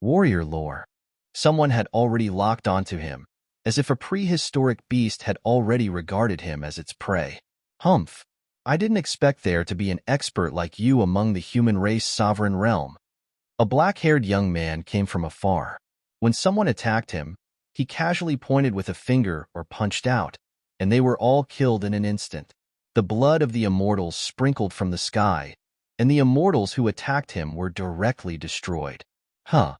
Warrior lore. Someone had already locked onto him, as if a prehistoric beast had already regarded him as its prey. Humph. I didn't expect there to be an expert like you among the human race sovereign realm. A black-haired young man came from afar. When someone attacked him, he casually pointed with a finger or punched out, and they were all killed in an instant. The blood of the immortals sprinkled from the sky, and the immortals who attacked him were directly destroyed. Huh.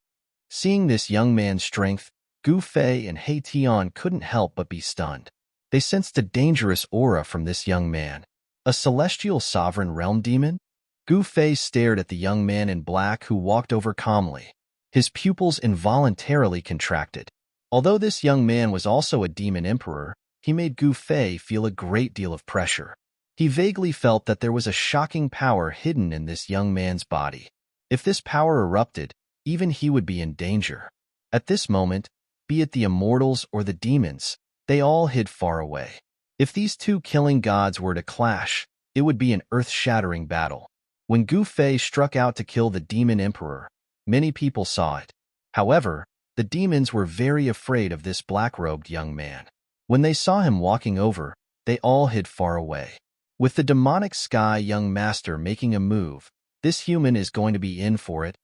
Seeing this young man's strength, Gu Fei and He Tian couldn't help but be stunned. They sensed a dangerous aura from this young man. A celestial sovereign realm demon? Gu Fei stared at the young man in black who walked over calmly. His pupils involuntarily contracted. Although this young man was also a demon emperor, he made Gu Fei feel a great deal of pressure. He vaguely felt that there was a shocking power hidden in this young man's body. If this power erupted, even he would be in danger. At this moment, be it the immortals or the demons, they all hid far away. If these two killing gods were to clash, it would be an earth-shattering battle. When Gu Fei struck out to kill the demon emperor, many people saw it. However, the demons were very afraid of this black-robed young man. When they saw him walking over, they all hid far away. With the demonic sky young master making a move, this human is going to be in for it.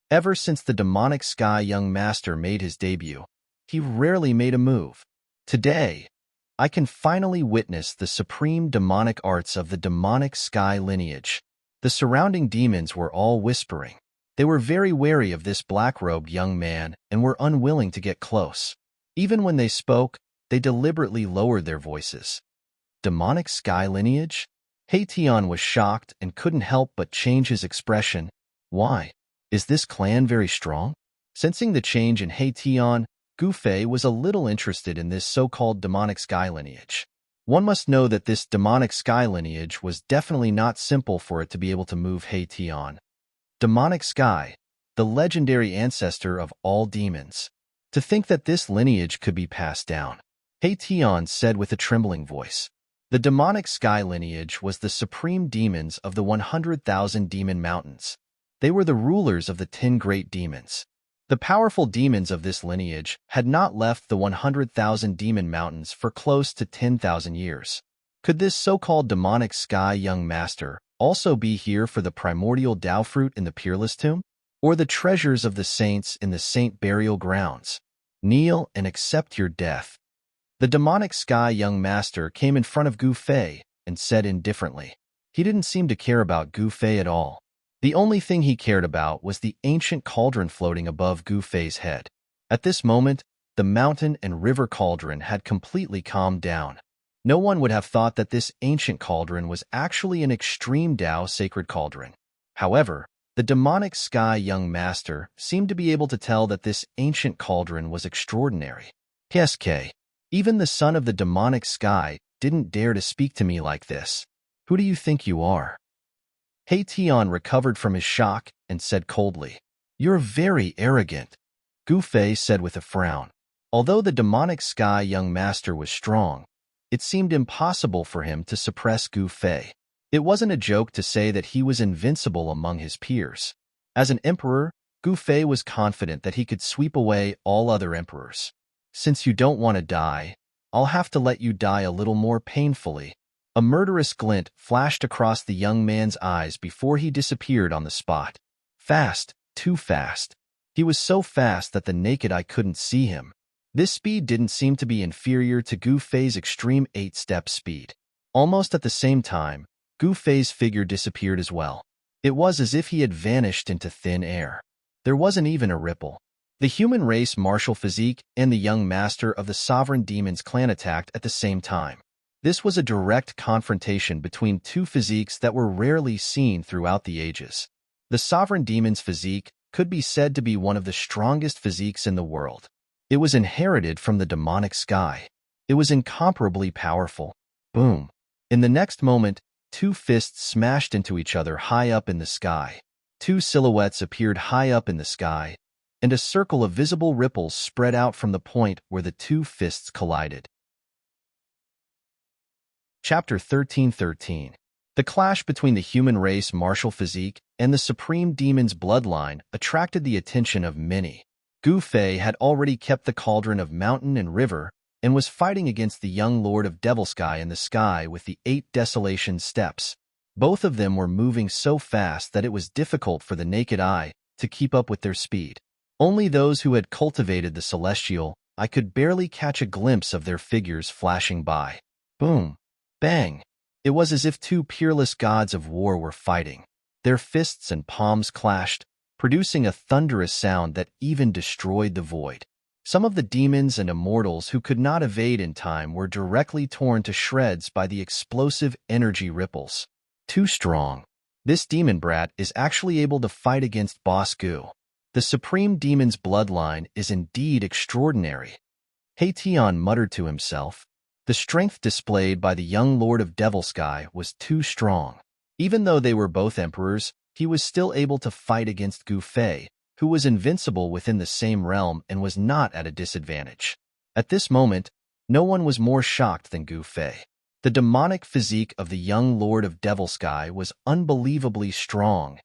Ever since the demonic sky young master made his debut, he rarely made a move. Today, I can finally witness the supreme demonic arts of the demonic sky lineage. The surrounding demons were all whispering. They were very wary of this black-robed young man and were unwilling to get close. Even when they spoke, they deliberately lowered their voices. Demonic sky lineage? He Tian was shocked and couldn't help but change his expression. Why? Is this clan very strong? Sensing the change in He Tian, Gu Fei was a little interested in this so-called demonic sky lineage. One must know that this demonic sky lineage was definitely not simple for it to be able to move He Tian. Demonic sky, the legendary ancestor of all demons. To think that this lineage could be passed down. He Tian said with a trembling voice. The demonic sky lineage was the supreme demons of the 100,000 demon mountains. They were the rulers of the 10 great demons. The powerful demons of this lineage had not left the 100,000 demon mountains for close to 10,000 years. Could this so-called demonic sky young master also be here for the primordial Tao fruit in the Peerless Tomb? Or the treasures of the saints in the saint burial grounds? Kneel and accept your death. The demonic sky young master came in front of Gu Fei and said indifferently. He didn't seem to care about Gu Fei at all. The only thing he cared about was the ancient cauldron floating above Gu Fei's head. At this moment, the mountain and river cauldron had completely calmed down. No one would have thought that this ancient cauldron was actually an extreme Tao sacred cauldron. However, the demonic sky young master seemed to be able to tell that this ancient cauldron was extraordinary. PSK. Even the son of the demonic sky didn't dare to speak to me like this. Who do you think you are? He Tian recovered from his shock and said coldly, You're very arrogant. Gu Fei said with a frown. Although the demonic sky young master was strong, it seemed impossible for him to suppress Gu Fei. It wasn't a joke to say that he was invincible among his peers. As an emperor, Gu Fei was confident that he could sweep away all other emperors. Since you don't want to die, I'll have to let you die a little more painfully. A murderous glint flashed across the young man's eyes before he disappeared on the spot. Fast, too fast. He was so fast that the naked eye couldn't see him. This speed didn't seem to be inferior to Gu Fei's extreme 8-step speed. Almost at the same time, Gu Fei's figure disappeared as well. It was as if he had vanished into thin air. There wasn't even a ripple. The human race martial physique and the young master of the sovereign demons clan attacked at the same time. This was a direct confrontation between two physiques that were rarely seen throughout the ages. The sovereign demon's physique could be said to be one of the strongest physiques in the world. It was inherited from the demonic sky. It was incomparably powerful. Boom. In the next moment, two fists smashed into each other high up in the sky. Two silhouettes appeared high up in the sky, and a circle of visible ripples spread out from the point where the two fists collided. Chapter 13:13. The clash between the human race martial physique and the supreme demon's bloodline attracted the attention of many. Gu Fei had already kept the cauldron of mountain and river and was fighting against the young lord of Devil Sky in the sky with the 8 desolation steps. Both of them were moving so fast that it was difficult for the naked eye to keep up with their speed. Only those who had cultivated the celestial eye could barely catch a glimpse of their figures flashing by. Boom! Bang! It was as if two peerless gods of war were fighting. Their fists and palms clashed, producing a thunderous sound that even destroyed the void. Some of the demons and immortals who could not evade in time were directly torn to shreds by the explosive energy ripples. Too strong. This demon brat is actually able to fight against Boss Gu. The supreme demon's bloodline is indeed extraordinary. He Tian muttered to himself. The strength displayed by the young lord of Devil Sky was too strong. Even though they were both emperors, he was still able to fight against Gu Fei, who was invincible within the same realm and was not at a disadvantage. At this moment, no one was more shocked than Gu Fei. The demonic physique of the young lord of Devil Sky was unbelievably strong,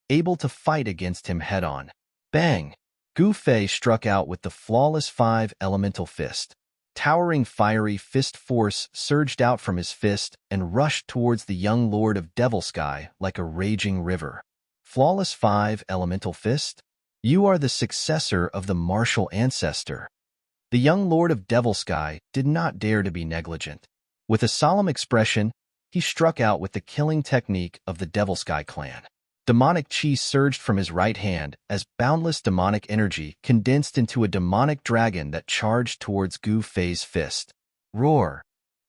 able to fight against him head-on. Bang! Gu Fei struck out with the flawless 5 elemental fist. Towering fiery fist force surged out from his fist and rushed towards the young lord of Devil Sky like a raging river. Flawless 5 elemental fist? You are the successor of the martial ancestor. The young lord of Devil Sky did not dare to be negligent. With a solemn expression, he struck out with the killing technique of the Devil Sky clan. Demonic chi surged from his right hand as boundless demonic energy condensed into a demonic dragon that charged towards Gu Fei's fist. Roar!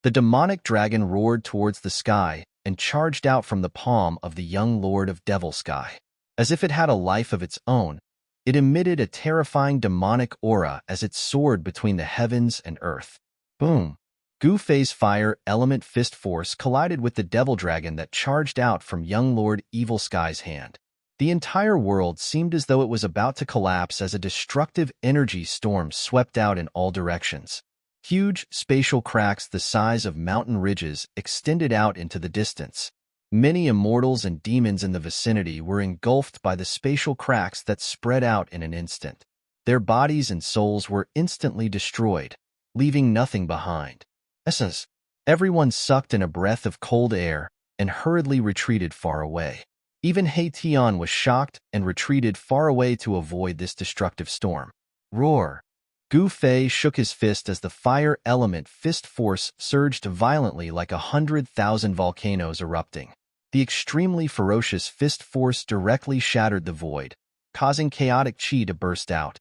The demonic dragon roared towards the sky and charged out from the palm of the young lord of Devil Sky. As if it had a life of its own, it emitted a terrifying demonic aura as it soared between the heavens and earth. Boom! Gu Fei's fire element fist force collided with the devil dragon that charged out from young Lord Evil Sky's hand. The entire world seemed as though it was about to collapse as a destructive energy storm swept out in all directions. Huge spatial cracks the size of mountain ridges extended out into the distance. Many immortals and demons in the vicinity were engulfed by the spatial cracks that spread out in an instant. Their bodies and souls were instantly destroyed, leaving nothing behind. Everyone sucked in a breath of cold air and hurriedly retreated far away. Even He Tian was shocked and retreated far away to avoid this destructive storm. Roar! Gu Fei shook his fist as the fire element fist force surged violently like 100,000 volcanoes erupting. The extremely ferocious fist force directly shattered the void, causing chaotic chi to burst out.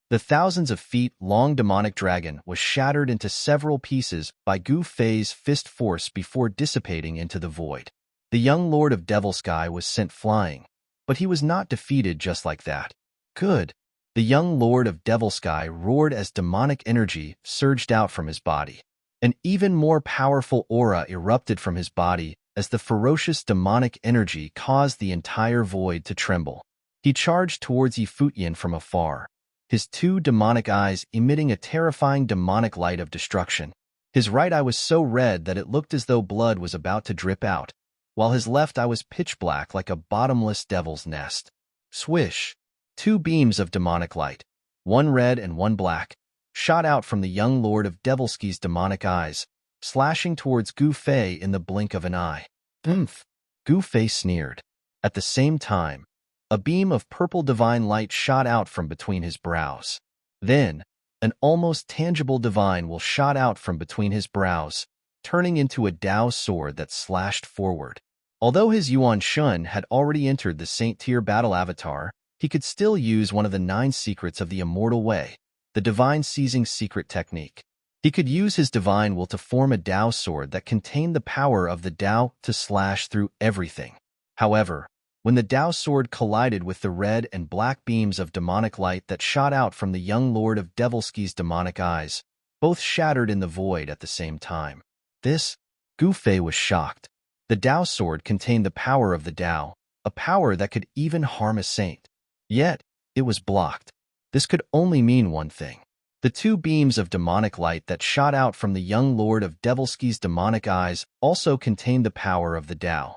The thousands of feet-long demonic dragon was shattered into several pieces by Gu Fei's fist force before dissipating into the void. The young lord of Devil Sky was sent flying, but he was not defeated just like that. Good. The young lord of Devil Sky roared as demonic energy surged out from his body. An even more powerful aura erupted from his body as the ferocious demonic energy caused the entire void to tremble. He charged towards Yifutyan from afar, his 2 demonic eyes emitting a terrifying demonic light of destruction. His right eye was so red that it looked as though blood was about to drip out, while his left eye was pitch black like a bottomless devil's nest. Swish! 2 beams of demonic light, one red and one black, shot out from the young lord of Devilsky's demonic eyes, slashing towards Gu Fei in the blink of an eye. Oomph! Gu Fei sneered. At the same time, a beam of purple divine light shot out from between his brows. Then, an almost tangible divine will shot out from between his brows, turning into a Dao sword that slashed forward. Although his Yuan Shun had already entered the Saint-Tier battle avatar, he could still use one of the 9 secrets of the Immortal Way, the Divine Seizing Secret Technique. He could use his divine will to form a Dao sword that contained the power of the Dao to slash through everything. However, when the Dao sword collided with the red and black beams of demonic light that shot out from the young lord of Devilsky's demonic eyes, both shattered in the void at the same time. Gu Fei was shocked. The Dao sword contained the power of the Dao, a power that could even harm a saint. Yet, it was blocked. This could only mean one thing. The 2 beams of demonic light that shot out from the young lord of Devilsky's demonic eyes also contained the power of the Dao.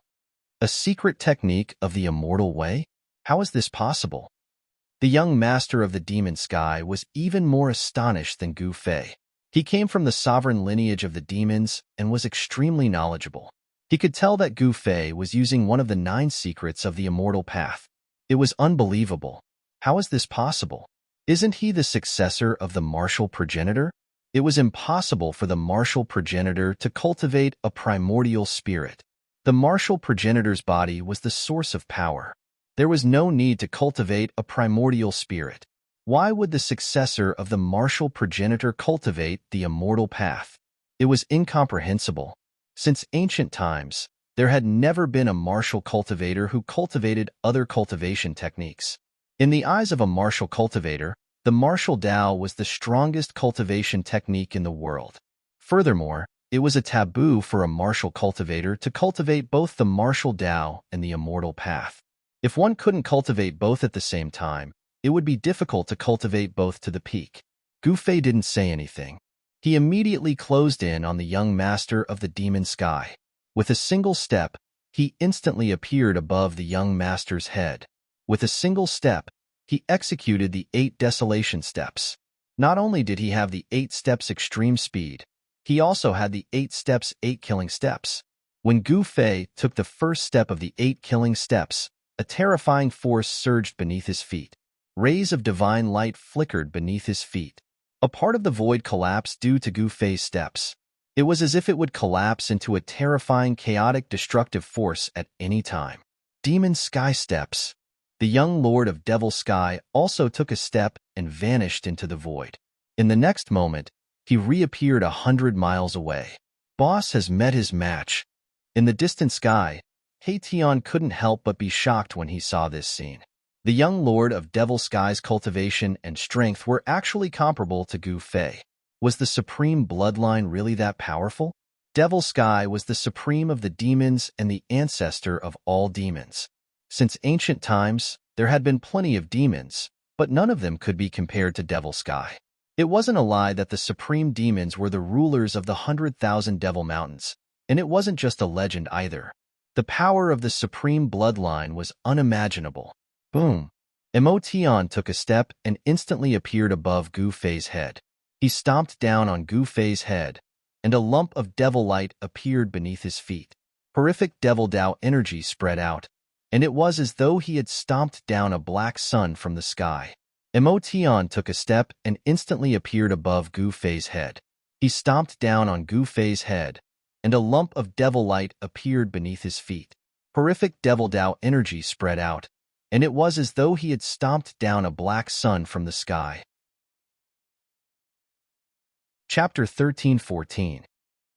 A secret technique of the Immortal Way? How is this possible? The young master of the demon sky was even more astonished than Gu Fei. He came from the sovereign lineage of the demons and was extremely knowledgeable. He could tell that Gu Fei was using one of the 9 secrets of the immortal path. It was unbelievable. How is this possible? Isn't he the successor of the martial progenitor? It was impossible for the martial progenitor to cultivate a primordial spirit. The martial progenitor's body was the source of power. There was no need to cultivate a primordial spirit. Why would the successor of the martial progenitor cultivate the immortal path? It was incomprehensible. Since ancient times, there had never been a martial cultivator who cultivated other cultivation techniques. In the eyes of a martial cultivator, the martial Tao was the strongest cultivation technique in the world. Furthermore, it was a taboo for a martial cultivator to cultivate both the martial Tao and the immortal path. If one couldn't cultivate both at the same time, it would be difficult to cultivate both to the peak. Gu Fei didn't say anything. He immediately closed in on the young master of the demon sky. With a single step, he instantly appeared above the young master's head. With a single step, he executed the 8 desolation steps. Not only did he have the 8 steps extreme speed, he also had the 8 steps 8 killing steps. When Gu Fei took the first step of the 8 killing steps, a terrifying force surged beneath his feet. Rays of divine light flickered beneath his feet. A part of the void collapsed due to Gu Fei's steps. It was as if it would collapse into a terrifying, chaotic, destructive force at any time. Demon Sky Steps. The young lord of Devil Sky also took a step and vanished into the void. In the next moment, he reappeared 100 miles away. Boss has met his match. In the distant sky, He Tian couldn't help but be shocked when he saw this scene. The young lord of Devil Sky's cultivation and strength were actually comparable to Gu Fei. Was the supreme bloodline really that powerful? Devil Sky was the supreme of the demons and the ancestor of all demons. Since ancient times, there had been plenty of demons, but none of them could be compared to Devil Sky. It wasn't a lie that the supreme demons were the rulers of the 100,000 Devil Mountains, and it wasn't just a legend either. The power of the supreme bloodline was unimaginable. Boom! Mo Tian took a step and instantly appeared above Gu Fei's head. He stomped down on Gu Fei's head, and a lump of devil light appeared beneath his feet. Horrific devil Tao energy spread out, and it was as though he had stomped down a black sun from the sky. Mo Tian took a step and instantly appeared above Gu Fei's head. He stomped down on Gu Fei's head, and a lump of devil light appeared beneath his feet. Horrific devil Tao energy spread out, and it was as though he had stomped down a black sun from the sky. Chapter 13-14.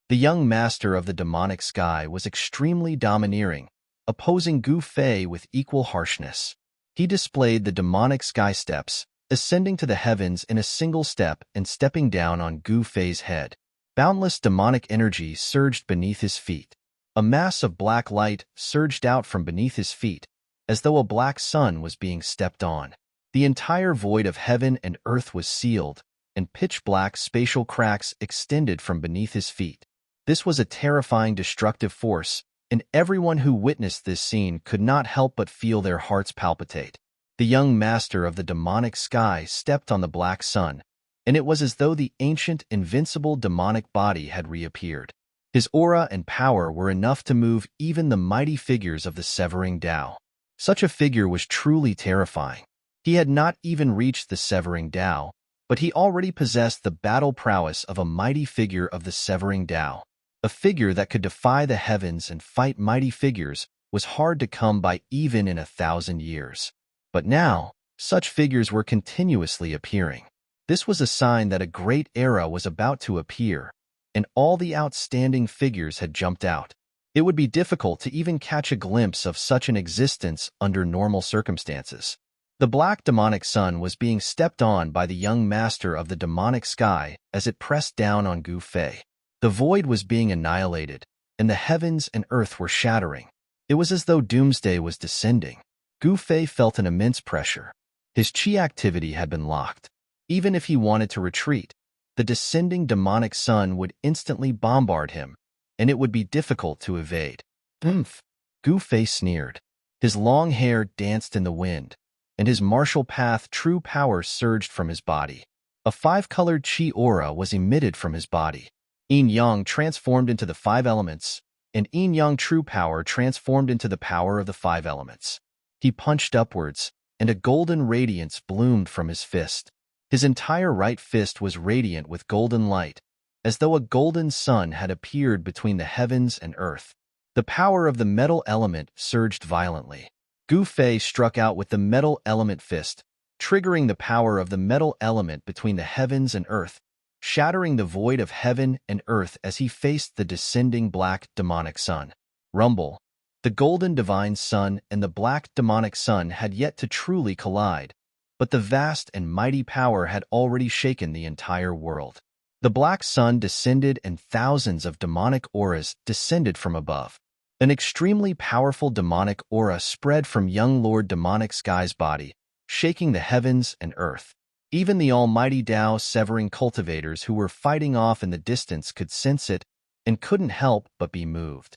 The young master of the demonic sky was extremely domineering, opposing Gu Fei with equal harshness. He displayed the demonic sky steps, ascending to the heavens in a single step and stepping down on Gu Fei's head. Boundless demonic energy surged beneath his feet. A mass of black light surged out from beneath his feet, as though a black sun was being stepped on. The entire void of heaven and earth was sealed, and pitch-black spatial cracks extended from beneath his feet. This was a terrifying destructive force, and everyone who witnessed this scene could not help but feel their hearts palpitate. The young master of the demonic sky stepped on the black sun, and it was as though the ancient, invincible demonic body had reappeared. His aura and power were enough to move even the mighty figures of the Severing Tao. Such a figure was truly terrifying. He had not even reached the Severing Tao, but he already possessed the battle prowess of a mighty figure of the Severing Tao. A figure that could defy the heavens and fight mighty figures was hard to come by even in 1,000 years. But now, such figures were continuously appearing. This was a sign that a great era was about to appear, and all the outstanding figures had jumped out. It would be difficult to even catch a glimpse of such an existence under normal circumstances. The black demonic sun was being stepped on by the young master of the demonic sky as it pressed down on Gu Fei. The void was being annihilated, and the heavens and earth were shattering. It was as though doomsday was descending. Gu Fei felt an immense pressure. His chi activity had been locked. Even if he wanted to retreat, the descending demonic sun would instantly bombard him, and it would be difficult to evade. Gu Fei sneered. His long hair danced in the wind, and his martial path true power surged from his body. A five-colored chi aura was emitted from his body. Yin-yang transformed into the five elements, and yin-yang true power transformed into the power of the five elements. He punched upwards, and a golden radiance bloomed from his fist. His entire right fist was radiant with golden light, as though a golden sun had appeared between the heavens and earth. The power of the metal element surged violently. Gu Fei struck out with the metal element fist, triggering the power of the metal element between the heavens and earth, shattering the void of heaven and earth as he faced the descending black demonic sun. Rumble. The golden divine sun and the black demonic sun had yet to truly collide, but the vast and mighty power had already shaken the entire world. The black sun descended and thousands of demonic auras descended from above. An extremely powerful demonic aura spread from young Lord Demonic Sky's body, shaking the heavens and earth. Even the almighty Tao severing cultivators who were fighting off in the distance could sense it and couldn't help but be moved.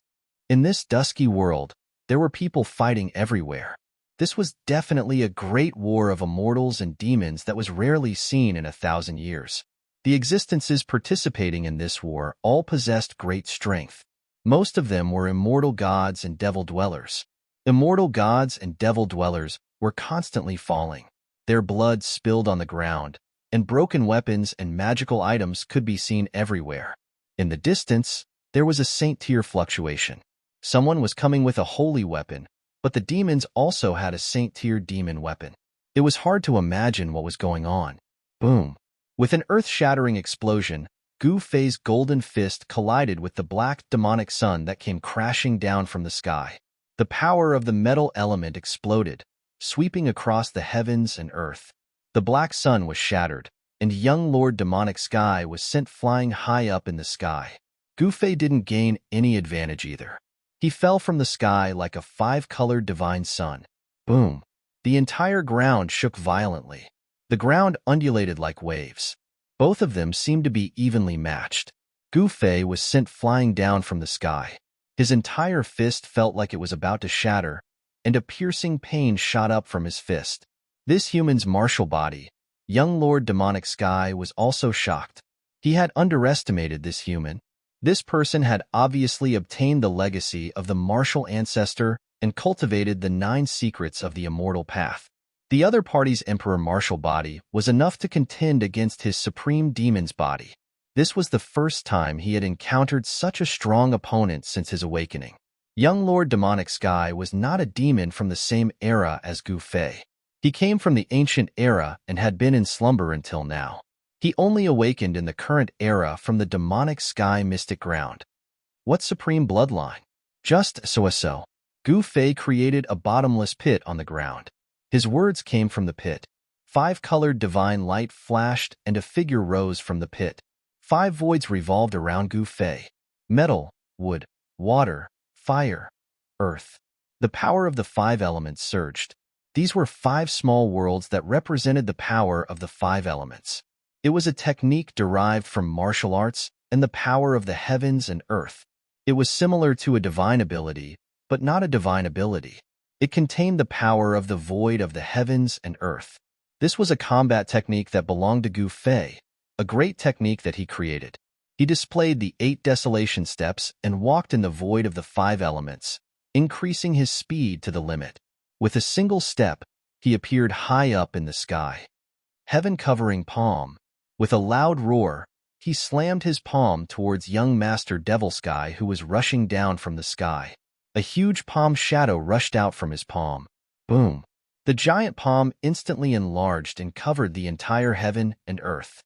In this dusky world, there were people fighting everywhere. This was definitely a great war of immortals and demons that was rarely seen in 1,000 years. The existences participating in this war all possessed great strength. Most of them were immortal gods and devil dwellers. Immortal gods and devil dwellers were constantly falling. Their blood spilled on the ground, and broken weapons and magical items could be seen everywhere. In the distance, there was a saint-tier fluctuation. Someone was coming with a holy weapon, but the demons also had a saint-tier demon weapon. It was hard to imagine what was going on. Boom. With an earth-shattering explosion, Gu Fei's golden fist collided with the black demonic sun that came crashing down from the sky. The power of the metal element exploded, sweeping across the heavens and earth. The black sun was shattered, and young Lord Demonic Sky was sent flying high up in the sky. Gu Fei didn't gain any advantage either. He fell from the sky like a five-colored divine sun. Boom. The entire ground shook violently. The ground undulated like waves. Both of them seemed to be evenly matched. Gu Fei was sent flying down from the sky. His entire fist felt like it was about to shatter, and a piercing pain shot up from his fist. This human's martial body, young Lord Demonic Sky, was also shocked. He had underestimated this human. This person had obviously obtained the legacy of the martial ancestor and cultivated the 9 secrets of the immortal path. The other party's emperor martial body was enough to contend against his supreme demon's body. This was the first time he had encountered such a strong opponent since his awakening. Young Lord Demonic Sky was not a demon from the same era as Gu Fei. He came from the ancient era and had been in slumber until now. He only awakened in the current era from the Demonic Sky mystic ground. What supreme bloodline? Just so. Gu Fei created a bottomless pit on the ground. His words came from the pit. 5-colored divine light flashed and a figure rose from the pit. 5 voids revolved around Gu Fei. Metal, wood, water, fire, earth. The power of the 5 elements surged. These were 5 small worlds that represented the power of the 5 elements. It was a technique derived from martial arts and the power of the heavens and earth. It was similar to a divine ability, but not a divine ability. It contained the power of the void of the heavens and earth. This was a combat technique that belonged to Gu Fei, a great technique that he created. He displayed the 8 desolation steps and walked in the void of the 5 elements, increasing his speed to the limit. With a single step, he appeared high up in the sky. Heaven-covering palm. With a loud roar, he slammed his palm towards young Master Devil Sky, who was rushing down from the sky. A huge palm shadow rushed out from his palm. Boom. The giant palm instantly enlarged and covered the entire heaven and earth.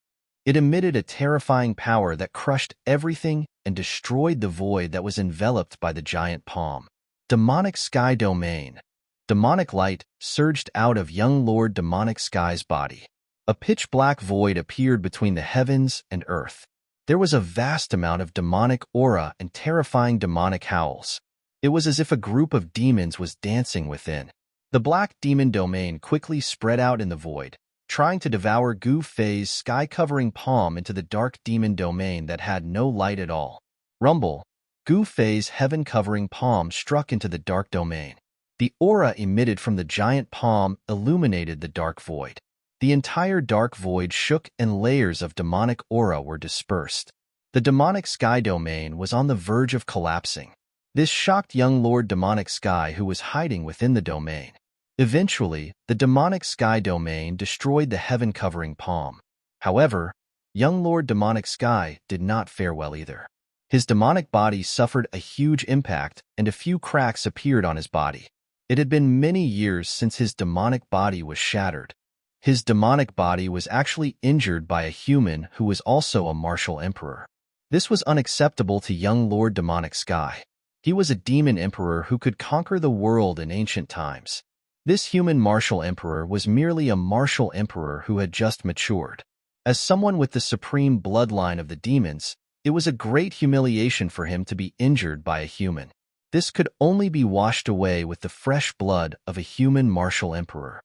It emitted a terrifying power that crushed everything and destroyed the void that was enveloped by the giant palm. Demonic Sky Domain. Demonic light surged out of young Lord Demonic Sky's body. A pitch-black void appeared between the heavens and earth. There was a vast amount of demonic aura and terrifying demonic howls. It was as if a group of demons was dancing within. The black demon domain quickly spread out in the void, trying to devour Gu Fei's sky-covering palm into the dark demon domain that had no light at all. Rumble. Gu Fei's heaven-covering palm struck into the dark domain. The aura emitted from the giant palm illuminated the dark void. The entire dark void shook and layers of demonic aura were dispersed. The demonic sky domain was on the verge of collapsing. This shocked young Lord Demonic Sky, who was hiding within the domain. Eventually, the demonic sky domain destroyed the heaven-covering palm. However, young Lord Demonic Sky did not fare well either. His demonic body suffered a huge impact and a few cracks appeared on his body. It had been many years since his demonic body was shattered. His demonic body was actually injured by a human who was also a martial emperor. This was unacceptable to young Lord Demonic Sky. He was a demon emperor who could conquer the world in ancient times. This human martial emperor was merely a martial emperor who had just matured. As someone with the supreme bloodline of the demons, it was a great humiliation for him to be injured by a human. This could only be washed away with the fresh blood of a human martial emperor.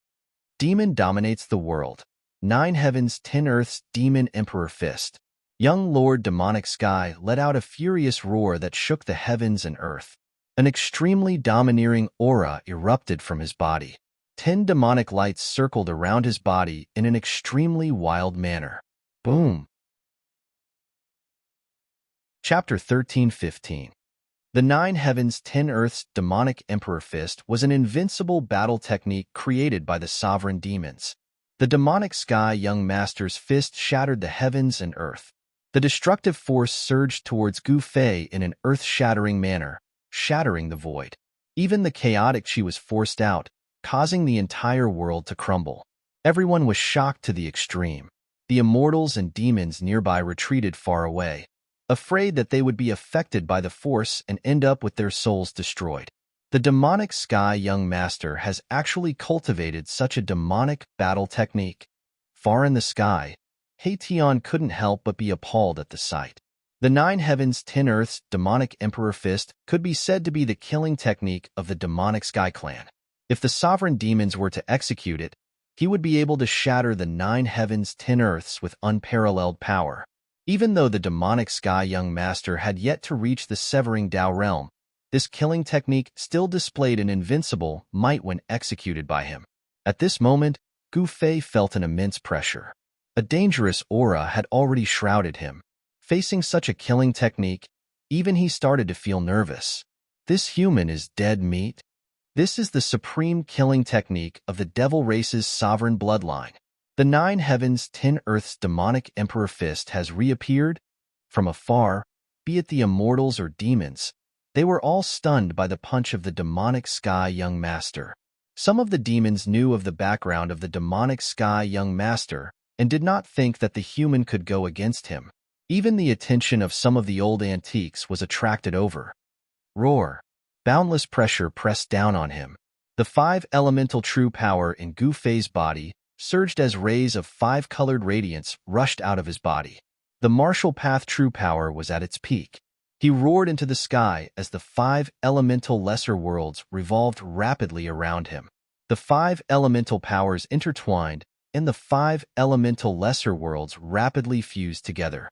Demon dominates the world. 9 heavens, 10 earths, demon emperor fist. Young Lord Demonic Sky let out a furious roar that shook the heavens and earth. An extremely domineering aura erupted from his body. 10 demonic lights circled around his body in an extremely wild manner. Boom! Chapter 13-15. The 9 heavens, 10 earths demonic emperor fist was an invincible battle technique created by the sovereign demons. The demonic sky young master's fist shattered the heavens and earth. The destructive force surged towards Gu Fei in an earth-shattering manner, shattering the void. Even the chaotic chi was forced out, causing the entire world to crumble. Everyone was shocked to the extreme. The immortals and demons nearby retreated far away, afraid that they would be affected by the force and end up with their souls destroyed. The demonic sky young master has actually cultivated such a demonic battle technique. Far in the sky, Haitian couldn't help but be appalled at the sight. The 9 heavens, 10 earths demonic emperor fist could be said to be the killing technique of the demonic sky clan. If the sovereign demons were to execute it, he would be able to shatter the 9 heavens, 10 earths with unparalleled power. Even though the demonic sky young master had yet to reach the severing Dao realm, this killing technique still displayed an invincible might when executed by him. At this moment, Gu Fei felt an immense pressure. A dangerous aura had already shrouded him. Facing such a killing technique, even he started to feel nervous. This human is dead meat? This is the supreme killing technique of the devil race's sovereign bloodline. The 9 heavens, 10 earths demonic emperor fist has reappeared. From afar, be it the immortals or demons, they were all stunned by the punch of the demonic sky young master. Some of the demons knew of the background of the demonic sky young master and did not think that the human could go against him. Even the attention of some of the old antiques was attracted over. Roar! Boundless pressure pressed down on him. The 5 elemental true power in Gu Fei's body surged as rays of 5-colored radiance rushed out of his body. The martial path true power was at its peak. He roared into the sky as the 5 elemental lesser worlds revolved rapidly around him. The 5 elemental powers intertwined, and the 5 elemental lesser worlds rapidly fused together.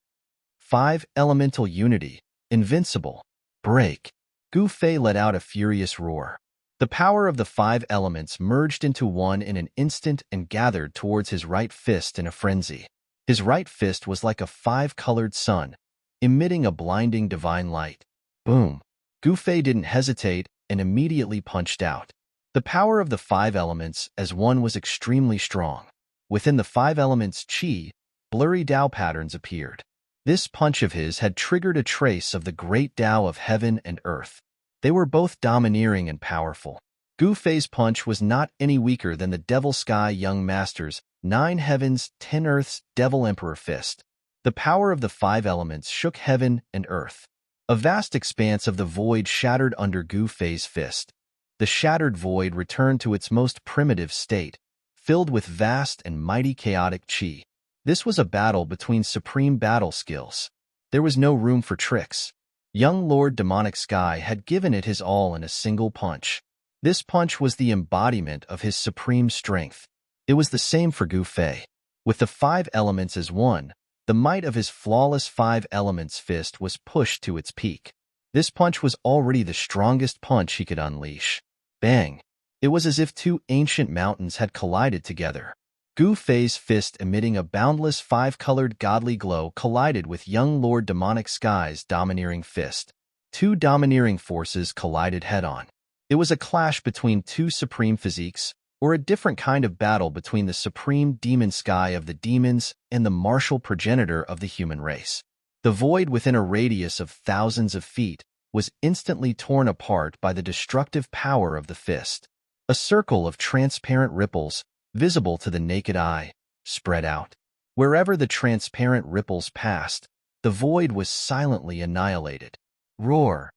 5 elemental unity, invincible, break. Gu Fei let out a furious roar. The power of the 5 elements merged into one in an instant and gathered towards his right fist in a frenzy. His right fist was like a 5-colored sun, emitting a blinding divine light. Boom! Gu Fei didn't hesitate and immediately punched out. The power of the 5 elements as one was extremely strong. Within the 5 elements' chi, blurry Dao patterns appeared. This punch of his had triggered a trace of the great Dao of heaven and earth. They were both domineering and powerful. Gu Fei's punch was not any weaker than the Devil Sky Young Master's 9 heavens, 10 earths Devil Emperor fist. The power of the 5 elements shook heaven and earth. A vast expanse of the void shattered under Gu Fei's fist. The shattered void returned to its most primitive state, filled with vast and mighty chaotic chi. This was a battle between supreme battle skills. There was no room for tricks. Young Lord Demonic Sky had given it his all in a single punch. This punch was the embodiment of his supreme strength. It was the same for Gu Fei. With the 5 elements as one, the might of his flawless 5 elements fist was pushed to its peak. This punch was already the strongest punch he could unleash. Bang! It was as if two ancient mountains had collided together. Gu Fei's fist, emitting a boundless five-colored godly glow, collided with young Lord Demonic Sky's domineering fist. Two domineering forces collided head-on. It was a clash between two supreme physiques, or a different kind of battle between the supreme demon sky of the demons and the martial progenitor of the human race. The void within a radius of thousands of feet was instantly torn apart by the destructive power of the fist. A circle of transparent ripples, visible to the naked eye, spread out. Wherever the transparent ripples passed, the void was silently annihilated. Roar!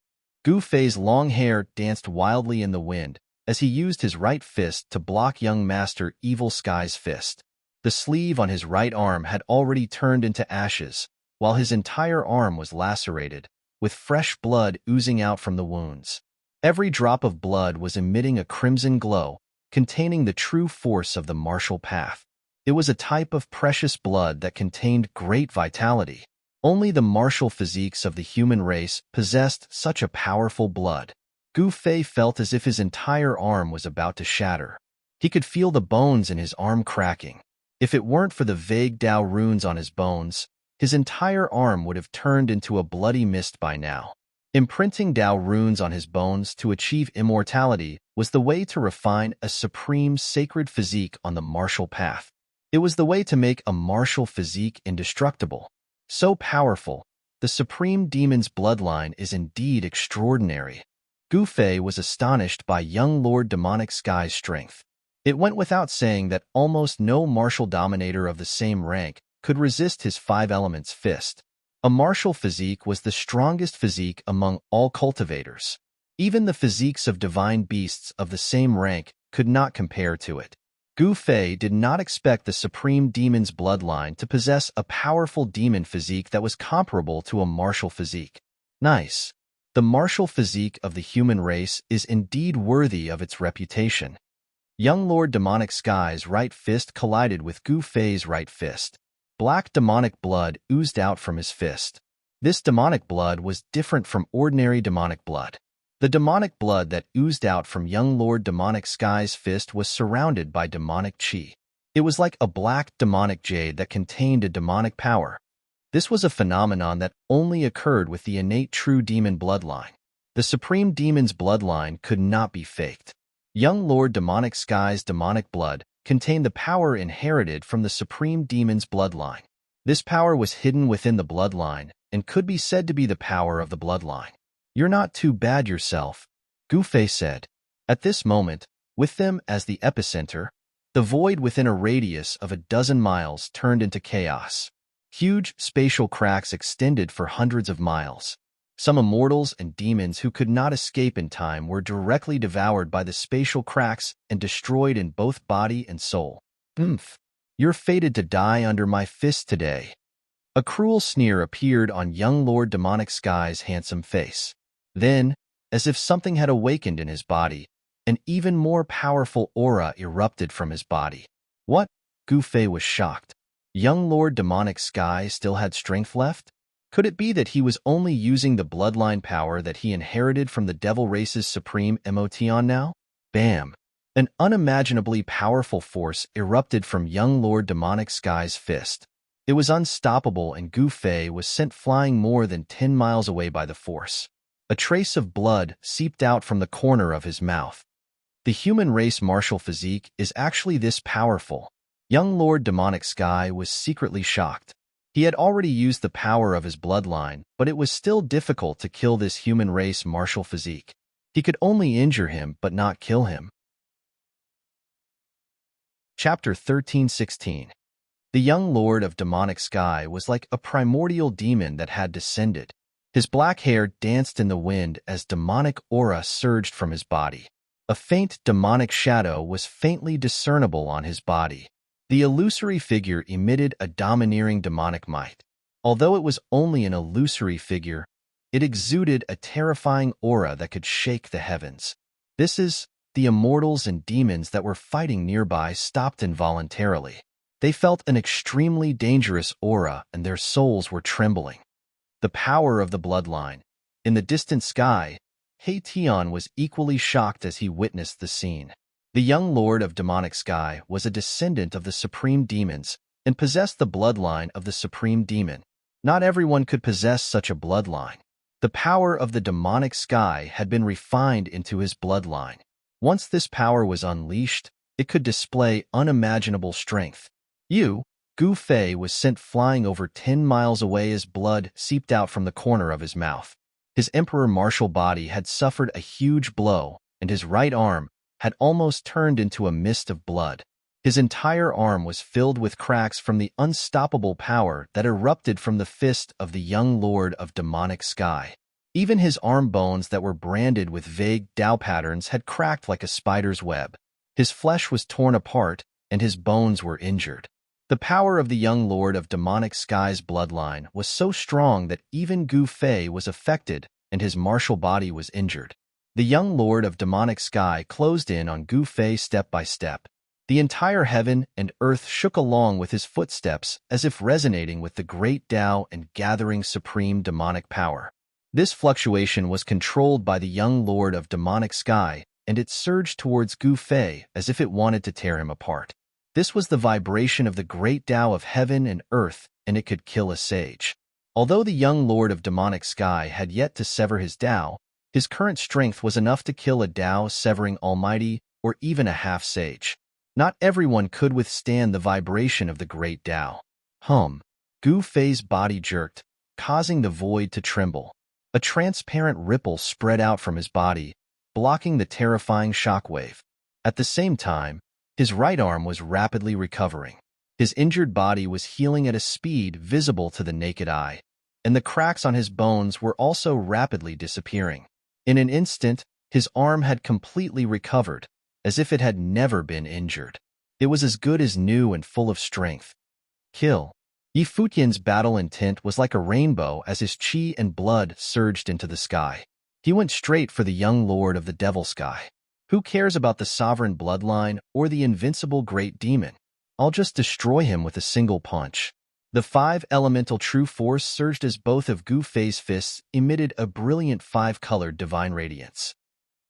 Gu Fei's long hair danced wildly in the wind as he used his right fist to block young Master Evil Sky's fist. The sleeve on his right arm had already turned into ashes, while his entire arm was lacerated, with fresh blood oozing out from the wounds. Every drop of blood was emitting a crimson glow, containing the true force of the martial path. It was a type of precious blood that contained great vitality. Only the martial physiques of the human race possessed such a powerful blood. Gu Fei felt as if his entire arm was about to shatter. He could feel the bones in his arm cracking. If it weren't for the vague Dao runes on his bones, his entire arm would have turned into a bloody mist by now. Imprinting Dao runes on his bones to achieve immortality was the way to refine a supreme sacred physique on the martial path. It was the way to make a martial physique indestructible. So powerful, the supreme demon's bloodline is indeed extraordinary. Gu Fei was astonished by young Lord Demonic Sky's strength. It went without saying that almost no martial dominator of the same rank could resist his five elements fist. A martial physique was the strongest physique among all cultivators. Even the physiques of divine beasts of the same rank could not compare to it. Gu Fei did not expect the supreme demon's bloodline to possess a powerful demon physique that was comparable to a martial physique. Nice. The martial physique of the human race is indeed worthy of its reputation. Young Lord Demonic Sky's right fist collided with Gu Fei's right fist. Black demonic blood oozed out from his fist. This demonic blood was different from ordinary demonic blood. The demonic blood that oozed out from young Lord Demonic Sky's fist was surrounded by demonic chi. It was like a black demonic jade that contained a demonic power. This was a phenomenon that only occurred with the innate true demon bloodline. The supreme demon's bloodline could not be faked. Young Lord Demonic Sky's demonic blood contained the power inherited from the supreme demon's bloodline. This power was hidden within the bloodline and could be said to be the power of the bloodline. "You're not too bad yourself," Gu Fei said. At this moment, with them as the epicenter, the void within a radius of a dozen miles turned into chaos. Huge spatial cracks extended for hundreds of miles. Some immortals and demons who could not escape in time were directly devoured by the spatial cracks and destroyed in both body and soul. You're fated to die under my fist today." A cruel sneer appeared on young Lord Demonic Sky's handsome face. Then, as if something had awakened in his body, an even more powerful aura erupted from his body. What? Gu Fei was shocked. Young Lord Demonic Sky still had strength left? Could it be that he was only using the bloodline power that he inherited from the devil race's supreme Emotion now? Bam! An unimaginably powerful force erupted from young Lord Demonic Sky's fist. It was unstoppable, and Gu Fei was sent flying more than 10 miles away by the force. A trace of blood seeped out from the corner of his mouth. The human race martial physique is actually this powerful. Young Lord Demonic Sky was secretly shocked. He had already used the power of his bloodline, but it was still difficult to kill this human race martial physique. He could only injure him but not kill him. Chapter 13:16. The young Lord of Demonic Sky was like a primordial demon that had descended. His black hair danced in the wind as demonic aura surged from his body. A faint demonic shadow was faintly discernible on his body. The illusory figure emitted a domineering demonic might. Although it was only an illusory figure, it exuded a terrifying aura that could shake the heavens. The immortals and demons that were fighting nearby stopped involuntarily. They felt an extremely dangerous aura and their souls were trembling. The power of the bloodline. In the distant sky, He Tian was equally shocked as he witnessed the scene. The young lord of demonic sky was a descendant of the supreme demons and possessed the bloodline of the supreme demon. Not everyone could possess such a bloodline. The power of the demonic sky had been refined into his bloodline. Once this power was unleashed, it could display unimaginable strength. Gu Fei was sent flying over 10 miles away as blood seeped out from the corner of his mouth. His emperor martial body had suffered a huge blow, and his right arm had almost turned into a mist of blood. His entire arm was filled with cracks from the unstoppable power that erupted from the fist of the young lord of demonic sky. Even his arm bones that were branded with vague Tao patterns had cracked like a spider's web. His flesh was torn apart, and his bones were injured. The power of the young lord of demonic sky's bloodline was so strong that even Gu Fei was affected and his martial body was injured. The young lord of demonic sky closed in on Gu Fei step by step. The entire heaven and earth shook along with his footsteps as if resonating with the great Tao and gathering supreme demonic power. This fluctuation was controlled by the young lord of demonic sky, and it surged towards Gu Fei as if it wanted to tear him apart. This was the vibration of the great Tao of heaven and earth, and it could kill a sage. Although the young lord of demonic sky had yet to sever his Tao, his current strength was enough to kill a Tao-severing almighty or even a half-sage. Not everyone could withstand the vibration of the great Tao. Gu Fei's body jerked, causing the void to tremble. A transparent ripple spread out from his body, blocking the terrifying shockwave. At the same time, his right arm was rapidly recovering. His injured body was healing at a speed visible to the naked eye, and the cracks on his bones were also rapidly disappearing. In an instant, his arm had completely recovered, as if it had never been injured. It was as good as new and full of strength. Kill. Yi Futian's battle intent was like a rainbow as his qi and blood surged into the sky. He went straight for the young lord of the devil sky. Who cares about the sovereign bloodline or the invincible great demon? I'll just destroy him with a single punch. The 5 elemental true force surged as both of Gu Fei's fists emitted a brilliant 5-colored divine radiance.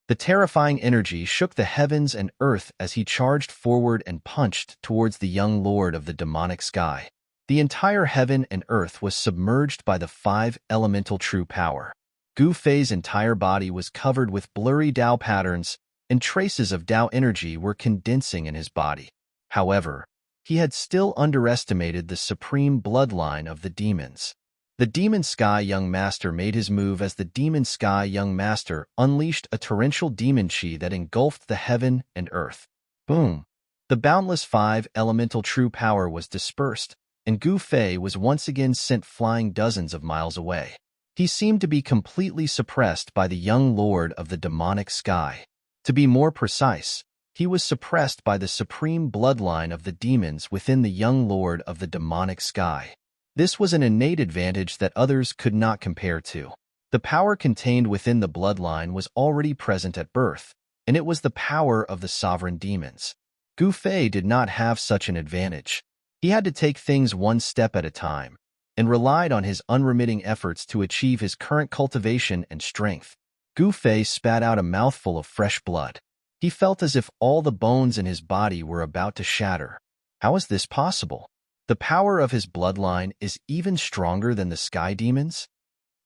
The terrifying energy shook the heavens and earth as he charged forward and punched towards the young lord of the demonic sky. The entire heaven and earth was submerged by the 5 elemental true power. Gu Fei's entire body was covered with blurry Tao patterns, and traces of Tao energy were condensing in his body. However, he had still underestimated the supreme bloodline of the demons. The Demon Sky Young Master made his move as the Demon Sky Young Master unleashed a torrential demon chi that engulfed the heaven and earth. Boom! The boundless 5 elemental true power was dispersed, and Gu Fei was once again sent flying dozens of miles away. He seemed to be completely suppressed by the young lord of the demonic sky. To be more precise, he was suppressed by the supreme bloodline of the demons within the young lord of the demonic sky. This was an innate advantage that others could not compare to. The power contained within the bloodline was already present at birth, and it was the power of the sovereign demons. Gu Fei did not have such an advantage. He had to take things one step at a time, and relied on his unremitting efforts to achieve his current cultivation and strength. Gu Fei spat out a mouthful of fresh blood. He felt as if all the bones in his body were about to shatter. How is this possible? The power of his bloodline is even stronger than the sky demons?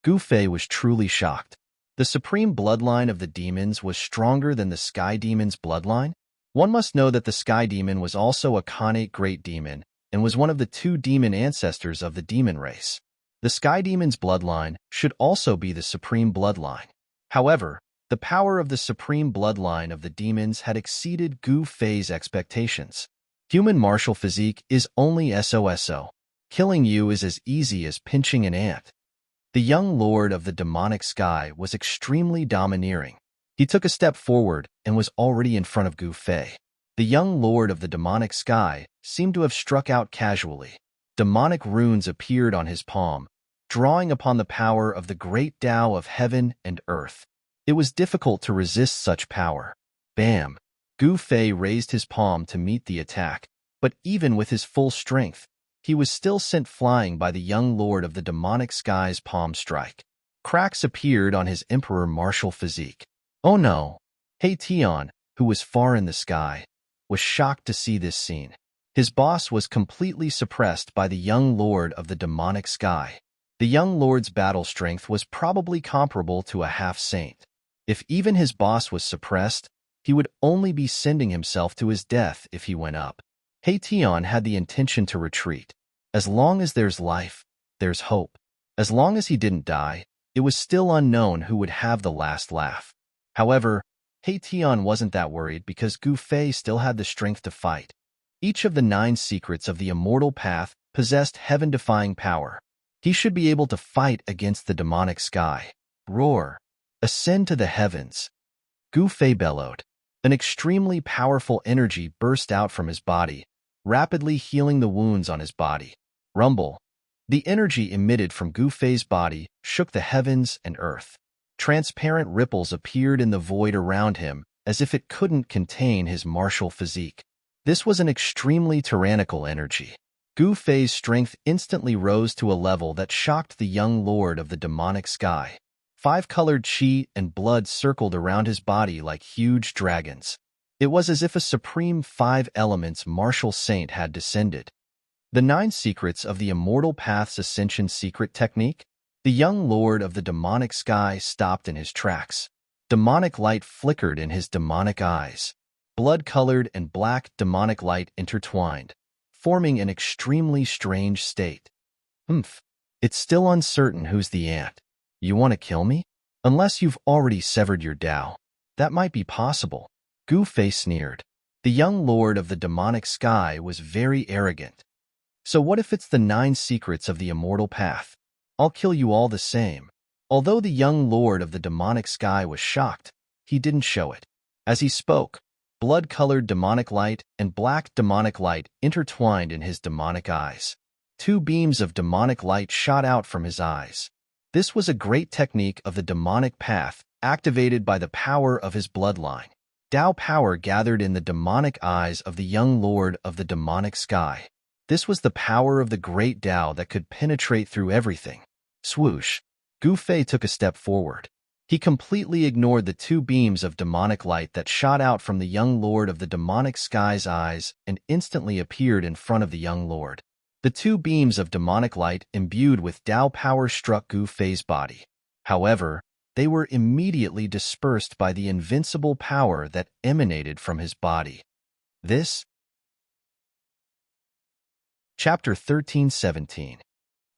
Gu Fei was truly shocked. The supreme bloodline of the demons was stronger than the sky demon's bloodline? One must know that the sky demon was also a Khanate great demon and was one of the 2 demon ancestors of the demon race. The sky demon's bloodline should also be the supreme bloodline. However, the power of the supreme bloodline of the demons had exceeded Gu Fei's expectations. Human martial physique is only SOSO. Killing you is as easy as pinching an ant. The young lord of the demonic sky was extremely domineering. He took a step forward and was already in front of Gu Fei. The young lord of the demonic sky seemed to have struck out casually. Demonic runes appeared on his palm, drawing upon the power of the great Tao of heaven and earth. It was difficult to resist such power. Bam! Gu Fei raised his palm to meet the attack, but even with his full strength, he was still sent flying by the young lord of the demonic sky's palm strike. Cracks appeared on his emperor martial physique. Oh no! Hey Tian, who was far in the sky, was shocked to see this scene. His boss was completely suppressed by the young lord of the demonic sky. The young lord's battle strength was probably comparable to a half-saint. If even his boss was suppressed, he would only be sending himself to his death if he went up. Heition had the intention to retreat. As long as there's life, there's hope. As long as he didn't die, it was still unknown who would have the last laugh. However, Heition wasn't that worried because Gu Fei still had the strength to fight. Each of the 9 secrets of the immortal path possessed heaven-defying power. He should be able to fight against the demonic sky. Roar! Ascend to the heavens! Gu Fei bellowed. An extremely powerful energy burst out from his body, rapidly healing the wounds on his body. Rumble! The energy emitted from Gu Fei's body shook the heavens and earth. Transparent ripples appeared in the void around him as if it couldn't contain his martial physique. This was an extremely tyrannical energy. Gu Fei's strength instantly rose to a level that shocked the young lord of the demonic sky. 5-colored qi and blood circled around his body like huge dragons. It was as if a supreme 5 elements martial saint had descended. The 9 secrets of the immortal path's ascension secret technique? The young lord of the demonic sky stopped in his tracks. Demonic light flickered in his demonic eyes. Blood-colored and black demonic light intertwined, forming an extremely strange state. It's still uncertain who's the ant. You want to kill me? Unless you've already severed your Tao. That might be possible. Gu Fei sneered. The young lord of the demonic sky was very arrogant. So what if it's the 9 secrets of the immortal path? I'll kill you all the same. Although the young lord of the demonic sky was shocked, he didn't show it. As he spoke, blood-colored demonic light and black demonic light intertwined in his demonic eyes. 2 beams of demonic light shot out from his eyes. This was a great technique of the demonic path, activated by the power of his bloodline. Tao power gathered in the demonic eyes of the young lord of the demonic sky. This was the power of the great Tao that could penetrate through everything. Swoosh! Gu Fei took a step forward. He completely ignored the 2 beams of demonic light that shot out from the young lord of the demonic sky's eyes and instantly appeared in front of the young lord. The 2 beams of demonic light imbued with Tao power struck Gu Fei's body. However, they were immediately dispersed by the invincible power that emanated from his body. This? Chapter 13-17.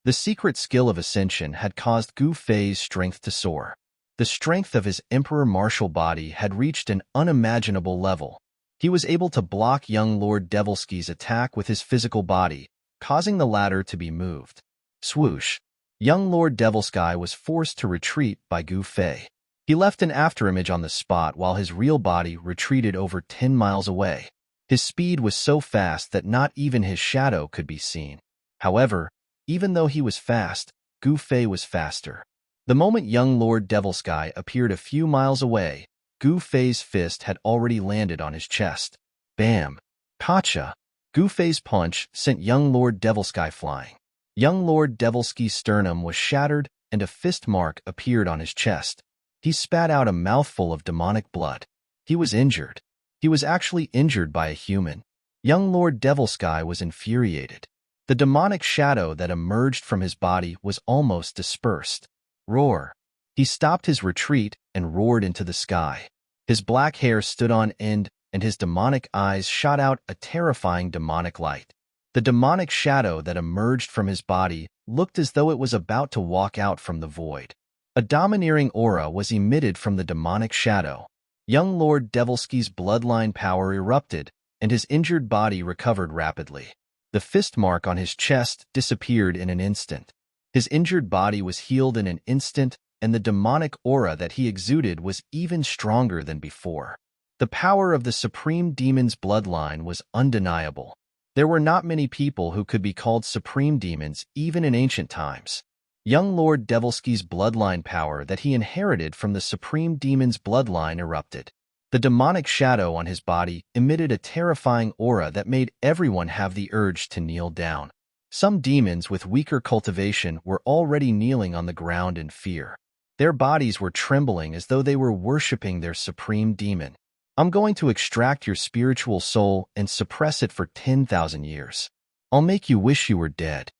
The secret skill of ascension had caused Gu Fei's strength to soar. The strength of his emperor martial body had reached an unimaginable level. He was able to block young Lord Devilsky's attack with his physical body, causing the latter to be moved. Swoosh! Young Lord Devilsky was forced to retreat by Gu Fei. He left an afterimage on the spot while his real body retreated over 10 miles away. His speed was so fast that not even his shadow could be seen. However, even though he was fast, Gu Fei was faster. The moment young Lord Devilsky appeared a few miles away, Gu Fei's fist had already landed on his chest. Bam! Gotcha! Gu Fei's punch sent young Lord Devilsky flying. Young Lord Devilsky's sternum was shattered and a fist mark appeared on his chest. He spat out a mouthful of demonic blood. He was injured. He was actually injured by a human. Young Lord Devilsky was infuriated. The demonic shadow that emerged from his body was almost dispersed. Roar! He stopped his retreat and roared into the sky. His black hair stood on end and his demonic eyes shot out a terrifying demonic light. The demonic shadow that emerged from his body looked as though it was about to walk out from the void. A domineering aura was emitted from the demonic shadow. Young Lord Devilsky's bloodline power erupted, and his injured body recovered rapidly. The fist mark on his chest disappeared in an instant. His injured body was healed in an instant, and the demonic aura that he exuded was even stronger than before. The power of the Supreme Demon's bloodline was undeniable. There were not many people who could be called Supreme Demons even in ancient times. Young Lord Devilsky's bloodline power that he inherited from the Supreme Demon's bloodline erupted. The demonic shadow on his body emitted a terrifying aura that made everyone have the urge to kneel down. Some demons with weaker cultivation were already kneeling on the ground in fear. Their bodies were trembling as though they were worshipping their Supreme Demon. I'm going to extract your spiritual soul and suppress it for 10,000 years. I'll make you wish you were dead."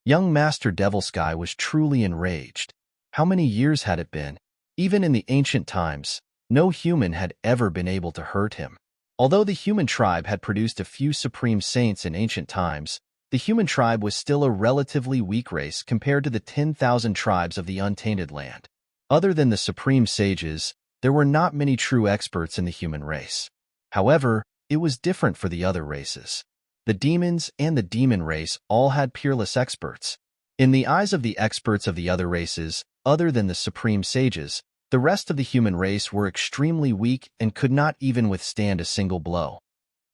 Young Master Devilsky was truly enraged. How many years had it been? Even in the ancient times, no human had ever been able to hurt him. Although the human tribe had produced a few supreme saints in ancient times, the human tribe was still a relatively weak race compared to the 10,000 tribes of the untainted land. Other than the supreme sages, there were not many true experts in the human race. However, it was different for the other races. The demons and the demon race all had peerless experts. In the eyes of the experts of the other races, other than the supreme sages, the rest of the human race were extremely weak and could not even withstand a single blow.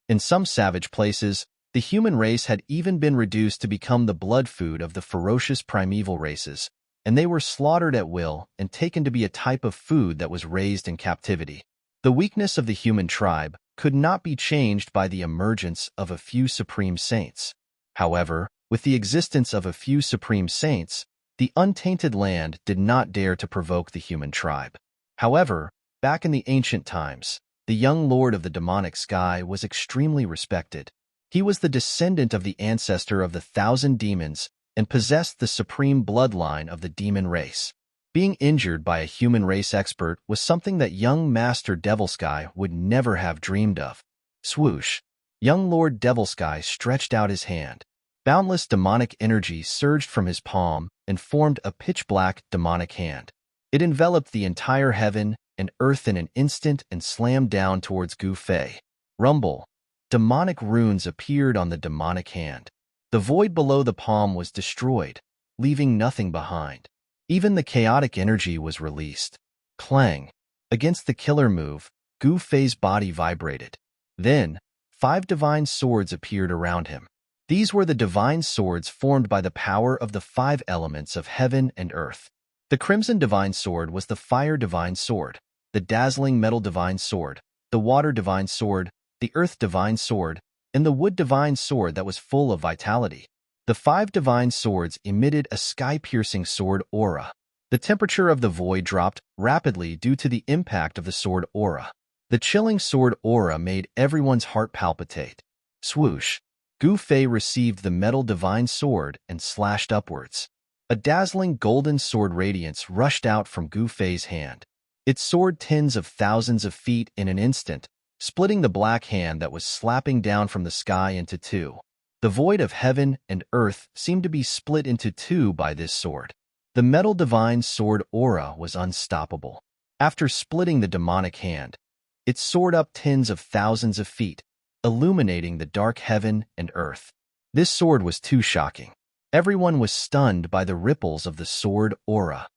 In some savage places, the human race had even been reduced to become the blood food of the ferocious primeval races, and they were slaughtered at will and taken to be a type of food that was raised in captivity. The weakness of the human tribe could not be changed by the emergence of a few supreme saints. However, with the existence of a few supreme saints, the untainted land did not dare to provoke the human tribe. However, back in the ancient times, the young lord of the demonic sky was extremely respected. He was the descendant of the ancestor of the 1,000 demons and possessed the supreme bloodline of the demon race. Being injured by a human race expert was something that young Master Devilsky would never have dreamed of. Swoosh! Young Lord Devilsky stretched out his hand. Boundless demonic energy surged from his palm and formed a pitch-black demonic hand. It enveloped the entire heaven and earth in an instant and slammed down towards Gu Fei. Rumble! Demonic runes appeared on the demonic hand. The void below the palm was destroyed, leaving nothing behind. Even the chaotic energy was released. Clang! Against the killer move, Gu Fei's body vibrated. Then, 5 divine swords appeared around him. These were the divine swords formed by the power of the 5 elements of heaven and earth. The Crimson Divine Sword was the Fire Divine Sword, the Dazzling Metal Divine Sword, the Water Divine Sword, the Earth Divine Sword, and the Wood Divine Sword that was full of vitality. The 5 divine swords emitted a sky-piercing sword aura. The temperature of the void dropped rapidly due to the impact of the sword aura. The chilling sword aura made everyone's heart palpitate. Swoosh! Gu Fei received the metal divine sword and slashed upwards. A dazzling golden sword radiance rushed out from Gu Fei's hand. It soared tens of thousands of feet in an instant, splitting the black hand that was slapping down from the sky into 2. The void of heaven and earth seemed to be split into 2 by this sword. The metal divine sword aura was unstoppable. After splitting the demonic hand, it soared up tens of thousands of feet, illuminating the dark heaven and earth. This sword was too shocking. Everyone was stunned by the ripples of the sword aura.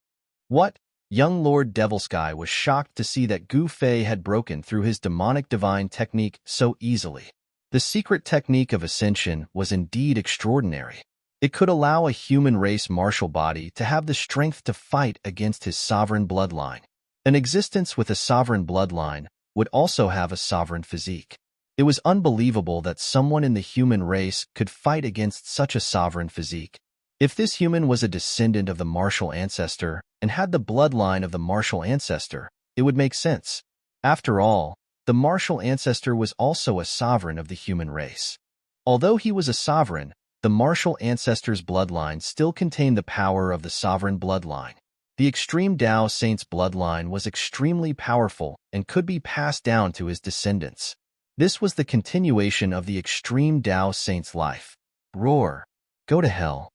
What? Young Lord Devilsky was shocked to see that Gu Fei had broken through his demonic divine technique so easily. The secret technique of ascension was indeed extraordinary. It could allow a human race martial body to have the strength to fight against his sovereign bloodline. An existence with a sovereign bloodline would also have a sovereign physique. It was unbelievable that someone in the human race could fight against such a sovereign physique. If this human was a descendant of the martial ancestor and had the bloodline of the martial ancestor, it would make sense. After all, the martial ancestor was also a sovereign of the human race. Although he was a sovereign, the martial ancestor's bloodline still contained the power of the sovereign bloodline. The extreme Tao Saint's bloodline was extremely powerful and could be passed down to his descendants. This was the continuation of the extreme Tao Saint's life. Roar! Go to hell!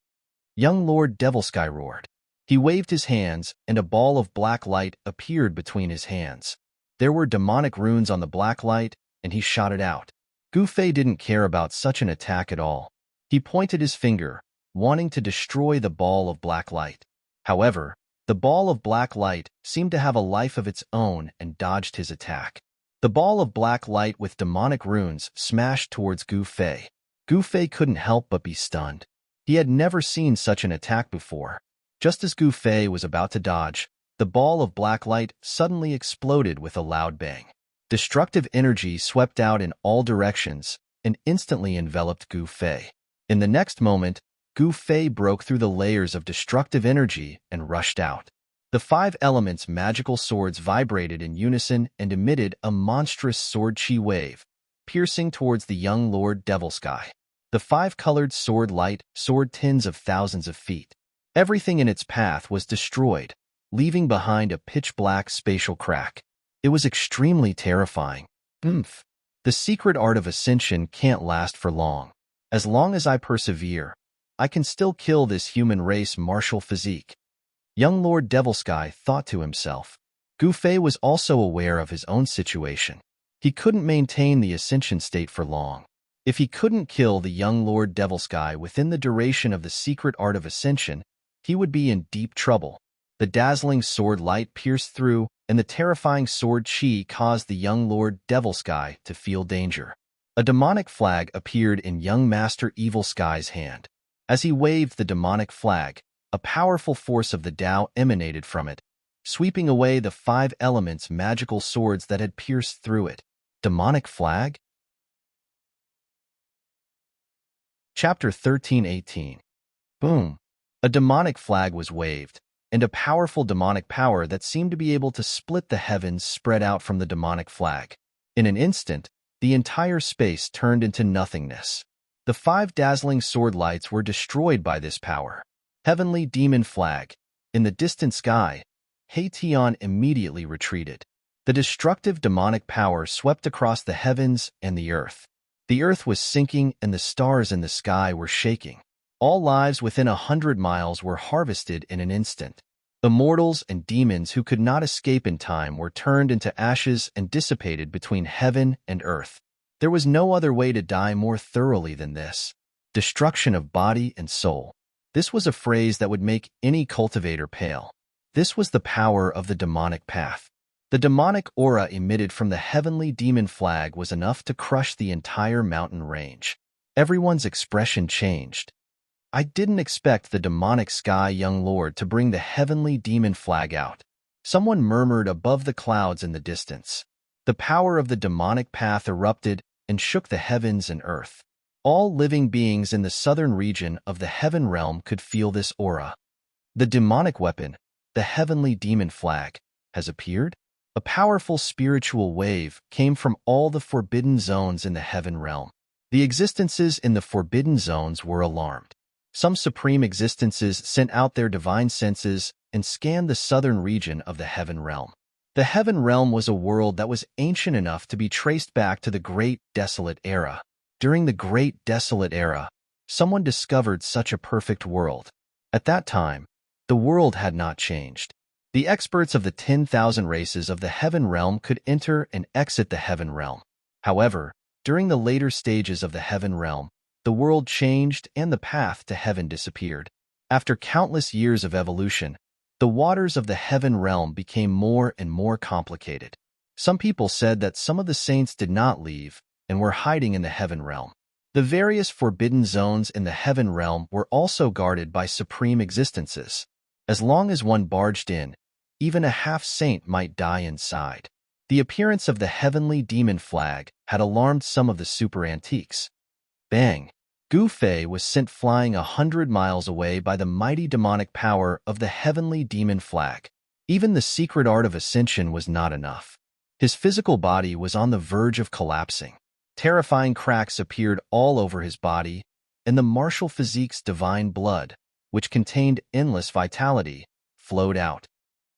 Young Lord Devilsky roared. He waved his hands, and a ball of black light appeared between his hands. There were demonic runes on the black light, and he shot it out. Gu Fei didn't care about such an attack at all. He pointed his finger, wanting to destroy the ball of black light. However, the ball of black light seemed to have a life of its own and dodged his attack. The ball of black light with demonic runes smashed towards Gu Fei. Gu Fei couldn't help but be stunned. He had never seen such an attack before. Just as Gu Fei was about to dodge, the ball of black light suddenly exploded with a loud bang. Destructive energy swept out in all directions and instantly enveloped Gu Fei. In the next moment, Gu Fei broke through the layers of destructive energy and rushed out. The The five elements' magical swords vibrated in unison and emitted a monstrous sword chi wave, piercing towards the young Lord Devil Sky. The five-colored sword light soared tens of thousands of feet. Everything in its path was destroyed, leaving behind a pitch-black spatial crack. It was extremely terrifying. Oomph. The secret art of ascension can't last for long. As long as I persevere, I can still kill this human race martial physique. Young Lord Devilsky thought to himself. Gu Fei was also aware of his own situation. He couldn't maintain the ascension state for long. If he couldn't kill the young Lord Devilsky within the duration of the secret art of ascension, he would be in deep trouble. The dazzling sword light pierced through, and the terrifying sword chi caused the young Lord Devilsky to feel danger. A demonic flag appeared in young Master Evil Sky's hand. As he waved the demonic flag, a powerful force of the Tao emanated from it, sweeping away the five elements' magical swords that had pierced through it. Demonic flag? Chapter 13:18. Boom. A demonic flag was waved, and a powerful demonic power that seemed to be able to split the heavens spread out from the demonic flag. In an instant, the entire space turned into nothingness. The five dazzling sword lights were destroyed by this power. Heavenly demon flag. In the distant sky, Haitian immediately retreated. The destructive demonic power swept across the heavens and the earth. The earth was sinking and the stars in the sky were shaking. All lives within 100 miles were harvested in an instant. Immortals and demons who could not escape in time were turned into ashes and dissipated between heaven and earth. There was no other way to die more thoroughly than this. Destruction of body and soul. This was a phrase that would make any cultivator pale. This was the power of the demonic path. The demonic aura emitted from the heavenly demon flag was enough to crush the entire mountain range. Everyone's expression changed. I didn't expect the demonic sky young lord to bring the heavenly demon flag out. Someone murmured above the clouds in the distance. The power of the demonic path erupted and shook the heavens and earth. All living beings in the southern region of the heaven realm could feel this aura. The demonic weapon, the heavenly demon flag, has appeared? A powerful spiritual wave came from all the forbidden zones in the heaven realm. The existences in the forbidden zones were alarmed. Some supreme existences sent out their divine senses and scanned the southern region of the heaven realm. The heaven realm was a world that was ancient enough to be traced back to the Great Desolate Era. During the Great Desolate Era, someone discovered such a perfect world. At that time, the world had not changed. The experts of the 10,000 races of the heaven realm could enter and exit the heaven realm. However, during the later stages of the heaven realm, the world changed and the path to heaven disappeared. After countless years of evolution, the waters of the heaven realm became more and more complicated. Some people said that some of the saints did not leave and were hiding in the heaven realm. The various forbidden zones in the heaven realm were also guarded by supreme existences. As long as one barged in, even a half-saint might die inside. The appearance of the heavenly demon flag had alarmed some of the super antiques. Bang! Gu Fei was sent flying 100 miles away by the mighty demonic power of the heavenly demon flag. Even the secret art of ascension was not enough. His physical body was on the verge of collapsing. Terrifying cracks appeared all over his body, and the martial physique's divine blood, which contained endless vitality, flowed out.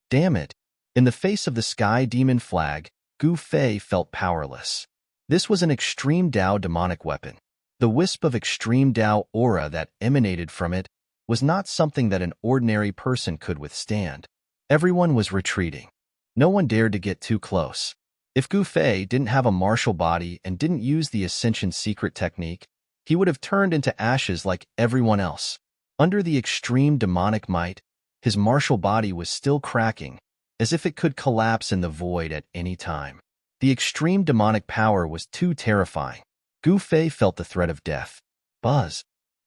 Damn it! In the face of the sky demon flag, Gu Fei felt powerless. This was an extreme Tao demonic weapon. The wisp of extreme Tao aura that emanated from it was not something that an ordinary person could withstand. Everyone was retreating. No one dared to get too close. If Gu Fei didn't have a martial body and didn't use the Ascension secret technique, he would have turned into ashes like everyone else. Under the extreme demonic might, his martial body was still cracking, as if it could collapse in the void at any time. The extreme demonic power was too terrifying. Gu Fei felt the threat of death. Buzz.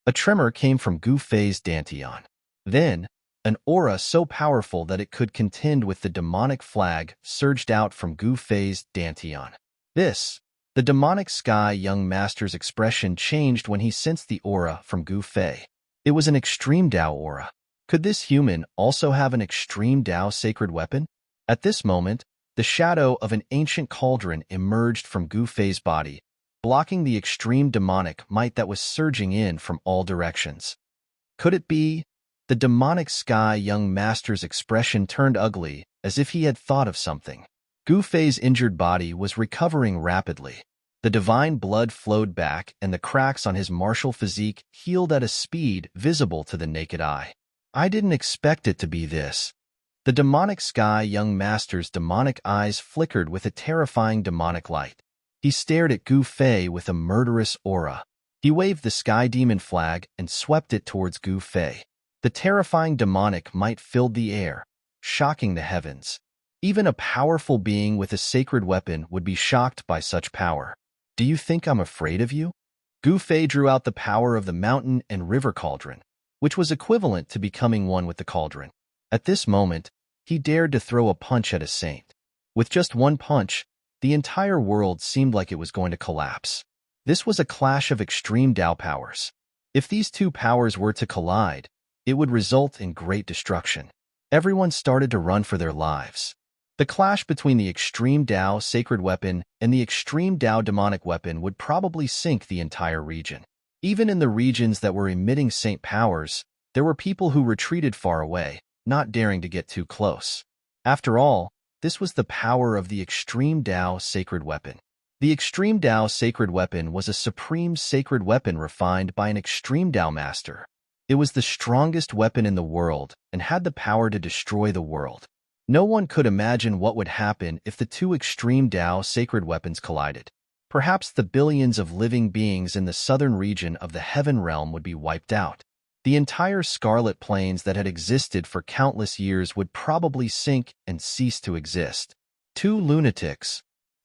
A tremor came from Gu Fei's dantian. Then, an aura so powerful that it could contend with the demonic flag surged out from Gu Fei's dantian. The demonic sky young master's expression changed when he sensed the aura from Gu Fei. It was an extreme Tao aura. Could this human also have an extreme Tao sacred weapon? At this moment, the shadow of an ancient cauldron emerged from Gu Fei's body, blocking the extreme demonic might that was surging in from all directions. Could it be? The demonic sky young master's expression turned ugly, as if he had thought of something. Gu Fei's injured body was recovering rapidly. The divine blood flowed back, and the cracks on his martial physique healed at a speed visible to the naked eye. I didn't expect it to be this. The demonic sky young master's demonic eyes flickered with a terrifying demonic light. He stared at Gu Fei with a murderous aura. He waved the sky demon flag and swept it towards Gu Fei. The terrifying demonic might filled the air, shocking the heavens. Even a powerful being with a sacred weapon would be shocked by such power. Do you think I'm afraid of you? Gu Fei drew out the power of the mountain and river cauldron, which was equivalent to becoming one with the cauldron. At this moment, he dared to throw a punch at a saint. With just one punch, the entire world seemed like it was going to collapse. This was a clash of extreme Tao powers. If these two powers were to collide, it would result in great destruction. Everyone started to run for their lives. The clash between the extreme Tao sacred weapon and the extreme Tao demonic weapon would probably sink the entire region. Even in the regions that were emitting saint powers, there were people who retreated far away, not daring to get too close. After all, this was the power of the extreme Tao sacred weapon. The extreme Tao sacred weapon was a supreme sacred weapon refined by an extreme Tao master. It was the strongest weapon in the world and had the power to destroy the world. No one could imagine what would happen if the two extreme Tao sacred weapons collided. Perhaps the billions of living beings in the southern region of the heaven realm would be wiped out. The entire scarlet plains that had existed for countless years would probably sink and cease to exist. Two lunatics.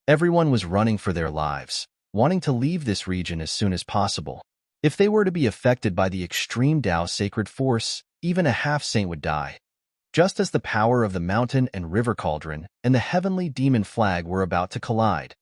Everyone was running for their lives, wanting to leave this region as soon as possible. If they were to be affected by the extreme Tao sacred force, even a half-saint would die. Just as the power of the mountain and river cauldron and the heavenly demon flag were about to collide,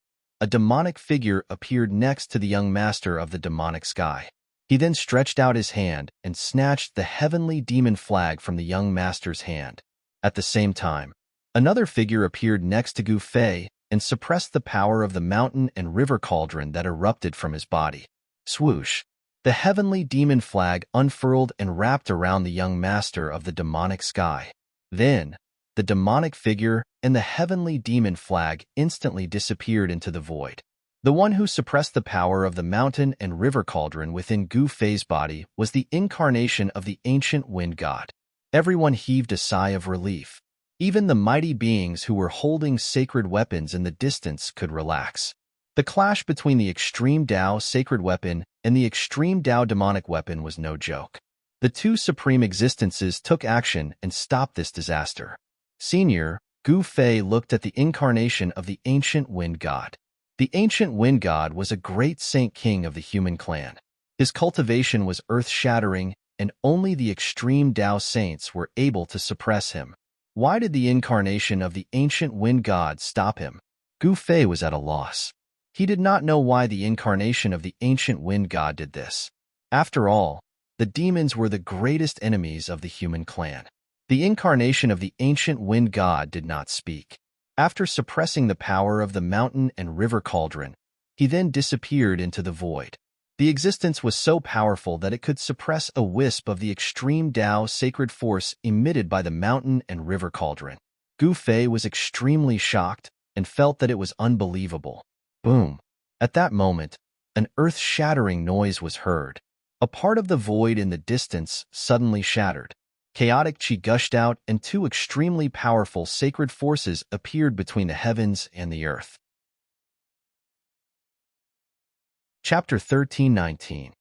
a demonic figure appeared next to the young master of the demonic sky. He then stretched out his hand and snatched the heavenly demon flag from the young master's hand. At the same time, another figure appeared next to Gu Fei and suppressed the power of the mountain and river cauldron that erupted from his body. Swoosh! The heavenly demon flag unfurled and wrapped around the young master of the demonic sky. Then, the demonic figure and the heavenly demon flag instantly disappeared into the void. The one who suppressed the power of the mountain and river cauldron within Gu Fei's body was the incarnation of the ancient wind god. Everyone heaved a sigh of relief. Even the mighty beings who were holding sacred weapons in the distance could relax. The clash between the extreme Tao sacred weapon and the extreme Tao demonic weapon was no joke. The two supreme existences took action and stopped this disaster. Senior, Gu Fei looked at the incarnation of the ancient wind god. The ancient wind god was a great saint king of the human clan. His cultivation was earth-shattering, and only the extreme Tao saints were able to suppress him. Why did the incarnation of the ancient wind god stop him? Gu Fei was at a loss. He did not know why the incarnation of the ancient wind god did this. After all, the demons were the greatest enemies of the human clan. The incarnation of the ancient wind god did not speak. After suppressing the power of the mountain and river cauldron, he then disappeared into the void. The existence was so powerful that it could suppress a wisp of the extreme Tao sacred force emitted by the mountain and river cauldron. Gu Fei was extremely shocked and felt that it was unbelievable. Boom! At that moment, an earth-shattering noise was heard. A part of the void in the distance suddenly shattered. Chaotic chi gushed out, and two extremely powerful sacred forces appeared between the heavens and the earth. Chapter 13:19.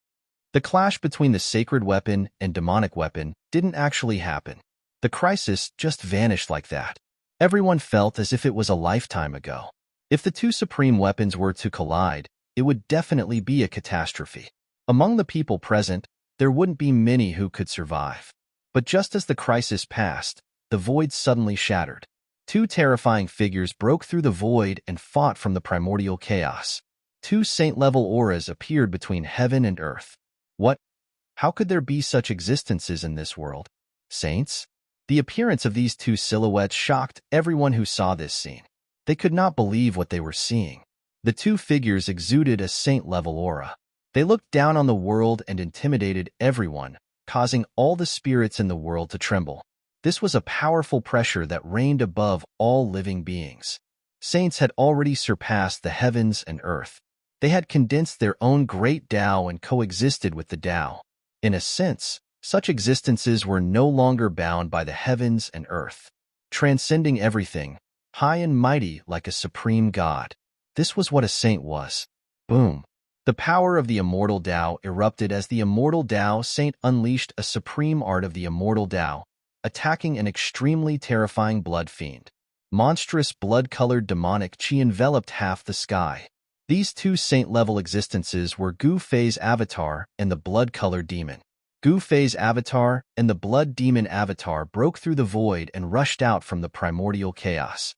The clash between the sacred weapon and demonic weapon didn't actually happen. The crisis just vanished like that. Everyone felt as if it was a lifetime ago. If the two supreme weapons were to collide, it would definitely be a catastrophe. Among the people present, there wouldn't be many who could survive. But just as the crisis passed, the void suddenly shattered. Two terrifying figures broke through the void and fought from the primordial chaos. Two saint-level auras appeared between heaven and earth. What? How could there be such existences in this world? Saints? The appearance of these two silhouettes shocked everyone who saw this scene. They could not believe what they were seeing. The two figures exuded a saint-level aura. They looked down on the world and intimidated everyone, causing all the spirits in the world to tremble. This was a powerful pressure that reigned above all living beings. Saints had already surpassed the heavens and earth. They had condensed their own great Tao and coexisted with the Tao. In a sense, such existences were no longer bound by the heavens and earth, transcending everything, high and mighty like a supreme god. This was what a saint was. Boom! The power of the immortal Tao erupted as the immortal Tao saint unleashed a supreme art of the immortal Tao, attacking an extremely terrifying blood fiend. Monstrous blood-colored demonic chi enveloped half the sky. These two saint-level existences were Gu Fei's avatar and the blood-colored demon. Gu Fei's avatar and the blood demon avatar broke through the void and rushed out from the primordial chaos.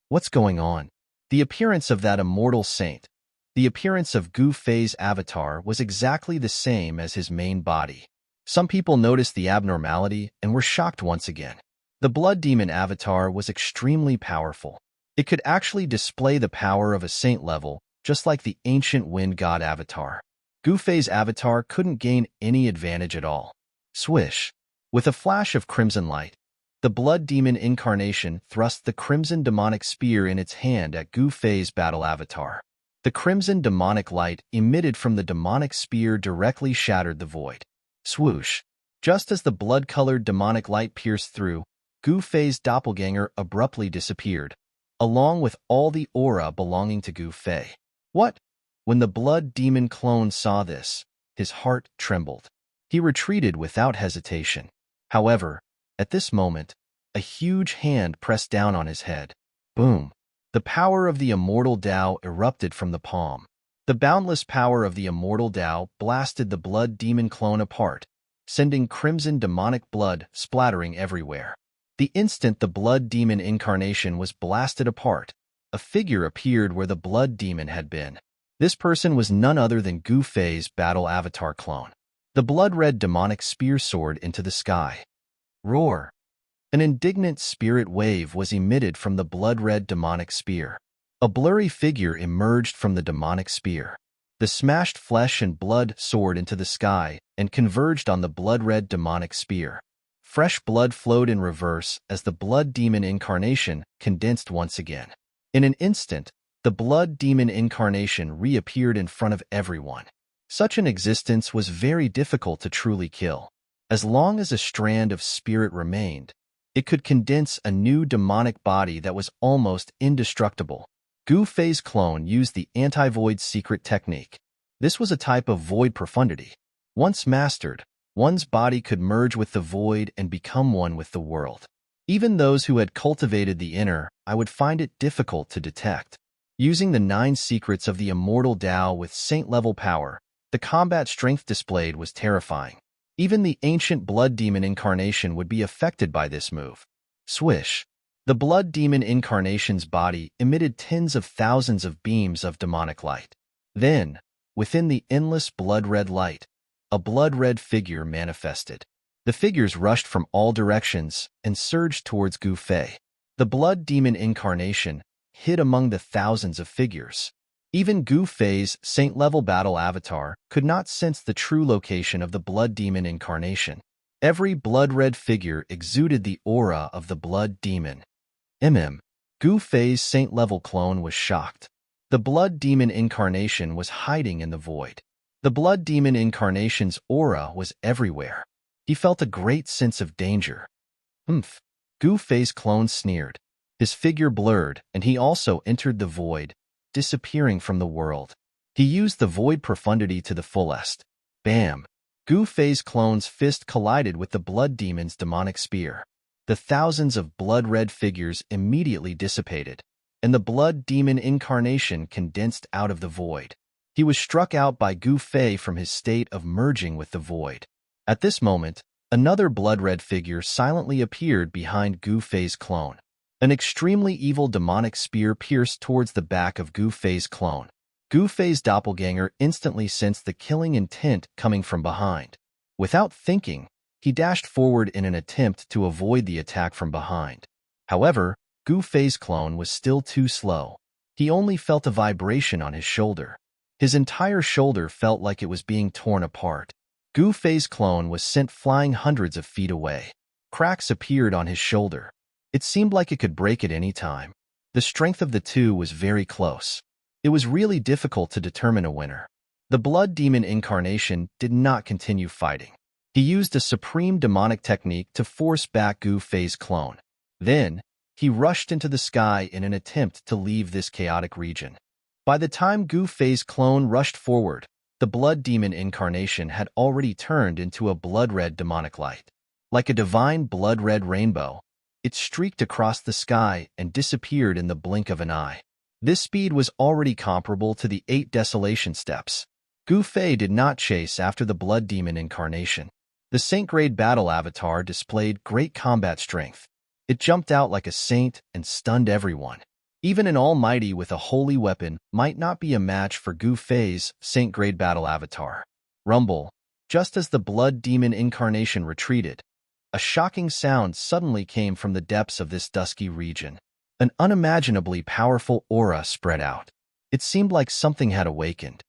What's going on? The appearance of that immortal saint, the appearance of Gu Fei's avatar was exactly the same as his main body. Some people noticed the abnormality and were shocked once again. The blood demon avatar was extremely powerful. It could actually display the power of a saint level, just like the ancient wind god avatar. Gu Fei's avatar couldn't gain any advantage at all. Swish! With a flash of crimson light, the blood demon incarnation thrust the crimson demonic spear in its hand at Gu Fei's battle avatar. The crimson demonic light emitted from the demonic spear directly shattered the void. Swoosh! Just as the blood-colored demonic light pierced through, Gu Fei's doppelganger abruptly disappeared, along with all the aura belonging to Gu Fei. What? When the blood demon clone saw this, his heart trembled. He retreated without hesitation. However, at this moment, a huge hand pressed down on his head. Boom! The power of the immortal Tao erupted from the palm. The boundless power of the immortal Tao blasted the blood demon clone apart, sending crimson demonic blood splattering everywhere. The instant the blood demon incarnation was blasted apart, a figure appeared where the blood demon had been. This person was none other than Gu Fei's battle avatar clone. The blood-red demonic spear soared into the sky. Roar! An indignant spirit wave was emitted from the blood-red demonic spear. A blurry figure emerged from the demonic spear. The smashed flesh and blood soared into the sky and converged on the blood-red demonic spear. Fresh blood flowed in reverse as the blood demon incarnation condensed once again. In an instant, the blood demon incarnation reappeared in front of everyone. Such an existence was very difficult to truly kill. As long as a strand of spirit remained, it could condense a new demonic body that was almost indestructible. Gu Fei's clone used the anti-void secret technique. This was a type of void profundity. Once mastered, one's body could merge with the void and become one with the world. Even those who had cultivated the inner, I would find it difficult to detect. Using the 9 secrets of the immortal Tao with saint-level power, the combat strength displayed was terrifying. Even the ancient blood demon incarnation would be affected by this move. Swish! The blood demon incarnation's body emitted tens of thousands of beams of demonic light. Then, within the endless blood-red light, a blood-red figure manifested. The figures rushed from all directions and surged towards Gu Fei. The blood demon incarnation hid among the thousands of figures. Even Gu Fei's saint-level battle avatar could not sense the true location of the blood demon incarnation. Every blood-red figure exuded the aura of the blood demon. Gu Fei's saint-level clone was shocked. The blood demon incarnation was hiding in the void. The blood demon incarnation's aura was everywhere. He felt a great sense of danger. Gu Fei's clone sneered. His figure blurred, and he also entered the void, disappearing from the world. He used the void profundity to the fullest. Bam! Gu Fei's clone's fist collided with the blood demon's demonic spear. The thousands of blood-red figures immediately dissipated, and the blood demon incarnation condensed out of the void. He was struck out by Gu Fei from his state of merging with the void. At this moment, another blood-red figure silently appeared behind Gu Fei's clone. An extremely evil demonic spear pierced towards the back of Gu Fei's clone. Gu Fei's doppelganger instantly sensed the killing intent coming from behind. Without thinking, He dashed forward in an attempt to avoid the attack from behind. However, Gu Fei's clone was still too slow. He only felt a vibration on his shoulder. His entire shoulder felt like it was being torn apart. Gu Fei's clone was sent flying hundreds of feet away. Cracks appeared on his shoulder. It seemed like it could break at any time. The strength of the two was very close. It was really difficult to determine a winner. The blood demon incarnation did not continue fighting. He used a supreme demonic technique to force back Gu Fei's clone. Then, he rushed into the sky in an attempt to leave this chaotic region. By the time Gu Fei's clone rushed forward, the blood demon incarnation had already turned into a blood-red demonic light. Like a divine blood-red rainbow, it streaked across the sky and disappeared in the blink of an eye. This speed was already comparable to the 8 desolation steps. Gu Fei did not chase after the blood demon incarnation. The saint-grade battle avatar displayed great combat strength. It jumped out like a saint and stunned everyone. Even an almighty with a holy weapon might not be a match for Gu Fei's saint-grade battle avatar. Rumble. Just as the blood demon incarnation retreated, a shocking sound suddenly came from the depths of this dusky region. An unimaginably powerful aura spread out. It seemed like something had awakened.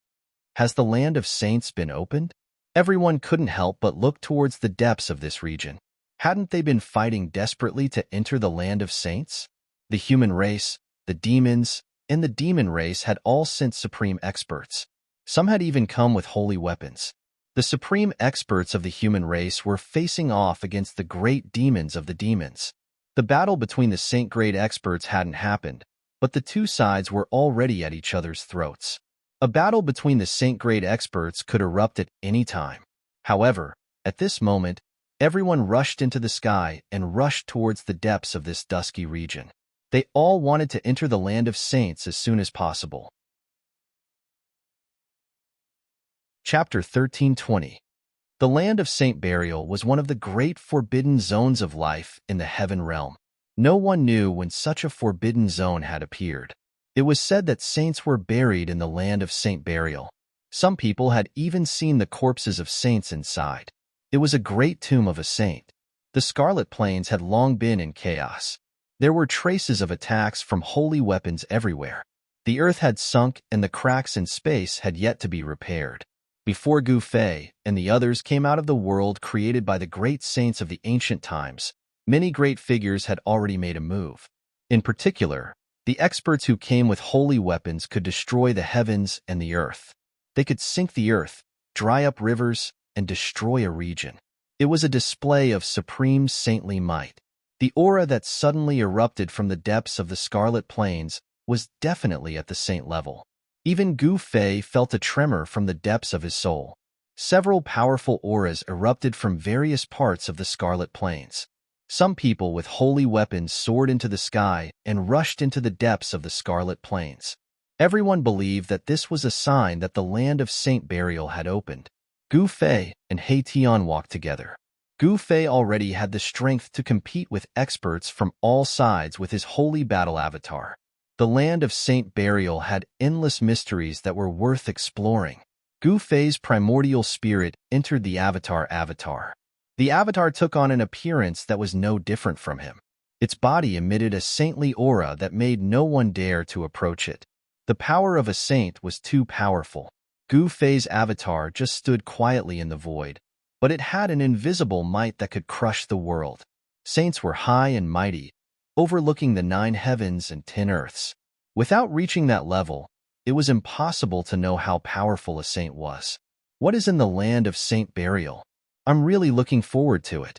Has the land of saints been opened? Everyone couldn't help but look towards the depths of this region. Hadn't they been fighting desperately to enter the land of saints? The human race, the demons, and the demon race had all sent supreme experts. Some had even come with holy weapons. The supreme experts of the human race were facing off against the great demons of the demons. The battle between the saint-grade experts hadn't happened, but the two sides were already at each other's throats. A battle between the saint-grade experts could erupt at any time. However, at this moment, everyone rushed into the sky and rushed towards the depths of this dusky region. They all wanted to enter the land of saints as soon as possible. Chapter 1320. The land of Saint Burial was one of the great forbidden zones of life in the heaven realm. No one knew when such a forbidden zone had appeared. It was said that saints were buried in the land of Saint Burial. Some people had even seen the corpses of saints inside. It was a great tomb of a saint. The Scarlet Plains had long been in chaos. There were traces of attacks from holy weapons everywhere. The earth had sunk and the cracks in space had yet to be repaired. Before Gu Fei and the others came out of the world created by the great saints of the ancient times, many great figures had already made a move. In particular, the experts who came with holy weapons could destroy the heavens and the earth. They could sink the earth, dry up rivers, and destroy a region. It was a display of supreme saintly might. The aura that suddenly erupted from the depths of the Scarlet Plains was definitely at the saint level. Even Gu Fei felt a tremor from the depths of his soul. Several powerful auras erupted from various parts of the Scarlet Plains. Some people with holy weapons soared into the sky and rushed into the depths of the Scarlet Plains. Everyone believed that this was a sign that the land of Saint Burial had opened. Gu Fei and He Tian walked together. Gu Fei already had the strength to compete with experts from all sides with his holy battle avatar. The land of Saint Burial had endless mysteries that were worth exploring. Gu Fei's primordial spirit entered the avatar. The avatar took on an appearance that was no different from him. Its body emitted a saintly aura that made no one dare to approach it. The power of a saint was too powerful. Gu Fei's avatar just stood quietly in the void, but it had an invisible might that could crush the world. Saints were high and mighty, overlooking the 9 heavens and 10 earths. Without reaching that level, it was impossible to know how powerful a saint was. What is in the land of Saint Burial? I'm really looking forward to it.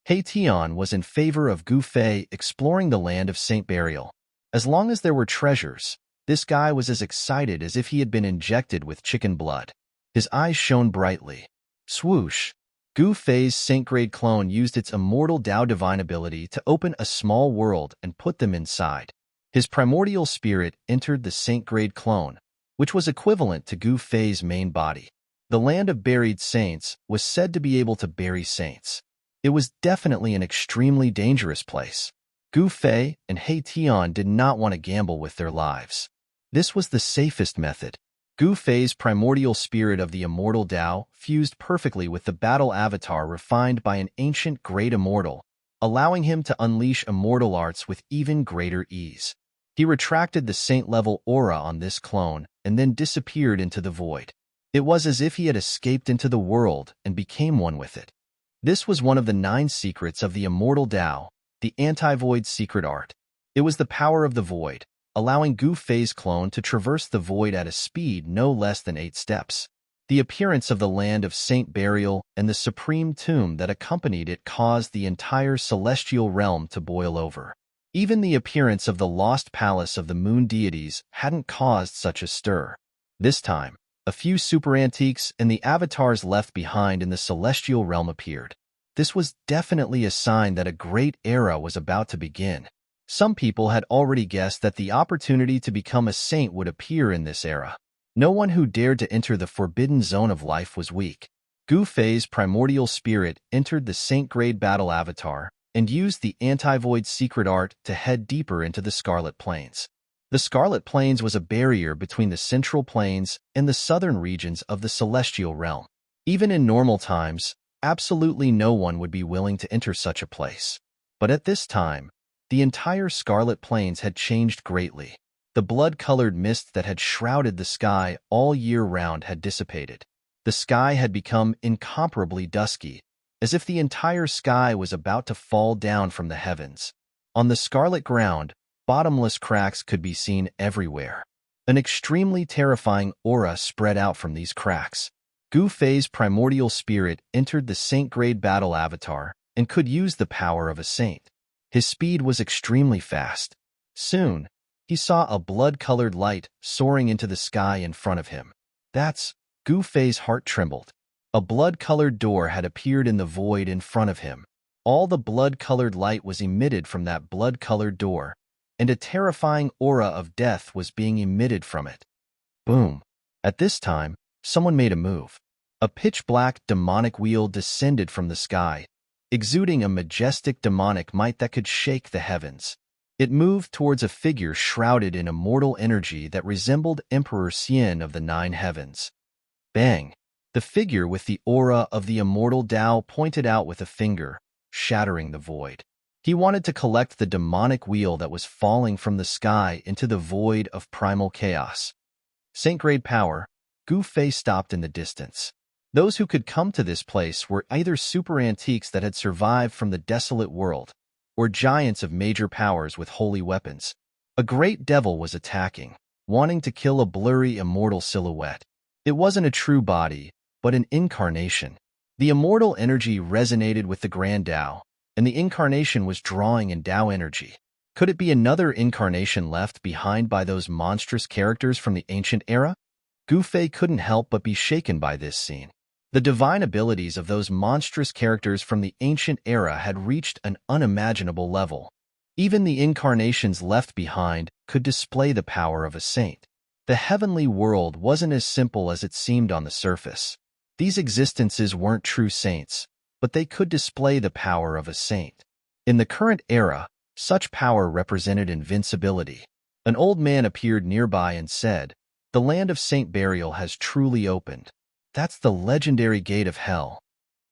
He Tian was in favor of Gu Fei exploring the land of Saint Burial. As long as there were treasures, this guy was as excited as if he had been injected with chicken blood. His eyes shone brightly. Swoosh! Gu Fei's saint-grade clone used its immortal Dao divine ability to open a small world and put them inside. His primordial spirit entered the saint-grade clone, which was equivalent to Gu Fei's main body. The land of buried saints was said to be able to bury saints. It was definitely an extremely dangerous place. Gu Fei and He Tian did not want to gamble with their lives. This was the safest method. Gu Fei's primordial spirit of the immortal Tao fused perfectly with the battle avatar refined by an ancient great immortal, allowing him to unleash immortal arts with even greater ease. He retracted the saint-level aura on this clone and then disappeared into the void. It was as if he had escaped into the world and became one with it. This was one of the 9 secrets of the immortal Tao, the anti-void secret art. It was the power of the void, allowing Gu Fei's clone to traverse the void at a speed no less than 8 steps. The appearance of the land of saint burial and the supreme tomb that accompanied it caused the entire celestial realm to boil over. Even the appearance of the lost palace of the moon deities hadn't caused such a stir. This time, a few super antiques and the avatars left behind in the celestial realm appeared. This was definitely a sign that a great era was about to begin. Some people had already guessed that the opportunity to become a saint would appear in this era. No one who dared to enter the forbidden zone of life was weak. Gu Fei's primordial spirit entered the saint-grade battle avatar and used the anti-void secret art to head deeper into the Scarlet Plains. The Scarlet Plains was a barrier between the central plains and the southern regions of the celestial realm. Even in normal times, absolutely no one would be willing to enter such a place. But at this time, the entire Scarlet Plains had changed greatly. The blood-colored mist that had shrouded the sky all year round had dissipated. The sky had become incomparably dusky, as if the entire sky was about to fall down from the heavens. On the scarlet ground, bottomless cracks could be seen everywhere. An extremely terrifying aura spread out from these cracks. Gu Fei's primordial spirit entered the saint-grade battle avatar and could use the power of a saint. His speed was extremely fast. Soon, he saw a blood-colored light soaring into the sky in front of him. Gu Fei's heart trembled. A blood-colored door had appeared in the void in front of him. All the blood-colored light was emitted from that blood-colored door, and a terrifying aura of death was being emitted from it. Boom! At this time, someone made a move. A pitch-black demonic wheel descended from the sky, exuding a majestic demonic might that could shake the heavens. It moved towards a figure shrouded in immortal energy that resembled Emperor Xian of the 9 heavens. Bang! The figure with the aura of the immortal Tao pointed out with a finger, shattering the void. He wanted to collect the demonic wheel that was falling from the sky into the void of primal chaos. Saint-grade power, Gu Fei stopped in the distance. Those who could come to this place were either super antiques that had survived from the desolate world, or giants of major powers with holy weapons. A great devil was attacking, wanting to kill a blurry immortal silhouette. It wasn't a true body, but an incarnation. The immortal energy resonated with the Grand Tao, and the incarnation was drawing in Tao energy. Could it be another incarnation left behind by those monstrous characters from the ancient era? Gu Fei couldn't help but be shaken by this scene. The divine abilities of those monstrous characters from the ancient era had reached an unimaginable level. Even the incarnations left behind could display the power of a saint. The heavenly world wasn't as simple as it seemed on the surface. These existences weren't true saints, but they could display the power of a saint. In the current era, such power represented invincibility. An old man appeared nearby and said, "The land of saint burial has truly opened. That's the legendary gate of hell."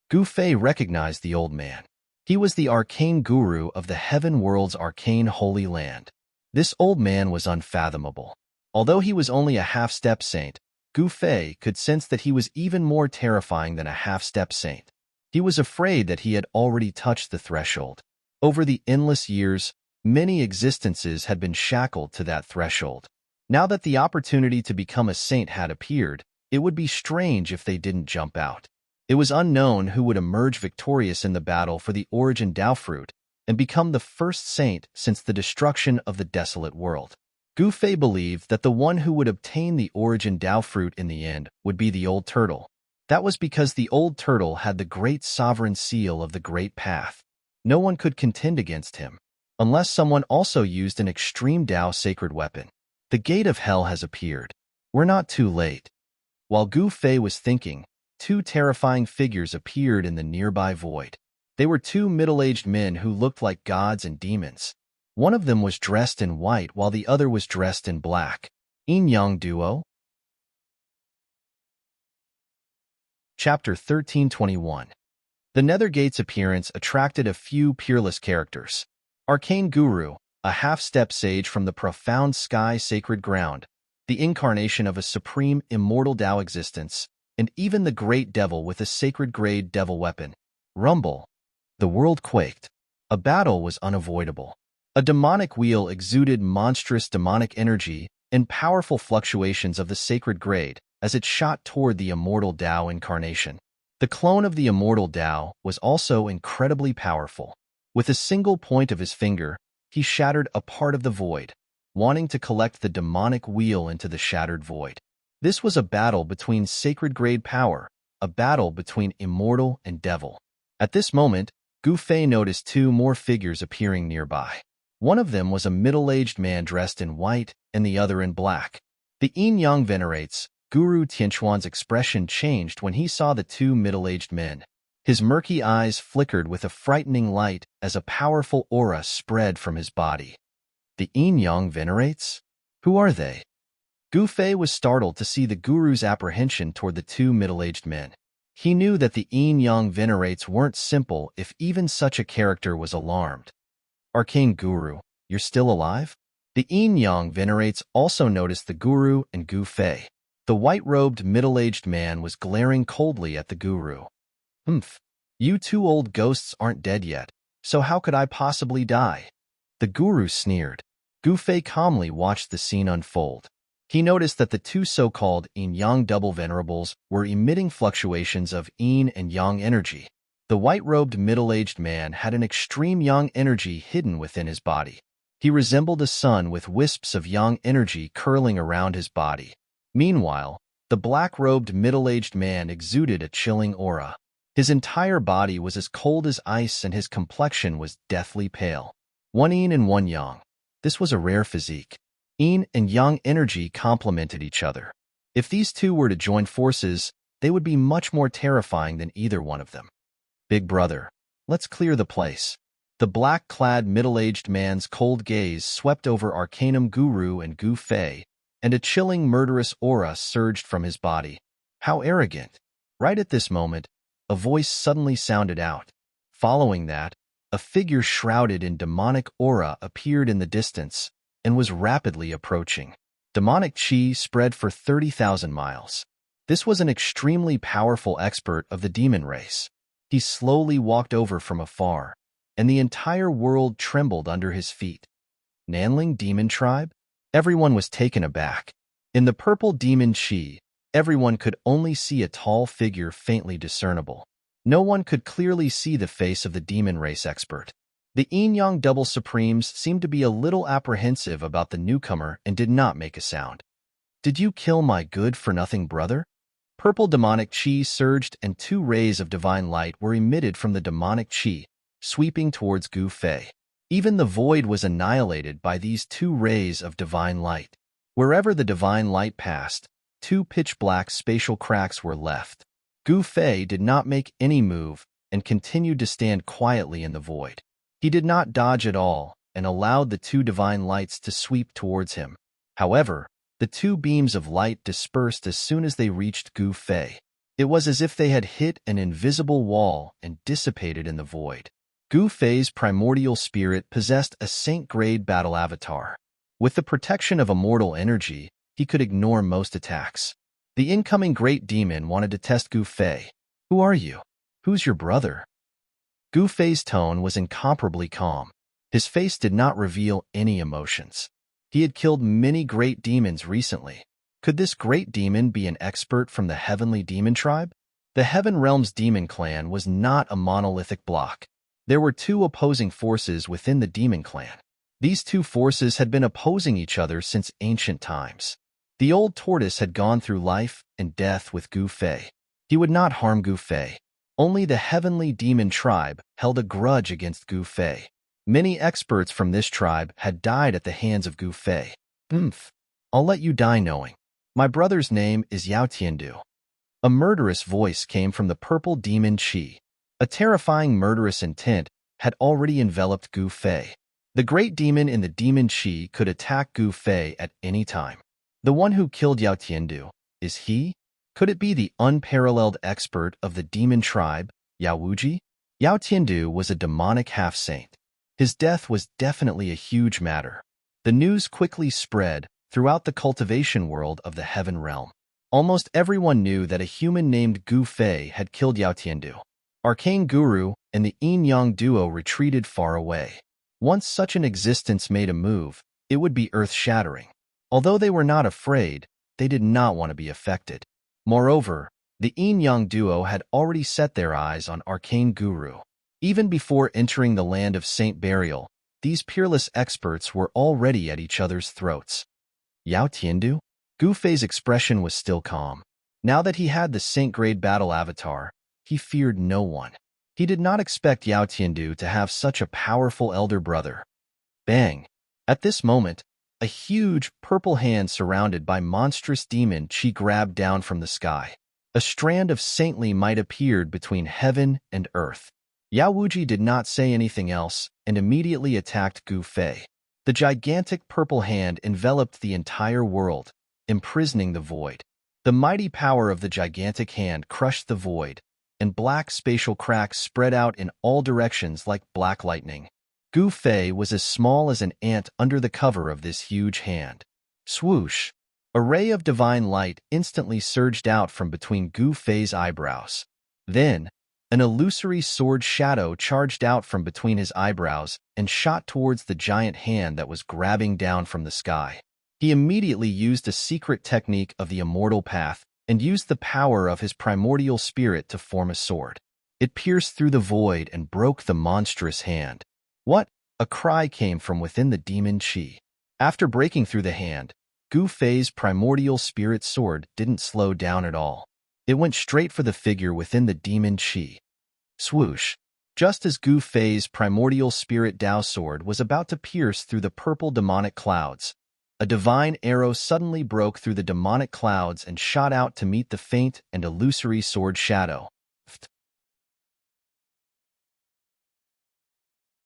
Gu Fei recognized the old man. He was the arcane guru of the heaven world's arcane holy land. This old man was unfathomable. Although he was only a half-step saint, Gu Fei could sense that he was even more terrifying than a half-step saint. He was afraid that he had already touched the threshold. Over the endless years, many existences had been shackled to that threshold. Now that the opportunity to become a saint had appeared, it would be strange if they didn't jump out. It was unknown who would emerge victorious in the battle for the origin Tao fruit and become the first saint since the destruction of the desolate world. Gu Fei believed that the one who would obtain the origin Tao fruit in the end would be the old turtle. That was because the old turtle had the great sovereign seal of the great path. No one could contend against him, unless someone also used an extreme Tao sacred weapon. The gate of hell has appeared. We're not too late. While Gu Fei was thinking, 2 terrifying figures appeared in the nearby void. They were 2 middle-aged men who looked like gods and demons. One of them was dressed in white while the other was dressed in black. Yin-yang duo? Chapter 1321. The Nethergate's appearance attracted a few peerless characters. Arcane Guru, a half-step sage from the profound sky sacred ground, the incarnation of a supreme immortal Tao existence, and even the great devil with a sacred-grade devil weapon. Rumble. The world quaked. A battle was unavoidable. A demonic wheel exuded monstrous demonic energy and powerful fluctuations of the sacred grade as it shot toward the immortal Tao incarnation. The clone of the immortal Tao was also incredibly powerful. With a single point of his finger, he shattered a part of the void, wanting to collect the demonic wheel into the shattered void. This was a battle between sacred-grade power, a battle between immortal and devil. At this moment, Gu Fei noticed two more figures appearing nearby. One of them was a middle-aged man dressed in white, and the other in black. The yin-yang venerates, Guru Tianquan's expression changed when he saw the two middle-aged men. His murky eyes flickered with a frightening light as a powerful aura spread from his body. The yin-yang venerates? Who are they? Gu Fei was startled to see the guru's apprehension toward the two middle-aged men. He knew that the yin-yang venerates weren't simple if even such a character was alarmed. Arcane Guru, you're still alive? The yin-yang venerates also noticed the guru and Gu Fei. The white-robed middle-aged man was glaring coldly at the guru. You two old ghosts aren't dead yet, so how could I possibly die? The guru sneered. Gu Fei calmly watched the scene unfold. He noticed that the two so-called yin-yang double venerables were emitting fluctuations of yin and yang energy. The white-robed middle-aged man had an extreme yang energy hidden within his body. He resembled a sun with wisps of yang energy curling around his body. Meanwhile, the black-robed middle-aged man exuded a chilling aura. His entire body was as cold as ice and his complexion was deathly pale. One yin and one yang. This was a rare physique. Yin and yang energy complemented each other. If these two were to join forces, they would be much more terrifying than either one of them. Big brother, let's clear the place. The black-clad middle-aged man's cold gaze swept over Arcanum Guru and Gu Fei, and a chilling murderous aura surged from his body. How arrogant! Right at this moment, a voice suddenly sounded out. Following that, a figure shrouded in demonic aura appeared in the distance and was rapidly approaching. Demonic chi spread for 30,000 miles. This was an extremely powerful expert of the demon race. He slowly walked over from afar, and the entire world trembled under his feet. Nanling Demon Tribe? Everyone was taken aback. In the purple demon chi, everyone could only see a tall figure faintly discernible. No one could clearly see the face of the demon race expert. The yin-yang double supremes seemed to be a little apprehensive about the newcomer and did not make a sound. Did you kill my good-for-nothing brother? Purple demonic chi surged and two rays of divine light were emitted from the demonic chi, sweeping towards Gu Fei. Even the void was annihilated by these two rays of divine light. Wherever the divine light passed, two pitch-black spatial cracks were left. Gu Fei did not make any move and continued to stand quietly in the void. He did not dodge at all and allowed the two divine lights to sweep towards him. However, the two beams of light dispersed as soon as they reached Gu Fei. It was as if they had hit an invisible wall and dissipated in the void. Gu Fei's primordial spirit possessed a saint-grade battle avatar. With the protection of immortal energy, he could ignore most attacks. The incoming great demon wanted to test Gu Fei. Who are you? Who's your brother? Gu Fei's tone was incomparably calm. His face did not reveal any emotions. He had killed many great demons recently. Could this great demon be an expert from the Heavenly Demon Tribe? The Heaven Realm's demon clan was not a monolithic block. There were two opposing forces within the demon clan. These two forces had been opposing each other since ancient times. The old tortoise had gone through life and death with Gu Fei. He would not harm Gu Fei. Only the Heavenly Demon Tribe held a grudge against Gu Fei. Many experts from this tribe had died at the hands of Gu Fei. I'll let you die knowing. My brother's name is Yao Tiandu. A murderous voice came from the purple demon chi. A terrifying murderous intent had already enveloped Gu Fei. The great demon in the demon chi could attack Gu Fei at any time. The one who killed Yao Tiandu, is he? Could it be the unparalleled expert of the demon tribe, Yao Wuji? Yao Tiandu was a demonic half-saint. His death was definitely a huge matter. The news quickly spread throughout the cultivation world of the heaven realm. Almost everyone knew that a human named Gu Fei had killed Yao Tiandu. Arcane Guru and the Yin-Yang duo retreated far away. Once such an existence made a move, it would be earth-shattering. Although they were not afraid, they did not want to be affected. Moreover, the Yin-Yang duo had already set their eyes on Arcane Guru. Even before entering the land of Saint Burial, these peerless experts were already at each other's throats. Yao Tiandu? Gu Fei's expression was still calm. Now that he had the Saint-grade battle avatar, he feared no one. He did not expect Yao Tiandu to have such a powerful elder brother. Bang! At this moment, a huge purple hand surrounded by monstrous demon chi grabbed down from the sky. A strand of saintly might appeared between heaven and earth. Yao Wuji did not say anything else and immediately attacked Gu Fei. The gigantic purple hand enveloped the entire world, imprisoning the void. The mighty power of the gigantic hand crushed the void, and black spatial cracks spread out in all directions like black lightning. Gu Fei was as small as an ant under the cover of this huge hand. Swoosh! A ray of divine light instantly surged out from between Gu Fei's eyebrows. Then, an illusory sword shadow charged out from between his eyebrows and shot towards the giant hand that was grabbing down from the sky. He immediately used a secret technique of the immortal path and used the power of his primordial spirit to form a sword. It pierced through the void and broke the monstrous hand. What? A cry came from within the demon chi. After breaking through the hand, Gu Fei's primordial spirit sword didn't slow down at all. It went straight for the figure within the demon chi. Swoosh! Just as Gu Fei's primordial spirit Dao sword was about to pierce through the purple demonic clouds, a divine arrow suddenly broke through the demonic clouds and shot out to meet the faint and illusory sword shadow.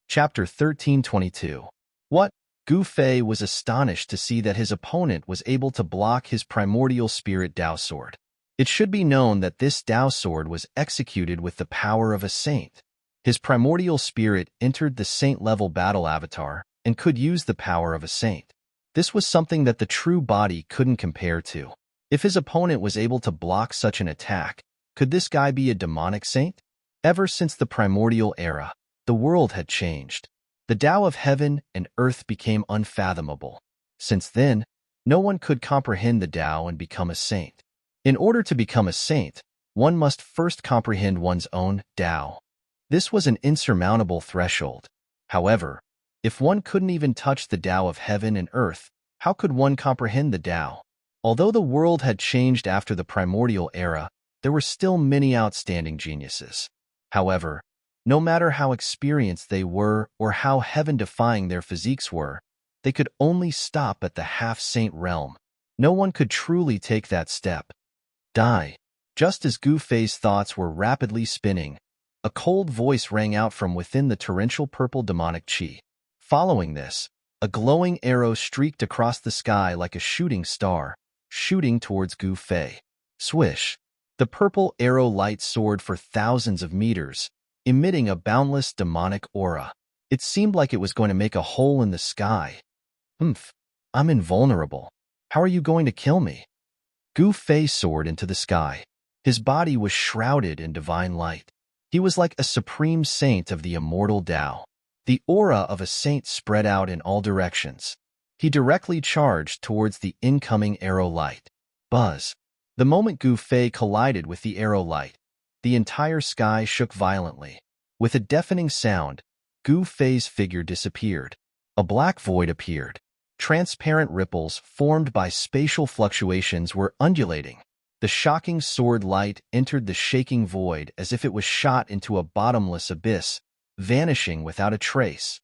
Chapter 1322. What? Gu Fei was astonished to see that his opponent was able to block his primordial spirit Dao sword. It should be known that this Dao sword was executed with the power of a saint. His primordial spirit entered the saint-level battle avatar and could use the power of a saint. This was something that the true body couldn't compare to. If his opponent was able to block such an attack, could this guy be a demonic saint? Ever since the primordial era, the world had changed. The Tao of heaven and earth became unfathomable. Since then, no one could comprehend the Tao and become a saint. In order to become a saint, one must first comprehend one's own Tao. This was an insurmountable threshold. However, if one couldn't even touch the Tao of heaven and earth, how could one comprehend the Tao? Although the world had changed after the primordial era, there were still many outstanding geniuses. However, no matter how experienced they were or how heaven-defying their physiques were, they could only stop at the half-saint realm. No one could truly take that step. Die. Just as Gu Fei's thoughts were rapidly spinning, a cold voice rang out from within the torrential purple demonic chi. Following this, a glowing arrow streaked across the sky like a shooting star, shooting towards Gu Fei. Swish! The purple arrow light soared for thousands of meters, emitting a boundless demonic aura. It seemed like it was going to make a hole in the sky. I'm invulnerable. How are you going to kill me? Gu Fei soared into the sky. His body was shrouded in divine light. He was like a supreme saint of the immortal Tao. The aura of a saint spread out in all directions. He directly charged towards the incoming arrow light. Buzz! The moment Gu Fei collided with the arrow light, the entire sky shook violently. With a deafening sound, Gu Fei's figure disappeared. A black void appeared. Transparent ripples formed by spatial fluctuations were undulating. The shocking sword light entered the shaking void as if it was shot into a bottomless abyss, vanishing without a trace.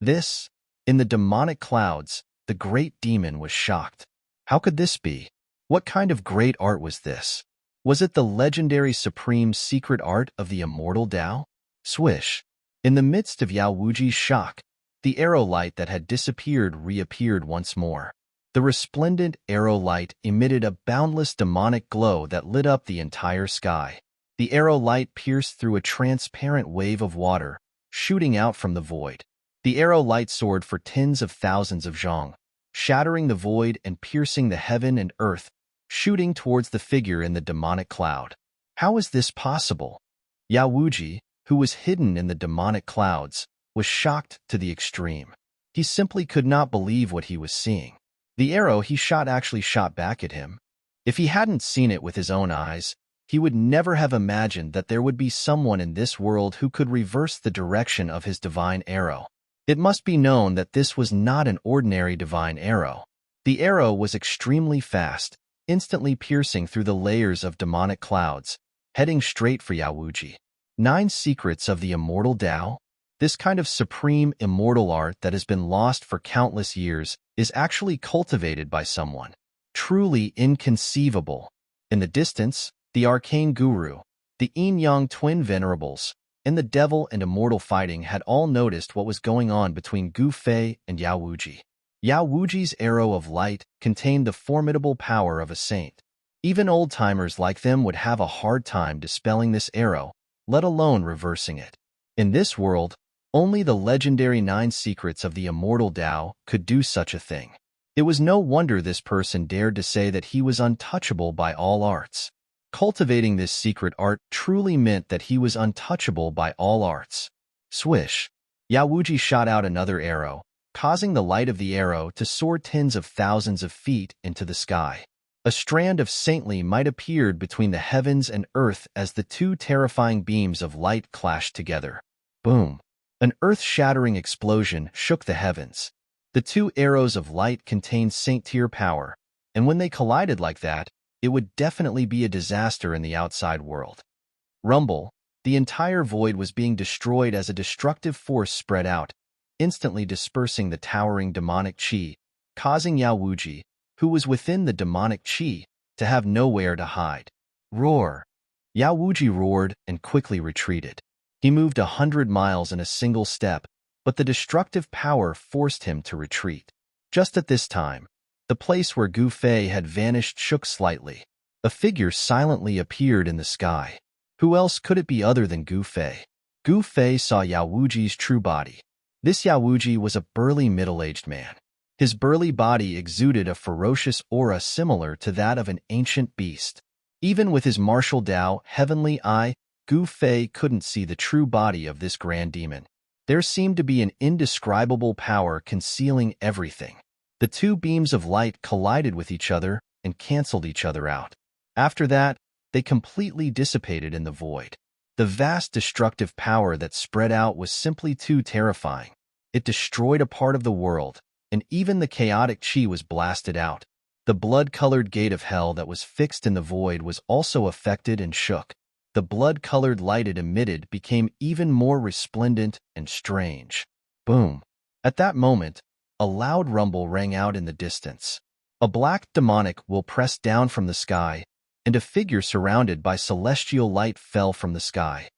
In the demonic clouds, the great demon was shocked. How could this be? What kind of great art was this? Was it the legendary supreme secret art of the immortal Tao? Swish! In the midst of Yao Wuji's shock, the arrow light that had disappeared reappeared once more. The resplendent arrow light emitted a boundless demonic glow that lit up the entire sky. The arrow light pierced through a transparent wave of water, shooting out from the void. The arrow light soared for tens of thousands of zhong, shattering the void and piercing the heaven and earth, shooting towards the figure in the demonic cloud. How is this possible? Yao Wuji, who was hidden in the demonic clouds, was shocked to the extreme. He simply could not believe what he was seeing. The arrow he shot actually shot back at him. If he hadn't seen it with his own eyes, he would never have imagined that there would be someone in this world who could reverse the direction of his divine arrow. It must be known that this was not an ordinary divine arrow. The arrow was extremely fast, instantly piercing through the layers of demonic clouds, heading straight for Yao Wuji. 9 Secrets of the Immortal Tao? This kind of supreme immortal art that has been lost for countless years is actually cultivated by someone. Truly inconceivable. In the distance, the arcane guru, the yin-yang twin venerables, and the devil and immortal fighting had all noticed what was going on between Gu Fei and Yao Wuji. Yao Wuji's arrow of light contained the formidable power of a saint. Even old-timers like them would have a hard time dispelling this arrow, let alone reversing it. In this world, only the legendary 9 Secrets of the Immortal Tao could do such a thing. It was no wonder this person dared to say that he was untouchable by all arts. Cultivating this secret art truly meant that he was untouchable by all arts. Swish! Yao Wuji shot out another arrow, causing the light of the arrow to soar tens of thousands of feet into the sky. A strand of saintly might appeared between the heavens and earth as the 2 terrifying beams of light clashed together. Boom! An earth-shattering explosion shook the heavens. The 2 arrows of light contained saint-tier power, and when they collided like that, it would definitely be a disaster in the outside world. Rumble, the entire void was being destroyed as a destructive force spread out, instantly dispersing the towering demonic qi, causing Yao Wuji, who was within the demonic qi, to have nowhere to hide. Roar! Yao Wuji roared and quickly retreated. He moved 100 miles in a single step, but the destructive power forced him to retreat. Just at this time, the place where Gu Fei had vanished shook slightly. A figure silently appeared in the sky. Who else could it be other than Gu Fei? Gu Fei saw Yao Wuji's true body. This Yao Wuji was a burly middle-aged man. His burly body exuded a ferocious aura similar to that of an ancient beast. Even with his martial Tao heavenly eye, Gu Fei couldn't see the true body of this grand demon. There seemed to be an indescribable power concealing everything. The 2 beams of light collided with each other and canceled each other out. After that, they completely dissipated in the void. The vast destructive power that spread out was simply too terrifying. It destroyed a part of the world, and even the chaotic qi was blasted out. The blood-colored gate of hell that was fixed in the void was also affected and shook. The blood-colored light it emitted became even more resplendent and strange. Boom! At that moment, a loud rumble rang out in the distance. A black demonic will pressed down from the sky, and a figure surrounded by celestial light fell from the sky.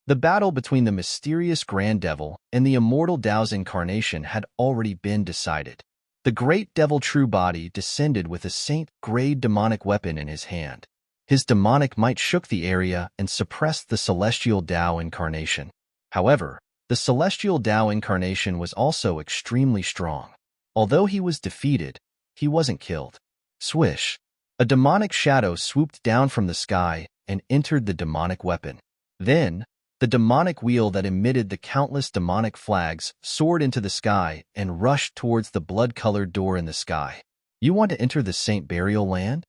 The battle between the mysterious Grand Devil and the immortal Tao's incarnation had already been decided. The great devil true body descended with a saint-grade demonic weapon in his hand. His demonic might shook the area and suppressed the celestial Tao incarnation. However, the celestial Tao incarnation was also extremely strong. Although he was defeated, he wasn't killed. Swish! A demonic shadow swooped down from the sky and entered the demonic weapon. Then, the demonic wheel that emitted the countless demonic flags soared into the sky and rushed towards the blood-colored door in the sky. You want to enter the Saint Burial Land?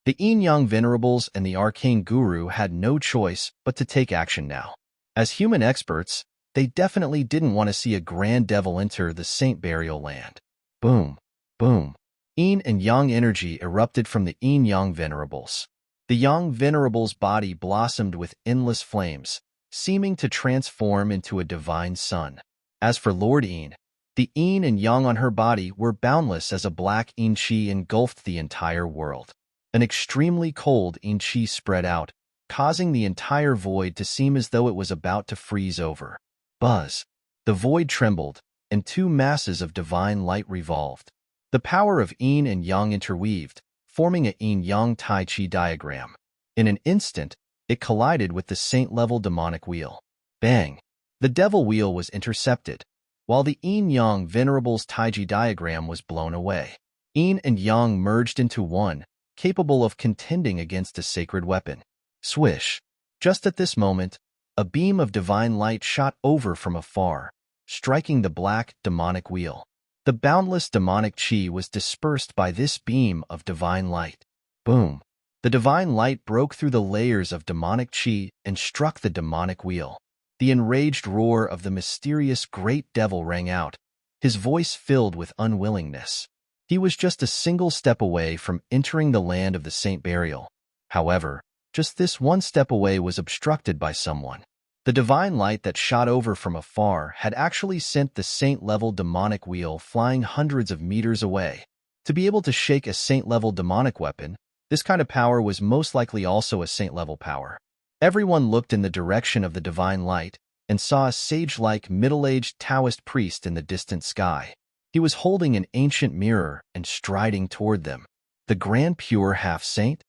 The yin-yang venerables and the arcane guru had no choice but to take action now. As human experts, they definitely didn't want to see a grand devil enter the Saint Burial Land. Boom! Boom! Yin and yang energy erupted from the yin-yang venerables. The yang venerables' body blossomed with endless flames, seeming to transform into a divine sun. As for Lord Yin, the yin and yang on her body were boundless as a black yin qi engulfed the entire world. An extremely cold yin qi spread out, causing the entire void to seem as though it was about to freeze over. Buzz! The void trembled, and 2 masses of divine light revolved. The power of yin and yang interweaved, forming a yin-yang Tai Chi diagram. In an instant, it collided with the saint-level demonic wheel. Bang! The devil wheel was intercepted, while the yin-yang Venerable's Taiji diagram was blown away. Yin and yang merged into one, capable of contending against a sacred weapon. Swish! Just at this moment, a beam of divine light shot over from afar, striking the black, demonic wheel. The boundless demonic chi was dispersed by this beam of divine light. Boom! The divine light broke through the layers of demonic chi and struck the demonic wheel. The enraged roar of the mysterious great devil rang out, his voice filled with unwillingness. He was just a single step away from entering the land of the saint burial. However, just this one step away was obstructed by someone. The divine light that shot over from afar had actually sent the saint-level demonic wheel flying hundreds of meters away. To be able to shake a saint-level demonic weapon, this kind of power was most likely also a saint-level power. Everyone looked in the direction of the divine light and saw a sage-like middle-aged Taoist priest in the distant sky. He was holding an ancient mirror and striding toward them. The Grand Pure Half-Saint?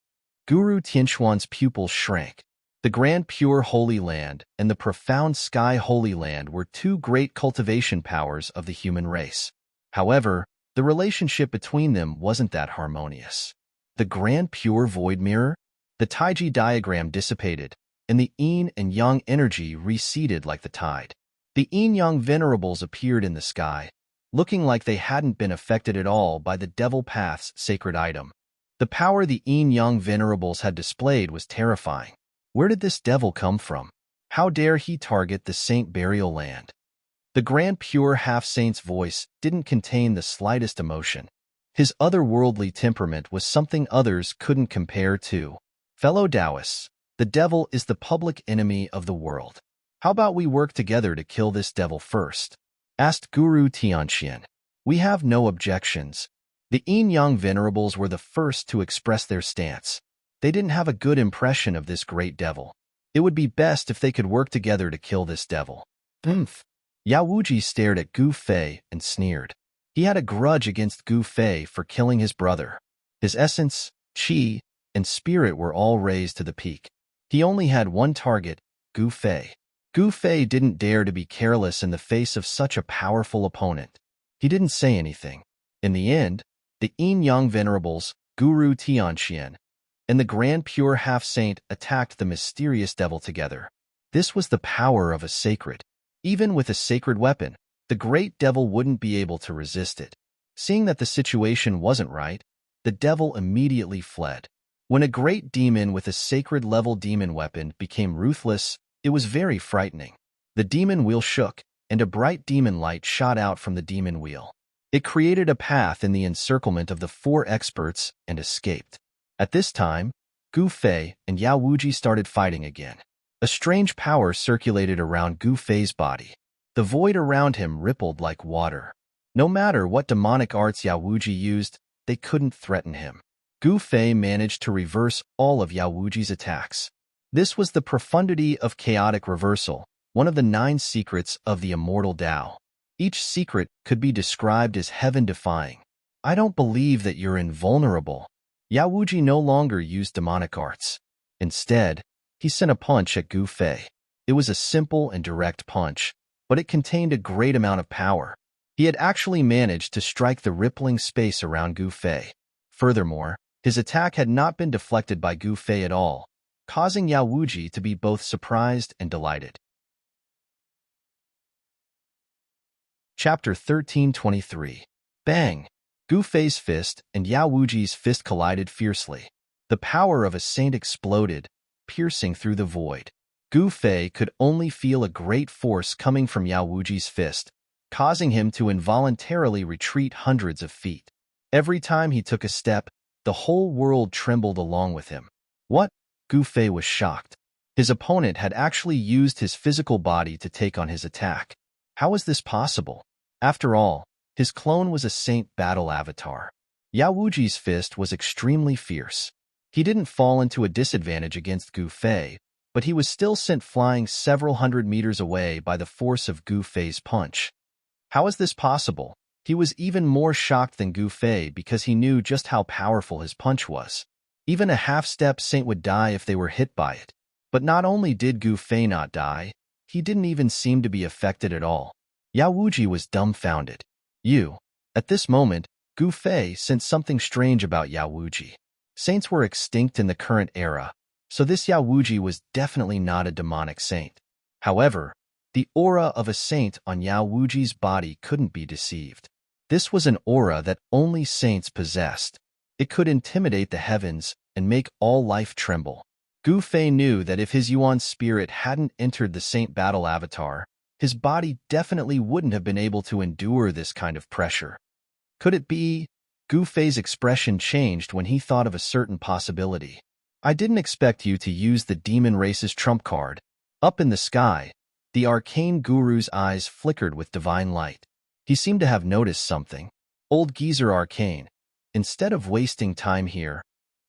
Guru Tianquan's pupils shrank. The Grand Pure Holy Land and the Profound Sky Holy Land were two great cultivation powers of the human race. However, the relationship between them wasn't that harmonious. The Grand Pure Void Mirror? The Taiji diagram dissipated, and the yin and yang energy receded like the tide. The yin-yang venerables appeared in the sky, looking like they hadn't been affected at all by the Devil Path's sacred item. The power the yin-yang venerables had displayed was terrifying. Where did this devil come from? How dare he target the saint burial land? The Grand Pure Half-Saint's voice didn't contain the slightest emotion. His otherworldly temperament was something others couldn't compare to. Fellow Taoists, the devil is the public enemy of the world. How about we work together to kill this devil first? Asked Guru Tianqian. We have no objections. The yin-yang venerables were the first to express their stance. They didn't have a good impression of this great devil. It would be best if they could work together to kill this devil. Yao Wuji stared at Gu Fei and sneered. He had a grudge against Gu Fei for killing his brother. His essence, qi, and spirit were all raised to the peak. He only had one target, Gu Fei. Gu Fei didn't dare to be careless in the face of such a powerful opponent. He didn't say anything. In the end, the yin-yang venerables, Guru Tianqian, and the Grand Pure Half-Saint attacked the mysterious devil together. This was the power of a sacred. Even with a sacred weapon, the great devil wouldn't be able to resist it. Seeing that the situation wasn't right, the devil immediately fled. When a great demon with a sacred-level demon weapon became ruthless, it was very frightening. The demon wheel shook, and a bright demon light shot out from the demon wheel. It created a path in the encirclement of the four experts and escaped. At this time, Gu Fei and Yao Wuji started fighting again. A strange power circulated around Gu Fei's body. The void around him rippled like water. No matter what demonic arts Yao Wuji used, they couldn't threaten him. Gu Fei managed to reverse all of Yao Wuji's attacks. This was the profundity of chaotic reversal, one of the 9 secrets of the immortal Tao. Each secret could be described as heaven-defying. I don't believe that you're invulnerable. Yao Wuji no longer used demonic arts. Instead, he sent a punch at Gu Fei. It was a simple and direct punch, but it contained a great amount of power. He had actually managed to strike the rippling space around Gu Fei. Furthermore, his attack had not been deflected by Gu Fei at all, causing Yao Wuji to be both surprised and delighted. Chapter 1323. Bang! Gu Fei's fist and Yao Wuji's fist collided fiercely. The power of a saint exploded, piercing through the void. Gu Fei could only feel a great force coming from Yao Wuji's fist, causing him to involuntarily retreat hundreds of feet. Every time he took a step, the whole world trembled along with him. What? Gu Fei was shocked. His opponent had actually used his physical body to take on his attack. How was this possible? After all, his clone was a saint battle avatar. Yao Wuji's fist was extremely fierce. He didn't fall into a disadvantage against Gu Fei, but he was still sent flying several hundred meters away by the force of Gu Fei's punch. How is this possible? He was even more shocked than Gu Fei because he knew just how powerful his punch was. Even a half-step saint would die if they were hit by it. But not only did Gu Fei not die, he didn't even seem to be affected at all. Yao Wuji was dumbfounded. At this moment, Gu Fei sensed something strange about Yao Wuji. Saints were extinct in the current era, so this Yao Wuji was definitely not a demonic saint. However, the aura of a saint on Yao Wuji's body couldn't be deceived. This was an aura that only saints possessed. It could intimidate the heavens and make all life tremble. Gu Fei knew that if his Yuan spirit hadn't entered the saint battle avatar, his body definitely wouldn't have been able to endure this kind of pressure. Could it be? Gu Fei's expression changed when he thought of a certain possibility. I didn't expect you to use the demon race's trump card. Up in the sky, the arcane guru's eyes flickered with divine light. He seemed to have noticed something. Old geezer Arcane, instead of wasting time here,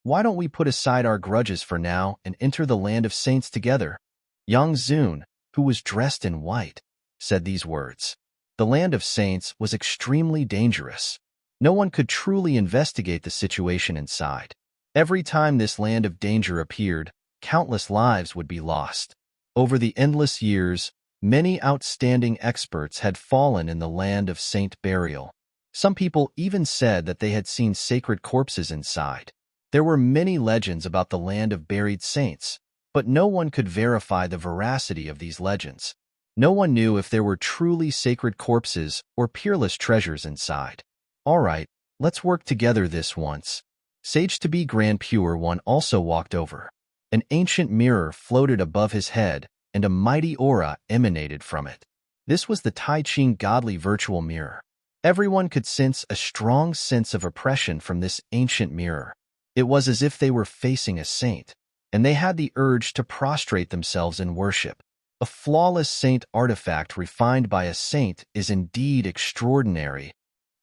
why don't we put aside our grudges for now and enter the land of saints together? Yang Zun, who was dressed in white, said these words. The land of saints was extremely dangerous. No one could truly investigate the situation inside. Every time this land of danger appeared, countless lives would be lost. Over the endless years, many outstanding experts had fallen in the land of saint burial. Some people even said that they had seen sacred corpses inside. There were many legends about the land of buried saints, but no one could verify the veracity of these legends. No one knew if there were truly sacred corpses or peerless treasures inside. All right, let's work together this once. Sage-to-be Grand Pure One also walked over. An ancient mirror floated above his head, and a mighty aura emanated from it. This was the Tai Ching godly virtual mirror. Everyone could sense a strong sense of oppression from this ancient mirror. It was as if they were facing a saint, and they had the urge to prostrate themselves in worship. A flawless saint artifact refined by a saint is indeed extraordinary.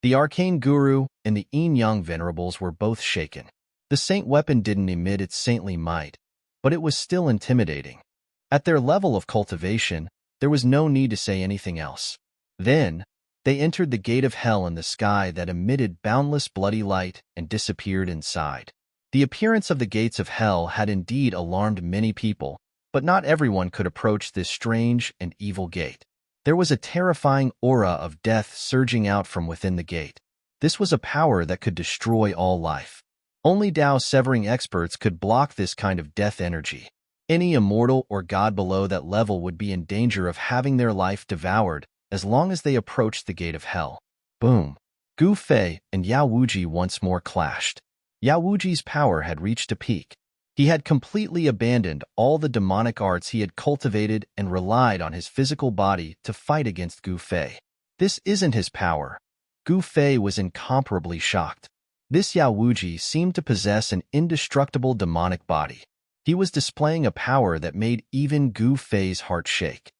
The arcane guru and the yin-yang venerables were both shaken. The saint weapon didn't emit its saintly might, but it was still intimidating. At their level of cultivation, there was no need to say anything else. Then, they entered the gate of hell in the sky that emitted boundless bloody light and disappeared inside. The appearance of the gates of hell had indeed alarmed many people, but not everyone could approach this strange and evil gate. There was a terrifying aura of death surging out from within the gate. This was a power that could destroy all life. Only Dao-severing experts could block this kind of death energy. Any immortal or god below that level would be in danger of having their life devoured as long as they approached the gate of hell. Boom! Gu Fei and Yao Wuji once more clashed. Yao Wuji's power had reached a peak. He had completely abandoned all the demonic arts he had cultivated and relied on his physical body to fight against Gu Fei. This isn't his power. Gu Fei was incomparably shocked. This Yao Wuji seemed to possess an indestructible demonic body. He was displaying a power that made even Gu Fei's heart shake.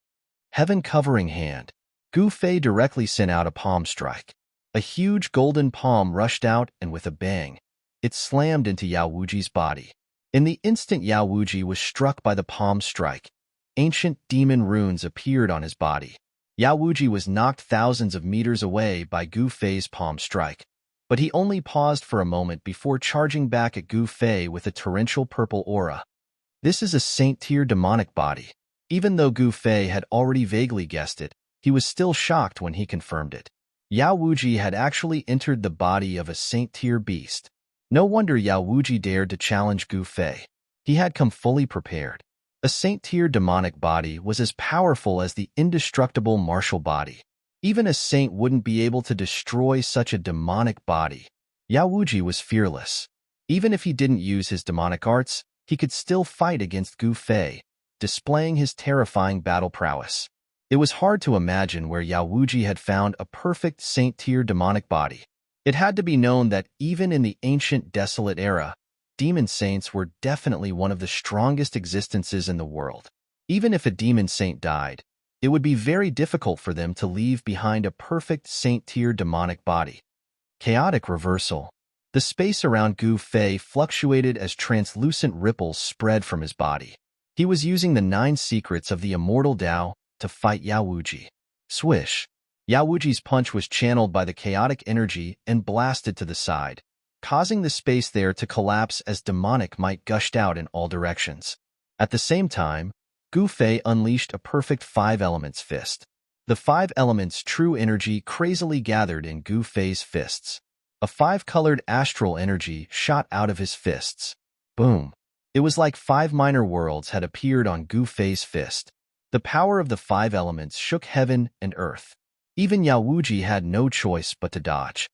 Heaven-covering hand. Gu Fei directly sent out a palm strike. A huge golden palm rushed out, and with a bang, it slammed into Yao Wuji's body. In the instant Yao Wuji was struck by the palm strike, ancient demon runes appeared on his body. Yao Wuji was knocked thousands of meters away by Gu Fei's palm strike, but he only paused for a moment before charging back at Gu Fei with a torrential purple aura. This is a saint-tier demonic body. Even though Gu Fei had already vaguely guessed it, he was still shocked when he confirmed it. Yao Wuji had actually entered the body of a saint-tier beast. No wonder Yao Wuji dared to challenge Gu Fei. He had come fully prepared. A saint-tier demonic body was as powerful as the indestructible martial body. Even a saint wouldn't be able to destroy such a demonic body. Yao Wuji was fearless. Even if he didn't use his demonic arts, he could still fight against Gu Fei, displaying his terrifying battle prowess. It was hard to imagine where Yao Wuji had found a perfect saint-tier demonic body. It had to be known that even in the ancient desolate era, demon saints were definitely one of the strongest existences in the world. Even if a demon saint died, it would be very difficult for them to leave behind a perfect saint-tier demonic body. Chaotic reversal. The space around Gu Fei fluctuated as translucent ripples spread from his body. He was using the 9 secrets of the immortal Tao to fight Yao Wuji. Swish. Yao Wuji's punch was channeled by the chaotic energy and blasted to the side, causing the space there to collapse as demonic might gushed out in all directions. At the same time, Gu Fei unleashed a perfect five elements fist. The five elements' true energy crazily gathered in Gu Fei's fists. A five-colored astral energy shot out of his fists. Boom! It was like five minor worlds had appeared on Gu Fei's fist. The power of the five elements shook heaven and earth. Even Yao Wuji had no choice but to dodge.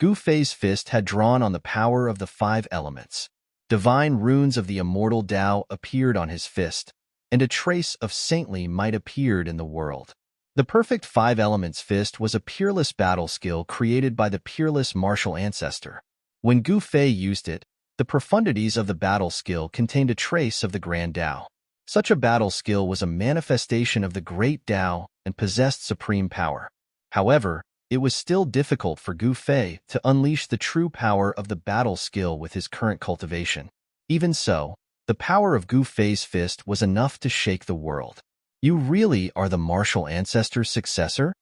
Gu Fei's fist had drawn on the power of the five elements. Divine runes of the immortal Tao appeared on his fist, and a trace of saintly might appeared in the world. The perfect five elements fist was a peerless battle skill created by the peerless martial ancestor. When Gu Fei used it, the profundities of the battle skill contained a trace of the grand Tao. Such a battle skill was a manifestation of the great Tao and possessed supreme power. However, it was still difficult for Gu Fei to unleash the true power of the battle skill with his current cultivation. Even so, the power of Gu Fei's fist was enough to shake the world. You really are the martial ancestor's successor?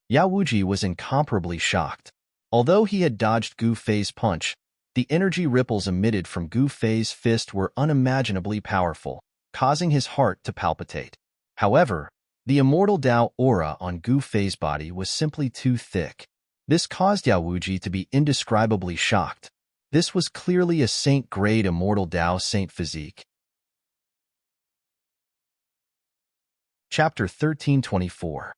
Yao Wuji was incomparably shocked. Although he had dodged Gu Fei's punch, the energy ripples emitted from Gu Fei's fist were unimaginably powerful, causing his heart to palpitate. However, the immortal Tao aura on Gu Fei's body was simply too thick. This caused Yao Wuji to be indescribably shocked. This was clearly a saint-grade immortal Tao saint physique. Chapter 1324.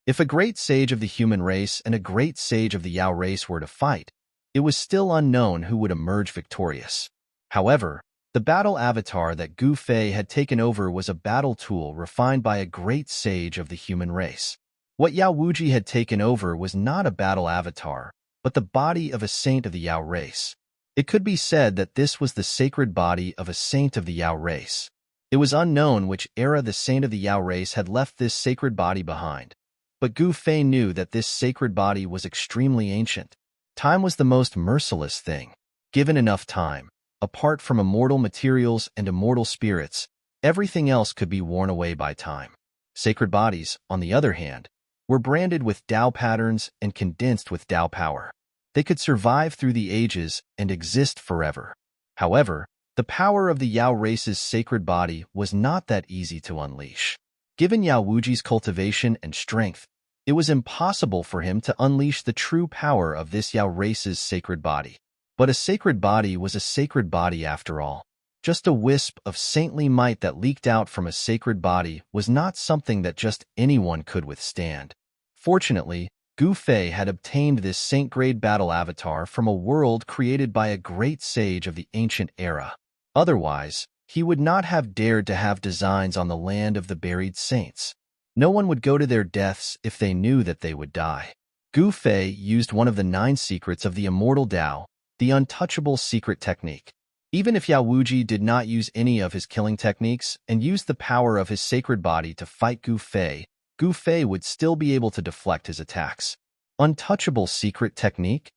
If a great sage of the human race and a great sage of the Yao race were to fight, it was still unknown who would emerge victorious. However, the battle avatar that Gu Fei had taken over was a battle tool refined by a great sage of the human race. What Yao Wuji had taken over was not a battle avatar, but the body of a saint of the Yao race. It could be said that this was the sacred body of a saint of the Yao race. It was unknown which era the saint of the Yao race had left this sacred body behind, but Gu Fei knew that this sacred body was extremely ancient. Time was the most merciless thing. Given enough time, apart from immortal materials and immortal spirits, everything else could be worn away by time. Sacred bodies, on the other hand, were branded with Tao patterns and condensed with Tao power. They could survive through the ages and exist forever. However, the power of the Yao race's sacred body was not that easy to unleash. Given Yao Wuji's cultivation and strength, it was impossible for him to unleash the true power of this Yao race's sacred body. But a sacred body was a sacred body after all. Just a wisp of saintly might that leaked out from a sacred body was not something that just anyone could withstand. Fortunately, Gu Fei had obtained this saint-grade battle avatar from a world created by a great sage of the ancient era. Otherwise, he would not have dared to have designs on the land of the buried saints. No one would go to their deaths if they knew that they would die. Gu Fei used one of the 9 secrets of the immortal Tao, the untouchable secret technique. Even if Yao Wuji did not use any of his killing techniques and used the power of his sacred body to fight Gu Fei would still be able to deflect his attacks. Untouchable secret technique?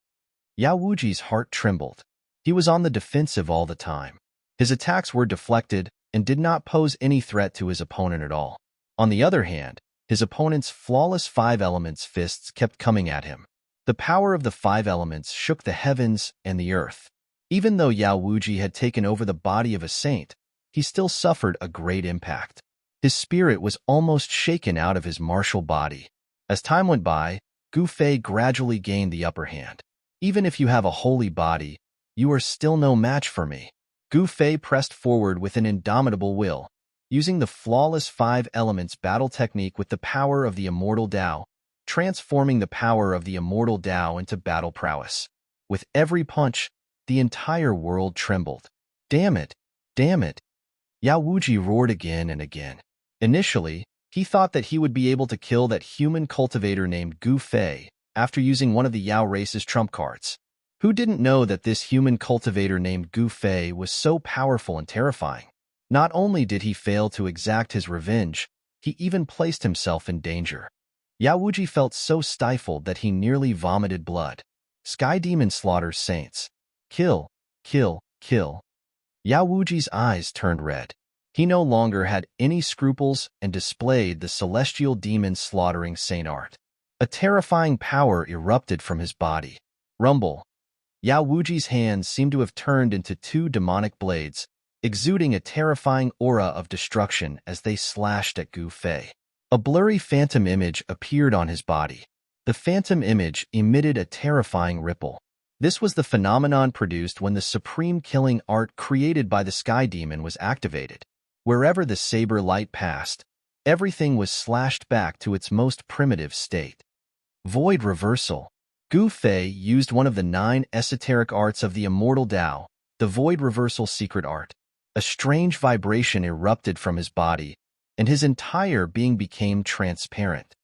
Yao Wuji's heart trembled. He was on the defensive all the time. His attacks were deflected and did not pose any threat to his opponent at all. On the other hand, his opponent's flawless 5 elements fists kept coming at him. The power of the 5 elements shook the heavens and the earth. Even though Yao Wuji had taken over the body of a saint, he still suffered a great impact. His spirit was almost shaken out of his martial body. As time went by, Gu Fei gradually gained the upper hand. Even if you have a holy body, you are still no match for me. Gu Fei pressed forward with an indomitable will, using the flawless 5 elements battle technique with the power of the immortal Tao, transforming the power of the immortal Tao into battle prowess. With every punch, the entire world trembled. Damn it! Damn it! Yao Wuji roared again and again. Initially, he thought that he would be able to kill that human cultivator named Gu Fei after using one of the Yao race's trump cards. Who didn't know that this human cultivator named Gu Fei was so powerful and terrifying? Not only did he fail to exact his revenge, he even placed himself in danger. Yao Wuji felt so stifled that he nearly vomited blood. Sky Demon slaughters saints. Kill, kill, kill. Yao Wuji's eyes turned red. He no longer had any scruples and displayed the celestial demon slaughtering saint art. A terrifying power erupted from his body. Rumble. Yao Wuji's hands seemed to have turned into two demonic blades, exuding a terrifying aura of destruction as they slashed at Gu Fei. A blurry phantom image appeared on his body. The phantom image emitted a terrifying ripple. This was the phenomenon produced when the supreme killing art created by the Sky Demon was activated. Wherever the saber light passed, everything was slashed back to its most primitive state. Void Reversal. Gu Fei used one of the 9 esoteric arts of the immortal Tao, the Void Reversal secret art. A strange vibration erupted from his body, and his entire being became transparent.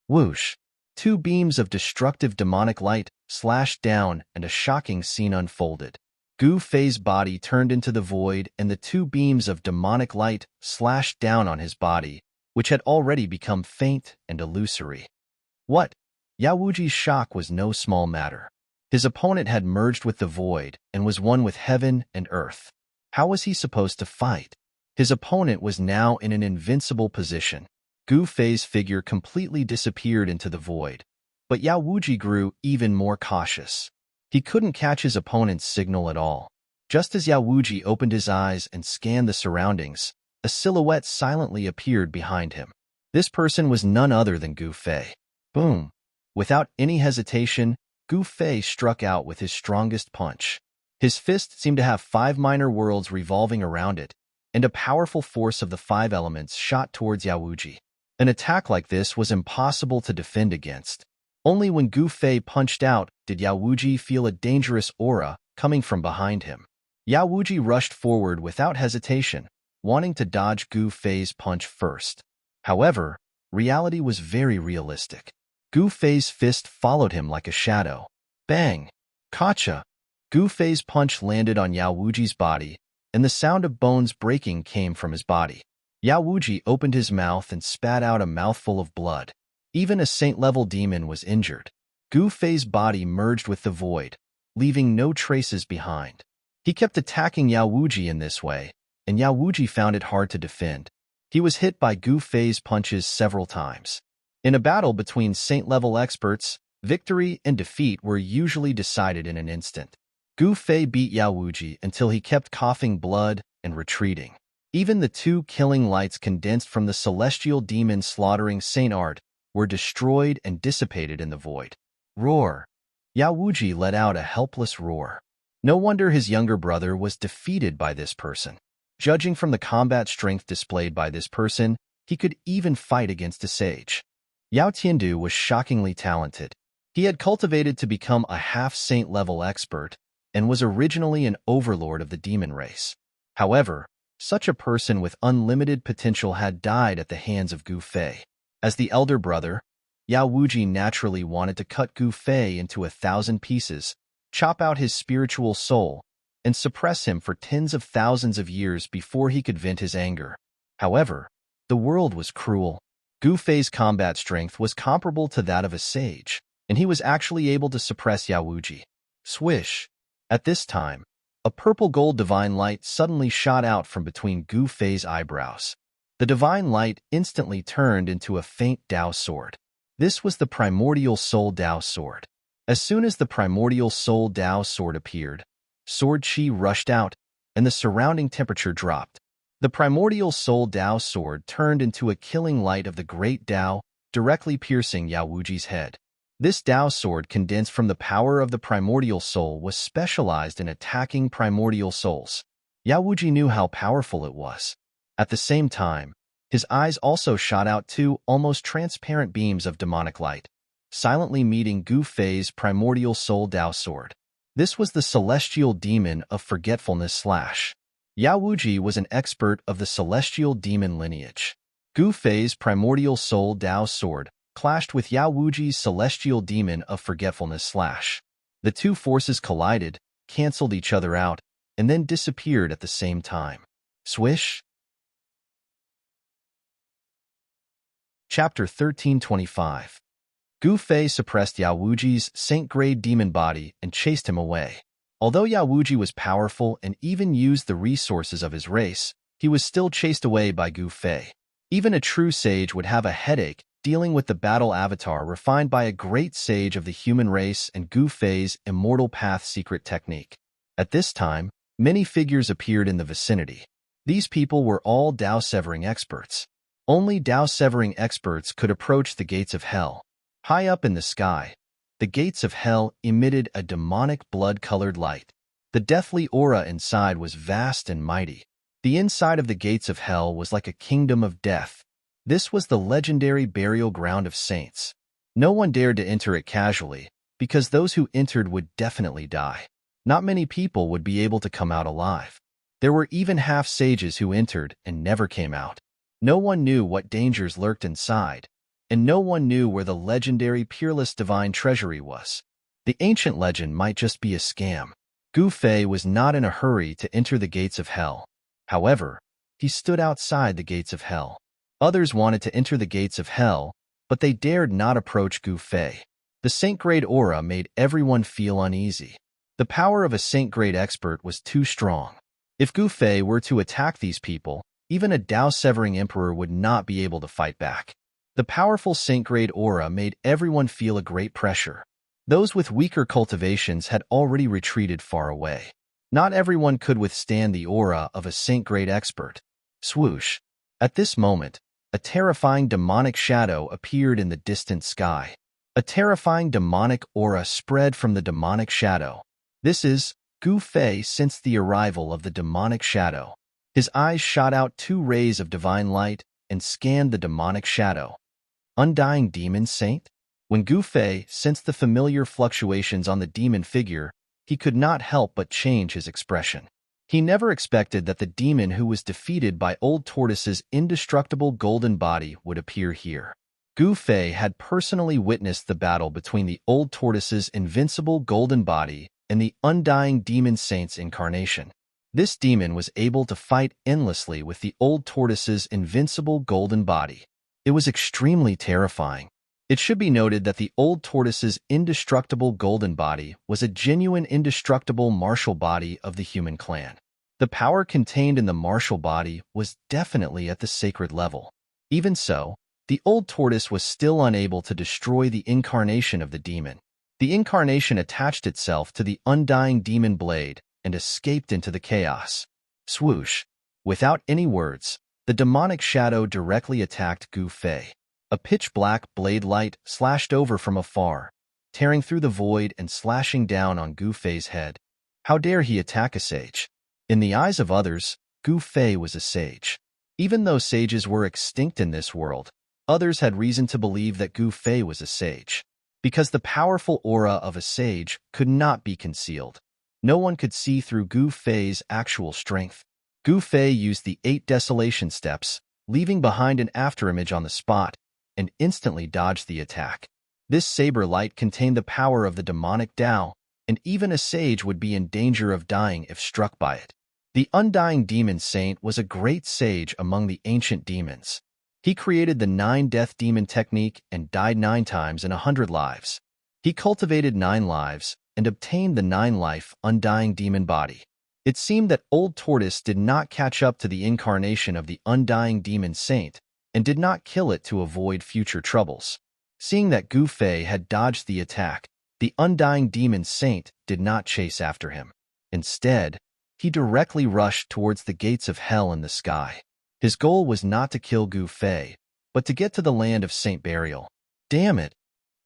Whoosh! 2 beams of destructive demonic light slashed down, and a shocking scene unfolded. Gu Fei's body turned into the void, and the 2 beams of demonic light slashed down on his body, which had already become faint and illusory. What? Yao Wuji's shock was no small matter. His opponent had merged with the void and was one with heaven and earth. How was he supposed to fight? His opponent was now in an invincible position. Gu Fei's figure completely disappeared into the void, but Yao Wuji grew even more cautious. He couldn't catch his opponent's signal at all. Just as Yao Wuji opened his eyes and scanned the surroundings, a silhouette silently appeared behind him. This person was none other than Gu Fei. Boom! Without any hesitation, Gu Fei struck out with his strongest punch. His fist seemed to have 5 minor worlds revolving around it, and a powerful force of the 5 elements shot towards Yao Wuji. An attack like this was impossible to defend against. Only when Gu Fei punched out did Yao Wuji feel a dangerous aura coming from behind him. Yao Wuji rushed forward without hesitation, wanting to dodge Gu Fei's punch first. However, reality was very realistic. Gu Fei's fist followed him like a shadow. Bang! Gotcha! Gu Fei's punch landed on Yao Wuji's body, and the sound of bones breaking came from his body. Yao Wuji opened his mouth and spat out a mouthful of blood. Even a saint-level demon was injured. Gu Fei's body merged with the void, leaving no traces behind. He kept attacking Yao Wuji in this way, and Yao Wuji found it hard to defend. He was hit by Gu Fei's punches several times. In a battle between saint-level experts, victory and defeat were usually decided in an instant. Gu Fei beat Yao Wuji until he kept coughing blood and retreating. Even the 2 killing lights condensed from the celestial demon slaughtering Saint Art were destroyed and dissipated in the void. Roar! Yao Wuji let out a helpless roar. No wonder his younger brother was defeated by this person. Judging from the combat strength displayed by this person, he could even fight against a sage. Yao Tiandu was shockingly talented. He had cultivated to become a half-saint level expert and was originally an overlord of the demon race. However, such a person with unlimited potential had died at the hands of Gu Fei. As the elder brother, Yao Wuji naturally wanted to cut Gu Fei into 1,000 pieces, chop out his spiritual soul, and suppress him for tens of thousands of years before he could vent his anger. However, the world was cruel. Gu Fei's combat strength was comparable to that of a sage, and he was actually able to suppress Yao Wuji. Swish! At this time, a purple-gold divine light suddenly shot out from between Gu Fei's eyebrows. The divine light instantly turned into a faint Dao sword. This was the primordial soul Dao sword. As soon as the primordial soul Dao sword appeared, sword chi rushed out, and the surrounding temperature dropped. The primordial soul Dao sword turned into a killing light of the great Dao, directly piercing Yao Wuji's head. This Dao sword condensed from the power of the primordial soul was specialized in attacking primordial souls. Yao Wuji knew how powerful it was. At the same time, his eyes also shot out 2 almost transparent beams of demonic light, silently meeting Gu Fei's primordial soul Dao sword. This was the celestial demon of forgetfulness / Yao Wuji was an expert of the celestial demon lineage. Gu Fei's primordial soul Dao sword clashed with Yao Wuji's celestial demon of forgetfulness / The 2 forces collided, canceled each other out, and then disappeared at the same time. Swish! Chapter 1325. Gu Fei suppressed Yao Wuji's saint-grade demon body and chased him away. Although Yao Wuji was powerful and even used the resources of his race, he was still chased away by Gu Fei. Even a true sage would have a headache dealing with the battle avatar refined by a great sage of the human race and Gu Fei's immortal path secret technique. At this time, many figures appeared in the vicinity. These people were all Dao-severing experts. Only Dao-severing experts could approach the gates of hell. High up in the sky, the gates of hell emitted a demonic blood-colored light. The deathly aura inside was vast and mighty. The inside of the gates of hell was like a kingdom of death. This was the legendary burial ground of saints. No one dared to enter it casually, because those who entered would definitely die. Not many people would be able to come out alive. There were even half-sages who entered and never came out. No one knew what dangers lurked inside, and no one knew where the legendary peerless divine treasury was. The ancient legend might just be a scam. Gu Fei was not in a hurry to enter the gates of hell. However, he stood outside the gates of hell. Others wanted to enter the gates of hell, but they dared not approach Gu Fei. The saint-grade aura made everyone feel uneasy. The power of a saint-grade expert was too strong. If Gu Fei were to attack these people, even a Dao-severing emperor would not be able to fight back. The powerful saint-grade aura made everyone feel a great pressure. Those with weaker cultivations had already retreated far away. Not everyone could withstand the aura of a saint-grade expert. Swoosh! At this moment, a terrifying demonic shadow appeared in the distant sky. A terrifying demonic aura spread from the demonic shadow. This is Gu Fei sensed the arrival of the demonic shadow. His eyes shot out two rays of divine light and scanned the demonic shadow. Undying demon saint? When Gu Fei sensed the familiar fluctuations on the demon figure, he could not help but change his expression. He never expected that the demon who was defeated by Old Tortoise's indestructible golden body would appear here. Gu Fei had personally witnessed the battle between the Old Tortoise's invincible golden body and the undying demon saint's incarnation. This demon was able to fight endlessly with the Old Tortoise's invincible golden body. It was extremely terrifying. It should be noted that the Old Tortoise's indestructible golden body was a genuine indestructible martial body of the human clan. The power contained in the martial body was definitely at the sacred level. Even so, the Old Tortoise was still unable to destroy the incarnation of the demon. The incarnation attached itself to the undying demon blade and escaped into the chaos. Swoosh! Without any words, the demonic shadow directly attacked Gu Fei. A pitch-black blade light slashed over from afar, tearing through the void and slashing down on Gu Fei's head. How dare he attack a sage? In the eyes of others, Gu Fei was a sage. Even though sages were extinct in this world, others had reason to believe that Gu Fei was a sage. Because the powerful aura of a sage could not be concealed. No one could see through Gu Fei's actual strength. Gu Fei used the 8 desolation steps, leaving behind an afterimage on the spot, and instantly dodged the attack. This saber light contained the power of the demonic Tao, and even a sage would be in danger of dying if struck by it. The undying demon saint was a great sage among the ancient demons. He created the 9-death demon technique and died 9 times in 100 lives. He cultivated 9 lives and obtained the 9-life undying demon body. It seemed that Old Tortoise did not catch up to the incarnation of the undying demon saint, and did not kill it to avoid future troubles. Seeing that Gu Fei had dodged the attack, the undying demon saint did not chase after him. Instead, he directly rushed towards the gates of hell in the sky. His goal was not to kill Gu Fei, but to get to the land of Saint Burial. Damn it!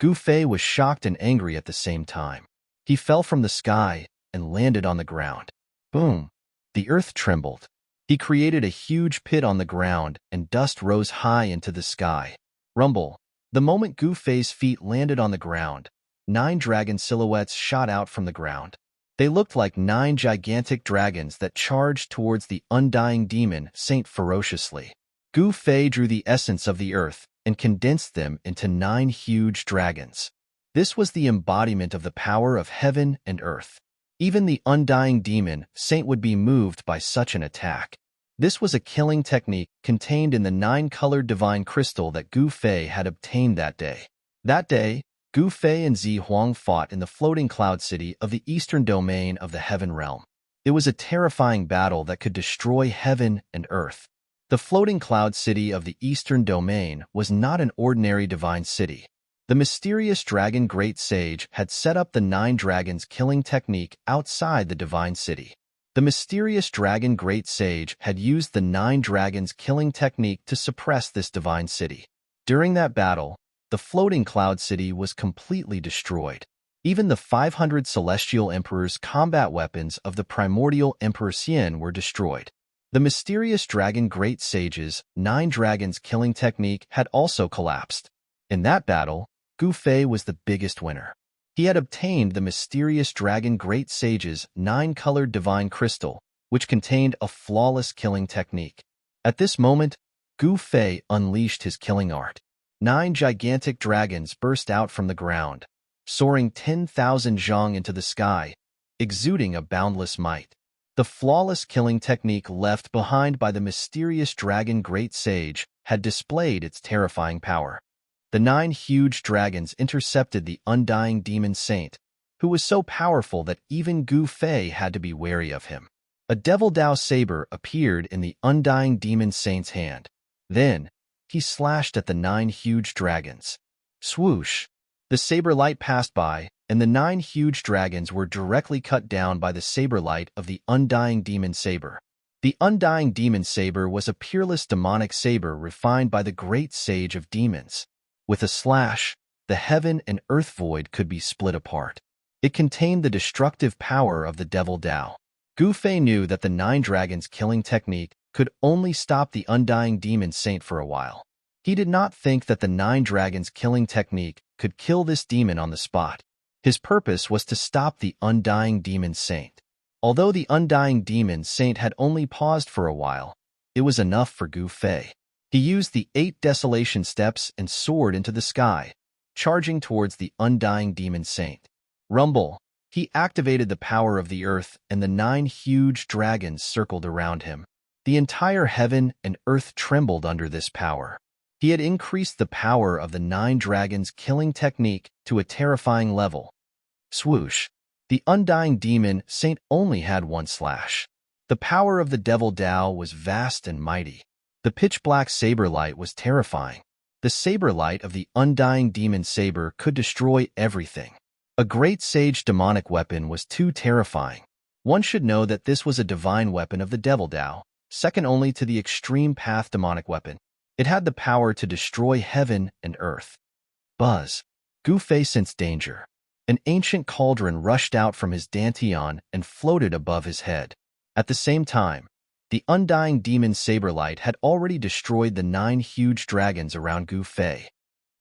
Gu Fei was shocked and angry at the same time. He fell from the sky and landed on the ground. Boom! The earth trembled. He created a huge pit on the ground, and dust rose high into the sky. Rumble. The moment Gu Fei's feet landed on the ground, 9 dragon silhouettes shot out from the ground. They looked like 9 gigantic dragons that charged towards the undying demon saint ferociously. Gu Fei drew the essence of the earth and condensed them into 9 huge dragons. This was the embodiment of the power of heaven and earth. Even the undying demon saint would be moved by such an attack. This was a killing technique contained in the 9-colored divine crystal that Gu Fei had obtained that day. That day, Gu Fei and Zi Huang fought in the floating cloud city of the eastern domain of the heaven realm. It was a terrifying battle that could destroy heaven and earth. The floating cloud city of the Eastern Domain was not an ordinary divine city. The mysterious dragon Great Sage had set up the 9 dragons killing technique outside the divine city. The mysterious dragon Great Sage had used the 9 dragons killing technique to suppress this divine city. During that battle, the floating cloud city was completely destroyed. Even the 500 celestial emperors' combat weapons of the primordial Emperor Xian were destroyed. The mysterious dragon Great Sage's 9 dragons killing technique had also collapsed. In that battle, Gu Fei was the biggest winner. He had obtained the mysterious dragon Great Sage's 9-colored divine crystal, which contained a flawless killing technique. At this moment, Gu Fei unleashed his killing art. 9 gigantic dragons burst out from the ground, soaring 10,000 zhang into the sky, exuding a boundless might. The flawless killing technique left behind by the mysterious dragon Great Sage had displayed its terrifying power. The 9 huge dragons intercepted the undying demon saint, who was so powerful that even Gu Fei had to be wary of him. A devil Dao saber appeared in the undying demon saint's hand. Then, he slashed at the 9 huge dragons. Swoosh! The saber light passed by, and the 9 huge dragons were directly cut down by the saber light of the undying demon saber. The undying demon saber was a peerless demonic saber refined by the great sage of demons. With a slash, the heaven and earth void could be split apart. It contained the destructive power of the devil Dao. Gu Fei knew that the 9 dragons killing technique could only stop the undying demon saint for a while. He did not think that the 9 dragons killing technique could kill this demon on the spot. His purpose was to stop the undying demon saint. Although the undying demon saint had only paused for a while, it was enough for Gu Fei. He used the 8 desolation steps and soared into the sky, charging towards the undying demon saint. Rumble! He activated the power of the earth, and the 9 huge dragons circled around him. The entire heaven and earth trembled under this power. He had increased the power of the 9 dragons killing technique to a terrifying level. Swoosh! The undying demon saint only had 1 slash. The power of the devil Dao was vast and mighty. The pitch-black saber light was terrifying. The saber light of the undying demon saber could destroy everything. A great sage demonic weapon was too terrifying. One should know that this was a divine weapon of the devil Dao, second only to the extreme path demonic weapon. It had the power to destroy heaven and earth. Buzz! Gu Fei sensed danger. An ancient cauldron rushed out from his dantian and floated above his head. At the same time, the undying demon saber light had already destroyed the 9 huge dragons around Gu Fei.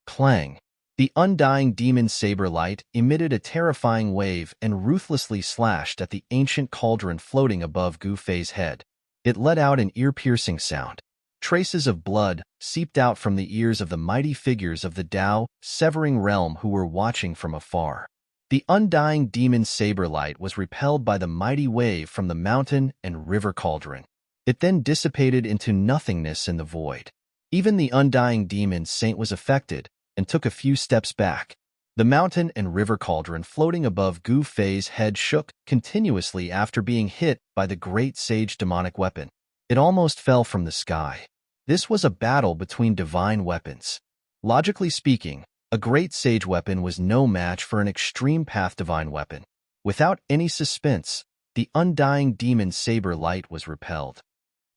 Clang! The undying demon saber light emitted a terrifying wave and ruthlessly slashed at the ancient cauldron floating above Gu Fei's head. It let out an ear-piercing sound. Traces of blood seeped out from the ears of the mighty figures of the Dao severing realm who were watching from afar. The undying demon saber light was repelled by the mighty wave from the mountain and river cauldron. It then dissipated into nothingness in the void. Even the undying demon saint was affected and took a few steps back. The mountain and river cauldron floating above Gu Fei's head shook continuously after being hit by the great sage demonic weapon. It almost fell from the sky. This was a battle between divine weapons. Logically speaking, a great sage weapon was no match for an extreme path divine weapon. Without any suspense, the undying demon saber light was repelled.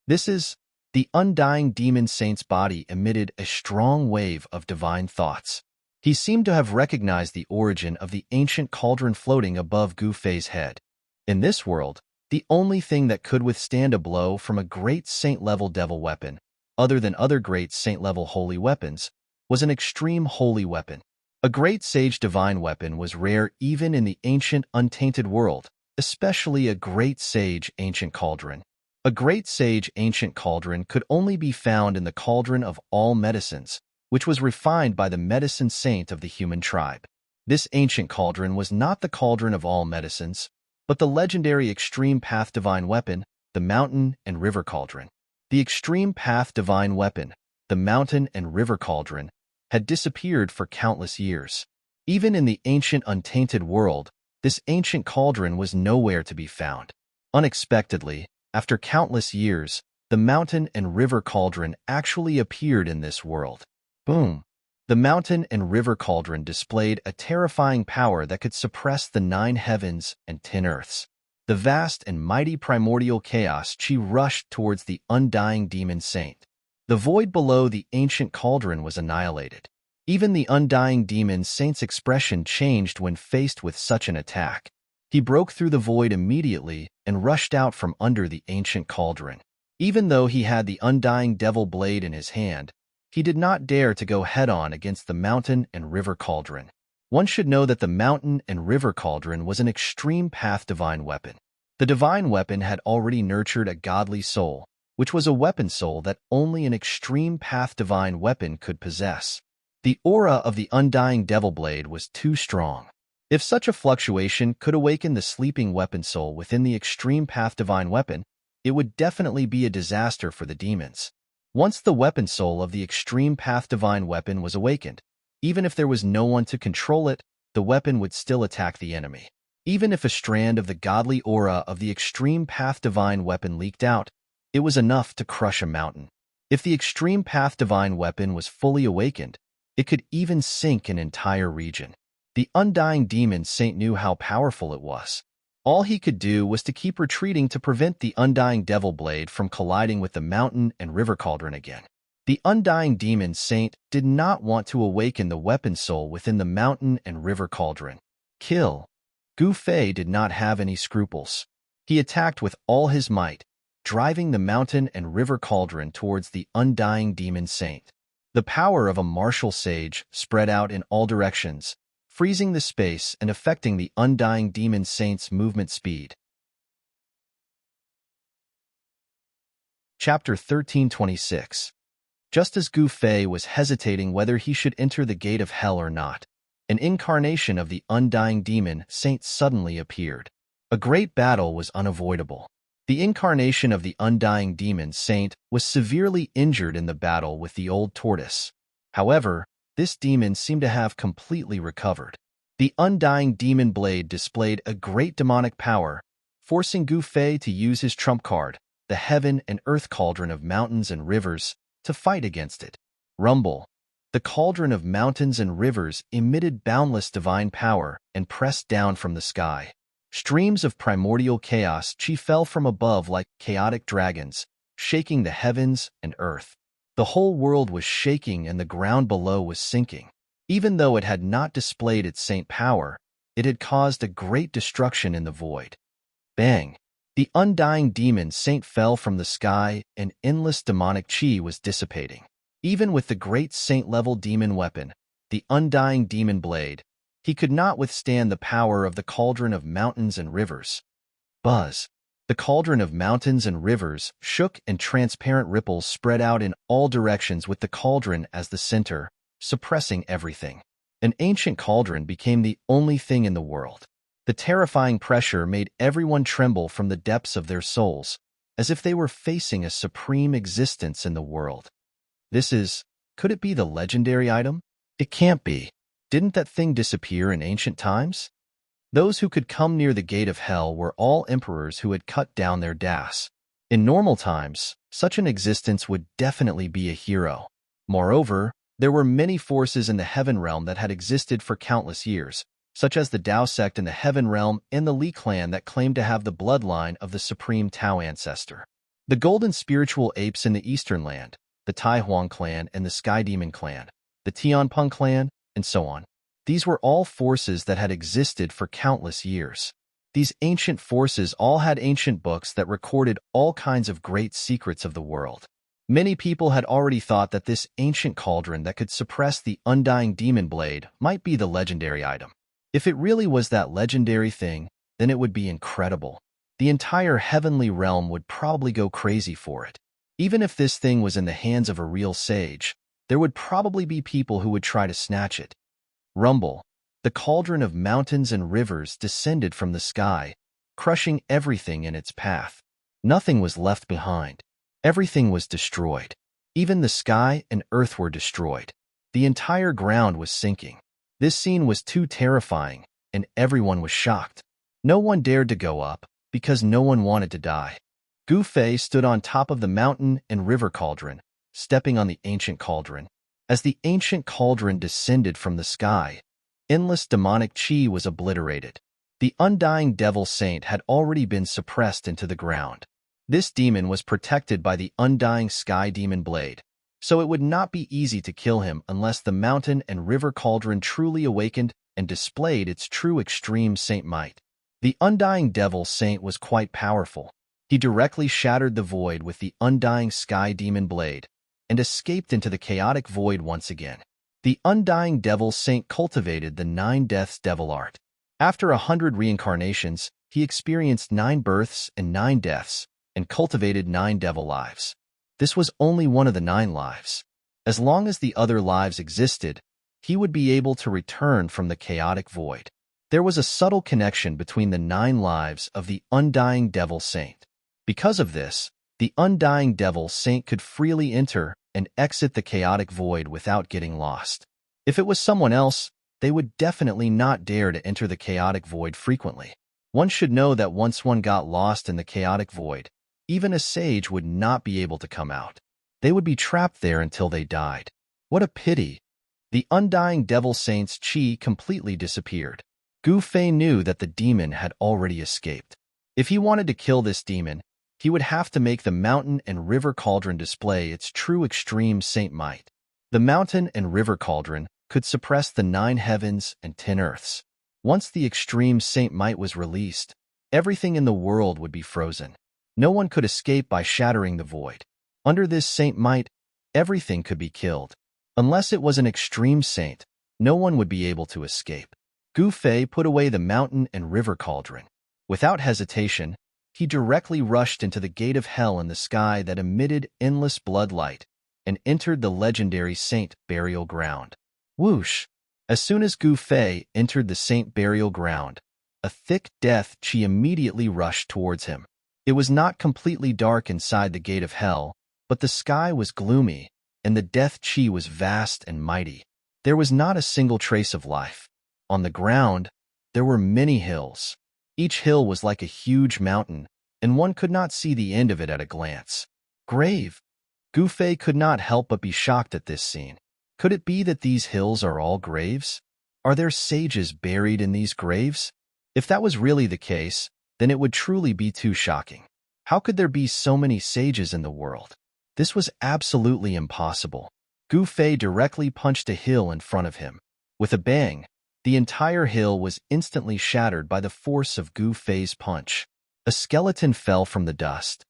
The undying demon saint's body emitted a strong wave of divine thoughts. He seemed to have recognized the origin of the ancient cauldron floating above Gu Fei's head. In this world, the only thing that could withstand a blow from a great saint-level devil weapon, other than other great saint-level holy weapons, was an extreme holy weapon. A great sage divine weapon was rare even in the ancient untainted world, especially a great sage ancient cauldron. A great sage ancient cauldron could only be found in the cauldron of all medicines, which was refined by the medicine saint of the human tribe. This ancient cauldron was not the cauldron of all medicines, but the legendary extreme path divine weapon, the mountain and river cauldron. The extreme path divine weapon, the mountain and river cauldron, had disappeared for countless years. Even in the ancient untainted world, this ancient cauldron was nowhere to be found. Unexpectedly, after countless years, the mountain and river cauldron actually appeared in this world. Boom! The mountain and river cauldron displayed a terrifying power that could suppress the 9 heavens and 10 earths. The vast and mighty primordial chaos chi rushed towards the undying demon saint. The void below the ancient cauldron was annihilated. Even the undying demon saint's expression changed when faced with such an attack. He broke through the void immediately and rushed out from under the ancient cauldron. Even though he had the undying devil blade in his hand, he did not dare to go head-on against the mountain and river cauldron. One should know that the mountain and river cauldron was an extreme path divine weapon. The divine weapon had already nurtured a godly soul, which was a weapon soul that only an extreme path divine weapon could possess. The aura of the undying devil blade was too strong. If such a fluctuation could awaken the sleeping weapon soul within the extreme path divine weapon, it would definitely be a disaster for the demons. Once the weapon soul of the extreme path divine weapon was awakened, even if there was no one to control it, the weapon would still attack the enemy. Even if a strand of the godly aura of the extreme path divine weapon leaked out, it was enough to crush a mountain. If the extreme path divine weapon was fully awakened, it could even sink an entire region. The undying demon saint knew how powerful it was. All he could do was to keep retreating to prevent the undying devil blade from colliding with the mountain and river cauldron again. The undying demon saint did not want to awaken the weapon soul within the mountain and river cauldron. Kill. Gu Fei did not have any scruples. He attacked with all his might, driving the mountain and river cauldron towards the undying demon saint. The power of a martial sage spread out in all directions, freezing the space and affecting the undying demon saint's movement speed. Chapter 1326. Just as Gu Fei was hesitating whether he should enter the gate of hell or not, an incarnation of the undying demon saint suddenly appeared. A great battle was unavoidable. The incarnation of the undying demon saint was severely injured in the battle with the old tortoise. However, this demon seemed to have completely recovered. The undying demon blade displayed a great demonic power, forcing Gu Fei to use his trump card, the heaven and earth cauldron of mountains and rivers, to fight against it. Rumble. The cauldron of mountains and rivers emitted boundless divine power and pressed down from the sky. Streams of primordial chaos chi fell from above like chaotic dragons, shaking the heavens and earth. The whole world was shaking and the ground below was sinking. Even though it had not displayed its saint power, it had caused a great destruction in the void. Bang! The undying demon saint fell from the sky and endless demonic chi was dissipating. Even with the great saint-level demon weapon, the undying demon blade, he could not withstand the power of the cauldron of mountains and rivers. Buzz! The cauldron of mountains and rivers shook and transparent ripples spread out in all directions with the cauldron as the center, suppressing everything. An ancient cauldron became the only thing in the world. The terrifying pressure made everyone tremble from the depths of their souls, as if they were facing a supreme existence in the world. Could it be the legendary item? It can't be. Didn't that thing disappear in ancient times? Those who could come near the gate of hell were all emperors who had cut down their das. In normal times, such an existence would definitely be a hero. Moreover, there were many forces in the heaven realm that had existed for countless years, such as the Tao sect in the heaven realm and the Li clan that claimed to have the bloodline of the supreme Tao ancestor. The golden spiritual apes in the eastern land, the Tai Huang clan and the Sky Demon clan, the Tianpeng clan, and so on. These were all forces that had existed for countless years. These ancient forces all had ancient books that recorded all kinds of great secrets of the world. Many people had already thought that this ancient cauldron that could suppress the undying demon blade might be the legendary item. If it really was that legendary thing, then it would be incredible. The entire heavenly realm would probably go crazy for it. Even if this thing was in the hands of a real sage, there would probably be people who would try to snatch it. Rumble. The cauldron of mountains and rivers descended from the sky, crushing everything in its path. Nothing was left behind. Everything was destroyed. Even the sky and earth were destroyed. The entire ground was sinking. This scene was too terrifying, and everyone was shocked. No one dared to go up, because no one wanted to die. Gu Fei stood on top of the mountain and river cauldron, stepping on the ancient cauldron. As the ancient cauldron descended from the sky, endless demonic chi was obliterated. The undying devil saint had already been suppressed into the ground. This demon was protected by the undying sky demon blade, so it would not be easy to kill him unless the mountain and river cauldron truly awakened and displayed its true extreme saint might. The undying devil saint was quite powerful. He directly shattered the void with the undying sky demon blade and escaped into the chaotic void once again. The undying devil saint cultivated the 9 deaths devil art. After 100 reincarnations, he experienced 9 births and 9 deaths and cultivated 9 devil lives. This was only one of the 9 lives. As long as the other lives existed, he would be able to return from the chaotic void. There was a subtle connection between the 9 lives of the undying devil saint. Because of this, the undying devil saint could freely enter and exit the chaotic void without getting lost. If it was someone else, they would definitely not dare to enter the chaotic void frequently. One should know that once one got lost in the chaotic void, even a sage would not be able to come out. They would be trapped there until they died. What a pity! The undying devil saint's chi completely disappeared. Gu Fei knew that the demon had already escaped. If he wanted to kill this demon, he would have to make the mountain and river cauldron display its true extreme saint might. The mountain and river cauldron could suppress the 9 heavens and 10 earths. Once the extreme saint might was released, everything in the world would be frozen. No one could escape by shattering the void. Under this saint might, everything could be killed. Unless it was an extreme saint, no one would be able to escape. Gu Fei put away the mountain and river cauldron. Without hesitation, he directly rushed into the gate of hell in the sky that emitted endless blood light and entered the legendary saint burial ground. Whoosh! As soon as Gu Fei entered the saint burial ground, a thick death chi immediately rushed towards him. It was not completely dark inside the gate of hell, but the sky was gloomy, and the death chi was vast and mighty. There was not a single trace of life. On the ground, there were many hills. Each hill was like a huge mountain, and one could not see the end of it at a glance. Grave! Gu Fei could not help but be shocked at this scene. Could it be that these hills are all graves? Are there sages buried in these graves? If that was really the case, then it would truly be too shocking. How could there be so many sages in the world? This was absolutely impossible. Gu Fei directly punched a hill in front of him. With a bang, the entire hill was instantly shattered by the force of Gu Fei's punch. A skeleton fell from the dust.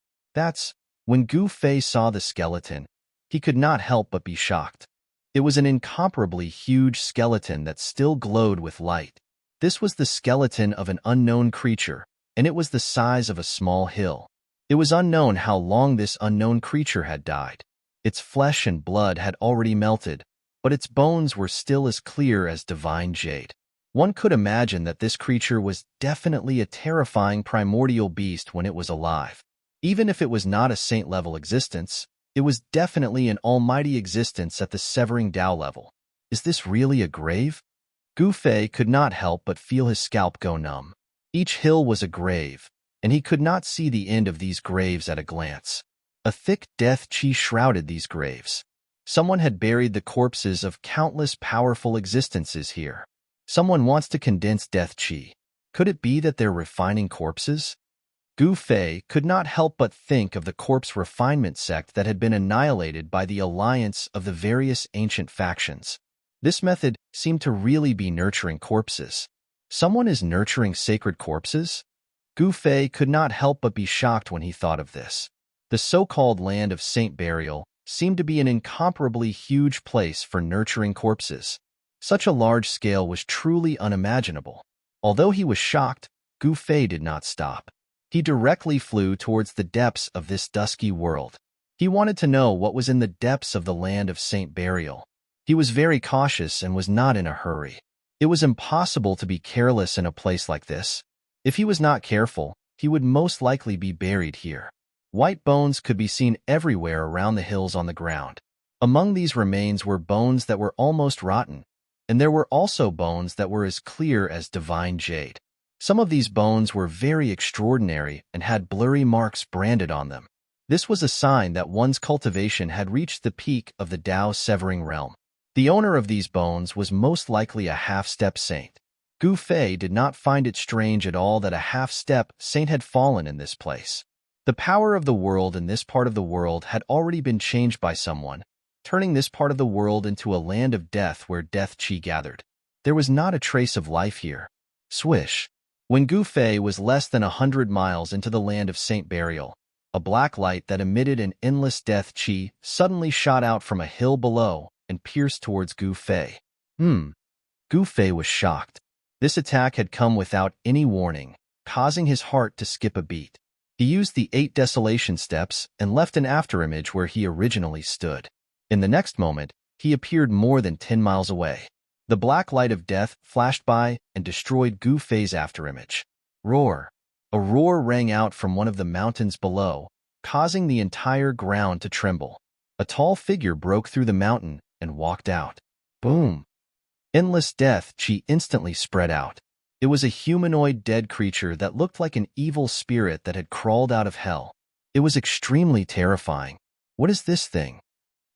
When Gu Fei saw the skeleton, he could not help but be shocked. It was an incomparably huge skeleton that still glowed with light. This was the skeleton of an unknown creature, and it was the size of a small hill. It was unknown how long this unknown creature had died. Its flesh and blood had already melted, but its bones were still as clear as divine jade. One could imagine that this creature was definitely a terrifying primordial beast when it was alive. Even if it was not a saint-level existence, it was definitely an almighty existence at the severing Tao level. Is this really a grave? Gu Fei could not help but feel his scalp go numb. Each hill was a grave, and he could not see the end of these graves at a glance. A thick death chi shrouded these graves. Someone had buried the corpses of countless powerful existences here. Someone wants to condense death chi. Could it be that they're refining corpses? Gu Fei could not help but think of the corpse refinement sect that had been annihilated by the alliance of the various ancient factions. This method seemed to really be nurturing corpses. Someone is nurturing sacred corpses? Gu Fei could not help but be shocked when he thought of this. The so-called land of saint burial seemed to be an incomparably huge place for nurturing corpses. Such a large scale was truly unimaginable. Although he was shocked, Gu Fei did not stop. He directly flew towards the depths of this dusky world. He wanted to know what was in the depths of the land of saint burial. He was very cautious and was not in a hurry. It was impossible to be careless in a place like this. If he was not careful, he would most likely be buried here. White bones could be seen everywhere around the hills on the ground. Among these remains were bones that were almost rotten, and there were also bones that were as clear as divine jade. Some of these bones were very extraordinary and had blurry marks branded on them. This was a sign that one's cultivation had reached the peak of the Tao-severing realm. The owner of these bones was most likely a half-step saint. Gu Fei did not find it strange at all that a half-step saint had fallen in this place. The power of the world in this part of the world had already been changed by someone, turning this part of the world into a land of death where death chi gathered. There was not a trace of life here. Swish. When Gu Fei was less than 100 miles into the land of Saint Burial, a black light that emitted an endless death chi suddenly shot out from a hill below and pierced towards Gu Fei. Gu Fei was shocked. This attack had come without any warning, causing his heart to skip a beat. He used the 8 desolation steps and left an afterimage where he originally stood. In the next moment, he appeared more than 10 miles away. The black light of death flashed by and destroyed Gu Fei's afterimage. Roar! A roar rang out from one of the mountains below, causing the entire ground to tremble. A tall figure broke through the mountain and walked out. Boom! Endless death chi instantly spread out. It was a humanoid dead creature that looked like an evil spirit that had crawled out of hell. It was extremely terrifying. What is this thing?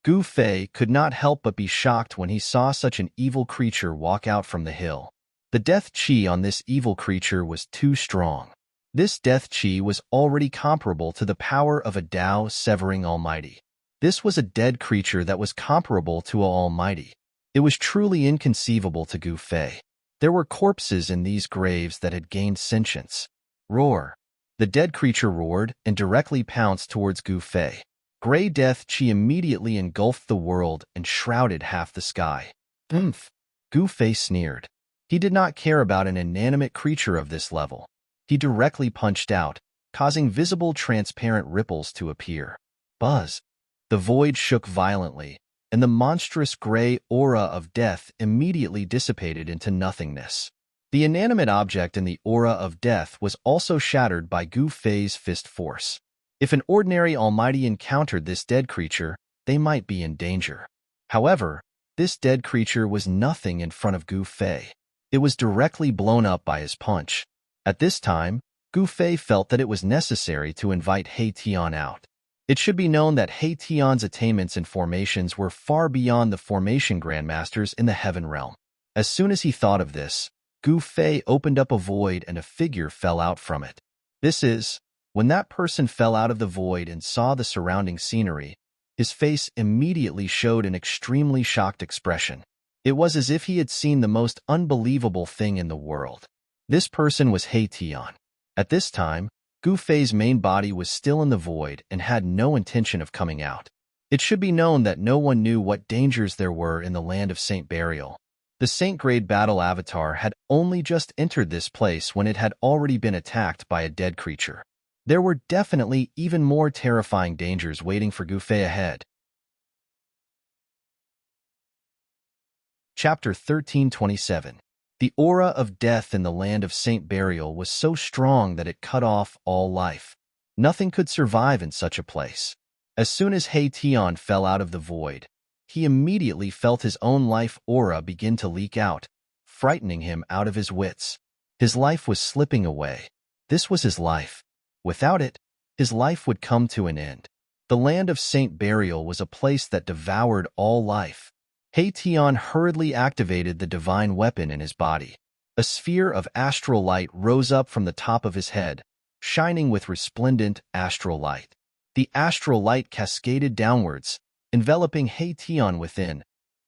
Gu Fei could not help but be shocked when he saw such an evil creature walk out from the hill. The death chi on this evil creature was too strong. This death chi was already comparable to the power of a Tao-severing almighty. This was a dead creature that was comparable to an almighty. It was truly inconceivable to Gu Fei. There were corpses in these graves that had gained sentience. Roar! The dead creature roared and directly pounced towards Gu Fei. Gray death chi immediately engulfed the world and shrouded half the sky. Oomph! Gu Fei sneered. He did not care about an inanimate creature of this level. He directly punched out, causing visible transparent ripples to appear. Buzz! The void shook violently, and the monstrous gray aura of death immediately dissipated into nothingness. The inanimate object in the aura of death was also shattered by Gu Fei's fist force. If an ordinary almighty encountered this dead creature, they might be in danger. However, this dead creature was nothing in front of Gu Fei. It was directly blown up by his punch. At this time, Gu Fei felt that it was necessary to invite He Tian out. It should be known that He Tian's attainments and formations were far beyond the formation grandmasters in the heaven realm. As soon as he thought of this, Gu Fei opened up a void and a figure fell out from it. When that person fell out of the void and saw the surrounding scenery, his face immediately showed an extremely shocked expression. It was as if he had seen the most unbelievable thing in the world. This person was He Tian. At this time, Gu Fei's main body was still in the void and had no intention of coming out. It should be known that no one knew what dangers there were in the land of Saint Burial. The Saint-grade battle avatar had only just entered this place when it had already been attacked by a dead creature. There were definitely even more terrifying dangers waiting for Gu Fei ahead. Chapter 1327. The aura of death in the land of Saint Burial was so strong that it cut off all life. Nothing could survive in such a place. As soon as He Tian fell out of the void, he immediately felt his own life aura begin to leak out, frightening him out of his wits. His life was slipping away. This was his life. Without it, his life would come to an end. The land of Saint Burial was a place that devoured all life. He Tian hurriedly activated the divine weapon in his body. A sphere of astral light rose up from the top of his head, shining with resplendent astral light. The astral light cascaded downwards, enveloping He Tian within,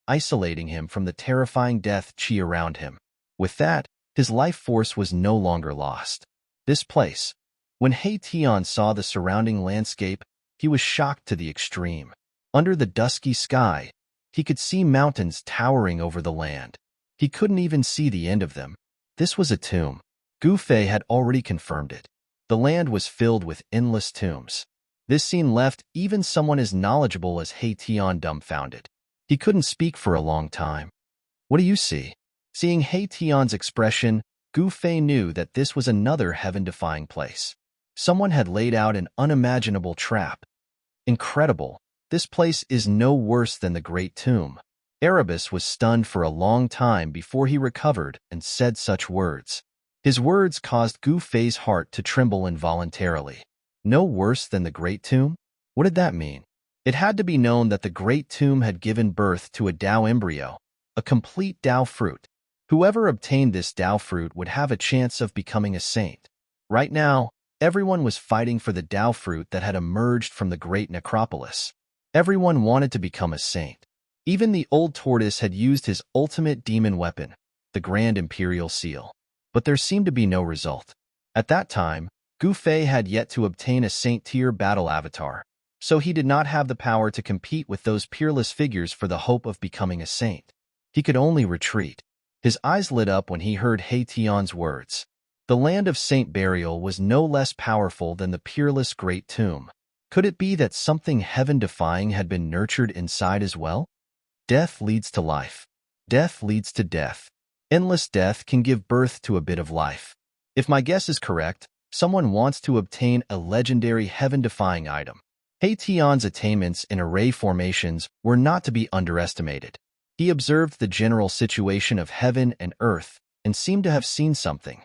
isolating him from the terrifying death chi around him. With that, his life force was no longer lost. This place. When He Tian saw the surrounding landscape, he was shocked to the extreme. Under the dusky sky, he could see mountains towering over the land. He couldn't even see the end of them. This was a tomb. Gu Fei had already confirmed it. The land was filled with endless tombs. This scene left even someone as knowledgeable as He Tian dumbfounded. He couldn't speak for a long time. What do you see? Seeing He Tian's expression, Gu Fei knew that this was another heaven-defying place. Someone had laid out an unimaginable trap. Incredible. This place is no worse than the Great Tomb. Erebus was stunned for a long time before he recovered and said such words. His words caused Gu Fei's heart to tremble involuntarily. No worse than the Great Tomb? What did that mean? It had to be known that the Great Tomb had given birth to a Tao embryo, a complete Tao fruit. Whoever obtained this Tao fruit would have a chance of becoming a saint. Right now, everyone was fighting for the Tao fruit that had emerged from the great necropolis. Everyone wanted to become a saint. Even the old tortoise had used his ultimate demon weapon, the Grand Imperial Seal. But there seemed to be no result. At that time, Gu Fei had yet to obtain a saint-tier battle avatar, so he did not have the power to compete with those peerless figures for the hope of becoming a saint. He could only retreat. His eyes lit up when he heard He Tian's words. The land of saint burial was no less powerful than the peerless Great Tomb. Could it be that something heaven-defying had been nurtured inside as well? Death leads to life. Death leads to death. Endless death can give birth to a bit of life. If my guess is correct, someone wants to obtain a legendary heaven-defying item. He Tian's attainments in array formations were not to be underestimated. He observed the general situation of heaven and earth and seemed to have seen something.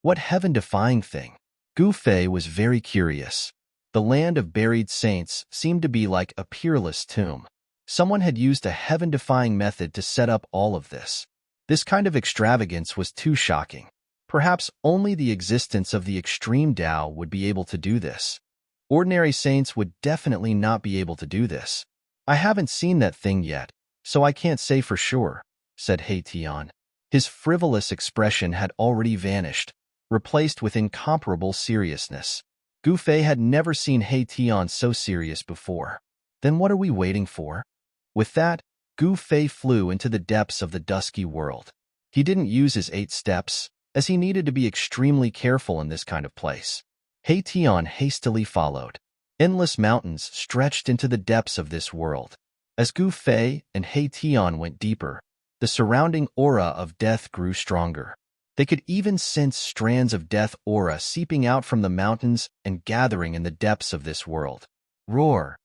What heaven-defying thing? Gu Fei was very curious. The land of buried saints seemed to be like a peerless tomb. Someone had used a heaven-defying method to set up all of this. This kind of extravagance was too shocking. Perhaps only the existence of the extreme Tao would be able to do this. Ordinary saints would definitely not be able to do this. I haven't seen that thing yet, so I can't say for sure, said He Tian. His frivolous expression had already vanished, replaced with incomparable seriousness. Gu Fei had never seen He Tian so serious before. Then what are we waiting for? With that, Gu Fei flew into the depths of the dusky world. He didn't use his 8 steps, as he needed to be extremely careful in this kind of place. He Tian hastily followed. Endless mountains stretched into the depths of this world. As Gu Fei and He Tian went deeper, the surrounding aura of death grew stronger. They could even sense strands of death aura seeping out from the mountains and gathering in the depths of this world. Roar!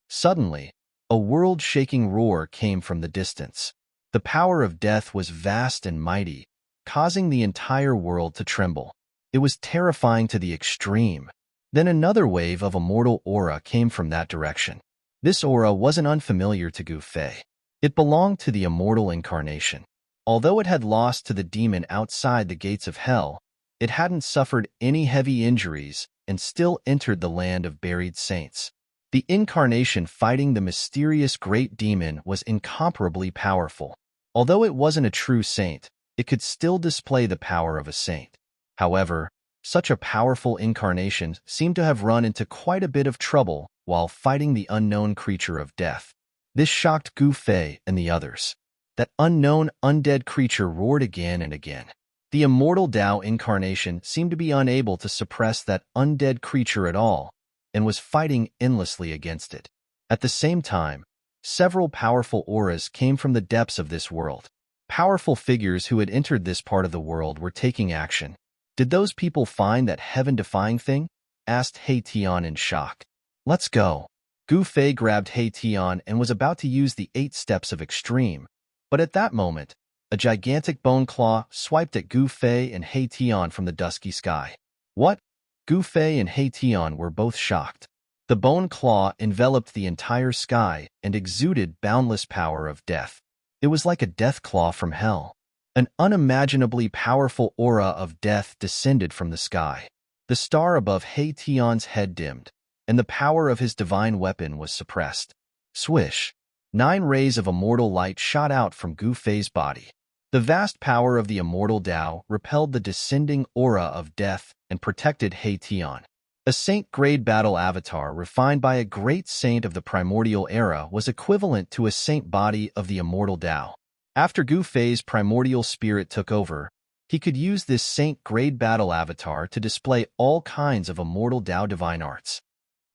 Suddenly, a world-shaking roar came from the distance. The power of death was vast and mighty, causing the entire world to tremble. It was terrifying to the extreme. Then another wave of immortal aura came from that direction. This aura wasn't unfamiliar to Gu Fei. It belonged to the immortal incarnation. Although it had lost to the demon outside the gates of hell, it hadn't suffered any heavy injuries and still entered the land of buried saints. The incarnation fighting the mysterious great demon was incomparably powerful. Although it wasn't a true saint, it could still display the power of a saint. However, such a powerful incarnation seemed to have run into quite a bit of trouble while fighting the unknown creature of death. This shocked Gu Fei and the others. That unknown undead creature roared again and again. The immortal Tao incarnation seemed to be unable to suppress that undead creature at all, and was fighting endlessly against it. At the same time, several powerful auras came from the depths of this world. Powerful figures who had entered this part of the world were taking action. Did those people find that heaven-defying thing? Asked He Tian in shock. Let's go. Gu Fei grabbed He Tian and was about to use the 8 steps of extreme. But at that moment, a gigantic bone claw swiped at Gu Fei and He Tian from the dusky sky. What? Gu Fei and He Tian were both shocked. The bone claw enveloped the entire sky and exuded boundless power of death. It was like a death claw from hell. An unimaginably powerful aura of death descended from the sky. The star above He Tian's head dimmed, and the power of his divine weapon was suppressed. Swish! 9 rays of immortal light shot out from Gu Fei's body. The vast power of the immortal Tao repelled the descending aura of death and protected He Tian. A saint-grade battle avatar refined by a great saint of the primordial era was equivalent to a saint body of the immortal Tao. After Gu Fei's primordial spirit took over, he could use this saint-grade battle avatar to display all kinds of immortal Tao divine arts.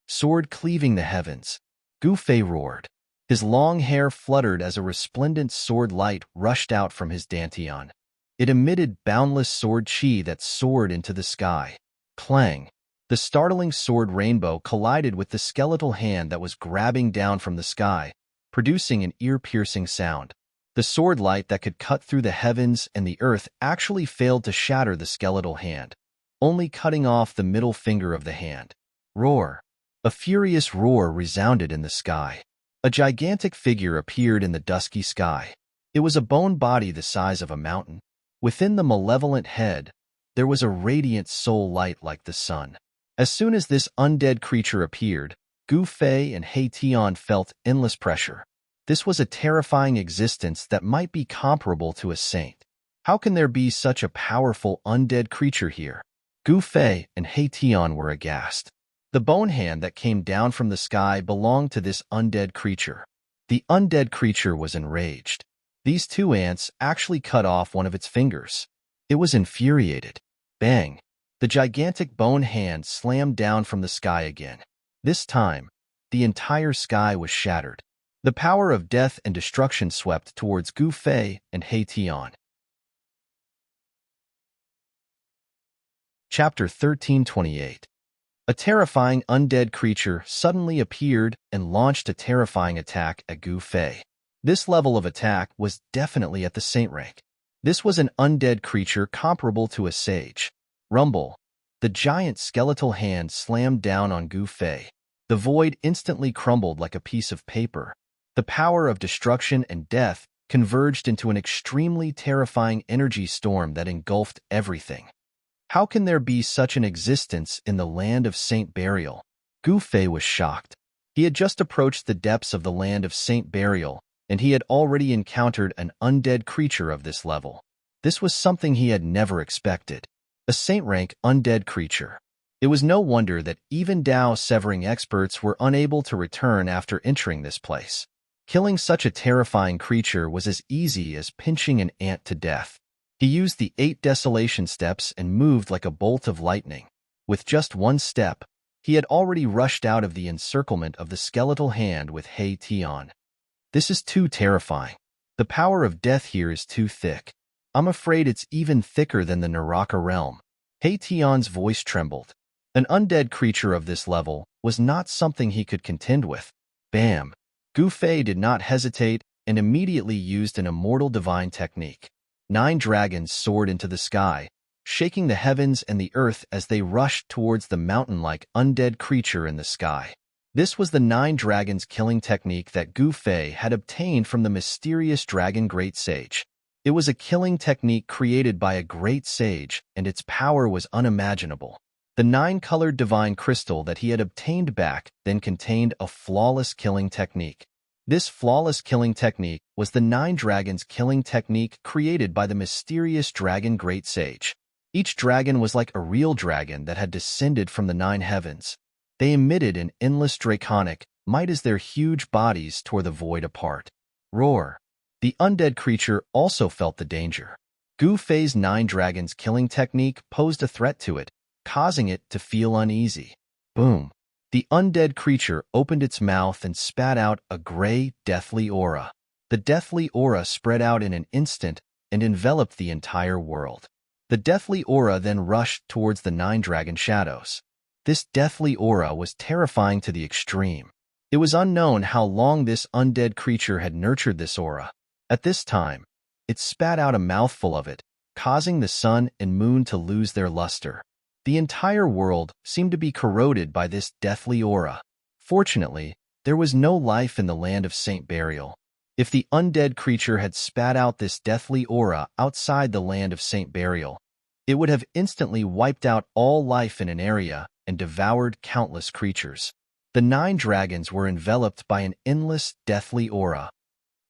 Sword cleaving the heavens. Gu Fei roared. His long hair fluttered as a resplendent sword light rushed out from his dantian. It emitted boundless sword chi that soared into the sky. Clang! The startling sword rainbow collided with the skeletal hand that was grabbing down from the sky, producing an ear-piercing sound. The sword light that could cut through the heavens and the earth actually failed to shatter the skeletal hand, only cutting off the middle finger of the hand. Roar! A furious roar resounded in the sky. A gigantic figure appeared in the dusky sky. It was a bone body the size of a mountain. Within the malevolent head, there was a radiant soul light like the sun. As soon as this undead creature appeared, Gu Fei and He Tian felt endless pressure. This was a terrifying existence that might be comparable to a saint. How can there be such a powerful undead creature here? Gu Fei and He Tian were aghast. The bone hand that came down from the sky belonged to this undead creature. The undead creature was enraged. These two ants actually cut off one of its fingers. It was infuriated. Bang! The gigantic bone hand slammed down from the sky again. This time, the entire sky was shattered. The power of death and destruction swept towards Gu Fei and He Tian. Chapter 1328. A terrifying undead creature suddenly appeared and launched a terrifying attack at Gu Fei. This level of attack was definitely at the saint rank. This was an undead creature comparable to a sage. Rumble. The giant skeletal hand slammed down on Gu Fei. The void instantly crumbled like a piece of paper. The power of destruction and death converged into an extremely terrifying energy storm that engulfed everything. How can there be such an existence in the land of Saint Burial? Gu Fei was shocked. He had just approached the depths of the land of Saint Burial, and he had already encountered an undead creature of this level. This was something he had never expected. A saint-rank undead creature. It was no wonder that even Dao-severing experts were unable to return after entering this place. Killing such a terrifying creature was as easy as pinching an ant to death. He used the 8 desolation steps and moved like a bolt of lightning. With just one step, he had already rushed out of the encirclement of the skeletal hand with He Tian. This is too terrifying. The power of death here is too thick. I'm afraid it's even thicker than the Naraka realm. He Tian's voice trembled. An undead creature of this level was not something he could contend with. Bam! Gu Fei did not hesitate and immediately used an immortal divine technique. 9 dragons soared into the sky, shaking the heavens and the earth as they rushed towards the mountain-like undead creature in the sky. This was the 9 dragons killing technique that Gu Fei had obtained from the mysterious dragon great sage. It was a killing technique created by a great sage, and its power was unimaginable. The 9-colored divine crystal that he had obtained back then contained a flawless killing technique. This flawless killing technique was the 9 dragons killing technique created by the mysterious dragon great sage. Each dragon was like a real dragon that had descended from the 9 heavens. They emitted an endless draconic might as their huge bodies tore the void apart. Roar! The undead creature also felt the danger. Gu Fei's 9 dragons killing technique posed a threat to it, causing it to feel uneasy. Boom! The undead creature opened its mouth and spat out a gray, deathly aura. The deathly aura spread out in an instant and enveloped the entire world. The deathly aura then rushed towards the 9 dragon shadows. This deathly aura was terrifying to the extreme. It was unknown how long this undead creature had nurtured this aura. At this time, it spat out a mouthful of it, causing the sun and moon to lose their luster. The entire world seemed to be corroded by this deathly aura. Fortunately, there was no life in the land of Saint Burial. If the undead creature had spat out this deathly aura outside the land of Saint Burial, it would have instantly wiped out all life in an area and devoured countless creatures. The 9 dragons were enveloped by an endless, deathly aura.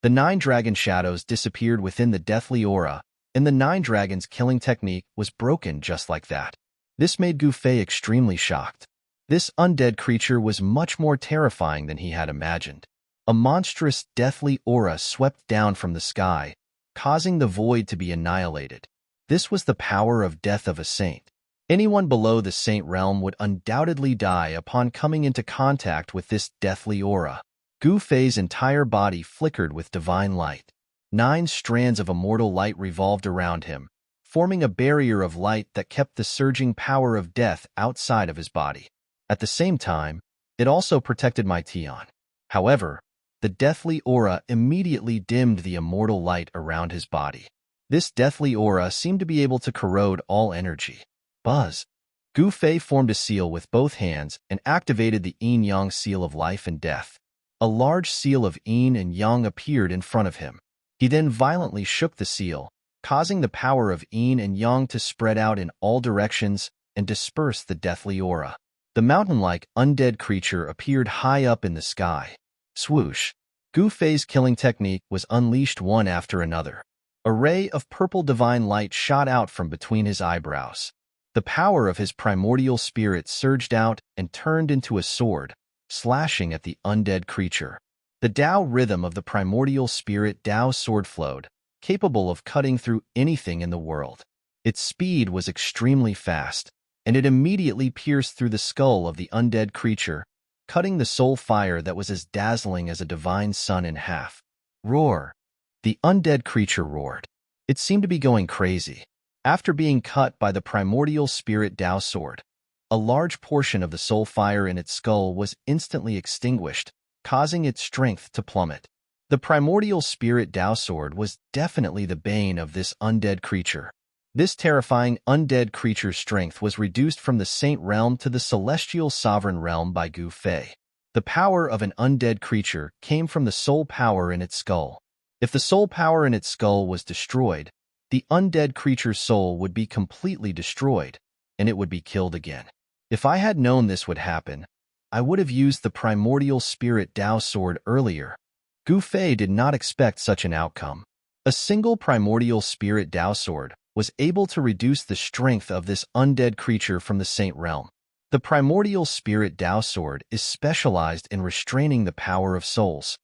The 9 dragon shadows disappeared within the deathly aura, and the 9 dragons killing technique was broken just like that. This made Gu Fei extremely shocked. This undead creature was much more terrifying than he had imagined. A monstrous, deathly aura swept down from the sky, causing the void to be annihilated. This was the power of death of a saint. Anyone below the saint realm would undoubtedly die upon coming into contact with this deathly aura. Gu Fei's entire body flickered with divine light. 9 strands of immortal light revolved around him, forming a barrier of light that kept the surging power of death outside of his body. At the same time, it also protected my Tian. However, the deathly aura immediately dimmed the immortal light around his body. This deathly aura seemed to be able to corrode all energy. Buzz. Gu Fei formed a seal with both hands and activated the yin-yang seal of life and death. A large seal of yin and yang appeared in front of him. He then violently shook the seal, causing the power of yin and yang to spread out in all directions and disperse the deathly aura. The mountain-like undead creature appeared high up in the sky. Swoosh! Gu Fei's killing technique was unleashed one after another. A ray of purple divine light shot out from between his eyebrows. The power of his primordial spirit surged out and turned into a sword, slashing at the undead creature. The Tao rhythm of the primordial spirit Tao sword flowed, capable of cutting through anything in the world. Its speed was extremely fast, and it immediately pierced through the skull of the undead creature, cutting the soul fire that was as dazzling as a divine sun in half. Roar! The undead creature roared. It seemed to be going crazy. After being cut by the primordial spirit Tao sword, a large portion of the soul fire in its skull was instantly extinguished, causing its strength to plummet. The primordial spirit Tao sword was definitely the bane of this undead creature. This terrifying undead creature's strength was reduced from the Saint Realm to the Celestial Sovereign Realm by Gu Fei. The power of an undead creature came from the soul power in its skull. If the soul power in its skull was destroyed, the undead creature's soul would be completely destroyed, and it would be killed again. If I had known this would happen, I would have used the primordial spirit Tao sword earlier. Gu Fei did not expect such an outcome. A single primordial spirit Tao sword was able to reduce the strength of this undead creature from the Saint Realm. The primordial spirit Tao sword is specialized in restraining the power of souls.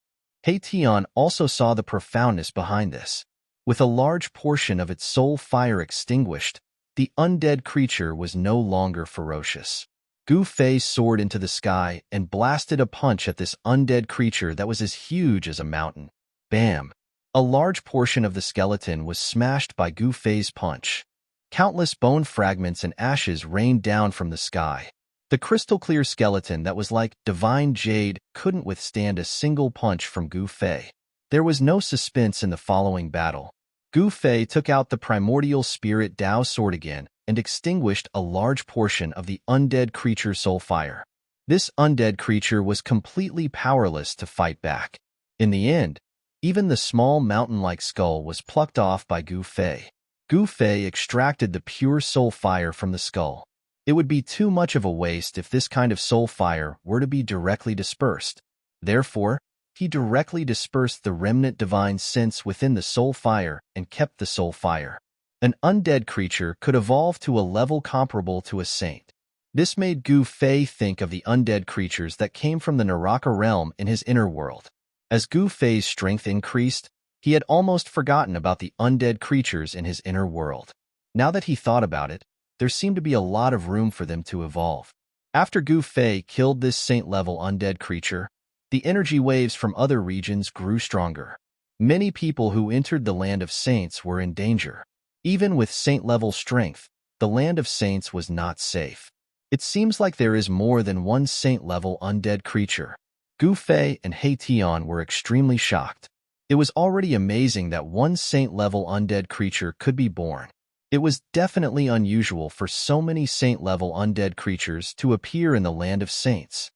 He Tian also saw the profoundness behind this. With a large portion of its soul fire extinguished, the undead creature was no longer ferocious. Gu Fei soared into the sky and blasted a punch at this undead creature that was as huge as a mountain. Bam! A large portion of the skeleton was smashed by Gu Fei's punch. Countless bone fragments and ashes rained down from the sky. The crystal-clear skeleton that was like divine jade couldn't withstand a single punch from Gu Fei. There was no suspense in the following battle. Gu Fei took out the primordial spirit Tao sword again and extinguished a large portion of the undead creature's soul fire. This undead creature was completely powerless to fight back. In the end, even the small mountain-like skull was plucked off by Gu Fei. Gu Fei extracted the pure soul fire from the skull. It would be too much of a waste if this kind of soul fire were to be directly dispersed. Therefore, he directly dispersed the remnant divine sense within the soul fire and kept the soul fire. An undead creature could evolve to a level comparable to a saint. This made Gu Fei think of the undead creatures that came from the Naraka realm in his inner world. As Gu Fei's strength increased, he had almost forgotten about the undead creatures in his inner world. Now that he thought about it, there seemed to be a lot of room for them to evolve. After Gu Fei killed this saint-level undead creature, the energy waves from other regions grew stronger. Many people who entered the land of saints were in danger. Even with saint-level strength, the land of saints was not safe. It seems like there is more than one saint-level undead creature. Gu Fei and He Tian were extremely shocked. It was already amazing that one saint-level undead creature could be born. It was definitely unusual for so many saint-level undead creatures to appear in the land of saints.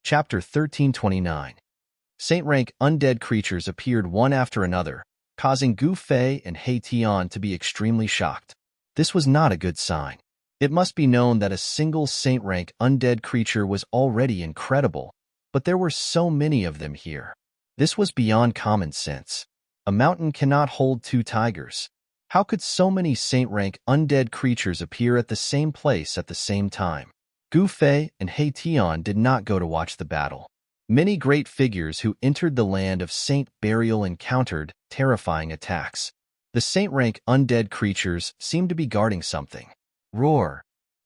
Chapter 1329. Saint-rank undead creatures appeared one after another, causing Gu Fei and He Tian to be extremely shocked. This was not a good sign. It must be known that a single saint-rank undead creature was already incredible, but there were so many of them here. This was beyond common sense. A mountain cannot hold two tigers. How could so many saint-rank undead creatures appear at the same place at the same time? Gu Fei and He Tian did not go to watch the battle. Many great figures who entered the land of Saint Burial encountered terrifying attacks. The saint-rank undead creatures seemed to be guarding something. Roar!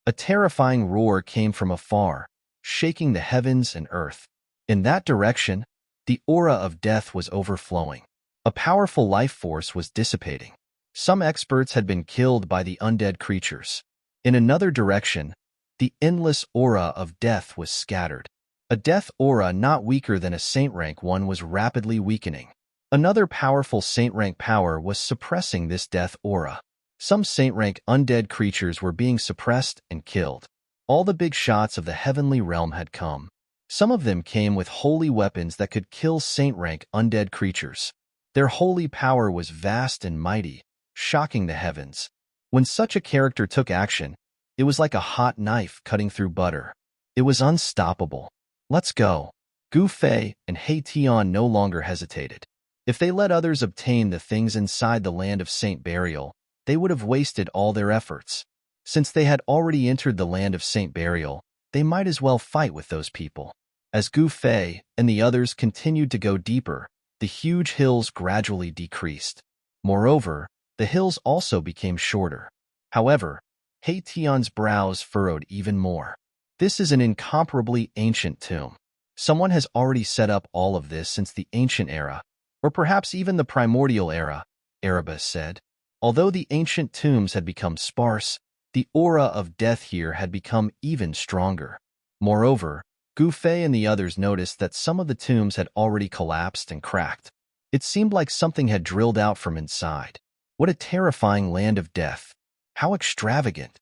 A terrifying roar came from afar, shaking the heavens and earth. In that direction, the aura of death was overflowing. A powerful life force was dissipating. Some experts had been killed by the undead creatures. In another direction, The endless aura of death was scattered. A death aura not weaker than a saint rank one was rapidly weakening. Another powerful saint rank power was suppressing this death aura. Some saint rank undead creatures were being suppressed and killed. All the big shots of the heavenly realm had come. Some of them came with holy weapons that could kill saint rank undead creatures. Their holy power was vast and mighty, shocking the heavens. When such a character took action, it was like a hot knife cutting through butter. It was unstoppable. Let's go. Gu Fei and He Tian no longer hesitated. If they let others obtain the things inside the land of Saint Burial, they would have wasted all their efforts. Since they had already entered the land of Saint Burial, they might as well fight with those people. As Gu Fei and the others continued to go deeper, the huge hills gradually decreased. Moreover, the hills also became shorter. However, He Tian's brows furrowed even more. This is an incomparably ancient tomb. Someone has already set up all of this since the ancient era, or perhaps even the primordial era, Erebus said. Although the ancient tombs had become sparse, the aura of death here had become even stronger. Moreover, Gu Fei and the others noticed that some of the tombs had already collapsed and cracked. It seemed like something had drilled out from inside. What a terrifying land of death! How extravagant!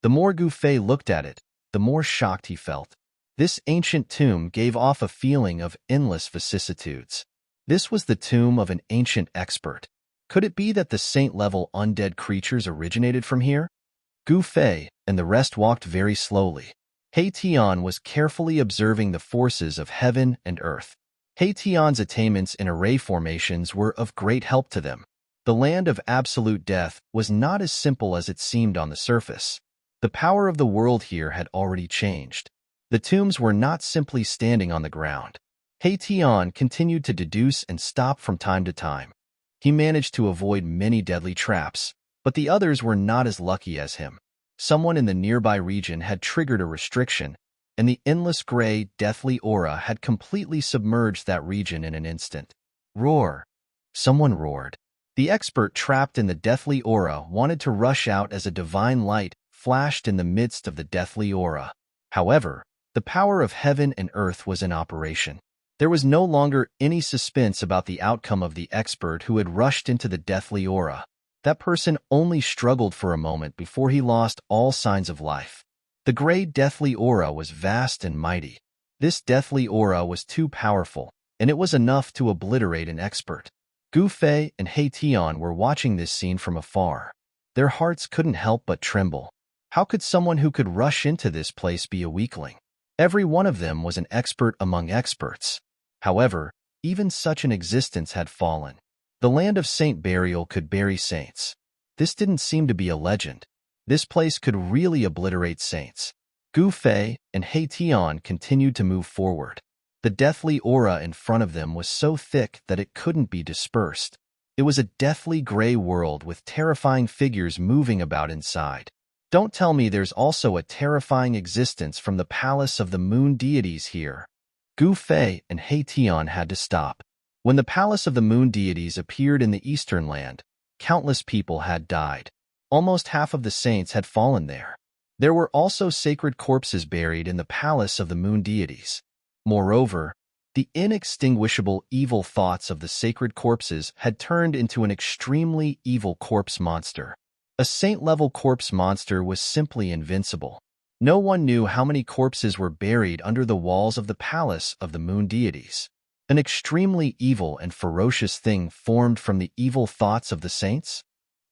The more Gu Fei looked at it, the more shocked he felt. This ancient tomb gave off a feeling of endless vicissitudes. This was the tomb of an ancient expert. Could it be that the saint-level undead creatures originated from here? Gu Fei and the rest walked very slowly. He Tian was carefully observing the forces of heaven and earth. He Tian's attainments in array formations were of great help to them. The land of absolute death was not as simple as it seemed on the surface. The power of the world here had already changed. The tombs were not simply standing on the ground. He Tian continued to deduce and stop from time to time. He managed to avoid many deadly traps, but the others were not as lucky as him. Someone in the nearby region had triggered a restriction, and the endless gray, deathly aura had completely submerged that region in an instant. Roar! Someone roared. The expert trapped in the deathly aura wanted to rush out as a divine light flashed in the midst of the deathly aura. However, the power of heaven and earth was in operation. There was no longer any suspense about the outcome of the expert who had rushed into the deathly aura. That person only struggled for a moment before he lost all signs of life. The gray deathly aura was vast and mighty. This deathly aura was too powerful, and it was enough to obliterate an expert. Gu Fei and He Tian were watching this scene from afar. Their hearts couldn't help but tremble. How could someone who could rush into this place be a weakling? Every one of them was an expert among experts. However, even such an existence had fallen. The land of Saint Burial could bury saints. This didn't seem to be a legend. This place could really obliterate saints. Gu Fei and He Tian continued to move forward. The deathly aura in front of them was so thick that it couldn't be dispersed. It was a deathly gray world with terrifying figures moving about inside. Don't tell me there's also a terrifying existence from the palace of the moon deities here. Gu Fei and He Tian had to stop. When the palace of the moon deities appeared in the eastern land, countless people had died. Almost half of the saints had fallen there. There were also sacred corpses buried in the palace of the moon deities. Moreover, the inextinguishable evil thoughts of the sacred corpses had turned into an extremely evil corpse monster. A saint-level corpse monster was simply invincible. No one knew how many corpses were buried under the walls of the palace of the moon deities. An extremely evil and ferocious thing formed from the evil thoughts of the saints?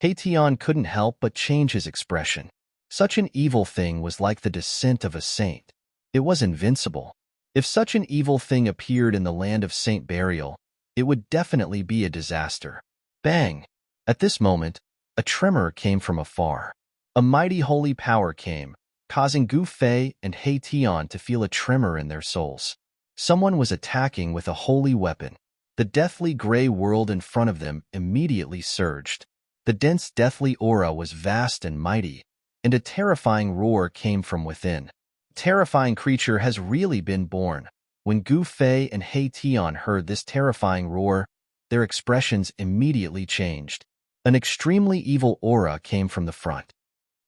He Tian couldn't help but change his expression. Such an evil thing was like the descent of a saint. It was invincible. If such an evil thing appeared in the land of Saint Burial, it would definitely be a disaster. Bang! At this moment, a tremor came from afar. A mighty holy power came, causing Gu Fei and He Tian to feel a tremor in their souls. Someone was attacking with a holy weapon. The deathly gray world in front of them immediately surged. The dense deathly aura was vast and mighty, and a terrifying roar came from within. A terrifying creature has really been born. When Gu Fei and He Tian heard this terrifying roar, their expressions immediately changed. An extremely evil aura came from the front.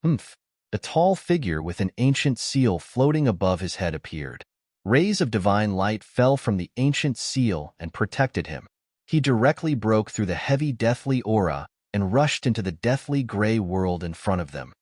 Humph! A tall figure with an ancient seal floating above his head appeared. Rays of divine light fell from the ancient seal and protected him. He directly broke through the heavy deathly aura and rushed into the deathly gray world in front of them.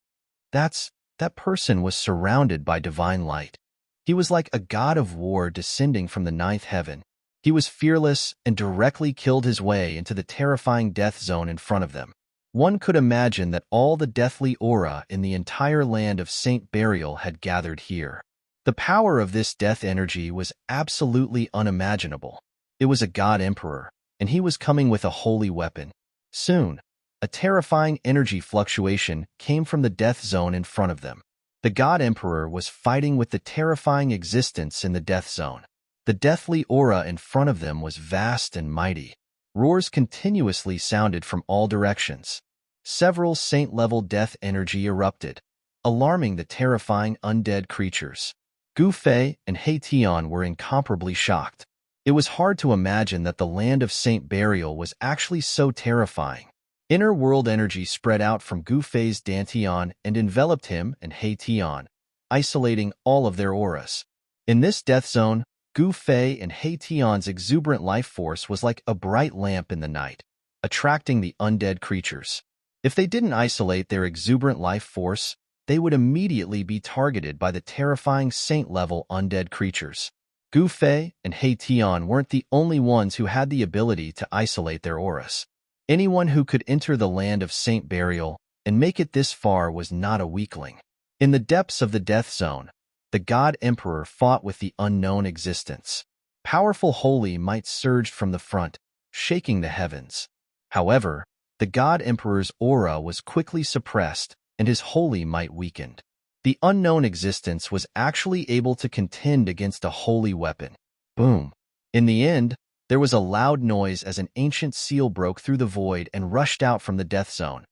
That person was surrounded by divine light. He was like a god of war descending from the ninth heaven. He was fearless and directly killed his way into the terrifying death zone in front of them. One could imagine that all the deathly aura in the entire land of Saint Burial had gathered here. The power of this death energy was absolutely unimaginable. It was a god emperor, and he was coming with a holy weapon. Soon, a terrifying energy fluctuation came from the death zone in front of them. The god emperor was fighting with the terrifying existence in the death zone. The deathly aura in front of them was vast and mighty. Roars continuously sounded from all directions. Several saint-level death energy erupted, alarming the terrifying undead creatures. Gu Fei and He Tian were incomparably shocked. It was hard to imagine that the land of Saint Burial was actually so terrifying. Inner world energy spread out from Gu Fei's Dantian and enveloped him and He Tian, isolating all of their auras. In this death zone, Gu Fei and He Tian's exuberant life force was like a bright lamp in the night, attracting the undead creatures. If they didn't isolate their exuberant life force, they would immediately be targeted by the terrifying saint-level undead creatures. Gu Fei and He Tian weren't the only ones who had the ability to isolate their auras. Anyone who could enter the land of Saint Burial and make it this far was not a weakling. In the depths of the death zone, the god emperor fought with the unknown existence. Powerful holy might surged from the front, shaking the heavens. However, the god emperor's aura was quickly suppressed and his holy might weakened. The unknown existence was actually able to contend against a holy weapon. Boom! In the end, there was a loud noise as an ancient seal broke through the void and rushed out from the death zone,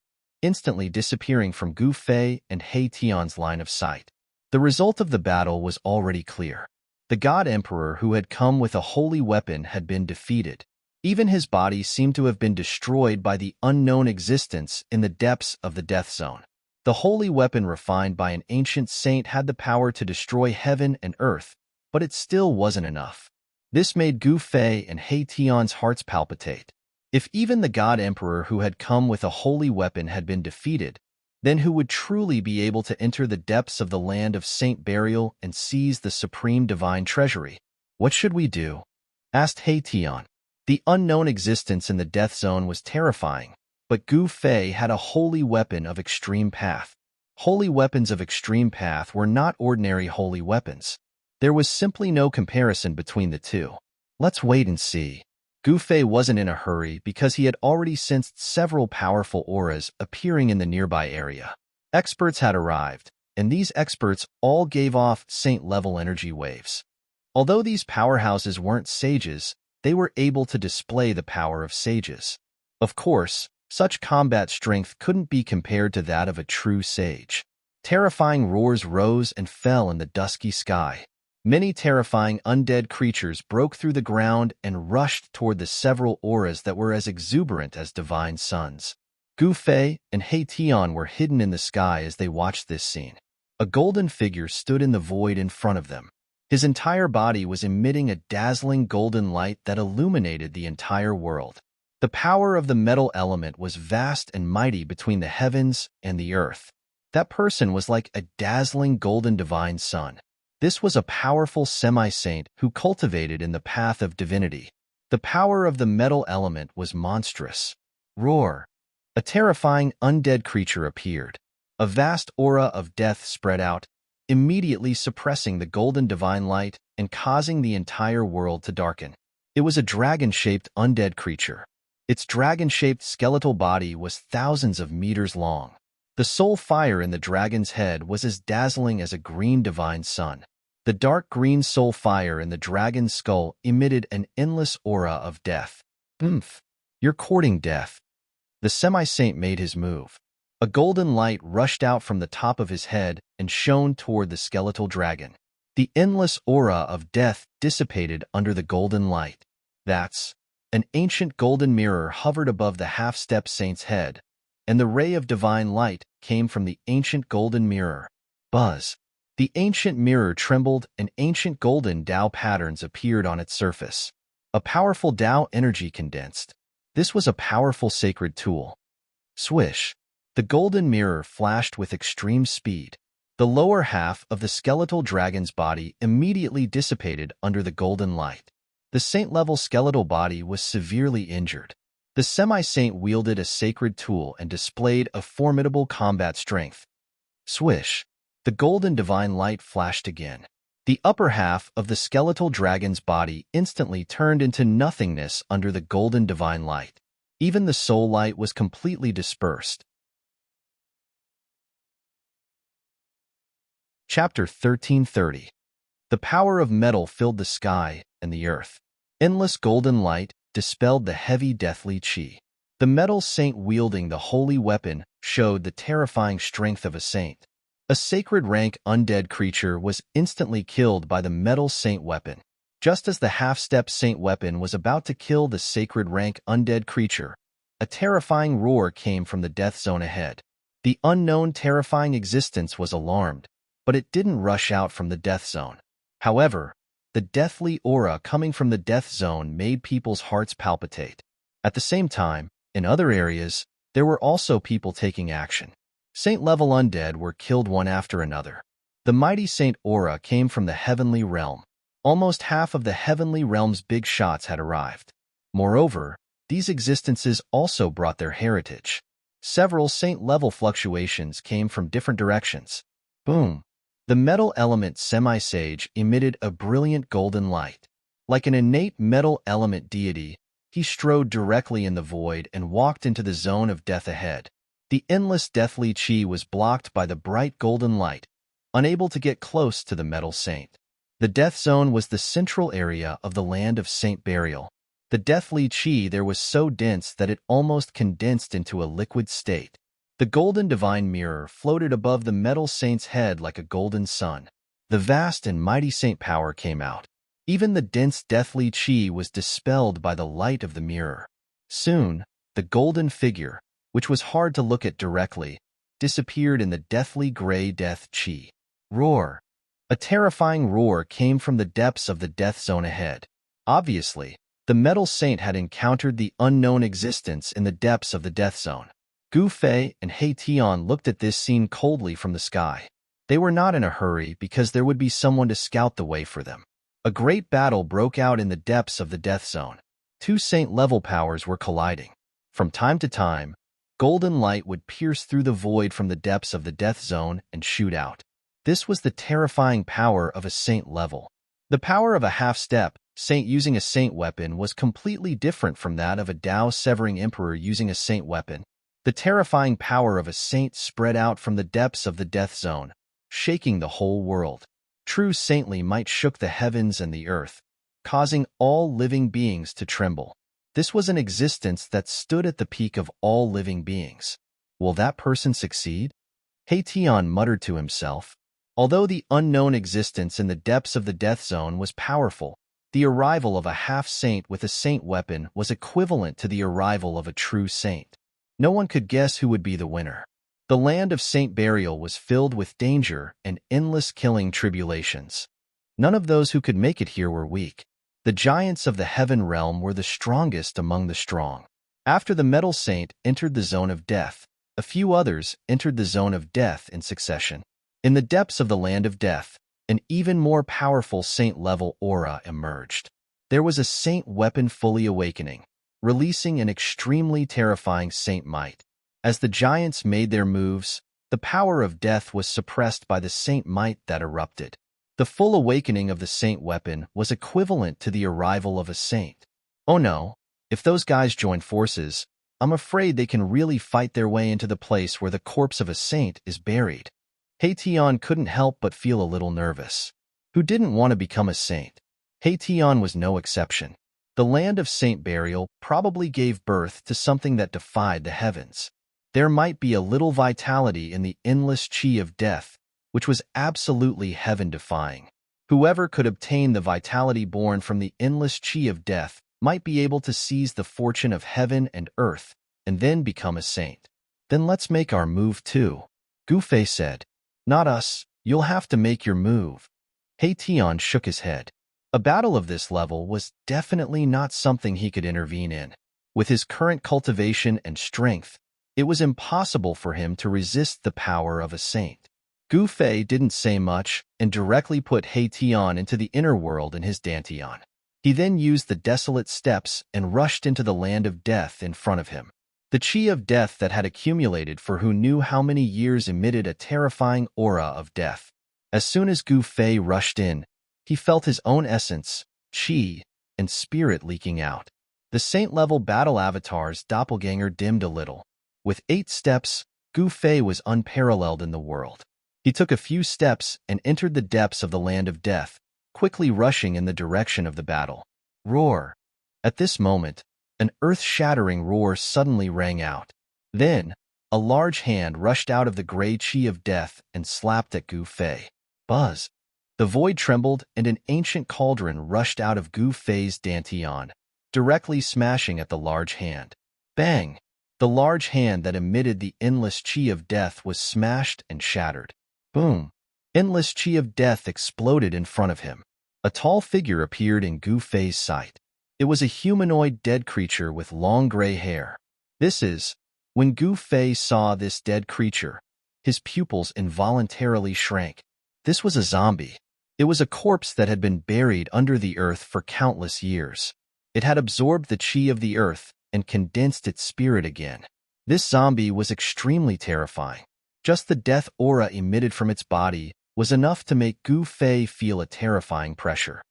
instantly disappearing from Gu Fei and He Tian's line of sight. The result of the battle was already clear. The god emperor who had come with a holy weapon had been defeated. Even his body seemed to have been destroyed by the unknown existence in the depths of the death zone. The holy weapon refined by an ancient saint had the power to destroy heaven and earth, but it still wasn't enough. This made Gu Fei and He Tian's hearts palpitate. If even the god emperor who had come with a holy weapon had been defeated, then who would truly be able to enter the depths of the land of Saint Burial and seize the supreme divine treasury? What should we do? Asked He Tian. The unknown existence in the death zone was terrifying, but Gu Fei had a holy weapon of extreme path. Holy weapons of extreme path were not ordinary holy weapons. There was simply no comparison between the two. Let's wait and see. Gu Fei wasn't in a hurry because he had already sensed several powerful auras appearing in the nearby area. Experts had arrived, and these experts all gave off saint-level energy waves. Although these powerhouses weren't sages, they were able to display the power of sages. Of course, such combat strength couldn't be compared to that of a true sage. Terrifying roars rose and fell in the dusky sky. Many terrifying undead creatures broke through the ground and rushed toward the several auras that were as exuberant as divine suns. Gu Fei and He Tian were hidden in the sky as they watched this scene. A golden figure stood in the void in front of them. His entire body was emitting a dazzling golden light that illuminated the entire world. The power of the metal element was vast and mighty between the heavens and the earth. That person was like a dazzling golden divine sun. This was a powerful semi-saint who cultivated in the path of divinity. The power of the metal element was monstrous. Roar! A terrifying undead creature appeared. A vast aura of death spread out, immediately suppressing the golden divine light and causing the entire world to darken. It was a dragon-shaped undead creature. Its dragon-shaped skeletal body was thousands of meters long. The soul fire in the dragon's head was as dazzling as a green divine sun. The dark green soul fire in the dragon's skull emitted an endless aura of death. Oomph! You're courting death. The semi-saint made his move. A golden light rushed out from the top of his head and shone toward the skeletal dragon. The endless aura of death dissipated under the golden light. An ancient golden mirror hovered above the half-step saint's head, and the ray of divine light came from the ancient golden mirror. Buzz. The ancient mirror trembled, and ancient golden Tao patterns appeared on its surface. A powerful Tao energy condensed. This was a powerful sacred tool. Swish. The golden mirror flashed with extreme speed. The lower half of the skeletal dragon's body immediately dissipated under the golden light. The saint-level skeletal body was severely injured. The semi-saint wielded a sacred tool and displayed a formidable combat strength. Swish. The golden divine light flashed again. The upper half of the skeletal dragon's body instantly turned into nothingness under the golden divine light. Even the soul light was completely dispersed. Chapter 1330. The power of metal filled the sky and the earth. Endless golden light dispelled the heavy deathly chi. The metal saint wielding the holy weapon showed the terrifying strength of a saint. A sacred rank undead creature was instantly killed by the metal saint weapon. Just as the half-step saint weapon was about to kill the sacred rank undead creature, a terrifying roar came from the death zone ahead. The unknown terrifying existence was alarmed, but it didn't rush out from the death zone. However, the deathly aura coming from the death zone made people's hearts palpitate. At the same time, in other areas, there were also people taking action. Saint-level undead were killed one after another. The mighty saint aura came from the heavenly realm. Almost half of the heavenly realm's big shots had arrived. Moreover, these existences also brought their heritage. Several saint-level fluctuations came from different directions. Boom! The metal element semi-sage emitted a brilliant golden light. Like an innate metal element deity, he strode directly in the void and walked into the zone of death ahead. The endless deathly chi was blocked by the bright golden light, unable to get close to the metal saint. The death zone was the central area of the land of saint burial. The deathly chi there was so dense that it almost condensed into a liquid state. The golden divine mirror floated above the metal saint's head like a golden sun. The vast and mighty saint power came out. Even the dense deathly chi was dispelled by the light of the mirror. Soon, the golden figure, which was hard to look at directly, disappeared in the deathly gray death chi. Roar! A terrifying roar came from the depths of the death zone ahead. Obviously, the metal saint had encountered the unknown existence in the depths of the death zone. Gu Fei and He Tian looked at this scene coldly from the sky. They were not in a hurry because there would be someone to scout the way for them. A great battle broke out in the depths of the death zone. Two saint-level powers were colliding. From time to time, golden light would pierce through the void from the depths of the death zone and shoot out. This was the terrifying power of a saint level. The power of a half-step saint using a saint weapon was completely different from that of a Tao-severing emperor using a saint weapon. The terrifying power of a saint spread out from the depths of the death zone, shaking the whole world. True saintly might shook the heavens and the earth, causing all living beings to tremble. This was an existence that stood at the peak of all living beings. Will that person succeed? He Tian muttered to himself. Although the unknown existence in the depths of the death zone was powerful, the arrival of a half-saint with a saint weapon was equivalent to the arrival of a true saint. No one could guess who would be the winner. The land of saint burial was filled with danger and endless killing tribulations. None of those who could make it here were weak. The giants of the heaven realm were the strongest among the strong. After the metal saint entered the zone of death, a few others entered the zone of death in succession. In the depths of the land of death, an even more powerful saint-level aura emerged. There was a saint weapon fully awakening, releasing an extremely terrifying saint might. As the giants made their moves, the power of death was suppressed by the saint might that erupted. The full awakening of the saint weapon was equivalent to the arrival of a saint. Oh no, if those guys join forces, I'm afraid they can really fight their way into the place where the corpse of a saint is buried. He Tian couldn't help but feel a little nervous. Who didn't want to become a saint? He Tian was no exception. The land of saint burial probably gave birth to something that defied the heavens. There might be a little vitality in the endless chi of death, which was absolutely heaven-defying. Whoever could obtain the vitality born from the endless chi of death might be able to seize the fortune of heaven and earth, and then become a saint. Then let's make our move too, Gu Fei said. Not us, you'll have to make your move. He Tian shook his head. A battle of this level was definitely not something he could intervene in. With his current cultivation and strength, it was impossible for him to resist the power of a saint. Gu Fei didn't say much and directly put He Tian into the inner world in his dantian. He then used the desolate steps and rushed into the land of death in front of him. The chi of death that had accumulated for who knew how many years emitted a terrifying aura of death. As soon as Gu Fei rushed in, he felt his own essence, chi, and spirit leaking out. The saint-level battle avatar's doppelganger dimmed a little. With 8 steps, Gu Fei was unparalleled in the world. He took a few steps and entered the depths of the land of death, quickly rushing in the direction of the battle. Roar! At this moment, an earth-shattering roar suddenly rang out. Then, a large hand rushed out of the gray chi of death and slapped at Gu Fei. Buzz! The void trembled and an ancient cauldron rushed out of Gu Fei's dantian, directly smashing at the large hand. Bang! The large hand that emitted the endless chi of death was smashed and shattered. Boom! Endless chi of death exploded in front of him. A tall figure appeared in Gu Fei's sight. It was a humanoid dead creature with long gray hair. When Gu Fei saw this dead creature, his pupils involuntarily shrank. This was a zombie. It was a corpse that had been buried under the earth for countless years. It had absorbed the chi of the earth and condensed its spirit again. This zombie was extremely terrifying. Just the death aura emitted from its body was enough to make Gu Fei feel a terrifying pressure.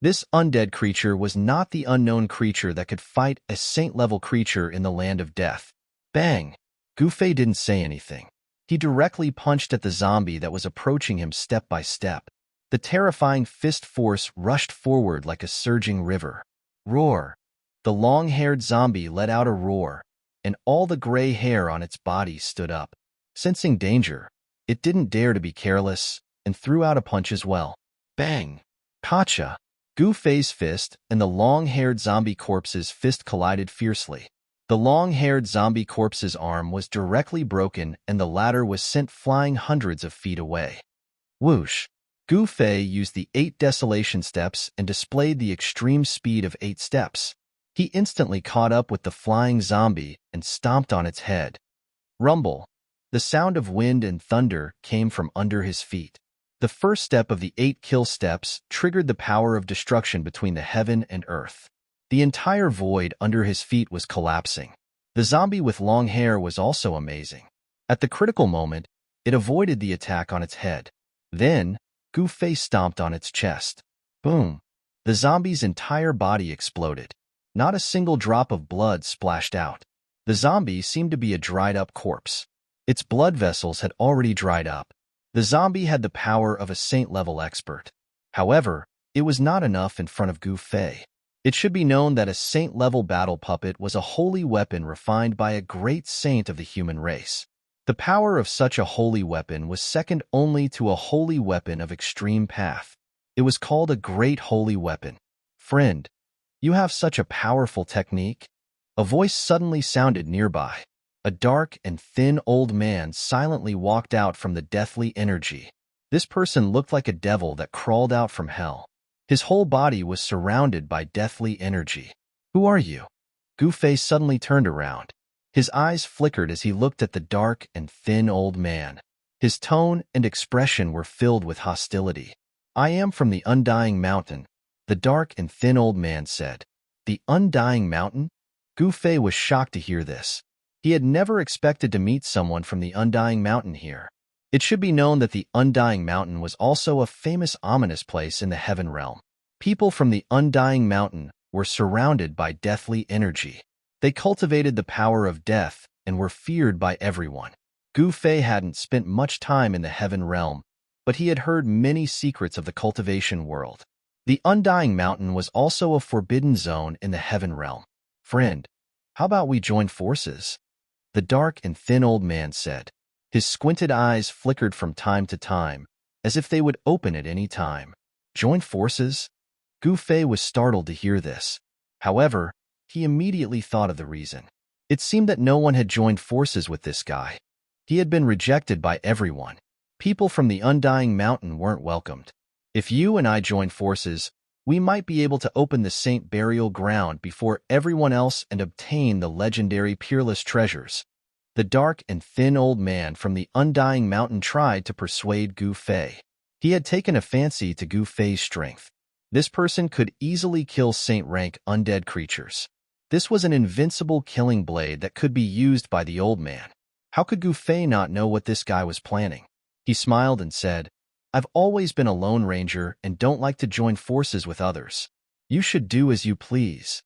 This undead creature was not the unknown creature that could fight a saint-level creature in the land of death. Bang! Gu Fei didn't say anything. He directly punched at the zombie that was approaching him step by step. The terrifying fist force rushed forward like a surging river. Roar! The long-haired zombie let out a roar, and all the gray hair on its body stood up. Sensing danger, it didn't dare to be careless and threw out a punch as well. Bang! Gotcha! Gu Fei's fist and the long-haired zombie corpse's fist collided fiercely. The long-haired zombie corpse's arm was directly broken and the latter was sent flying hundreds of feet away. Whoosh! Gu Fei used the 8 desolation steps and displayed the extreme speed of 8 steps. He instantly caught up with the flying zombie and stomped on its head. Rumble! The sound of wind and thunder came from under his feet. The first step of the 8 kill steps triggered the power of destruction between the heaven and earth. The entire void under his feet was collapsing. The zombie with long hair was also amazing. At the critical moment, it avoided the attack on its head. Then, Gu Fei stomped on its chest. Boom! The zombie's entire body exploded. Not a single drop of blood splashed out. The zombie seemed to be a dried-up corpse. Its blood vessels had already dried up. The zombie had the power of a saint-level expert. However, it was not enough in front of Gu Fei. It should be known that a saint-level battle puppet was a holy weapon refined by a great saint of the human race. The power of such a holy weapon was second only to a holy weapon of extreme path. It was called a great holy weapon. Friend, you have such a powerful technique? A voice suddenly sounded nearby. A dark and thin old man silently walked out from the deathly energy. This person looked like a devil that crawled out from hell. His whole body was surrounded by deathly energy. Who are you? Gu Fei suddenly turned around. His eyes flickered as he looked at the dark and thin old man. His tone and expression were filled with hostility. I am from the Undying Mountain, the dark and thin old man said. The Undying Mountain? Gu Fei was shocked to hear this. He had never expected to meet someone from the Undying Mountain here. It should be known that the Undying Mountain was also a famous ominous place in the heaven realm. People from the Undying Mountain were surrounded by deathly energy. They cultivated the power of death and were feared by everyone. Gu Fei hadn't spent much time in the heaven realm, but he had heard many secrets of the cultivation world. The Undying Mountain was also a forbidden zone in the heaven realm. Friend, how about we join forces? The dark and thin old man said. His squinted eyes flickered from time to time, as if they would open at any time. Join forces? Gu Fei was startled to hear this. However, he immediately thought of the reason. It seemed that no one had joined forces with this guy. He had been rejected by everyone. People from the Undying Mountain weren't welcomed. If you and I joined forces, we might be able to open the Saint Burial Ground before everyone else and obtain the legendary peerless treasures. The dark and thin old man from the Undying Mountain tried to persuade Gu Fei. He had taken a fancy to Gu Fei's strength. This person could easily kill Saint-rank undead creatures. This was an invincible killing blade that could be used by the old man. How could Gu Fei not know what this guy was planning? He smiled and said, "I've always been a lone ranger and don't like to join forces with others. You should do as you please."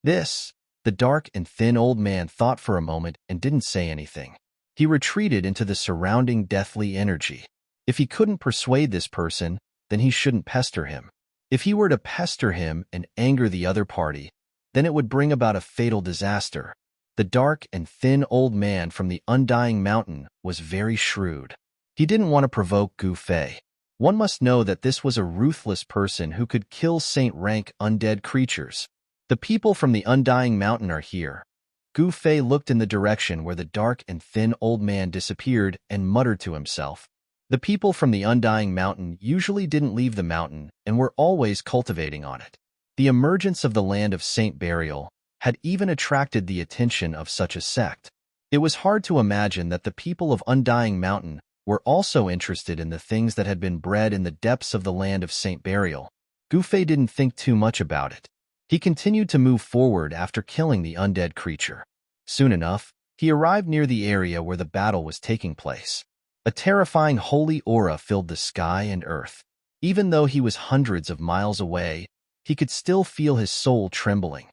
The dark and thin old man thought for a moment and didn't say anything. He retreated into the surrounding deathly energy. If he couldn't persuade this person, then he shouldn't pester him. If he were to pester him and anger the other party, then it would bring about a fatal disaster. The dark and thin old man from the Undying Mountain was very shrewd. He didn't want to provoke Gu Fei. One must know that this was a ruthless person who could kill Saint-rank undead creatures. The people from the Undying Mountain are here. Gu Fei looked in the direction where the dark and thin old man disappeared and muttered to himself. The people from the Undying Mountain usually didn't leave the mountain and were always cultivating on it. The emergence of the land of Saint Burial had even attracted the attention of such a sect. It was hard to imagine that the people of Undying Mountain were also interested in the things that had been bred in the depths of the land of Saint Burial. Gu Fei didn't think too much about it. He continued to move forward after killing the undead creature. Soon enough, he arrived near the area where the battle was taking place. A terrifying holy aura filled the sky and earth. Even though he was hundreds of miles away, he could still feel his soul trembling.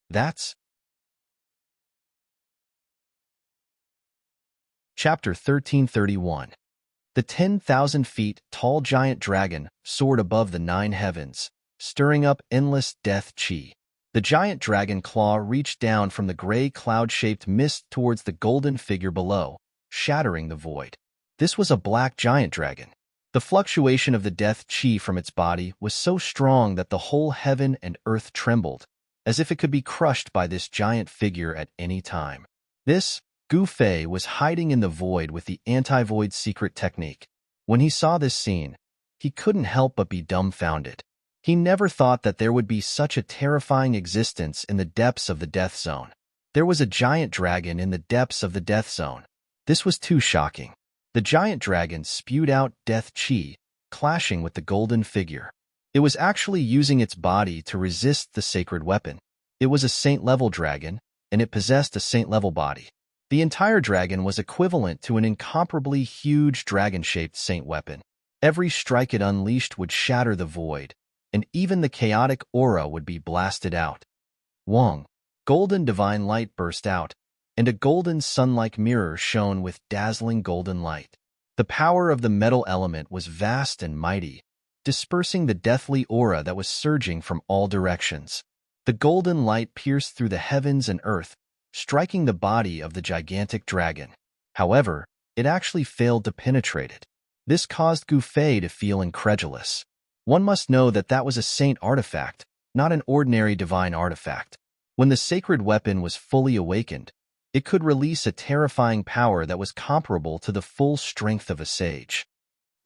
That's Chapter 1331. The 10,000 feet tall giant dragon soared above the 9 heavens, stirring up endless death chi. The giant dragon claw reached down from the gray cloud-shaped mist towards the golden figure below, shattering the void. This was a black giant dragon. The fluctuation of the death chi from its body was so strong that the whole heaven and earth trembled, as if it could be crushed by this giant figure at any time. Gu Fei was hiding in the void with the anti-void secret technique. When he saw this scene, he couldn't help but be dumbfounded. He never thought that there would be such a terrifying existence in the depths of the death zone. There was a giant dragon in the depths of the death zone. This was too shocking. The giant dragon spewed out death chi, clashing with the golden figure. It was actually using its body to resist the sacred weapon. It was a saint-level dragon, and it possessed a saint-level body. The entire dragon was equivalent to an incomparably huge dragon-shaped saint weapon. Every strike it unleashed would shatter the void, and even the chaotic aura would be blasted out. Wong. Golden divine light burst out, and a golden sun-like mirror shone with dazzling golden light. The power of the metal element was vast and mighty, dispersing the deathly aura that was surging from all directions. The golden light pierced through the heavens and earth, striking the body of the gigantic dragon. However, it actually failed to penetrate it. This caused Gu Fei to feel incredulous. One must know that that was a saint artifact, not an ordinary divine artifact. When the sacred weapon was fully awakened, it could release a terrifying power that was comparable to the full strength of a sage.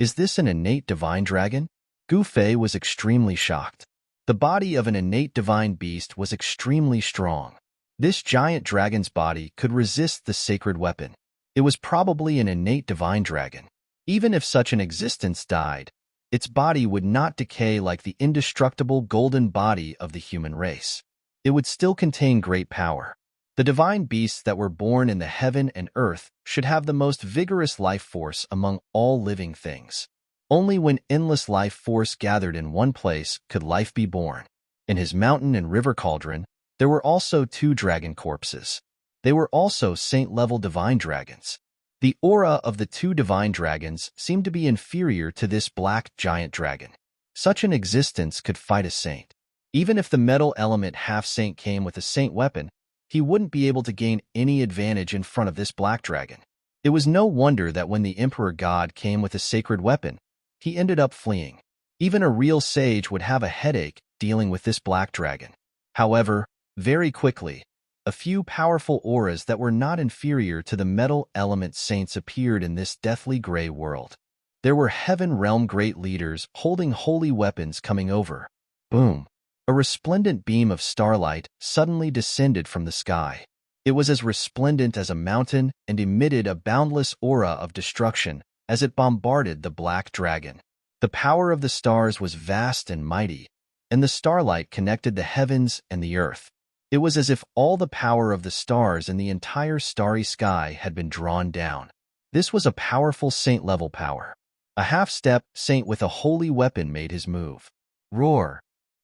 Is this an innate divine dragon? Gu Fei was extremely shocked. The body of an innate divine beast was extremely strong. This giant dragon's body could resist the sacred weapon. It was probably an innate divine dragon. Even if such an existence died, its body would not decay like the indestructible golden body of the human race. It would still contain great power. The divine beasts that were born in the heaven and earth should have the most vigorous life force among all living things. Only when endless life force gathered in one place could life be born. In his mountain and river cauldron, there were also 2 dragon corpses. They were also saint-level divine dragons. The aura of the 2 divine dragons seemed to be inferior to this black giant dragon. Such an existence could fight a saint. Even if the metal element half-saint came with a saint weapon, he wouldn't be able to gain any advantage in front of this black dragon. It was no wonder that when the Emperor God came with a sacred weapon, he ended up fleeing. Even a real sage would have a headache dealing with this black dragon. However, very quickly, A few powerful auras that were not inferior to the metal element saints appeared in this deathly gray world. There were heaven realm great leaders holding holy weapons coming over. Boom! A resplendent beam of starlight suddenly descended from the sky. It was as resplendent as a mountain and emitted a boundless aura of destruction as it bombarded the black dragon. The power of the stars was vast and mighty, and the starlight connected the heavens and the earth. It was as if all the power of the stars and the entire starry sky had been drawn down. This was a powerful saint-level power. A half-step saint with a holy weapon made his move. Roar!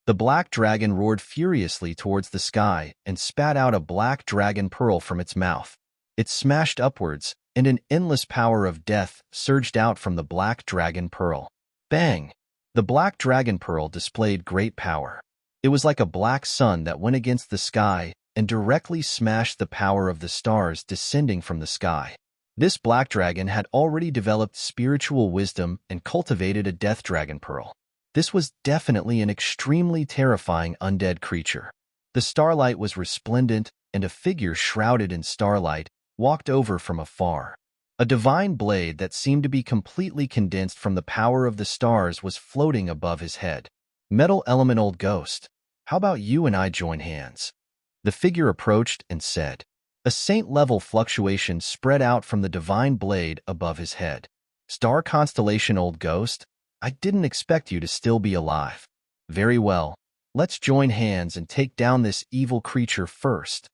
The black dragon roared furiously towards the sky and spat out a black dragon pearl from its mouth. It smashed upwards, and an endless power of death surged out from the black dragon pearl. Bang! The black dragon pearl displayed great power. It was like a black sun that went against the sky and directly smashed the power of the stars descending from the sky. This black dragon had already developed spiritual wisdom and cultivated a death dragon pearl. This was definitely an extremely terrifying undead creature. The starlight was resplendent, and a figure shrouded in starlight walked over from afar. A divine blade that seemed to be completely condensed from the power of the stars was floating above his head. Metal element old ghost, how about you and I join hands? The figure approached and said. A saint-level fluctuation spread out from the divine blade above his head. Star constellation old ghost, I didn't expect you to still be alive. Very well, let's join hands and take down this evil creature first.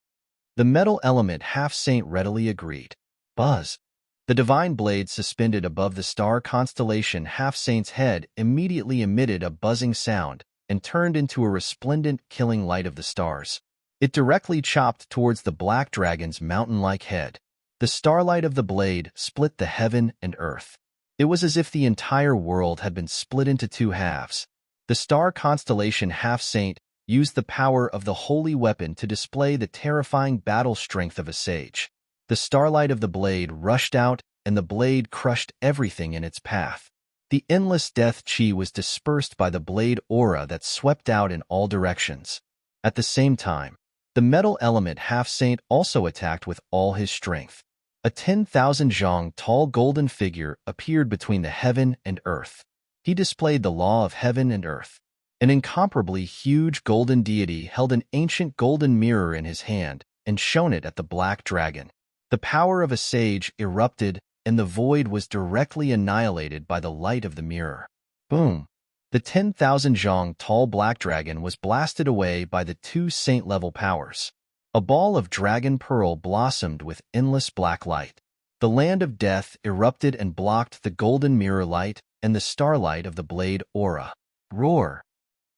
The metal element half-saint readily agreed. Buzz! The divine blade suspended above the star constellation half-saint's head immediately emitted a buzzing sound and turned into a resplendent killing light of the stars. It directly chopped towards the black dragon's mountain-like head. The starlight of the blade split the heaven and earth. It was as if the entire world had been split into two halves. The star constellation half-saint used the power of the holy weapon to display the terrifying battle strength of a sage. The starlight of the blade rushed out, and the blade crushed everything in its path. The endless death chi was dispersed by the blade aura that swept out in all directions. At the same time, the metal element half-saint also attacked with all his strength. A 10,000 zhang tall golden figure appeared between the heaven and earth. He displayed the law of heaven and earth. An incomparably huge golden deity held an ancient golden mirror in his hand and shone it at the black dragon. The power of a sage erupted, and the void was directly annihilated by the light of the mirror. Boom! The 10,000 zhang tall black dragon was blasted away by the two saint-level powers. A ball of dragon pearl blossomed with endless black light. The land of death erupted and blocked the golden mirror light and the starlight of the blade aura. Roar!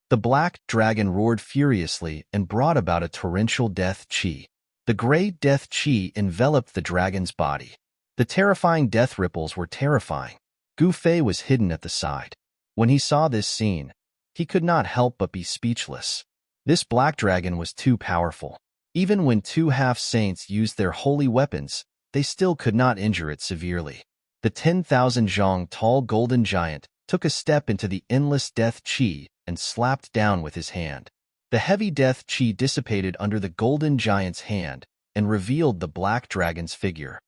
The black dragon roared furiously and brought about a torrential death chi. The great death chi enveloped the dragon's body. The terrifying death ripples were terrifying. Gu Fei was hidden at the side. When he saw this scene, he could not help but be speechless. This black dragon was too powerful. Even when two half-saints used their holy weapons, they still could not injure it severely. The 10,000 zhang tall golden giant took a step into the endless death chi and slapped down with his hand. The heavy death chi dissipated under the golden giant's hand and revealed the black dragon's figure.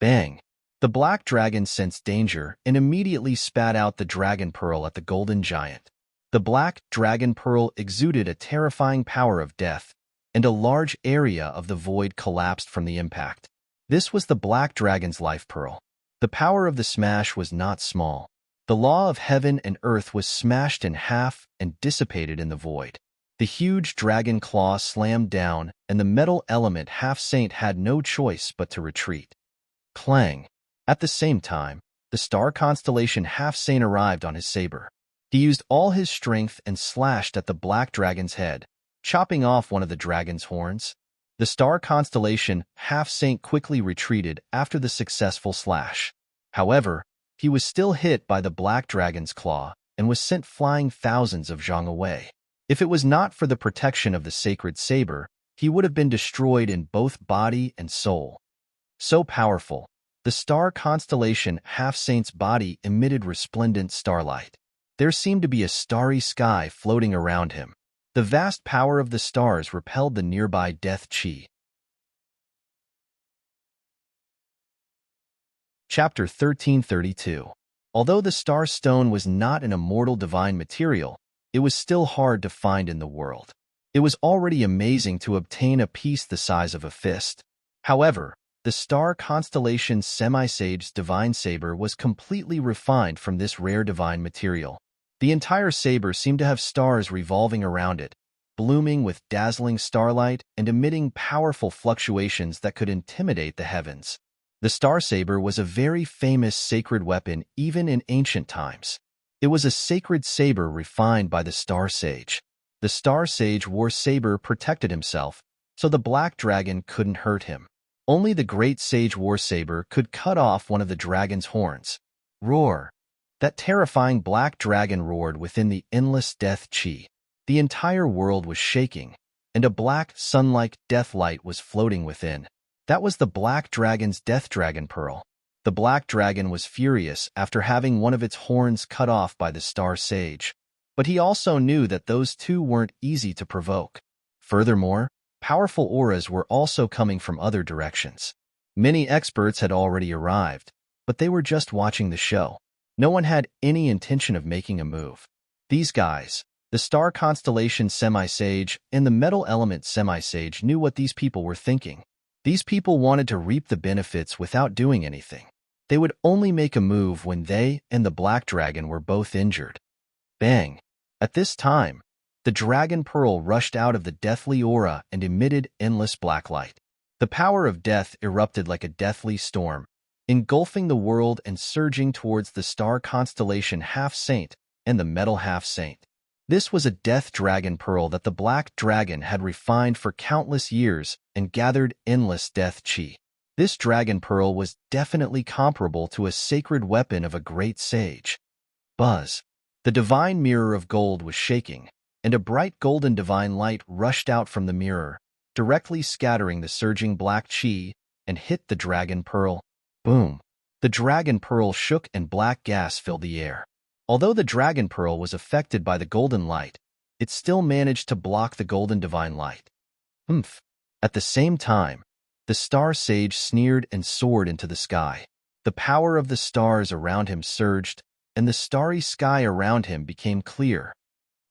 Bang! The black dragon sensed danger and immediately spat out the dragon pearl at the golden giant. The black dragon pearl exuded a terrifying power of death, and a large area of the void collapsed from the impact. This was the black dragon's life pearl. The power of the smash was not small. The law of heaven and earth was smashed in half and dissipated in the void. The huge dragon claw slammed down, and the metal element half-saint had no choice but to retreat. Clang! At the same time, the star constellation half-saint arrived on his saber. He used all his strength and slashed at the black dragon's head, chopping off one of the dragon's horns. The star constellation half-saint quickly retreated after the successful slash. However, he was still hit by the black dragon's claw and was sent flying thousands of zhang away. If it was not for the protection of the sacred saber, he would have been destroyed in both body and soul. So powerful, the star constellation half-saint's body emitted resplendent starlight. There seemed to be a starry sky floating around him. The vast power of the stars repelled the nearby death chi. Chapter 1332. Although the star stone was not an immortal divine material, it was still hard to find in the world. It was already amazing to obtain a piece the size of a fist. However, the star constellation Semi-Sage's divine saber was completely refined from this rare divine material. The entire saber seemed to have stars revolving around it, blooming with dazzling starlight and emitting powerful fluctuations that could intimidate the heavens. The star saber was a very famous sacred weapon even in ancient times. It was a sacred saber refined by the star sage. The star sage war saber protected himself, so the black dragon couldn't hurt him. Only the great sage war saber could cut off one of the dragon's horns. Roar! That terrifying black dragon roared within the endless death chi. The entire world was shaking, and a black, sun-like death light was floating within. That was the black dragon's death dragon pearl. The black dragon was furious after having one of its horns cut off by the star sage, but he also knew that those two weren't easy to provoke. Furthermore, powerful auras were also coming from other directions. Many experts had already arrived, but they were just watching the show. No one had any intention of making a move. These guys, the star constellation Semi-Sage and the metal element Semi-Sage, knew what these people were thinking. These people wanted to reap the benefits without doing anything. They would only make a move when they and the black dragon were both injured. Bang! At this time, the dragon pearl rushed out of the deathly aura and emitted endless black light. The power of death erupted like a deathly storm, engulfing the world and surging towards the star constellation Half-Saint and the metal Half-Saint. This was a death dragon pearl that the black dragon had refined for countless years and gathered endless death chi. This dragon pearl was definitely comparable to a sacred weapon of a great sage. Buzz! The divine mirror of gold was shaking, and a bright golden divine light rushed out from the mirror, directly scattering the surging black chi, and hit the dragon pearl. Boom! The dragon pearl shook and black gas filled the air. Although the dragon pearl was affected by the golden light, it still managed to block the golden divine light. Humph! At the same time, the star sage sneered and soared into the sky. The power of the stars around him surged, and the starry sky around him became clear.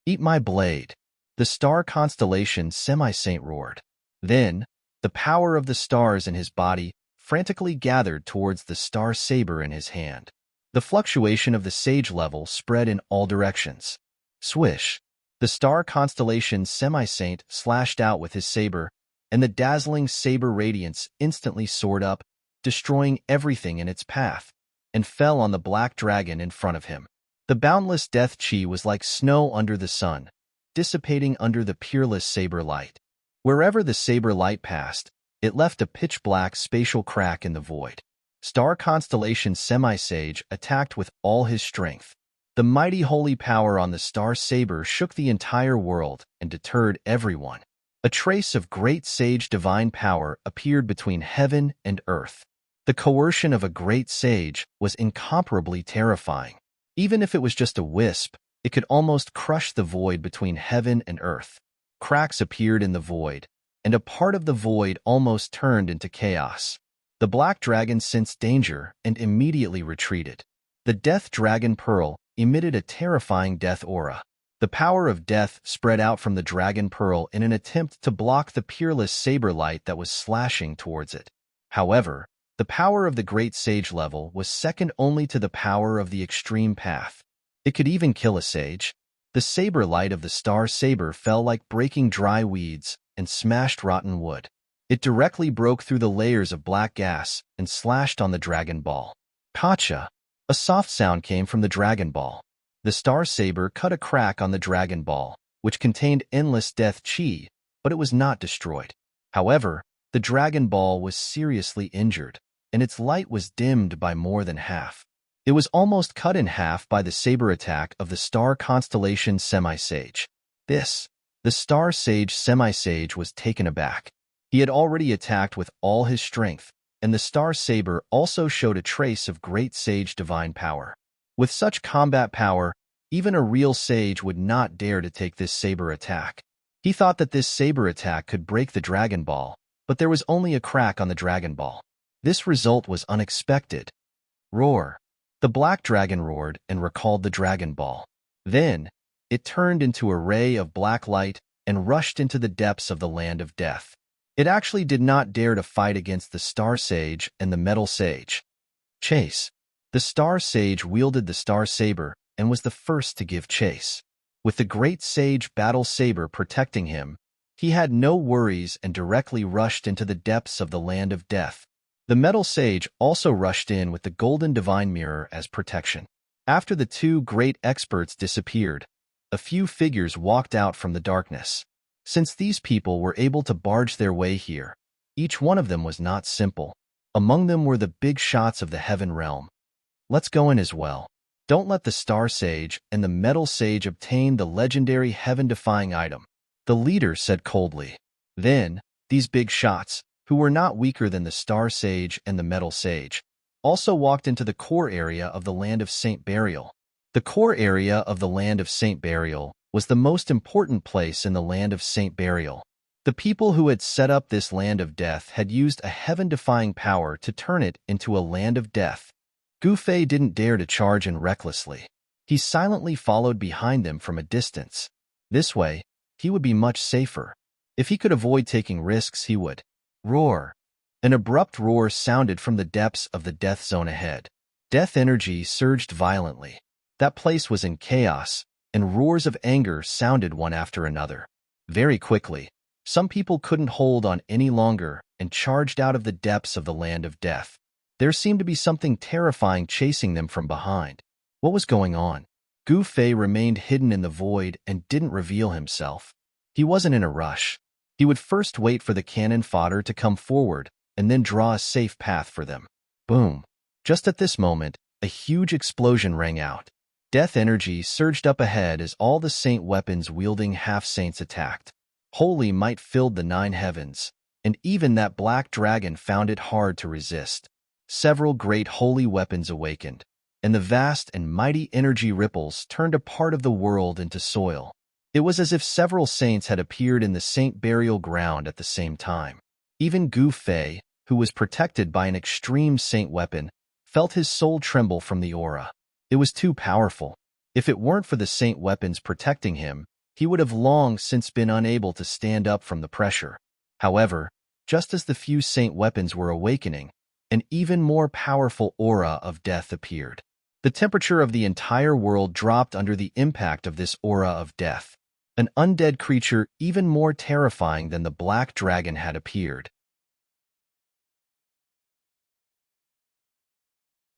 Eat my blade! The star constellation Semi-Saint roared. Then, the power of the stars in his body frantically gathered towards the star saber in his hand. The fluctuation of the sage level spread in all directions. Swish! The star constellation Semi-Saint slashed out with his saber, and the dazzling saber radiance instantly soared up, destroying everything in its path, and fell on the black dragon in front of him. The boundless death chi was like snow under the sun, dissipating under the peerless saber light. Wherever the saber light passed, it left a pitch-black spatial crack in the void. Star constellation Semi-Sage attacked with all his strength. The mighty holy power on the star saber shook the entire world and deterred everyone. A trace of great sage divine power appeared between heaven and earth. The coercion of a great sage was incomparably terrifying. Even if it was just a wisp, it could almost crush the void between heaven and earth. Cracks appeared in the void, and a part of the void almost turned into chaos. The black dragon sensed danger and immediately retreated. The death dragon pearl emitted a terrifying death aura. The power of death spread out from the dragon pearl in an attempt to block the peerless saber light that was slashing towards it. However, the power of the great sage level was second only to the power of the extreme path. It could even kill a sage. The saber light of the star saber fell like breaking dry weeds and smashed rotten wood. It directly broke through the layers of black gas and slashed on the dragon ball. Gotcha! A soft sound came from the dragon ball. The star saber cut a crack on the dragon ball, which contained endless death chi, but it was not destroyed. However, the dragon ball was seriously injured, and its light was dimmed by more than half. It was almost cut in half by the saber attack of the star constellation Semi-Sage. The star sage Semi-Sage was taken aback. He had already attacked with all his strength, and the star saber also showed a trace of great sage divine power. With such combat power, even a real sage would not dare to take this saber attack. He thought that this saber attack could break the dragon ball, but there was only a crack on the dragon ball. This result was unexpected. Roar. The black dragon roared and recalled the Dragon Ball. Then, it turned into a ray of black light and rushed into the depths of the land of death. It actually did not dare to fight against the Star Sage and the Metal Sage. Chase. The Star Sage wielded the Star Saber and was the first to give chase. With the Great Sage Battle Saber protecting him, he had no worries and directly rushed into the depths of the land of death. The Metal Sage also rushed in with the Golden Divine Mirror as protection. After the two great experts disappeared, a few figures walked out from the darkness. Since these people were able to barge their way here, each one of them was not simple. Among them were the big shots of the Heaven Realm. Let's go in as well. Don't let the Star Sage and the Metal Sage obtain the legendary heaven-defying item, the leader said coldly. Then, these big shots, who were not weaker than the Star Sage and the Metal Sage, also walked into the core area of the land of Saint Burial. The core area of the land of Saint Burial was the most important place in the land of Saint Burial. The people who had set up this land of death had used a heaven-defying power to turn it into a land of death. Gufei didn't dare to charge in recklessly. He silently followed behind them from a distance. This way, he would be much safer. If he could avoid taking risks, he would. Roar. An abrupt roar sounded from the depths of the death zone ahead. Death energy surged violently. That place was in chaos, and roars of anger sounded one after another. Very quickly, some people couldn't hold on any longer and charged out of the depths of the land of death. There seemed to be something terrifying chasing them from behind. What was going on? Gufei remained hidden in the void and didn't reveal himself. He wasn't in a rush. He would first wait for the cannon fodder to come forward and then draw a safe path for them. Boom. Just at this moment, a huge explosion rang out. Death energy surged up ahead as all the saint weapons-wielding half-saints attacked. Holy might filled the 9 heavens, and even that black dragon found it hard to resist. Several great holy weapons awakened, and the vast and mighty energy ripples turned a part of the world into soil. It was as if several saints had appeared in the saint burial ground at the same time. Even Gufei, who was protected by an extreme saint weapon, felt his soul tremble from the aura. It was too powerful. If it weren't for the saint weapons protecting him, he would have long since been unable to stand up from the pressure. However, just as the few saint weapons were awakening, an even more powerful aura of death appeared. The temperature of the entire world dropped under the impact of this aura of death. An undead creature even more terrifying than the black dragon had appeared.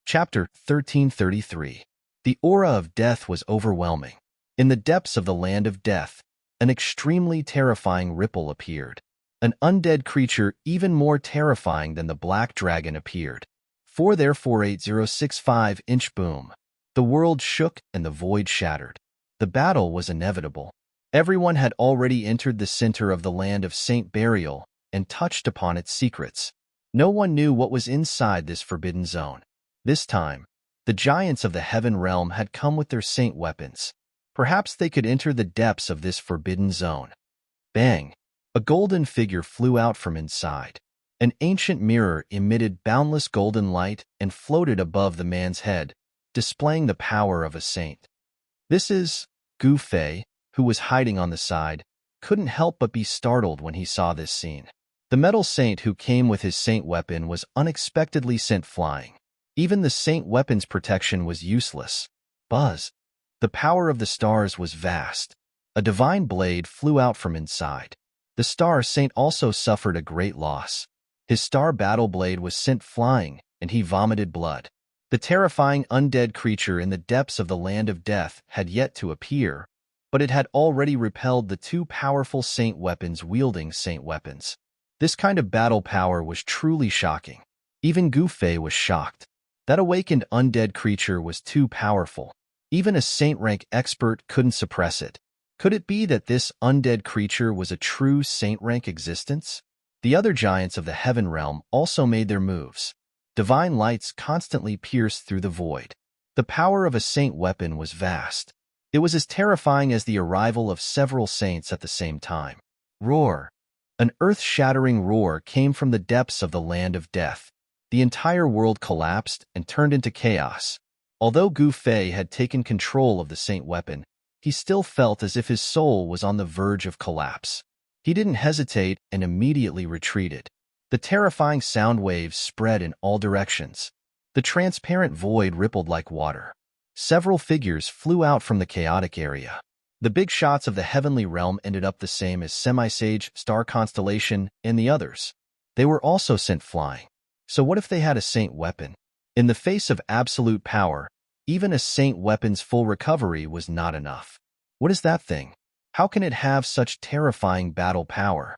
Chapter 1333. The aura of death was overwhelming. In the depths of the land of death, an extremely terrifying ripple appeared. An undead creature even more terrifying than the black dragon appeared. 4848065-inch boom. The world shook and the void shattered. The battle was inevitable. Everyone had already entered the center of the land of Saint Burial and touched upon its secrets. No one knew what was inside this forbidden zone. This time, the giants of the heaven realm had come with their saint weapons. Perhaps they could enter the depths of this forbidden zone. Bang! A golden figure flew out from inside. An ancient mirror emitted boundless golden light and floated above the man's head, displaying the power of a saint. This is Gufei, who was hiding on the side, couldn't help but be startled when he saw this scene. The metal saint who came with his saint weapon was unexpectedly sent flying. Even the saint weapon's protection was useless. Buzz! The power of the stars was vast. A divine blade flew out from inside. The star saint also suffered a great loss. His star battle blade was sent flying, and he vomited blood. The terrifying undead creature in the depths of the land of death had yet to appear, but it had already repelled the two powerful saint weapons wielding saint weapons. This kind of battle power was truly shocking. Even Gufei was shocked. That awakened undead creature was too powerful. Even a saint-rank expert couldn't suppress it. Could it be that this undead creature was a true saint-rank existence? The other giants of the heaven realm also made their moves. Divine lights constantly pierced through the void. The power of a saint weapon was vast. It was as terrifying as the arrival of several saints at the same time. Roar! An earth-shattering roar came from the depths of the land of death. The entire world collapsed and turned into chaos. Although Gu Fei had taken control of the saint weapon, he still felt as if his soul was on the verge of collapse. He didn't hesitate and immediately retreated. The terrifying sound waves spread in all directions. The transparent void rippled like water. Several figures flew out from the chaotic area. The big shots of the heavenly realm ended up the same as Semi-Sage, Star Constellation, and the others. They were also sent flying. So what if they had a saint weapon? In the face of absolute power, even a saint weapon's full recovery was not enough. What is that thing? How can it have such terrifying battle power?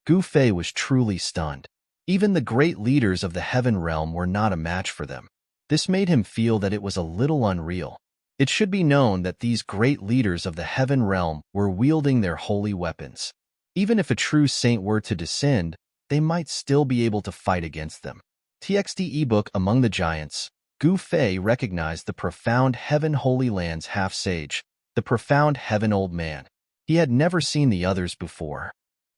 Gu Fei was truly stunned. Even the great leaders of the heaven realm were not a match for them. This made him feel that it was a little unreal. It should be known that these great leaders of the heaven realm were wielding their holy weapons. Even if a true saint were to descend, they might still be able to fight against them. TXT ebook Among the Giants. Gu Fei recognized the profound heaven Holy Land's half-sage, the profound heaven old man. He had never seen the others before.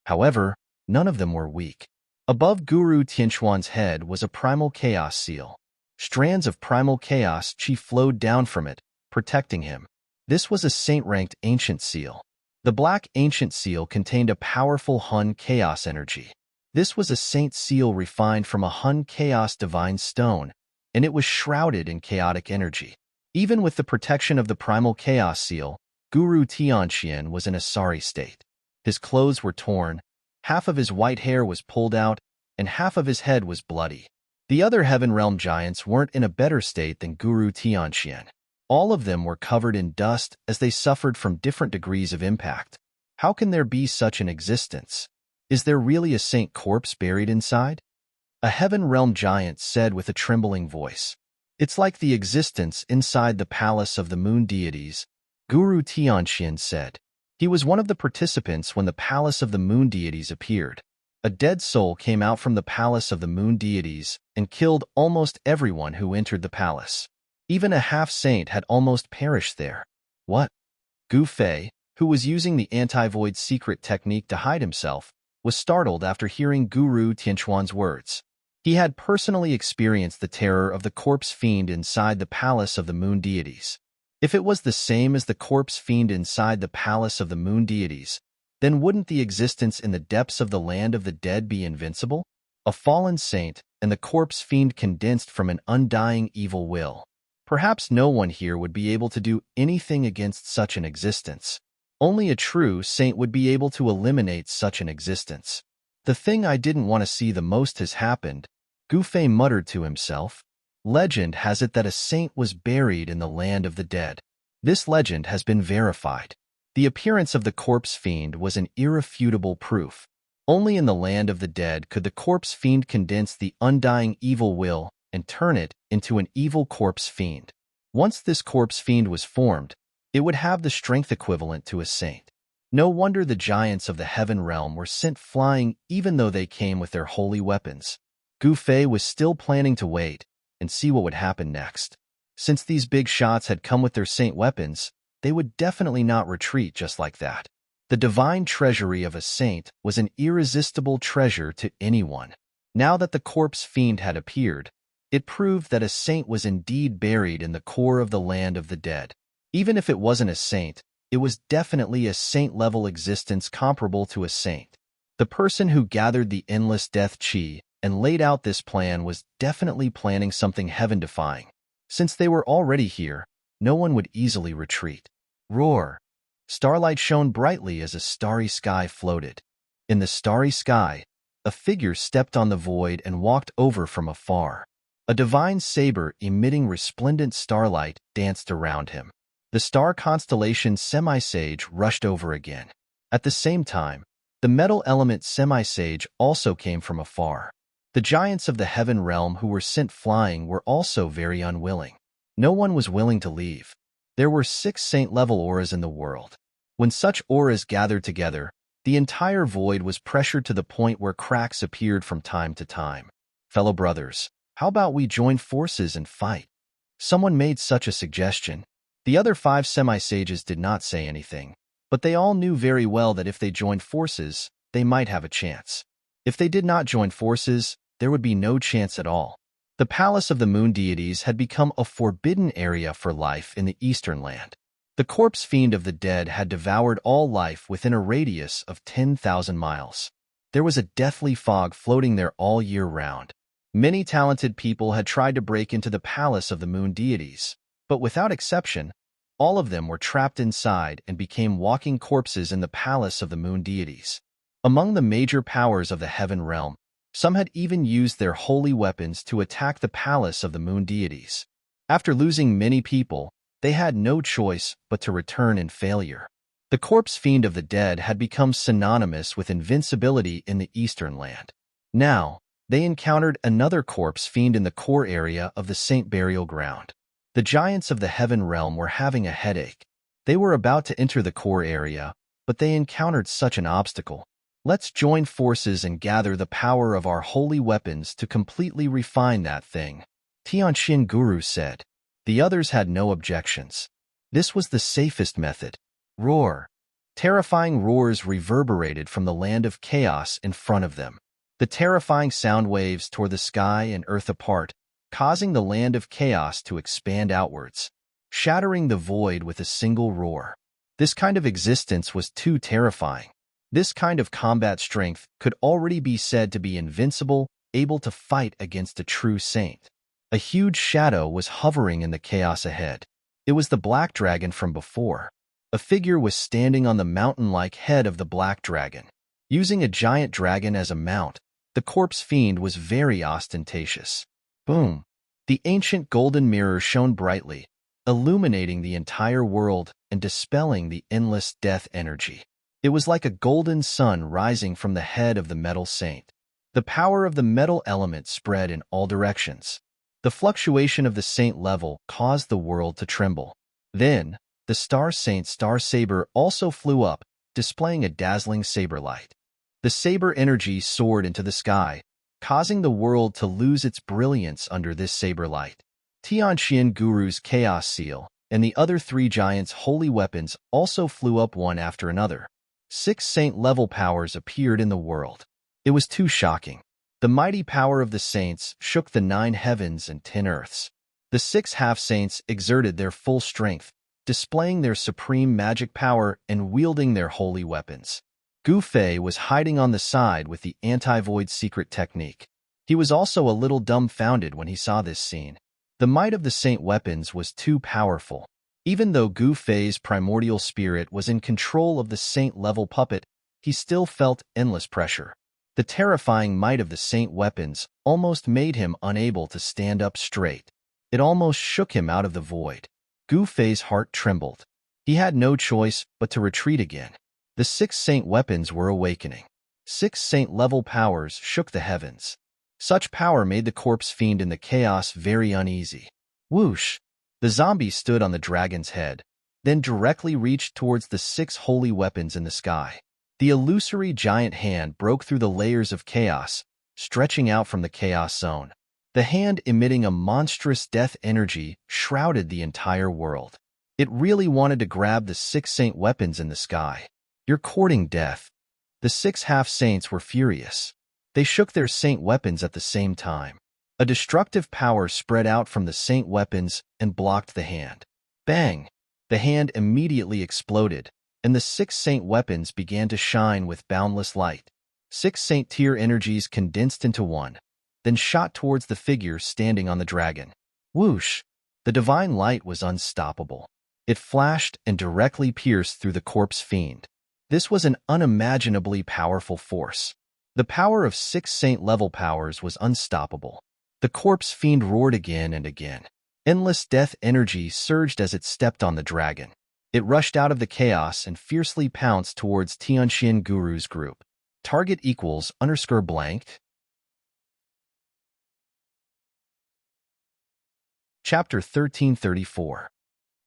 However, none of them were weak. Above Guru Tianquan's head was a primal chaos seal. Strands of primal chaos chi flowed down from it, protecting him. This was a saint-ranked ancient seal. The black ancient seal contained a powerful Hun chaos energy. This was a saint seal refined from a Hun chaos divine stone, and it was shrouded in chaotic energy. Even with the protection of the primal chaos seal, Guru Tianqian was in a sorry state. His clothes were torn, half of his white hair was pulled out, and half of his head was bloody. The other heaven realm giants weren't in a better state than Guru Tianqian. All of them were covered in dust as they suffered from different degrees of impact. How can there be such an existence? Is there really a saint corpse buried inside? A heaven realm giant said with a trembling voice. It's like the existence inside the palace of the moon deities, Guru Tianqian said. He was one of the participants when the palace of the moon deities appeared. A dead soul came out from the palace of the moon deities and killed almost everyone who entered the palace. Even a half-saint had almost perished there. What? Gu Fei, who was using the anti-void secret technique to hide himself, was startled after hearing Guru Tianquan's words. He had personally experienced the terror of the corpse fiend inside the palace of the moon deities. If it was the same as the corpse fiend inside the palace of the moon deities, then wouldn't the existence in the depths of the land of the dead be invincible? A fallen saint and the corpse fiend condensed from an undying evil will. Perhaps no one here would be able to do anything against such an existence. Only a true saint would be able to eliminate such an existence. The thing I didn't want to see the most has happened, Gu Fei muttered to himself. Legend has it that a saint was buried in the land of the dead. This legend has been verified. The appearance of the corpse fiend was an irrefutable proof. Only in the land of the dead could the corpse fiend condense the undying evil will and turn it into an evil corpse fiend. Once this corpse fiend was formed, it would have the strength equivalent to a saint. No wonder the giants of the heaven realm were sent flying even though they came with their holy weapons. Gu Fei was still planning to wait and see what would happen next. Since these big shots had come with their saint weapons, they would definitely not retreat just like that. The divine treasury of a saint was an irresistible treasure to anyone. Now that the corpse fiend had appeared, it proved that a saint was indeed buried in the core of the land of the dead. Even if it wasn't a saint, it was definitely a saint-level existence comparable to a saint. The person who gathered the endless death chi and laid out this plan was definitely planning something heaven-defying. Since they were already here, no one would easily retreat. Roar! Starlight shone brightly as a starry sky floated. In the starry sky, a figure stepped on the void and walked over from afar. A divine saber emitting resplendent starlight danced around him. The star constellation Semi-Sage rushed over again. At the same time, the metal element Semi-Sage also came from afar. The giants of the heaven realm who were sent flying were also very unwilling. No one was willing to leave. There were 6 saint-level auras in the world. When such auras gathered together, the entire void was pressured to the point where cracks appeared from time to time. Fellow brothers, how about we join forces and fight? Someone made such a suggestion. The other 5 semi-sages did not say anything, but they all knew very well that if they joined forces, they might have a chance. If they did not join forces, there would be no chance at all. The palace of the moon deities had become a forbidden area for life in the eastern land. The corpse fiend of the dead had devoured all life within a radius of 10,000 miles. There was a deathly fog floating there all year round. Many talented people had tried to break into the palace of the moon deities, but without exception, all of them were trapped inside and became walking corpses in the palace of the moon deities. Among the major powers of the heaven realm, some had even used their holy weapons to attack the palace of the moon deities. After losing many people, they had no choice but to return in failure. The corpse fiend of the dead had become synonymous with invincibility in the eastern land. Now, they encountered another corpse fiend in the core area of the Saint Burial Ground. The giants of the heaven realm were having a headache. They were about to enter the core area, but they encountered such an obstacle. Let's join forces and gather the power of our holy weapons to completely refine that thing, Tianxin Guru said. The others had no objections. This was the safest method. Roar. Terrifying roars reverberated from the land of chaos in front of them. The terrifying sound waves tore the sky and earth apart, causing the land of chaos to expand outwards, shattering the void with a single roar. This kind of existence was too terrifying. This kind of combat strength could already be said to be invincible, able to fight against a true saint. A huge shadow was hovering in the chaos ahead. It was the black dragon from before. A figure was standing on the mountain-like head of the black dragon. Using a giant dragon as a mount, the corpse fiend was very ostentatious. Boom! The ancient golden mirror shone brightly, illuminating the entire world and dispelling the endless death energy. It was like a golden sun rising from the head of the metal saint. The power of the metal element spread in all directions. The fluctuation of the saint level caused the world to tremble. Then, the star saint star saber also flew up, displaying a dazzling saber light. The saber energy soared into the sky, causing the world to lose its brilliance under this saber light. Tianxian Guru's chaos seal and the other three giants' holy weapons also flew up one after another. 6 saint-level powers appeared in the world. It was too shocking. The mighty power of the saints shook the 9 heavens and 10 earths. The 6 half-saints exerted their full strength, displaying their supreme magic power and wielding their holy weapons. Gu Fei was hiding on the side with the anti-void secret technique. He was also a little dumbfounded when he saw this scene. The might of the saint weapons was too powerful. Even though Gu Fei's primordial spirit was in control of the saint-level puppet, he still felt endless pressure. The terrifying might of the saint weapons almost made him unable to stand up straight. It almost shook him out of the void. Gu Fei's heart trembled. He had no choice but to retreat again. The 6 saint weapons were awakening. 6 saint-level powers shook the heavens. Such power made the corpse fiend in the chaos very uneasy. Whoosh! The zombie stood on the dragon's head, then directly reached towards the 6 holy weapons in the sky. The illusory giant hand broke through the layers of chaos, stretching out from the chaos zone. The hand emitting a monstrous death energy shrouded the entire world. It really wanted to grab the 6 saint weapons in the sky. You're courting death. The 6 half-saints were furious. They shook their saint weapons at the same time. A destructive power spread out from the saint weapons and blocked the hand. Bang! The hand immediately exploded, and the 6 saint weapons began to shine with boundless light. 6 saint tier energies condensed into one, then shot towards the figure standing on the dragon. Whoosh! The divine light was unstoppable. It flashed and directly pierced through the corpse fiend. This was an unimaginably powerful force. The power of 6 saint-level powers was unstoppable. The corpse fiend roared again and again. Endless death energy surged as it stepped on the dragon. It rushed out of the chaos and fiercely pounced towards Tianxian Guru's group. Target equals _blank. Chapter 1334.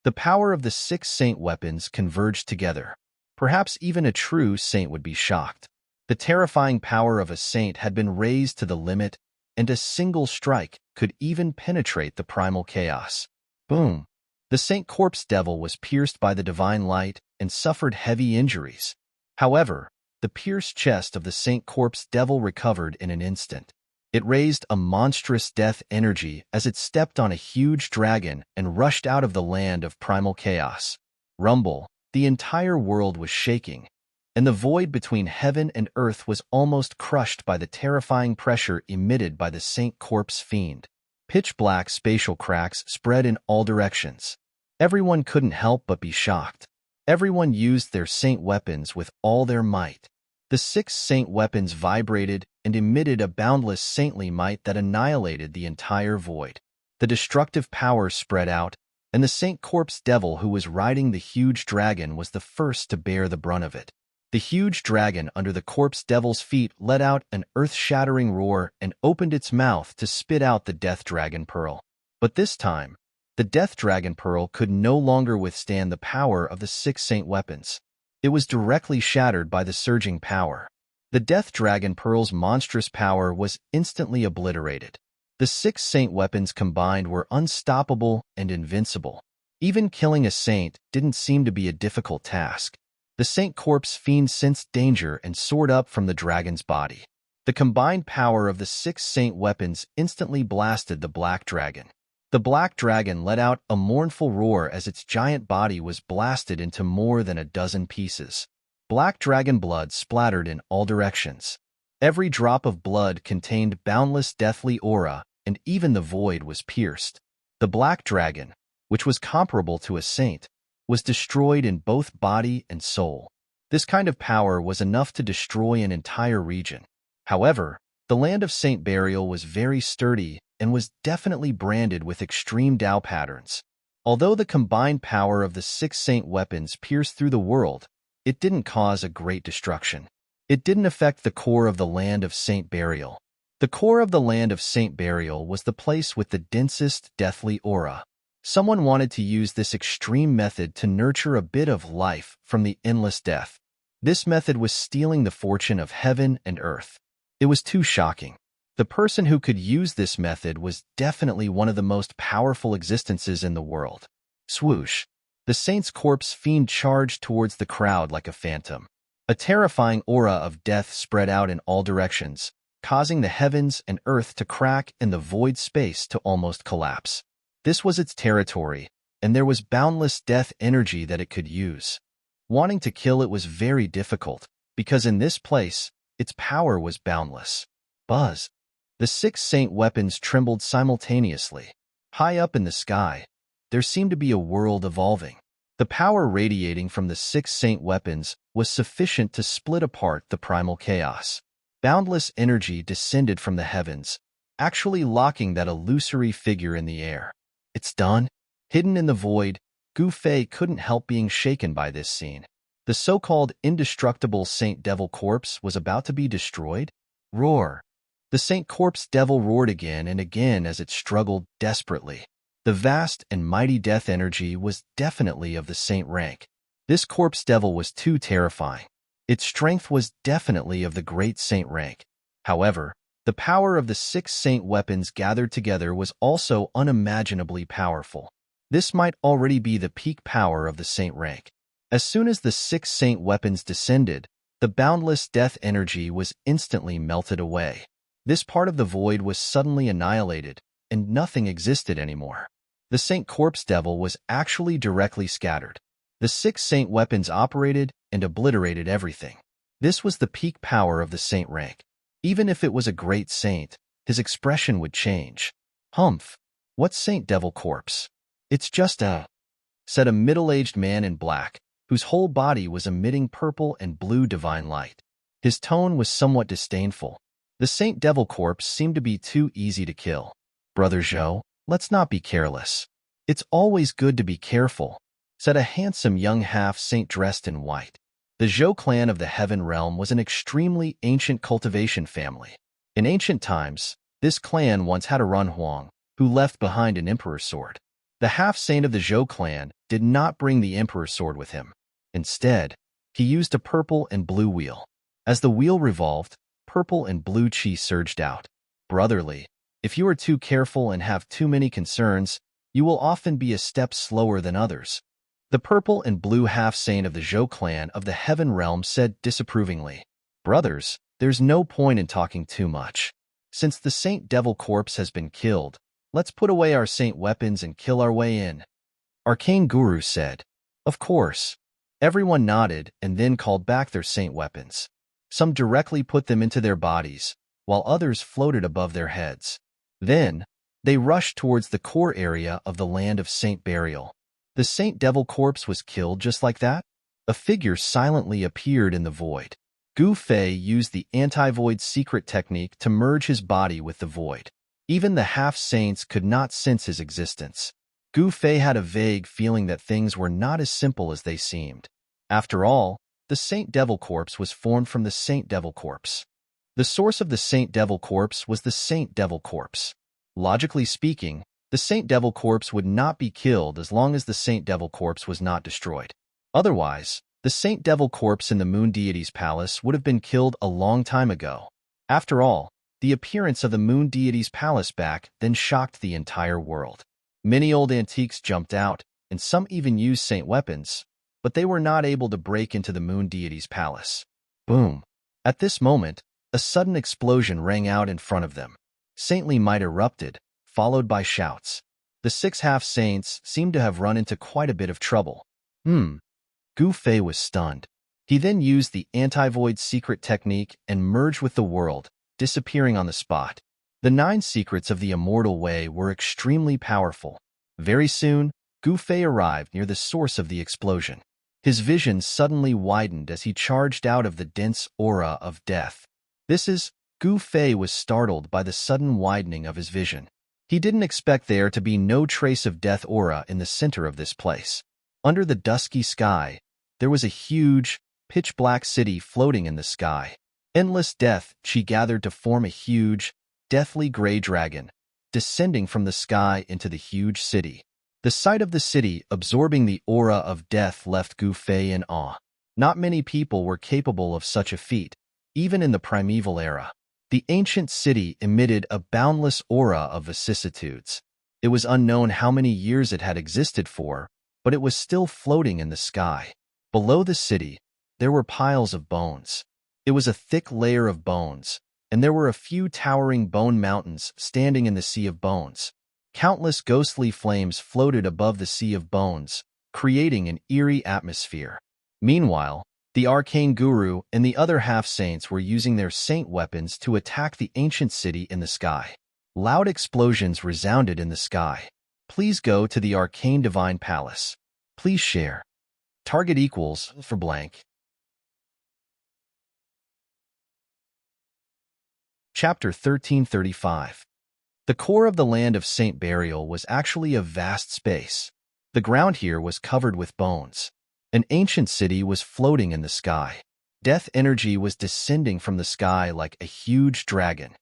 The power of the 6 saint weapons converged together. Perhaps even a true saint would be shocked. The terrifying power of a saint had been raised to the limit, and a single strike could even penetrate the primal chaos. Boom! The saint corpse devil was pierced by the divine light and suffered heavy injuries. However, the pierced chest of the saint corpse devil recovered in an instant. It raised a monstrous death energy as it stepped on a huge dragon and rushed out of the land of primal chaos. Rumble, the entire world was shaking, and the void between heaven and earth was almost crushed by the terrifying pressure emitted by the Saint Corpse fiend. Pitch-black spatial cracks spread in all directions. Everyone couldn't help but be shocked. Everyone used their saint weapons with all their might. The 6 saint weapons vibrated and emitted a boundless saintly might that annihilated the entire void. The destructive power spread out, and the Saint Corpse Devil who was riding the huge dragon was the first to bear the brunt of it. The huge dragon under the Corpse Devil's feet let out an earth-shattering roar and opened its mouth to spit out the Death Dragon Pearl. But this time, the Death Dragon Pearl could no longer withstand the power of the 6 saint weapons. It was directly shattered by the surging power. The Death Dragon Pearl's monstrous power was instantly obliterated. The 6 saint weapons combined were unstoppable and invincible. Even killing a saint didn't seem to be a difficult task. The Saint Corpse fiend sensed danger and soared up from the dragon's body. The combined power of the 6 saint weapons instantly blasted the Black Dragon. The Black Dragon let out a mournful roar as its giant body was blasted into more than a dozen pieces. Black dragon blood splattered in all directions. Every drop of blood contained boundless deathly aura, and even the void was pierced. The Black Dragon, which was comparable to a saint, was destroyed in both body and soul. This kind of power was enough to destroy an entire region. However, the land of Saint Burial was very sturdy and was definitely branded with extreme Tao patterns. Although the combined power of the 6 saint weapons pierced through the world, it didn't cause a great destruction. It didn't affect the core of the land of Saint Burial. The core of the land of Saint Burial was the place with the densest deathly aura. Someone wanted to use this extreme method to nurture a bit of life from the endless death. This method was stealing the fortune of heaven and earth. It was too shocking. The person who could use this method was definitely one of the most powerful existences in the world. Swoosh! The Saint's Corpse fiend charged towards the crowd like a phantom. A terrifying aura of death spread out in all directions, causing the heavens and earth to crack and the void space to almost collapse. This was its territory, and there was boundless death energy that it could use. Wanting to kill it was very difficult, because in this place, its power was boundless. Buzz! The 6 saint weapons trembled simultaneously. High up in the sky, there seemed to be a world evolving. The power radiating from the 6 saint weapons was sufficient to split apart the primal chaos. Boundless energy descended from the heavens, actually locking that illusory figure in the air. It's done. Hidden in the void, Gu Fei couldn't help being shaken by this scene. The so-called indestructible Saint Devil Corpse was about to be destroyed? Roar! The Saint Corpse Devil roared again and again as it struggled desperately. The vast and mighty death energy was definitely of the saint rank. This Corpse Devil was too terrifying. Its strength was definitely of the great saint rank. However, the power of the 6 saint weapons gathered together was also unimaginably powerful. This might already be the peak power of the saint rank. As soon as the 6 saint weapons descended, the boundless death energy was instantly melted away. This part of the void was suddenly annihilated, and nothing existed anymore. The Saint Corpse Devil was actually directly scattered. The 6 saint weapons operated and obliterated everything. This was the peak power of the saint rank. Even if it was a great saint, his expression would change. Humph! What Saint Devil Corpse? It's just said a middle-aged man in black, whose whole body was emitting purple and blue divine light. His tone was somewhat disdainful. The Saint Devil Corpse seemed to be too easy to kill. Brother Zhou, let's not be careless. It's always good to be careful, said a handsome young half-saint dressed in white. The Zhou clan of the Heaven Realm was an extremely ancient cultivation family. In ancient times, this clan once had a Run Huang, who left behind an emperor's sword. The half-saint of the Zhou clan did not bring the emperor's sword with him. Instead, he used a purple and blue wheel. As the wheel revolved, purple and blue chi surged out. Brotherly, if you are too careful and have too many concerns, you will often be a step slower than others. The purple and blue half-saint of the Zhou clan of the Heaven Realm said disapprovingly, Brothers, there's no point in talking too much. Since the Saint Devil corpse has been killed, let's put away our saint weapons and kill our way in. Arcane Guru said. Of course. Everyone nodded and then called back their saint weapons. Some directly put them into their bodies, while others floated above their heads. Then, they rushed towards the core area of the land of Saint Burial. The Saint Devil corpse was killed just like that? A figure silently appeared in the void. Gu Fei used the anti-void secret technique to merge his body with the void. Even the half-saints could not sense his existence. Gu Fei had a vague feeling that things were not as simple as they seemed. After all, the Saint Devil corpse was formed from the Saint Devil corpse. The source of the Saint Devil corpse was the Saint Devil corpse. Logically speaking, the Saint Devil corpse would not be killed as long as the Saint Devil corpse was not destroyed. Otherwise, the Saint Devil corpse in the Moon Deity's palace would have been killed a long time ago. After all, the appearance of the Moon Deity's palace back then shocked the entire world. Many old antiques jumped out, and some even used saint weapons, but they were not able to break into the Moon Deity's palace. Boom! At this moment, a sudden explosion rang out in front of them. Saintly might erupted, followed by shouts. The 6 half-saints seemed to have run into quite a bit of trouble. Gu Fei was stunned. He then used the anti-void secret technique and merged with the world, disappearing on the spot. The 9 secrets of the immortal way were extremely powerful. Very soon, Gu Fei arrived near the source of the explosion. His vision suddenly widened as he charged out of the dense aura of death. Gu Fei was startled by the sudden widening of his vision. He didn't expect there to be no trace of death aura in the center of this place. Under the dusky sky, there was a huge, pitch-black city floating in the sky. Endless death she gathered to form a huge, deathly gray dragon, descending from the sky into the huge city. The sight of the city absorbing the aura of death left Gu Fei in awe. Not many people were capable of such a feat, even in the primeval era. The ancient city emitted a boundless aura of vicissitudes. It was unknown how many years it had existed for, but it was still floating in the sky. Below the city, there were piles of bones. It was a thick layer of bones, and there were a few towering bone mountains standing in the sea of bones. Countless ghostly flames floated above the sea of bones, creating an eerie atmosphere. Meanwhile, the Arcane Guru and the other half-saints were using their saint weapons to attack the ancient city in the sky. Loud explosions resounded in the sky. Please go to the Arcane Divine Palace. Please share. Target equals for blank. Chapter 1335. The core of the land of Saint Burial was actually a vast space. The ground here was covered with bones. An ancient city was floating in the sky. Death energy was descending from the sky like a huge dragon.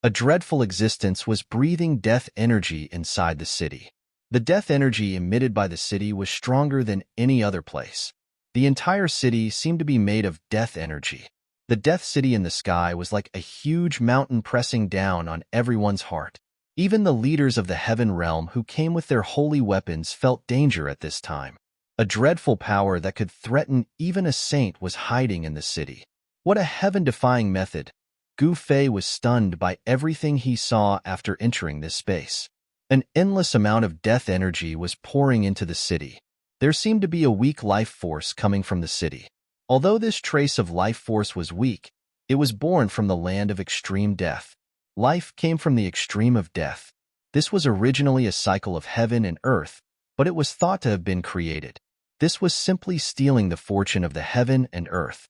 A dreadful existence was breathing death energy inside the city. The death energy emitted by the city was stronger than any other place. The entire city seemed to be made of death energy. The death city in the sky was like a huge mountain pressing down on everyone's heart. Even the leaders of the heaven realm who came with their holy weapons felt danger at this time. A dreadful power that could threaten even a saint was hiding in the city. What a heaven-defying method! Gu Fei was stunned by everything he saw after entering this space. An endless amount of death energy was pouring into the city. There seemed to be a weak life force coming from the city. Although this trace of life force was weak, it was born from the land of extreme death. Life came from the extreme of death. This was originally a cycle of heaven and earth, but it was thought to have been created. This was simply stealing the fortune of the heaven and earth.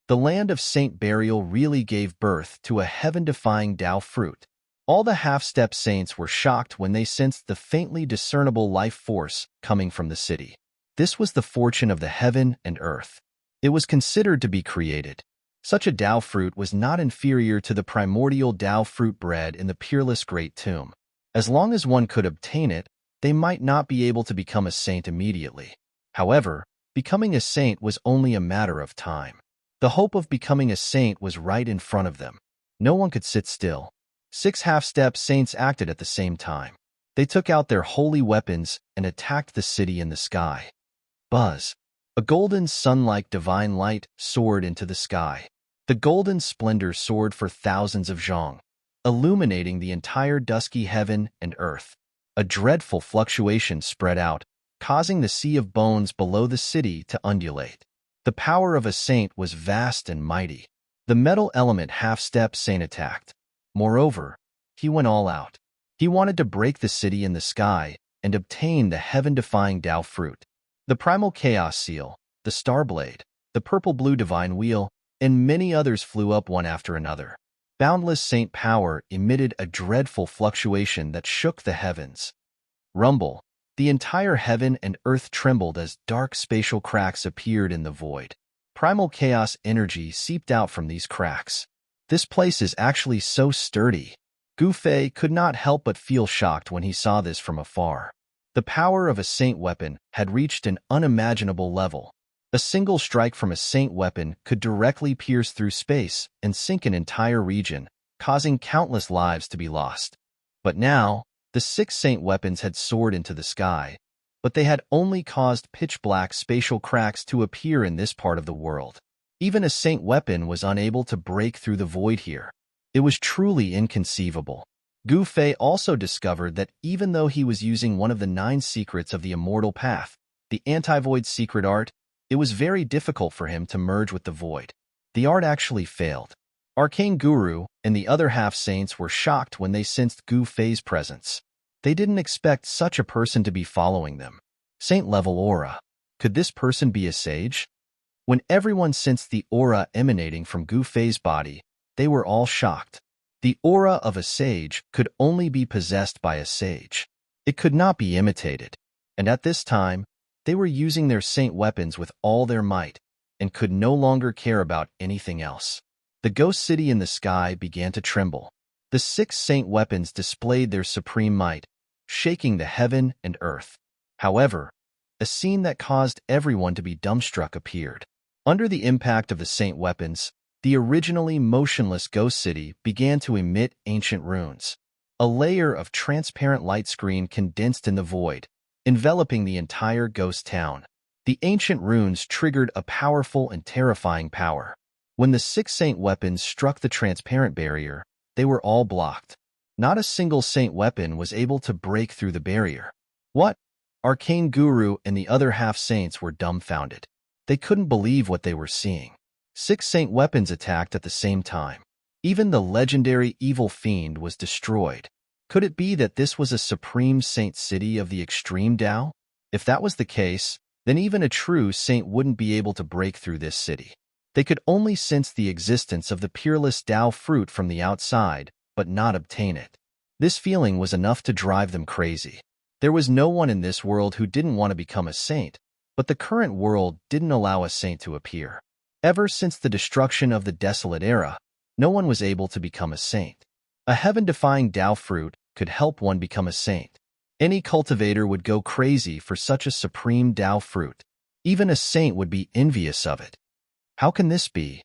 The land of Saint Burial really gave birth to a heaven-defying Tao fruit. All the half-step saints were shocked when they sensed the faintly discernible life force coming from the city. This was the fortune of the heaven and earth. It was considered to be created. Such a Tao fruit was not inferior to the primordial Tao fruit bred in the peerless Great Tomb. As long as one could obtain it, they might not be able to become a saint immediately. However, becoming a saint was only a matter of time. The hope of becoming a saint was right in front of them. No one could sit still. 6 half-step saints acted at the same time. They took out their holy weapons and attacked the city in the sky. Buzz! A golden sun-like divine light soared into the sky. The golden splendor soared for thousands of zhong, illuminating the entire dusky heaven and earth. A dreadful fluctuation spread out, causing the sea of bones below the city to undulate. The power of a saint was vast and mighty. The metal element half-step saint attacked. Moreover, he went all out. He wanted to break the city in the sky and obtain the heaven-defying Tao fruit. The primal chaos seal, the star blade, the purple-blue divine wheel, and many others flew up one after another. Boundless saint power emitted a dreadful fluctuation that shook the heavens. Rumble. The entire heaven and earth trembled as dark spatial cracks appeared in the void. Primal chaos energy seeped out from these cracks. This place is actually so sturdy. Gu Fei could not help but feel shocked when he saw this from afar. The power of a saint weapon had reached an unimaginable level. A single strike from a saint weapon could directly pierce through space and sink an entire region, causing countless lives to be lost. But now, the 6 saint weapons had soared into the sky, but they had only caused pitch-black spatial cracks to appear in this part of the world. Even a saint weapon was unable to break through the void here. It was truly inconceivable. Gu Fei also discovered that even though he was using one of the 9 secrets of the immortal path, the anti-void secret art, it was very difficult for him to merge with the void. The art actually failed. Arcane Guru and the other half-saints were shocked when they sensed Gu Fei's presence. They didn't expect such a person to be following them. Saint-level aura. Could this person be a sage? When everyone sensed the aura emanating from Gu Fei's body, they were all shocked. The aura of a sage could only be possessed by a sage. It could not be imitated. And at this time, they were using their saint weapons with all their might and could no longer care about anything else. The ghost city in the sky began to tremble. The 6 saint weapons displayed their supreme might, shaking the heaven and earth. However, a scene that caused everyone to be dumbstruck appeared. Under the impact of the saint weapons, the originally motionless ghost city began to emit ancient runes. A layer of transparent light screen condensed in the void, enveloping the entire ghost town. The ancient runes triggered a powerful and terrifying power. When the 6 saint weapons struck the transparent barrier, they were all blocked. Not a single saint weapon was able to break through the barrier. What? Arcane Guru and the other half-saints were dumbfounded. They couldn't believe what they were seeing. 6 saint weapons attacked at the same time. Even the legendary evil fiend was destroyed. Could it be that this was a supreme saint city of the extreme Tao? If that was the case, then even a true saint wouldn't be able to break through this city. They could only sense the existence of the peerless Tao fruit from the outside, but not obtain it. This feeling was enough to drive them crazy. There was no one in this world who didn't want to become a saint, but the current world didn't allow a saint to appear. Ever since the destruction of the desolate era, no one was able to become a saint. A heaven-defying Tao fruit could help one become a saint. Any cultivator would go crazy for such a supreme Tao fruit. Even a saint would be envious of it. How can this be?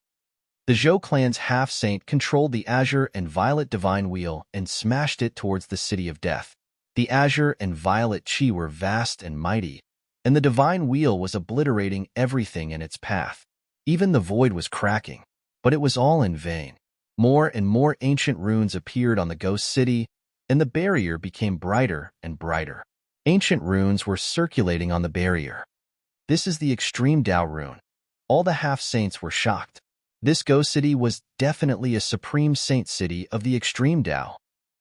The Zhou clan's half-saint controlled the azure and violet divine wheel and smashed it towards the city of death. The azure and violet chi were vast and mighty, and the divine wheel was obliterating everything in its path. Even the void was cracking, but it was all in vain. More and more ancient runes appeared on the ghost city, and the barrier became brighter and brighter. Ancient runes were circulating on the barrier. This is the extreme Tao rune. All the half-saints were shocked. This ghost city was definitely a supreme saint city of the extreme Tao.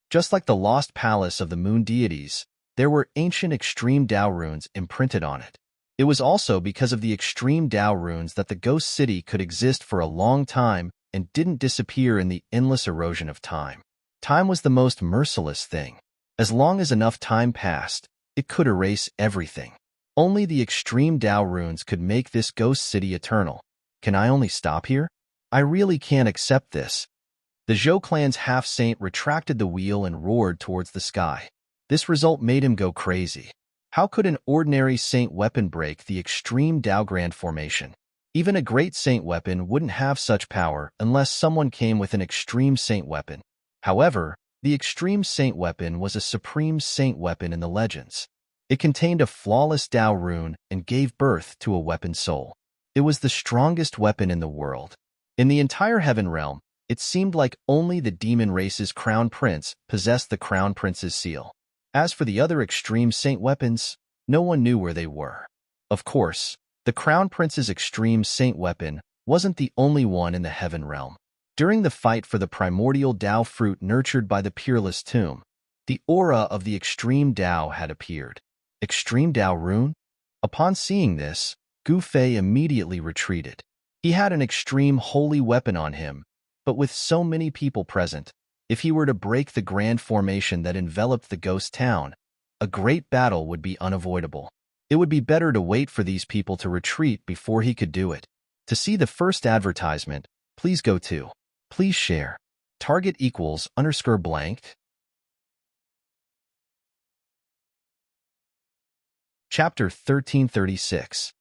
Just like the lost palace of the moon deities, there were ancient extreme Tao runes imprinted on it. It was also because of the extreme Tao runes that the ghost city could exist for a long time and didn't disappear in the endless erosion of time. Time was the most merciless thing. As long as enough time passed, it could erase everything. Only the extreme Tao runes could make this ghost city eternal. Can I only stop here? I really can't accept this. The Zhou clan's half-saint retracted the wheel and roared towards the sky. This result made him go crazy. How could an ordinary saint weapon break the extreme Tao Grand formation? Even a great saint weapon wouldn't have such power unless someone came with an extreme saint weapon. However, the extreme saint weapon was a supreme saint weapon in the legends. It contained a flawless Tao rune and gave birth to a weapon soul. It was the strongest weapon in the world. In the entire heaven realm, it seemed like only the demon race's crown prince possessed the crown prince's seal. As for the other extreme saint weapons, no one knew where they were. Of course, the crown prince's extreme saint weapon wasn't the only one in the heaven realm. During the fight for the primordial Tao fruit nurtured by the peerless tomb, the aura of the extreme Tao had appeared. Extreme Tao rune? Upon seeing this, Gu Fei immediately retreated. He had an extreme holy weapon on him, but with so many people present, if he were to break the grand formation that enveloped the ghost town, a great battle would be unavoidable. It would be better to wait for these people to retreat before he could do it. To see the first advertisement, please go to. Please share. Target equals _blank. Chapter 1336.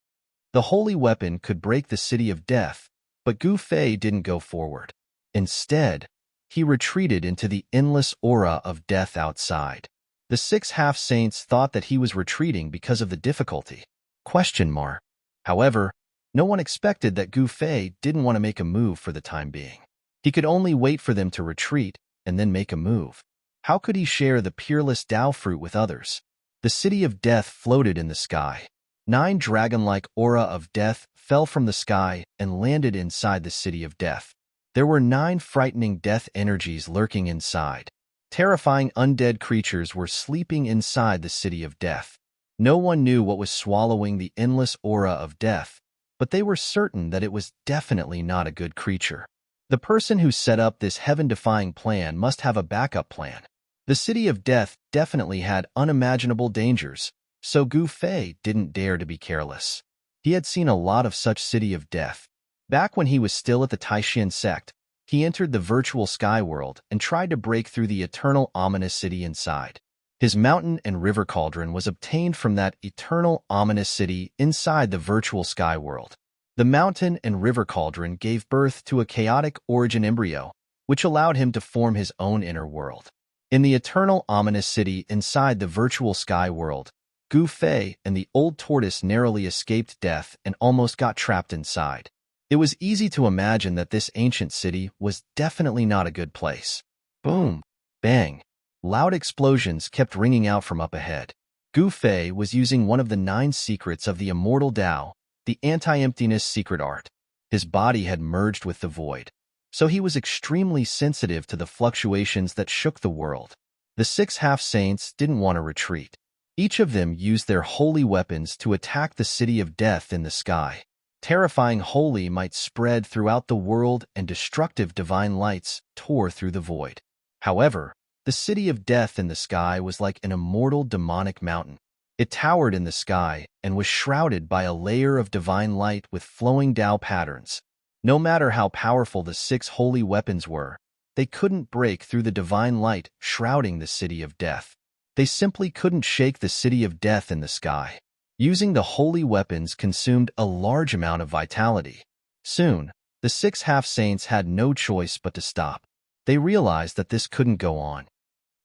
The holy weapon could break the city of death, but Gu Fei didn't go forward. Instead, he retreated into the endless aura of death outside. The 6 half-saints thought that he was retreating because of the difficulty. However, no one expected that Gu Fei didn't want to make a move for the time being. He could only wait for them to retreat and then make a move. How could he share the peerless Tao fruit with others? The city of death floated in the sky. 9 dragon-like aura of death fell from the sky and landed inside the city of death. There were 9 frightening death energies lurking inside. Terrifying undead creatures were sleeping inside the city of death. No one knew what was swallowing the endless aura of death, but they were certain that it was definitely not a good creature. The person who set up this heaven-defying plan must have a backup plan. The city of death definitely had unimaginable dangers, so Gu Fei didn't dare to be careless. He had seen a lot of such city of death. Back when he was still at the Taishan sect, he entered the virtual sky world and tried to break through the eternal ominous city inside. His mountain and river cauldron was obtained from that eternal ominous city inside the virtual sky world. The mountain and river cauldron gave birth to a chaotic origin embryo, which allowed him to form his own inner world. In the eternal ominous city inside the virtual sky world, Gu Fei and the old tortoise narrowly escaped death and almost got trapped inside. It was easy to imagine that this ancient city was definitely not a good place. Boom! Bang! Loud explosions kept ringing out from up ahead. Gu Fei was using one of the 9 secrets of the immortal Tao, the anti-emptiness secret art. His body had merged with the void, so he was extremely sensitive to the fluctuations that shook the world. The 6 half-saints didn't want to retreat. Each of them used their holy weapons to attack the city of death in the sky. Terrifying holy might spread throughout the world and destructive divine lights tore through the void. However, the city of death in the sky was like an immortal demonic mountain. It towered in the sky and was shrouded by a layer of divine light with flowing Tao patterns. No matter how powerful the 6 holy weapons were, they couldn't break through the divine light shrouding the city of death. They simply couldn't shake the city of death in the sky. Using the holy weapons consumed a large amount of vitality. Soon, the 6 half-saints had no choice but to stop. They realized that this couldn't go on.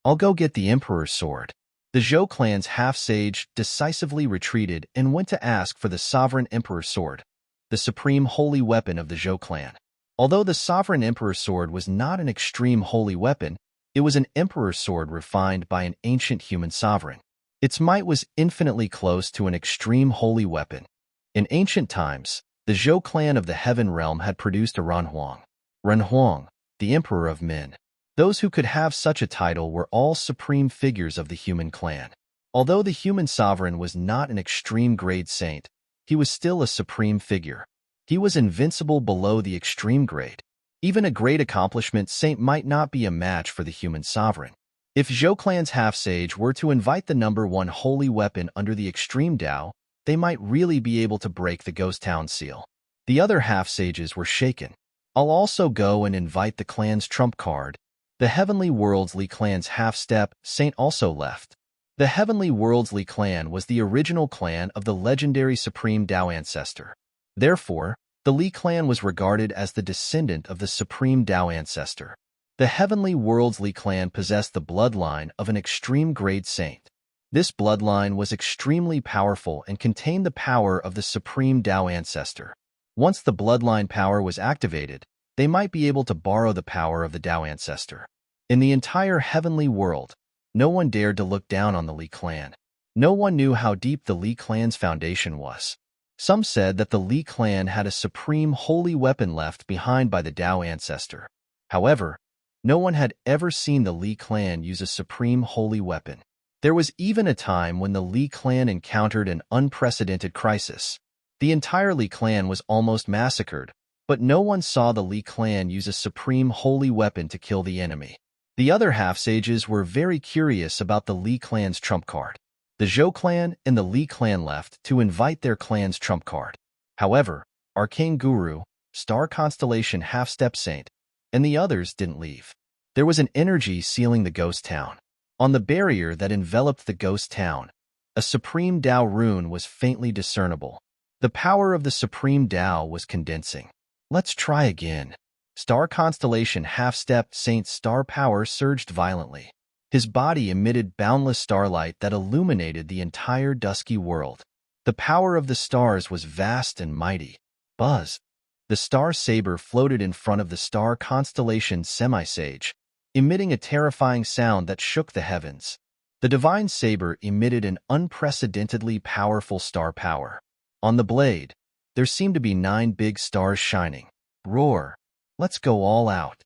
I'll go get the Emperor's sword. The Zhou clan's half-sage decisively retreated and went to ask for the Sovereign Emperor's sword, the supreme holy weapon of the Zhou clan. Although the Sovereign Emperor's sword was not an extreme holy weapon, it was an Emperor's sword refined by an ancient human sovereign. Its might was infinitely close to an extreme holy weapon. In ancient times, the Zhou clan of the Heaven Realm had produced a Renhuang. Renhuang, the Emperor of Men. Those who could have such a title were all supreme figures of the human clan. Although the human sovereign was not an extreme-grade saint, he was still a supreme figure. He was invincible below the extreme grade. Even a great accomplishment saint might not be a match for the human sovereign. If Zhou clan's half-sage were to invite the number 1 holy weapon under the extreme Tao, they might really be able to break the ghost town seal. The other half-sages were shaken. I'll also go and invite the clan's trump card. The Heavenly Worldly clan's half-step saint also left. The Heavenly Worldly clan was the original clan of the legendary Supreme Tao ancestor. Therefore, the Li clan was regarded as the descendant of the Supreme Tao ancestor. The Heavenly Worldly clan possessed the bloodline of an extreme-grade saint. This bloodline was extremely powerful and contained the power of the Supreme Tao ancestor. Once the bloodline power was activated, they might be able to borrow the power of the Tao ancestor. In the entire heavenly world, no one dared to look down on the Li clan. No one knew how deep the Li clan's foundation was. Some said that the Li clan had a supreme holy weapon left behind by the Tao ancestor. However, no one had ever seen the Li clan use a supreme holy weapon. There was even a time when the Li clan encountered an unprecedented crisis. The entire Li clan was almost massacred, but no one saw the Li clan use a supreme holy weapon to kill the enemy. The other half-sages were very curious about the Li clan's trump card. The Zhou clan and the Li clan left to invite their clan's trump card. However, Arcane Guru, Star Constellation Half-Step Saint, and the others didn't leave. There was an energy sealing the ghost town. On the barrier that enveloped the ghost town, a supreme Tao rune was faintly discernible. The power of the supreme Tao was condensing. Let's try again. Star Constellation Half-Step Saint's star power surged violently. His body emitted boundless starlight that illuminated the entire dusky world. The power of the stars was vast and mighty. Buzz. The star saber floated in front of the star constellation Semi-Sage, emitting a terrifying sound that shook the heavens. The divine saber emitted an unprecedentedly powerful star power. On the blade, there seemed to be 9 big stars shining. Roar. Let's go all out.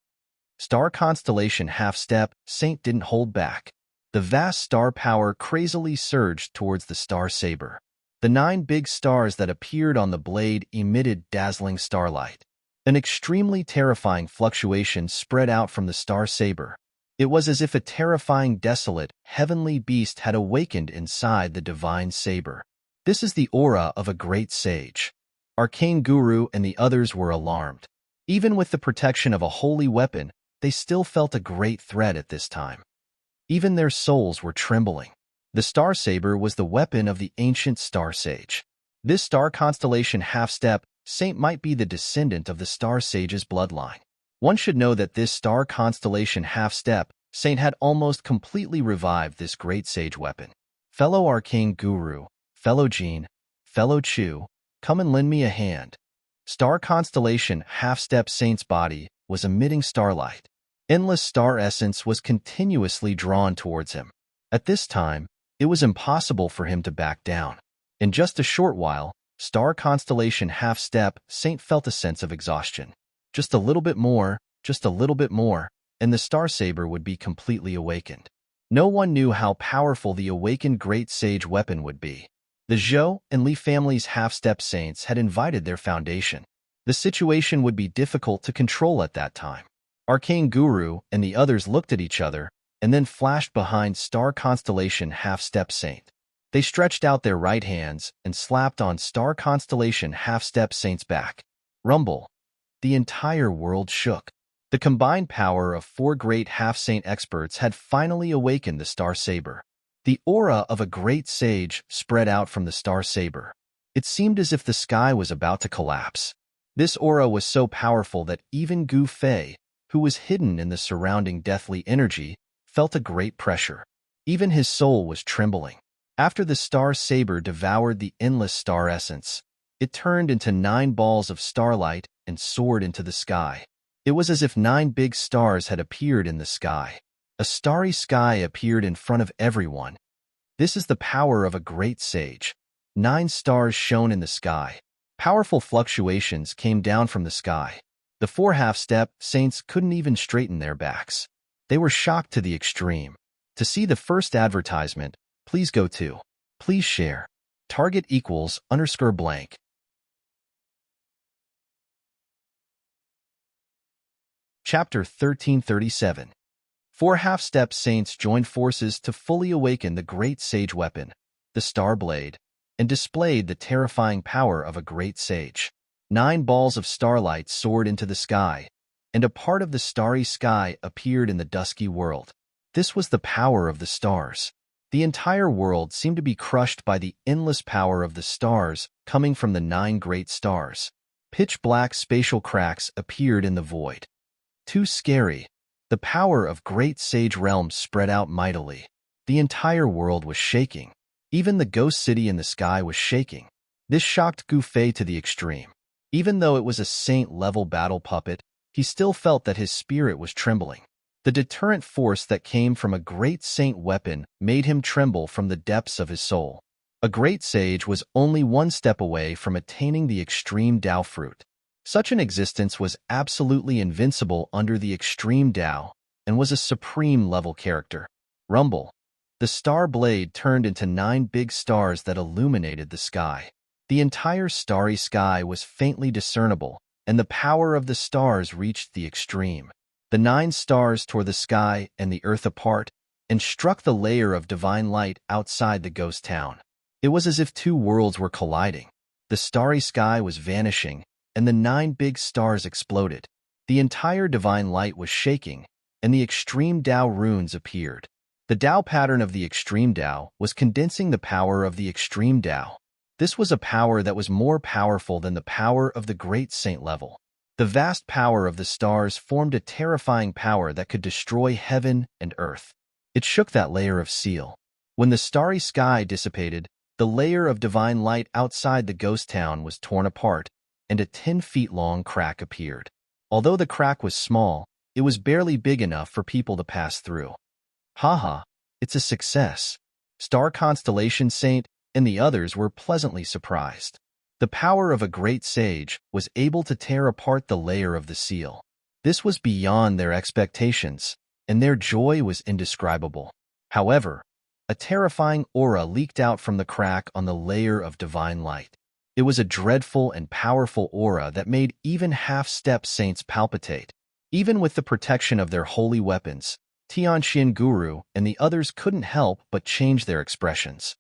Star Constellation Half-Step Saint didn't hold back. The vast star power crazily surged towards the star saber. The 9 big stars that appeared on the blade emitted dazzling starlight. An extremely terrifying fluctuation spread out from the star saber. It was as if a terrifying, desolate, heavenly beast had awakened inside the divine saber. This is the aura of a great sage. Arcane Guru and the others were alarmed. Even with the protection of a holy weapon, they still felt a great threat at this time. Even their souls were trembling. The star saber was the weapon of the ancient star sage. This star constellation Half-Step Saint might be the descendant of the star sage's bloodline. One should know that this star constellation Half-Step Saint had almost completely revived this great sage weapon. Fellow Arcane Guru, fellow Jean, fellow Chu, come and lend me a hand. Star constellation Half-Step Saint's body was emitting starlight. Endless star essence was continuously drawn towards him. At this time, it was impossible for him to back down. In just a short while, Star Constellation Half-Step Saint felt a sense of exhaustion. Just a little bit more, and the star saber would be completely awakened. No one knew how powerful the awakened great sage weapon would be. The Zhou and Li families' Half-Step Saints had invited their foundation. The situation would be difficult to control at that time. Arcane Guru and the others looked at each other and then flashed behind Star Constellation Half-Step Saint. They stretched out their right hands and slapped on Star Constellation Half-Step Saint's back. Rumble. The entire world shook. The combined power of 4 great half-saint experts had finally awakened the star saber. The aura of a great sage spread out from the star saber. It seemed as if the sky was about to collapse. This aura was so powerful that even Gu Fei, who was hidden in the surrounding deathly energy, felt a great pressure. Even his soul was trembling. After the star saber devoured the endless star essence, it turned into 9 balls of starlight and soared into the sky. It was as if 9 big stars had appeared in the sky. A starry sky appeared in front of everyone. This is the power of a great sage. 9 stars shone in the sky. Powerful fluctuations came down from the sky. The 4 half-step saints couldn't even straighten their backs. They were shocked to the extreme. To see the first advertisement, please go to. Please share. Target equals _blank. Chapter 1337. 4 half-step saints joined forces to fully awaken the great sage weapon, the Star Blade, and displayed the terrifying power of a great sage. 9 balls of starlight soared into the sky, and a part of the starry sky appeared in the dusky world. This was the power of the stars. The entire world seemed to be crushed by the endless power of the stars coming from the 9 great stars. Pitch-black spatial cracks appeared in the void. Too scary. The power of great sage realms spread out mightily. The entire world was shaking. Even the ghost city in the sky was shaking. This shocked Gu Fei to the extreme. Even though it was a saint-level battle puppet, he still felt that his spirit was trembling. The deterrent force that came from a great saint weapon made him tremble from the depths of his soul. A great sage was only one step away from attaining the extreme Tao fruit. Such an existence was absolutely invincible under the extreme Tao and was a supreme-level character. Rumble. The star blade turned into 9 big stars that illuminated the sky. The entire starry sky was faintly discernible, and the power of the stars reached the extreme. The 9 stars tore the sky and the earth apart and struck the layer of divine light outside the ghost town. It was as if 2 worlds were colliding. The starry sky was vanishing, and the 9 big stars exploded. The entire divine light was shaking, and the extreme Tao runes appeared. The Tao pattern of the extreme Tao was condensing the power of the extreme Tao. This was a power that was more powerful than the power of the great saint level. The vast power of the stars formed a terrifying power that could destroy heaven and earth. It shook that layer of seal. When the starry sky dissipated, the layer of divine light outside the ghost town was torn apart, and a 10-feet-long crack appeared. Although the crack was small, it was barely big enough for people to pass through. Haha, it's a success. Star Constellation Saint and the others were pleasantly surprised. The power of a great sage was able to tear apart the layer of the seal. This was beyond their expectations, and their joy was indescribable. However, a terrifying aura leaked out from the crack on the layer of divine light. It was a dreadful and powerful aura that made even half-step saints palpitate. Even with the protection of their holy weapons, Tianxian Guru and the others couldn't help but change their expressions.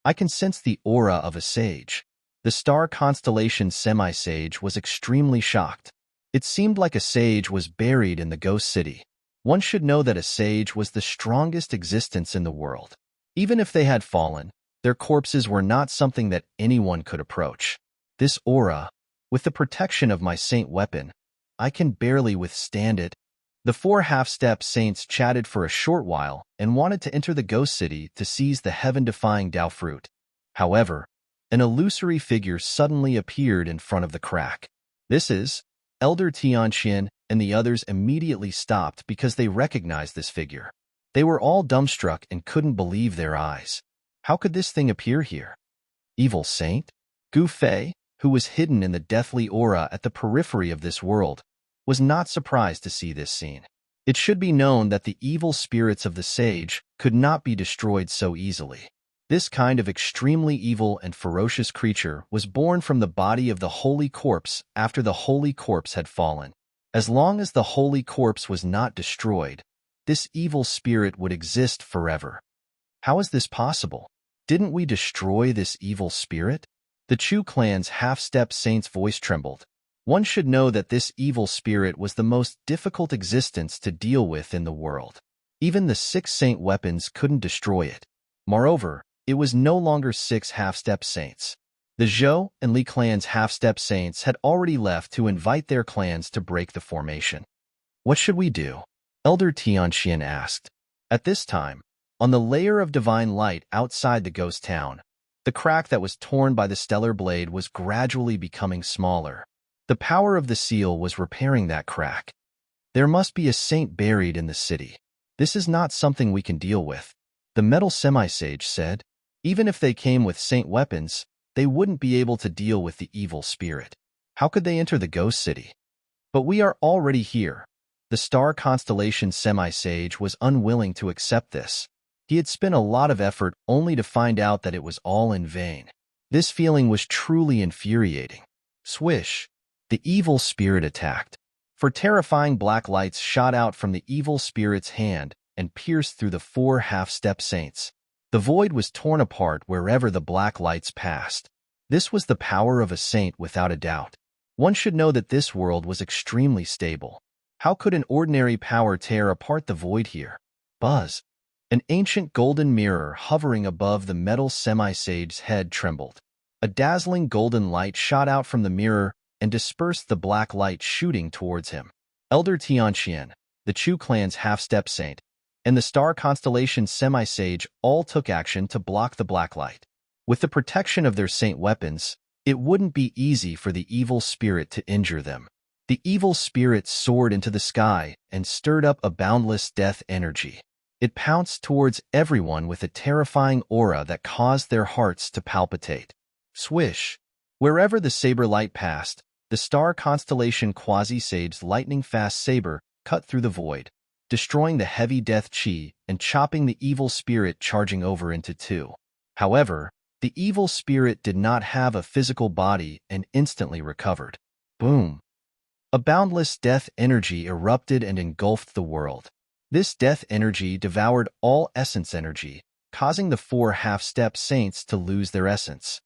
I can sense the aura of a sage. The star constellation semi-sage was extremely shocked. It seemed like a sage was buried in the ghost city. One should know that a sage was the strongest existence in the world. Even if they had fallen, their corpses were not something that anyone could approach. This aura, with the protection of my saint weapon, I can barely withstand it. The 4 half-step saints chatted for a short while and wanted to enter the ghost city to seize the heaven-defying Tao fruit. However, an illusory figure suddenly appeared in front of the crack. This is Elder Tianxian, and the others immediately stopped because they recognized this figure. They were all dumbstruck and couldn't believe their eyes. How could this thing appear here? Evil saint? Gu Fei, who was hidden in the deathly aura at the periphery of this world, was not surprised to see this scene. It should be known that the evil spirits of the sage could not be destroyed so easily. This kind of extremely evil and ferocious creature was born from the body of the holy corpse after the holy corpse had fallen. As long as the holy corpse was not destroyed, this evil spirit would exist forever. How is this possible? Didn't we destroy this evil spirit? The Chu clan's half-step saint's voice trembled. One should know that this evil spirit was the most difficult existence to deal with in the world. Even the 6 saint weapons couldn't destroy it. Moreover, it was no longer 6 half-step saints. The Zhou and Li clans' half-step saints had already left to invite their clans to break the formation. What should we do? Elder Tianxian asked. At this time, on the layer of divine light outside the ghost town, the crack that was torn by the stellar blade was gradually becoming smaller. The power of the seal was repairing that crack. There must be a saint buried in the city. This is not something we can deal with, the metal semi-sage said. Even if they came with saint weapons, they wouldn't be able to deal with the evil spirit. How could they enter the ghost city? But we are already here. The star constellation semi-sage was unwilling to accept this. He had spent a lot of effort only to find out that it was all in vain. This feeling was truly infuriating. Swish! The evil spirit attacked. For terrifying black lights shot out from the evil spirit's hand and pierced through the 4 half-step saints. The void was torn apart wherever the black lights passed. This was the power of a saint without a doubt. One should know that this world was extremely stable. How could an ordinary power tear apart the void here? Buzz! An ancient golden mirror hovering above the metal semi-sage's head trembled. A dazzling golden light shot out from the mirror and dispersed the black light shooting towards him. Elder Tianxian, the Chu clan's half-step saint, and the star constellation semi-sage all took action to block the black light. With the protection of their saint weapons, it wouldn't be easy for the evil spirit to injure them. The evil spirit soared into the sky and stirred up a boundless death energy. It pounced towards everyone with a terrifying aura that caused their hearts to palpitate. Swish! Wherever the saber light passed, the star constellation Quasi-Sage's lightning-fast saber cut through the void, destroying the heavy death chi and chopping the evil spirit charging over into two. However, the evil spirit did not have a physical body and instantly recovered. Boom! A boundless death energy erupted and engulfed the world. This death energy devoured all essence energy, causing the 4 half-step saints to lose their essence.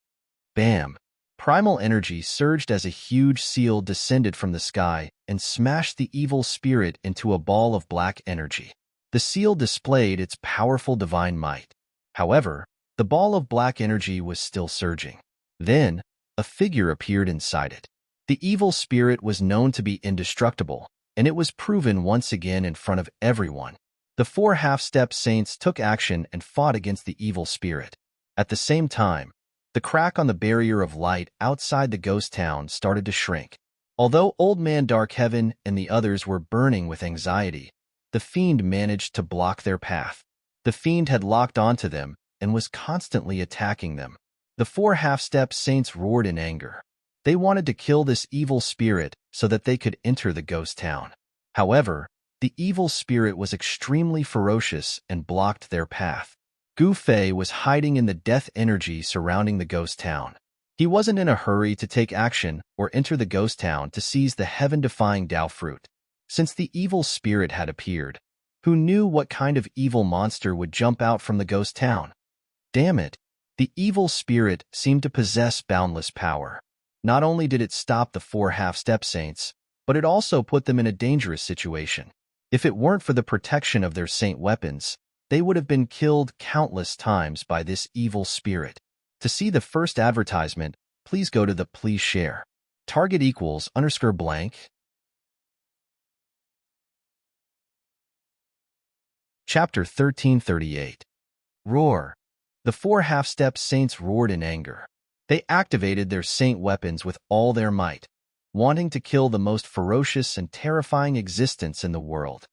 Bam! Primal energy surged as a huge seal descended from the sky and smashed the evil spirit into a ball of black energy. The seal displayed its powerful divine might. However, the ball of black energy was still surging. Then, a figure appeared inside it. The evil spirit was known to be indestructible, and it was proven once again in front of everyone. The 4 half-step saints took action and fought against the evil spirit. At the same time, the crack on the barrier of light outside the ghost town started to shrink. Although Old Man Darkheaven and the others were burning with anxiety, the fiend managed to block their path. The fiend had locked onto them and was constantly attacking them. The 4 half-step saints roared in anger. They wanted to kill this evil spirit so that they could enter the ghost town. However, the evil spirit was extremely ferocious and blocked their path. Gu Fei was hiding in the death energy surrounding the ghost town. He wasn't in a hurry to take action or enter the ghost town to seize the heaven-defying Dao fruit. Since the evil spirit had appeared, who knew what kind of evil monster would jump out from the ghost town? Damn it! The evil spirit seemed to possess boundless power. Not only did it stop the 4 half-step saints, but it also put them in a dangerous situation. If it weren't for the protection of their saint weapons, they would have been killed countless times by this evil spirit. To see the first advertisement, please go to the Please Share. Target equals _blank. Chapter 1338. Roar. The 4 half-step saints roared in anger. They activated their saint weapons with all their might, wanting to kill the most ferocious and terrifying existence in the world.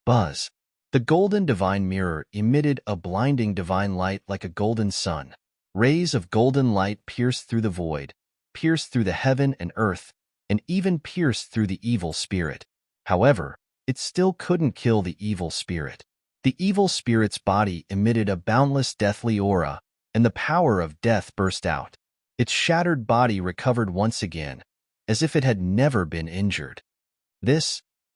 Buzz. The golden divine mirror emitted a blinding divine light like a golden sun. Rays of golden light pierced through the void, pierced through the heaven and earth, and even pierced through the evil spirit. However, it still couldn't kill the evil spirit. The evil spirit's body emitted a boundless deathly aura, and the power of death burst out. Its shattered body recovered once again, as if it had never been injured.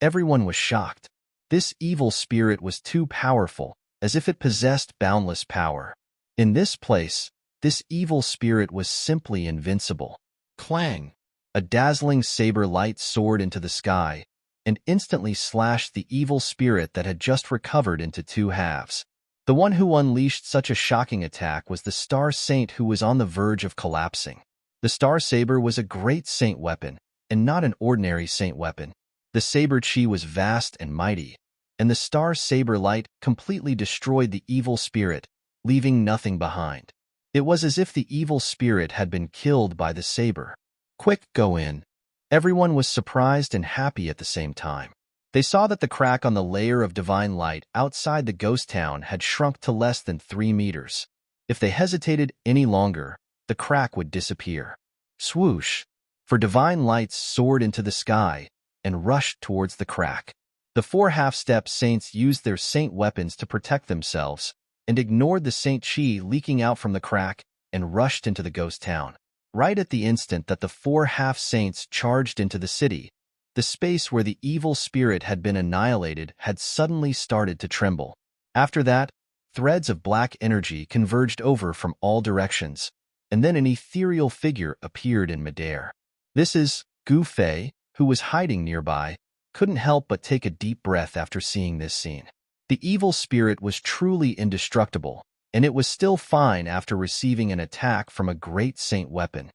Everyone was shocked. This evil spirit was too powerful, as if it possessed boundless power. In this place, this evil spirit was simply invincible. Clang! A dazzling saber light soared into the sky, and instantly slashed the evil spirit that had just recovered into 2 halves. The one who unleashed such a shocking attack was the Star Saint, who was on the verge of collapsing. The Star Saber was a great saint weapon, and not an ordinary saint weapon. The saber chi was vast and mighty, and the Star Saber light completely destroyed the evil spirit, leaving nothing behind. It was as if the evil spirit had been killed by the saber. Quick, go in. Everyone was surprised and happy at the same time. They saw that the crack on the layer of divine light outside the ghost town had shrunk to less than 3 meters. If they hesitated any longer, the crack would disappear. Swoosh! For divine lights soared into the sky and rushed towards the crack. The 4 half-step saints used their saint weapons to protect themselves and ignored the saint chi leaking out from the crack and rushed into the ghost town. Right at the instant that the 4 half-saints charged into the city, the space where the evil spirit had been annihilated had suddenly started to tremble. After that, threads of black energy converged over from all directions, and then an ethereal figure appeared in midair. This is Gu Fei, who was hiding nearby, couldn't help but take a deep breath after seeing this scene. The evil spirit was truly indestructible, and it was still fine after receiving an attack from a great saint weapon.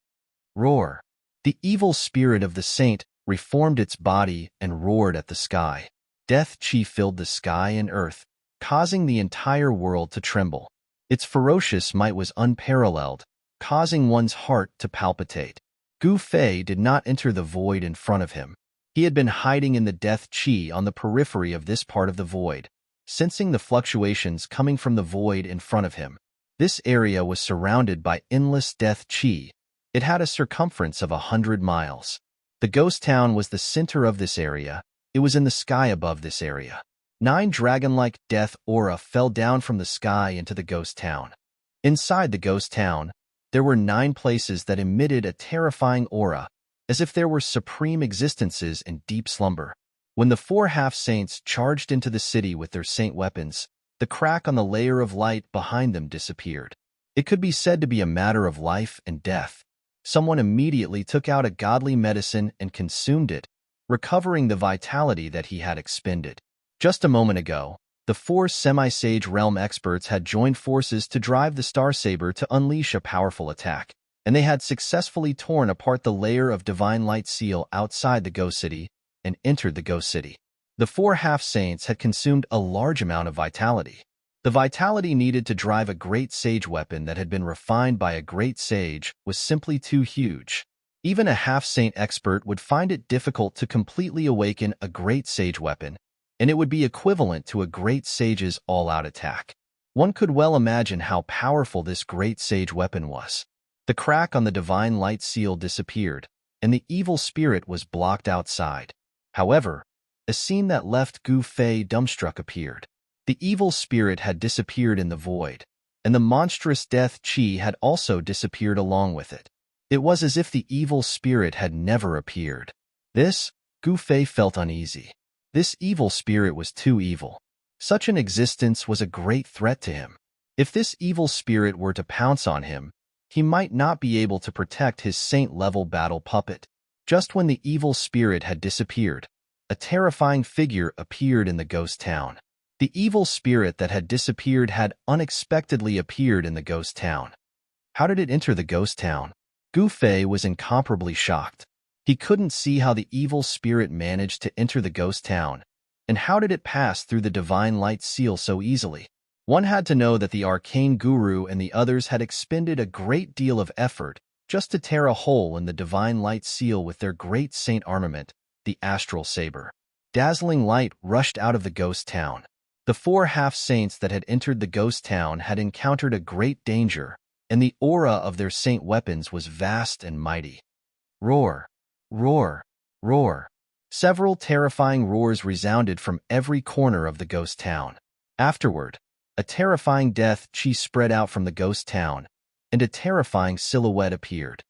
Roar! The evil spirit of the saint reformed its body and roared at the sky. Death chi filled the sky and earth, causing the entire world to tremble. Its ferocious might was unparalleled, causing one's heart to palpitate. Gu Fei did not enter the void in front of him. He had been hiding in the death qi on the periphery of this part of the void, sensing the fluctuations coming from the void in front of him. This area was surrounded by endless death qi. It had a circumference of 100 miles. The ghost town was the center of this area. It was in the sky above this area. 9 dragon-like death aura fell down from the sky into the ghost town. Inside the ghost town, there were 9 places that emitted a terrifying aura, as if there were supreme existences in deep slumber. When the 4 half-saints charged into the city with their saint weapons, the crack on the layer of light behind them disappeared. It could be said to be a matter of life and death. Someone immediately took out a godly medicine and consumed it, recovering the vitality that he had expended. Just a moment ago, the 4 semi-sage realm experts had joined forces to drive the Star Saber to unleash a powerful attack, and they had successfully torn apart the layer of divine light seal outside the Ghost City and entered the Ghost City. The 4 half-saints had consumed a large amount of vitality. The vitality needed to drive a great sage weapon that had been refined by a great sage was simply too huge. Even a half-saint expert would find it difficult to completely awaken a great sage weapon, and it would be equivalent to a great sage's all-out attack. One could well imagine how powerful this great sage weapon was. The crack on the divine light seal disappeared, and the evil spirit was blocked outside. However, a scene that left Gu Fei dumbstruck appeared. The evil spirit had disappeared in the void, and the monstrous death qi had also disappeared along with it. It was as if the evil spirit had never appeared. Gu Fei felt uneasy. This evil spirit was too evil. Such an existence was a great threat to him. If this evil spirit were to pounce on him, he might not be able to protect his saint-level battle puppet. Just when the evil spirit had disappeared, a terrifying figure appeared in the ghost town. The evil spirit that had disappeared had unexpectedly appeared in the ghost town. How did it enter the ghost town? Gu Fei was incomparably shocked. He couldn't see how the evil spirit managed to enter the ghost town, and how did it pass through the divine light seal so easily? One had to know that the arcane guru and the others had expended a great deal of effort just to tear a hole in the divine light seal with their great saint armament, the astral saber. Dazzling light rushed out of the ghost town. The 4 half-saints that had entered the ghost town had encountered a great danger, and the aura of their saint weapons was vast and mighty. Roar! Roar! Roar! Several terrifying roars resounded from every corner of the ghost town. Afterward, a terrifying death qi spread out from the ghost town, and a terrifying silhouette appeared.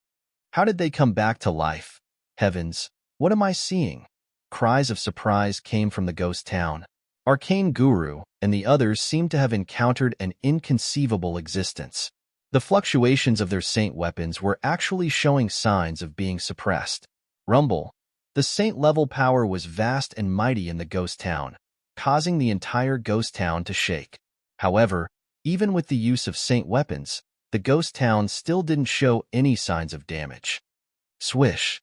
How did they come back to life? Heavens, what am I seeing? Cries of surprise came from the ghost town. Arcane Guru and the others seemed to have encountered an inconceivable existence. The fluctuations of their saint weapons were actually showing signs of being suppressed. Rumble. The saint-level power was vast and mighty in the ghost town, causing the entire ghost town to shake. However, even with the use of saint weapons, the ghost town still didn't show any signs of damage. Swish!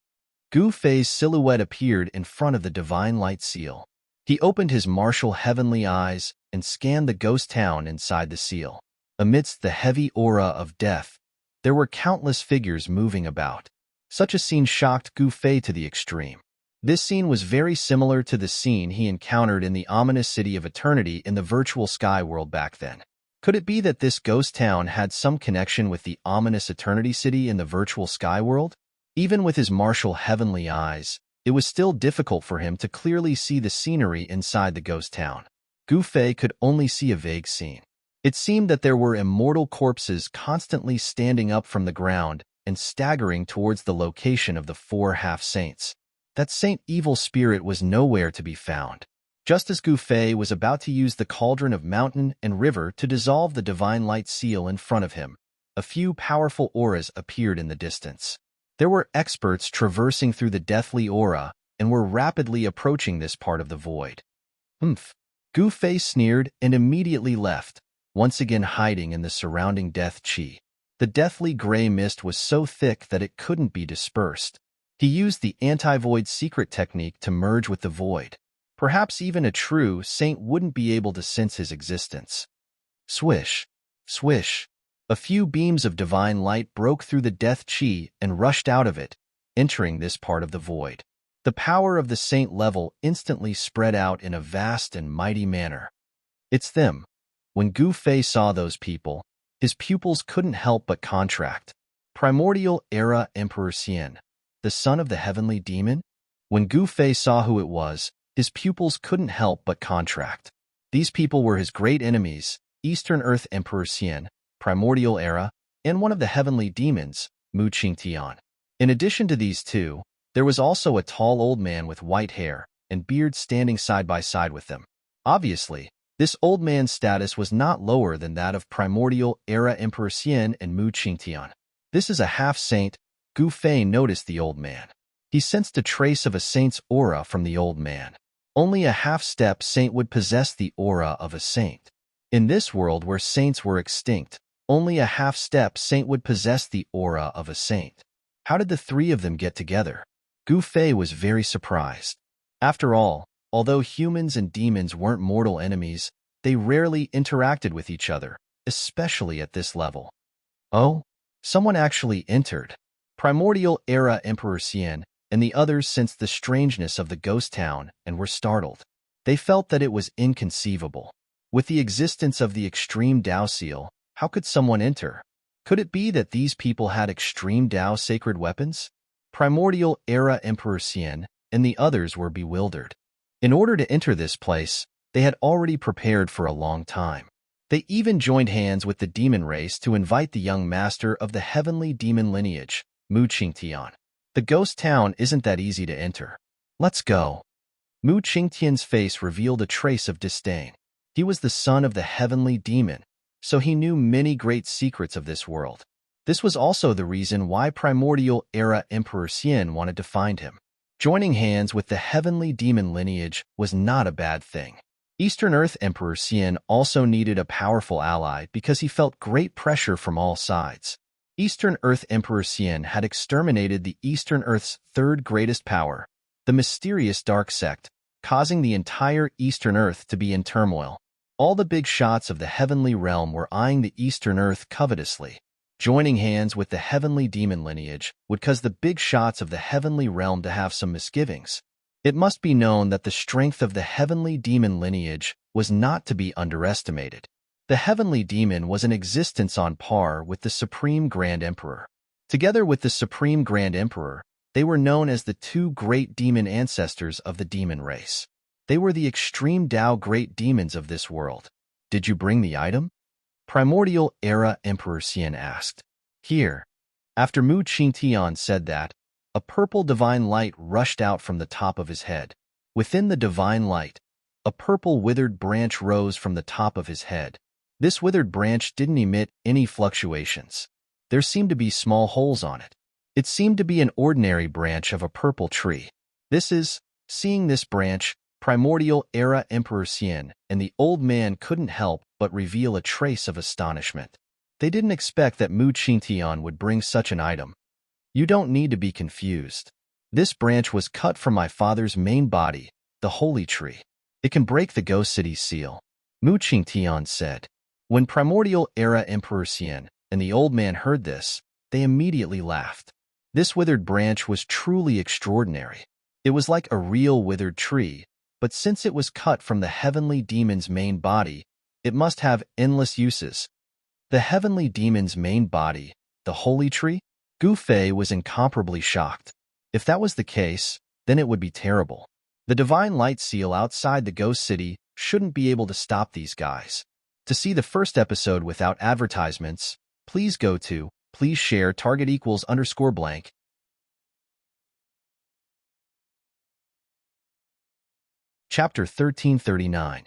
Gu Fei's silhouette appeared in front of the divine light seal. He opened his martial heavenly eyes and scanned the ghost town inside the seal. Amidst the heavy aura of death, there were countless figures moving about. Such a scene shocked Gu Fei to the extreme. This scene was very similar to the scene he encountered in the ominous city of eternity in the virtual sky world back then. Could it be that this ghost town had some connection with the ominous eternity city in the virtual sky world? Even with his martial heavenly eyes, it was still difficult for him to clearly see the scenery inside the ghost town. Gu Fei could only see a vague scene. It seemed that there were immortal corpses constantly standing up from the ground and staggering towards the location of the 4 half-saints. That saint evil spirit was nowhere to be found. Just as Gu Fei was about to use the cauldron of mountain and river to dissolve the divine light seal in front of him, a few powerful auras appeared in the distance. There were experts traversing through the deathly aura and were rapidly approaching this part of the void. Gu Fei sneered and immediately left, once again hiding in the surrounding death qi. The deathly gray mist was so thick that it couldn't be dispersed. He used the anti-void secret technique to merge with the void. Perhaps even a true saint wouldn't be able to sense his existence. Swish! Swish! A few beams of divine light broke through the death qi and rushed out of it, entering this part of the void. The power of the saint level instantly spread out in a vast and mighty manner. It's them. When Gu Fei saw those people, his pupils couldn't help but contract. Primordial Era Emperor Xian, the son of the heavenly demon? When Gu Fei saw who it was, his pupils couldn't help but contract. These people were his great enemies, Eastern Earth Emperor Xian, Primordial Era, and one of the heavenly demons, Mu Qingtian. In addition to these two, there was also a tall old man with white hair and beard standing side by side with them. Obviously, this old man's status was not lower than that of Primordial Era Emperor Xian and Mu Qingtian. This is a half-saint. Gu Fei noticed the old man. He sensed a trace of a saint's aura from the old man. Only a half-step saint would possess the aura of a saint. In this world where saints were extinct, only a half-step saint would possess the aura of a saint. How did the three of them get together? Gu Fei was very surprised. After all, although humans and demons weren't mortal enemies, they rarely interacted with each other, especially at this level. Oh, someone actually entered. Primordial Era Emperor Xian and the others sensed the strangeness of the ghost town and were startled. They felt that it was inconceivable. With the existence of the extreme Dao seal, how could someone enter? Could it be that these people had extreme Dao sacred weapons? Primordial Era Emperor Xian and the others were bewildered. In order to enter this place, they had already prepared for a long time. They even joined hands with the demon race to invite the young master of the heavenly demon lineage, Mu Qingtian. The ghost town isn't that easy to enter. Let's go. Mu Qingtian's face revealed a trace of disdain. He was the son of the heavenly demon, so he knew many great secrets of this world. This was also the reason why Primordial Era Emperor Xian wanted to find him. Joining hands with the heavenly demon lineage was not a bad thing. Eastern Earth Emperor Xian also needed a powerful ally because he felt great pressure from all sides. Eastern Earth Emperor Xian had exterminated the Eastern Earth's third greatest power, the mysterious Dark Sect, causing the entire Eastern Earth to be in turmoil. All the big shots of the heavenly realm were eyeing the Eastern Earth covetously. Joining hands with the heavenly demon lineage would cause the big shots of the heavenly realm to have some misgivings. It must be known that the strength of the heavenly demon lineage was not to be underestimated. The heavenly demon was in existence on par with the Supreme Grand Emperor. Together with the Supreme Grand Emperor, they were known as the two great demon ancestors of the demon race. They were the extreme Dao great demons of this world. Did you bring the item? Primordial Era Emperor Xian asked. Here. After Mu Qingtian said that, a purple divine light rushed out from the top of his head. Within the divine light, a purple withered branch rose from the top of his head. This withered branch didn't emit any fluctuations. There seemed to be small holes on it. It seemed to be an ordinary branch of a purple tree. Seeing this branch, Primordial Era Emperor Xian and the old man couldn't help but reveal a trace of astonishment. They didn't expect that Mu Qingtian would bring such an item. You don't need to be confused. This branch was cut from my father's main body, the holy tree. It can break the Ghost City's seal, Mu Qingtian said. When Primordial Era Emperor Xian and the old man heard this, they immediately laughed. This withered branch was truly extraordinary. It was like a real withered tree, but since it was cut from the heavenly demon's main body, it must have endless uses. The heavenly demon's main body, the holy tree? Gu Fei was incomparably shocked. If that was the case, then it would be terrible. The divine light seal outside the Ghost City shouldn't be able to stop these guys. To see the first episode without advertisements, please go to please share target equals _ blank. Chapter 1339.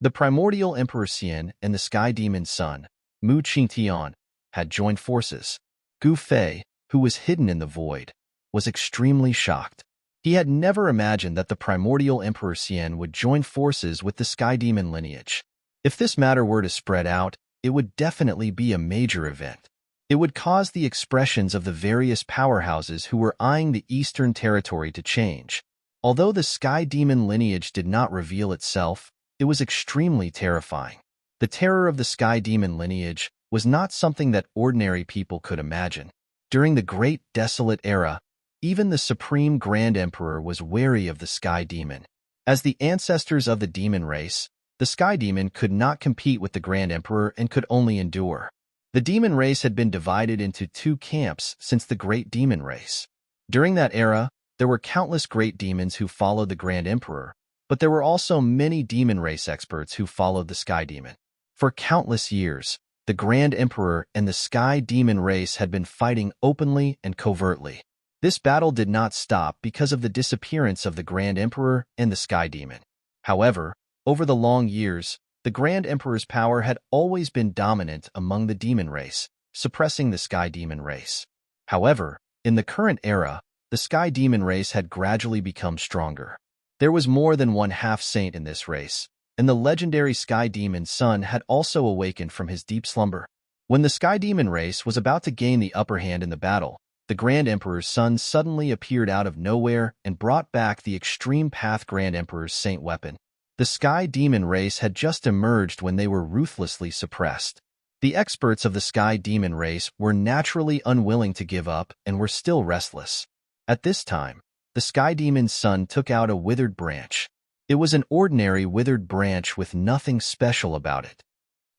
The Primordial Emperor Xian and the Sky Demon's son, Mu Qingtian, had joined forces. Gu Fei, who was hidden in the void, was extremely shocked. He had never imagined that the Primordial Emperor Xian would join forces with the Sky Demon lineage. If this matter were to spread out, it would definitely be a major event. It would cause the expressions of the various powerhouses who were eyeing the Eastern Territory to change. Although the Sky Demon lineage did not reveal itself, it was extremely terrifying. The terror of the Sky Demon lineage was not something that ordinary people could imagine. During the Great Desolate Era, even the Supreme Grand Emperor was wary of the Sky Demon. As the ancestors of the demon race, the Sky Demon could not compete with the Grand Emperor and could only endure. The demon race had been divided into two camps since the Great Demon Race. During that era, there were countless great demons who followed the Grand Emperor, but there were also many demon race experts who followed the Sky Demon. For countless years, the Grand Emperor and the Sky Demon race had been fighting openly and covertly. This battle did not stop because of the disappearance of the Grand Emperor and the Sky Demon. However, over the long years, the Grand Emperor's power had always been dominant among the demon race, suppressing the Sky Demon race. However, in the current era, the Sky Demon race had gradually become stronger. There was more than one half-saint in this race, and the legendary Sky Demon's son had also awakened from his deep slumber. When the Sky Demon race was about to gain the upper hand in the battle, the Grand Emperor's son suddenly appeared out of nowhere and brought back the Extreme Path Grand Emperor's saint weapon. The Sky Demon race had just emerged when they were ruthlessly suppressed. The experts of the Sky Demon race were naturally unwilling to give up and were still restless. At this time, the Sky Demon's son took out a withered branch. It was an ordinary withered branch with nothing special about it.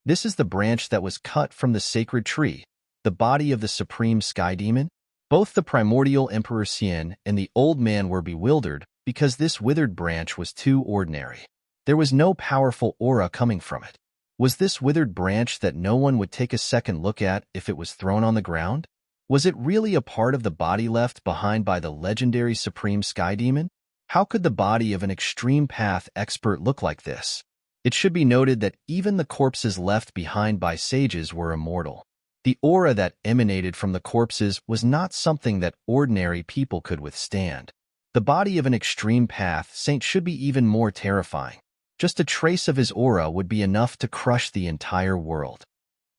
This is the branch that was cut from the sacred tree, the body of the Supreme Sky Demon. Both the primordial Emperor Xian and the old man were bewildered because this withered branch was too ordinary. There was no powerful aura coming from it. Was this withered branch that no one would take a second look at if it was thrown on the ground? Was it really a part of the body left behind by the legendary Supreme Sky Demon? How could the body of an extreme path expert look like this? It should be noted that even the corpses left behind by sages were immortal. The aura that emanated from the corpses was not something that ordinary people could withstand. The body of an extreme path saint should be even more terrifying. Just a trace of his aura would be enough to crush the entire world.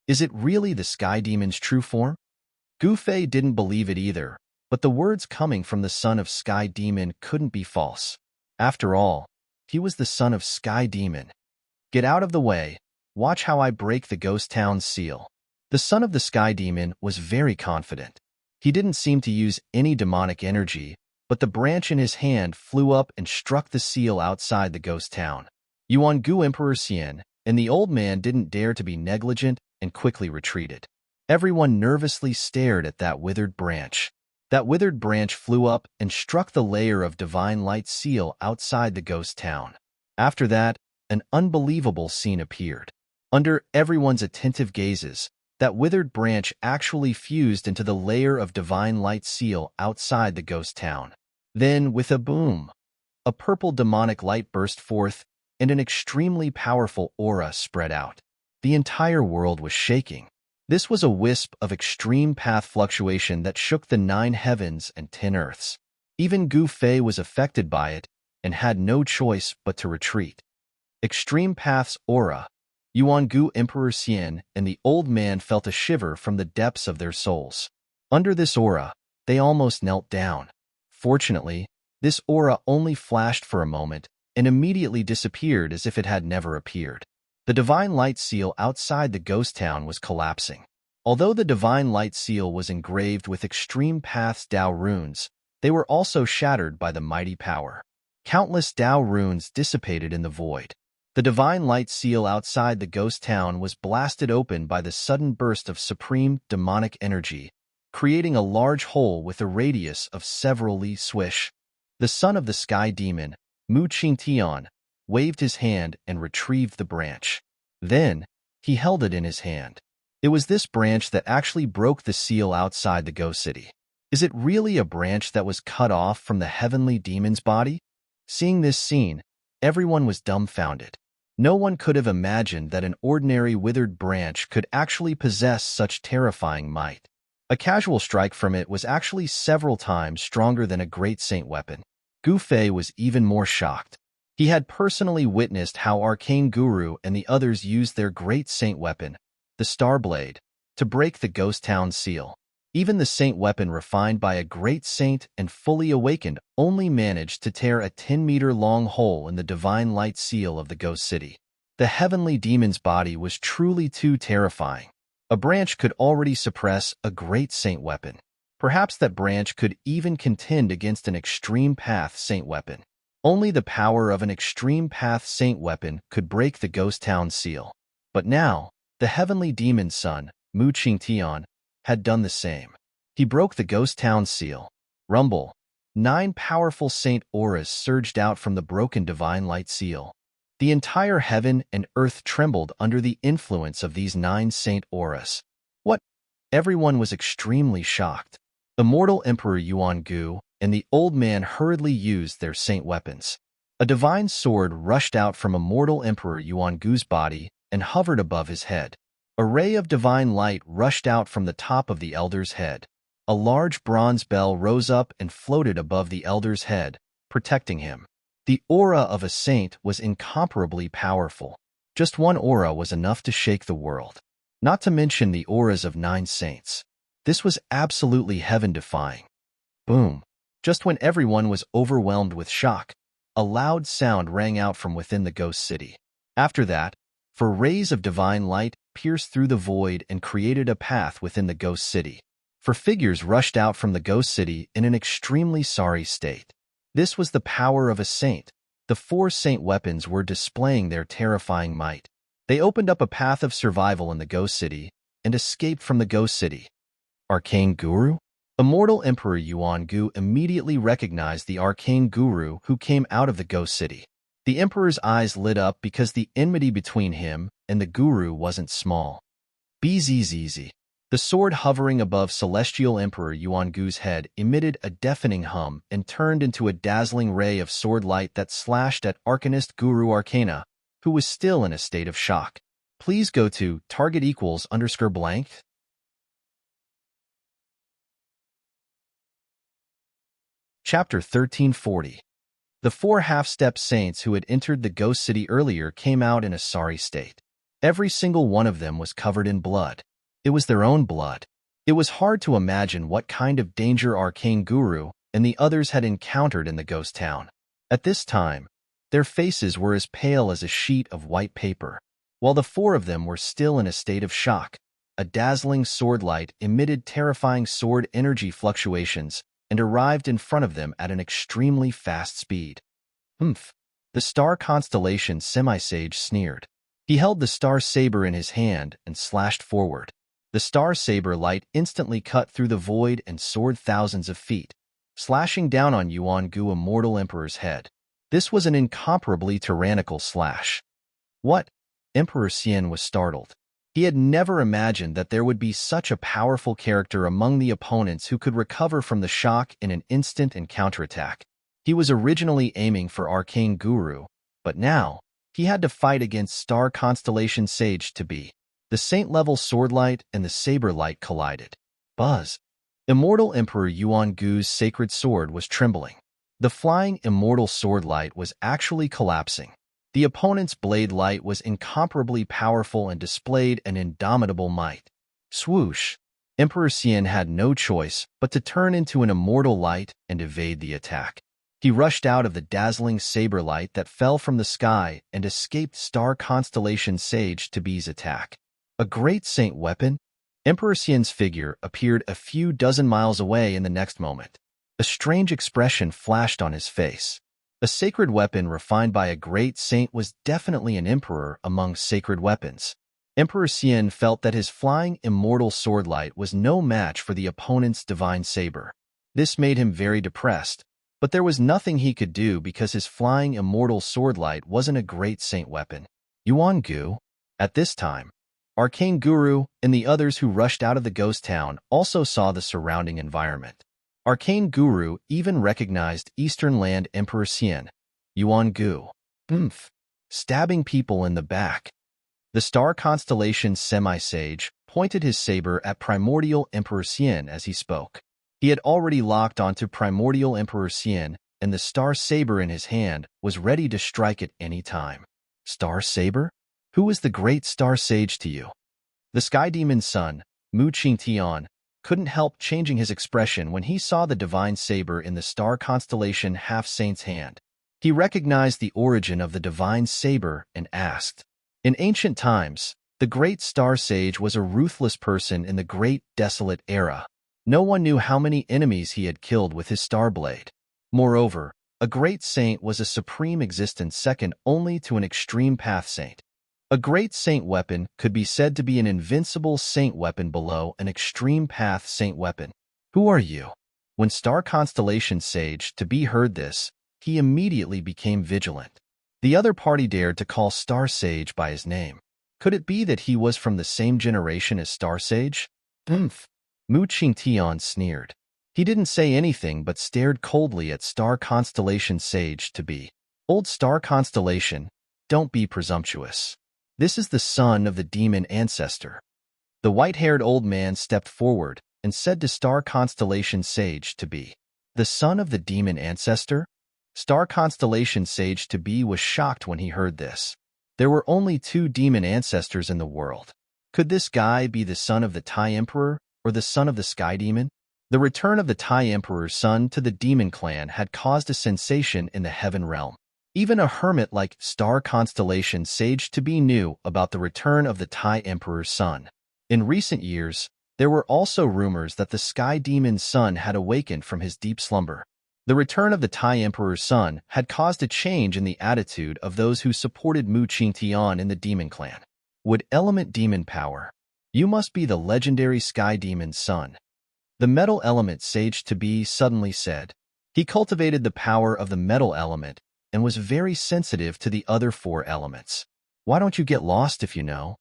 Is it really the Sky Demon's true form? Gu Fei didn't believe it either, but the words coming from the son of Sky Demon couldn't be false. After all, he was the son of Sky Demon. Get out of the way. Watch how I break the ghost town's seal. The son of the Sky Demon was very confident. He didn't seem to use any demonic energy, but the branch in his hand flew up and struck the seal outside the ghost town. Yuan Gu Emperor Xian and the old man didn't dare to be negligent and quickly retreated. Everyone nervously stared at that withered branch. That withered branch flew up and struck the layer of divine light seal outside the ghost town. After that, an unbelievable scene appeared. Under everyone's attentive gazes, that withered branch actually fused into the layer of divine light seal outside the ghost town. Then, with a boom, a purple demonic light burst forth, and an extremely powerful aura spread out. The entire world was shaking. This was a wisp of extreme path fluctuation that shook the 9 heavens and 10 earths. Even Gu Fei was affected by it and had no choice but to retreat. Extreme Path's aura. Yuan Gu Emperor Xian and the old man felt a shiver from the depths of their souls. Under this aura, they almost knelt down. Fortunately, this aura only flashed for a moment and immediately disappeared as if it had never appeared. The divine light seal outside the ghost town was collapsing. Although the divine light seal was engraved with Extreme Path's Tao runes, they were also shattered by the mighty power. Countless Tao runes dissipated in the void. The divine light seal outside the ghost town was blasted open by the sudden burst of supreme demonic energy, creating a large hole with a radius of several li swish. The son of the Sky Demon, Mu Qingtian, waved his hand and retrieved the branch. Then, he held it in his hand. It was this branch that actually broke the seal outside the ghost city. Is it really a branch that was cut off from the heavenly demon's body? Seeing this scene, everyone was dumbfounded. No one could have imagined that an ordinary withered branch could actually possess such terrifying might. A casual strike from it was actually several times stronger than a great saint weapon. Gu Fei was even more shocked. He had personally witnessed how Arcane Guru and the others used their great saint weapon, the Star Blade, to break the ghost town seal. Even the saint weapon refined by a great saint and fully awakened only managed to tear a 10-meter-long hole in the divine light seal of the ghost city. The heavenly demon's body was truly too terrifying. A branch could already suppress a great saint weapon. Perhaps that branch could even contend against an extreme path saint weapon. Only the power of an extreme path saint weapon could break the ghost town seal. But now, the heavenly demon son, Mu Qingtian, had done the same. He broke the ghost town seal. Rumble. 9 powerful saint auras surged out from the broken divine light seal. The entire heaven and earth trembled under the influence of these 9 saint auras. What? Everyone was extremely shocked. Immortal Emperor Yuan Gu and the old man hurriedly used their saint weapons. A divine sword rushed out from Immortal Emperor Yuan Gu's body and hovered above his head. A ray of divine light rushed out from the top of the elder's head. A large bronze bell rose up and floated above the elder's head, protecting him. The aura of a saint was incomparably powerful. Just one aura was enough to shake the world. Not to mention the auras of 9 saints. This was absolutely heaven-defying. Boom. Just when everyone was overwhelmed with shock, a loud sound rang out from within the ghost city. After that, rays of divine light pierced through the void and created a path within the ghost city. Figures rushed out from the ghost city in an extremely sorry state. This was the power of a saint. The 4 saint weapons were displaying their terrifying might. They opened up a path of survival in the ghost city and escaped from the ghost city. Arcane Guru? Immortal Emperor Yuan Gu immediately recognized the arcane guru who came out of the ghost city. The emperor's eyes lit up because the enmity between him and the guru wasn't small. Bzzz. The sword hovering above Celestial Emperor Yuan Gu's head emitted a deafening hum and turned into a dazzling ray of sword light that slashed at Arcanist Guru Arcana, who was still in a state of shock. Please go to target equals _ blank. Chapter 1340. The 4 half-step saints who had entered the ghost city earlier came out in a sorry state. Every single one of them was covered in blood. It was their own blood. It was hard to imagine what kind of danger Arcane Guru and the others had encountered in the ghost town. At this time, their faces were as pale as a sheet of white paper. While the 4 of them were still in a state of shock, a dazzling sword light emitted terrifying sword energy fluctuations and arrived in front of them at an extremely fast speed. Humph! The star constellation Semi-Sage sneered. He held the star saber in his hand and slashed forward. The star saber light instantly cut through the void and soared thousands of feet, slashing down on Yuan Gu Immortal Emperor's head. This was an incomparably tyrannical slash. What? Emperor Xian was startled. He had never imagined that there would be such a powerful character among the opponents who could recover from the shock in an instant and counterattack. He was originally aiming for Arcane Guru, but now he had to fight against Star Constellation Sage to be. The saint-level sword light and the saber light collided. Buzz! Immortal Emperor Yuan Gu's sacred sword was trembling. The flying immortal sword light was actually collapsing. The opponent's blade light was incomparably powerful and displayed an indomitable might. Swoosh! Emperor Xian had no choice but to turn into an immortal light and evade the attack. He rushed out of the dazzling saber light that fell from the sky and escaped Star Constellation Sage to B's attack. A great saint weapon? Emperor Xian's figure appeared a few dozen miles away in the next moment. A strange expression flashed on his face. A sacred weapon refined by a great saint was definitely an emperor among sacred weapons. Emperor Xian felt that his flying immortal sword light was no match for the opponent's divine saber. This made him very depressed, but there was nothing he could do because his flying immortal sword light wasn't a great saint weapon. Yuan Gu? At this time, Arcane Guru and the others who rushed out of the ghost town also saw the surrounding environment. Arcane Guru even recognized Eastern Land Emperor Xian. Yuan Gu. Stabbing people in the back. The star constellation Semi-Sage pointed his saber at Primordial Emperor Xian as he spoke. He had already locked onto Primordial Emperor Xian, and the star saber in his hand was ready to strike at any time. Star saber? Who is the great star sage to you? The sky demon's son, Mu Qingtian, couldn't help changing his expression when he saw the divine saber in the star constellation half-saint's hand. He recognized the origin of the divine saber and asked. In ancient times, the great star sage was a ruthless person in the great desolate era. No one knew how many enemies he had killed with his star blade. Moreover, a great saint was a supreme existence second only to an extreme path saint. A great saint weapon could be said to be an invincible saint weapon below an extreme path saint weapon. Who are you? When Star Constellation Sage to be heard this, he immediately became vigilant. The other party dared to call Star Sage by his name. Could it be that he was from the same generation as Star Sage? Humph. Mu Qingtian sneered. He didn't say anything but stared coldly at Star Constellation Sage to be. Old Star Constellation, don't be presumptuous. This is the son of the demon ancestor. The white-haired old man stepped forward and said to Star Constellation Sage to be. The son of the demon ancestor? Star Constellation Sage to be was shocked when he heard this. There were only 2 demon ancestors in the world. Could this guy be the son of the Tai Emperor or the son of the Sky Demon? The return of the Tai Emperor's son to the demon clan had caused a sensation in the heaven realm. Even a hermit like Star Constellation Sage to be knew about the return of the Tai Emperor's son. In recent years, there were also rumors that the Sky Demon's son had awakened from his deep slumber. The return of the Tai Emperor's son had caused a change in the attitude of those who supported Mu Qingtian in the demon clan. Would element demon power? You must be the legendary Sky Demon's son. The metal element Sage to be suddenly said. He cultivated the power of the metal element and was very sensitive to the other 4 elements. Why don't you get lost if you know?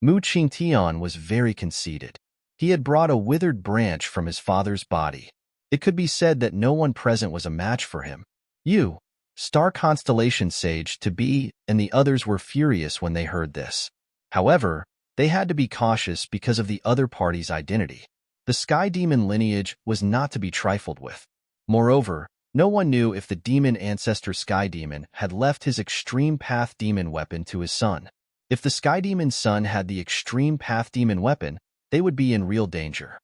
Mu Qingtian was very conceited. He had brought a withered branch from his father's body. It could be said that no one present was a match for him. You, Star Constellation Sage to be, and the others were furious when they heard this. However, they had to be cautious because of the other party's identity. The Sky Demon lineage was not to be trifled with. Moreover, no one knew if the demon ancestor Sky Demon had left his extreme path demon weapon to his son. If the Sky Demon's son had the extreme path demon weapon, they would be in real danger.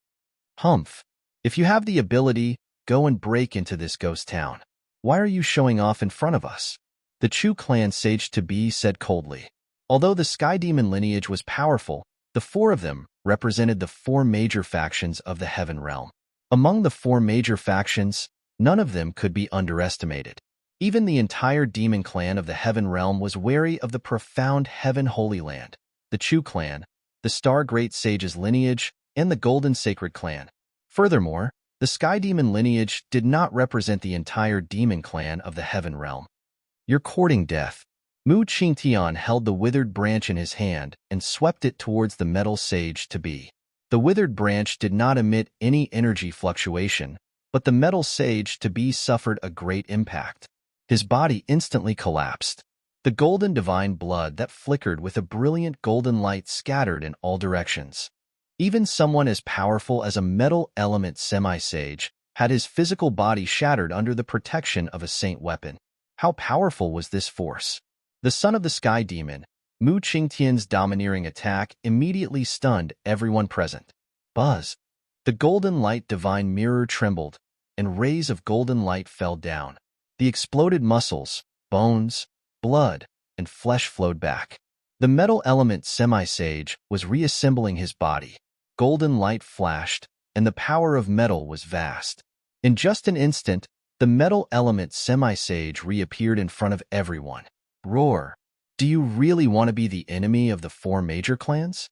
Humph. If you have the ability, go and break into this ghost town. Why are you showing off in front of us? The Chu clan Sage to be said coldly. Although the Sky Demon lineage was powerful, the 4 of them represented the 4 major factions of the Heaven Realm. Among the 4 major factions, none of them could be underestimated. Even the entire demon clan of the Heaven Realm was wary of the profound Heaven Holy Land, the Chu clan, the Star Great Sage's lineage, and the Golden Sacred clan. Furthermore, the Sky Demon lineage did not represent the entire demon clan of the Heaven Realm. You're courting death. Mu Qingtian held the withered branch in his hand and swept it towards the metal sage to be. The withered branch did not emit any energy fluctuation, but the metal sage to be suffered a great impact. His body instantly collapsed. The golden divine blood that flickered with a brilliant golden light scattered in all directions. Even someone as powerful as a metal element semi-sage had his physical body shattered under the protection of a saint weapon. How powerful was this force? The son of the Sky Demon, Mu Qingtian's domineering attack immediately stunned everyone present. Buzz. The golden light divine mirror trembled, and rays of golden light fell down. The exploded muscles, bones, blood, and flesh flowed back. The metal element semi-sage was reassembling his body. Golden light flashed, and the power of metal was vast. In just an instant, the metal element semi-sage reappeared in front of everyone. Roar. Do you really want to be the enemy of the 4 major clans?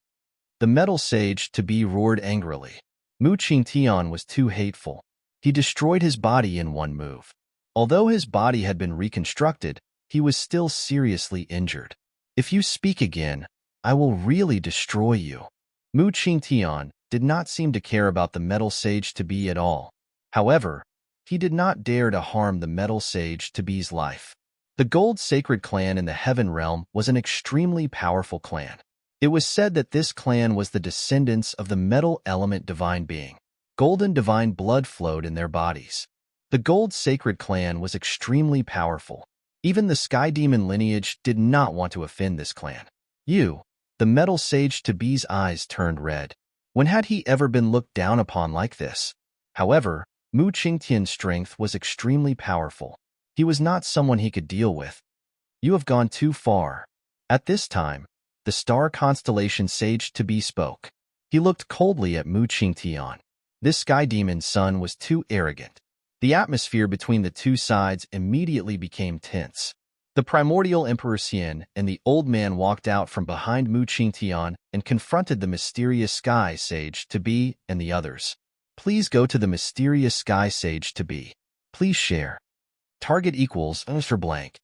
The metal sage to be roared angrily. Mu Qingtian was too hateful. He destroyed his body in one move. Although his body had been reconstructed, he was still seriously injured. If you speak again, I will really destroy you. Mu Qingtian did not seem to care about the metal sage to be at all. However, he did not dare to harm the metal sage to be's life. The Gold Sacred clan in the Heaven Realm was an extremely powerful clan. It was said that this clan was the descendants of the metal element divine being. Golden divine blood flowed in their bodies. The Gold Sacred clan was extremely powerful. Even the Sky Demon lineage did not want to offend this clan. You, the metal sage to be's eyes turned red. When had he ever been looked down upon like this? However, Mu Qingtian's strength was extremely powerful. He was not someone he could deal with. You have gone too far. At this time, the star constellation sage to be spoke. He looked coldly at Mu Qingtian. This sky demon's son was too arrogant. The atmosphere between the two sides immediately became tense. The primordial Emperor Xian and the old man walked out from behind Mu Qingtian and confronted the mysterious sky sage to be and the others. Please go to the mysterious sky sage to be. Please share. Target equals for blank.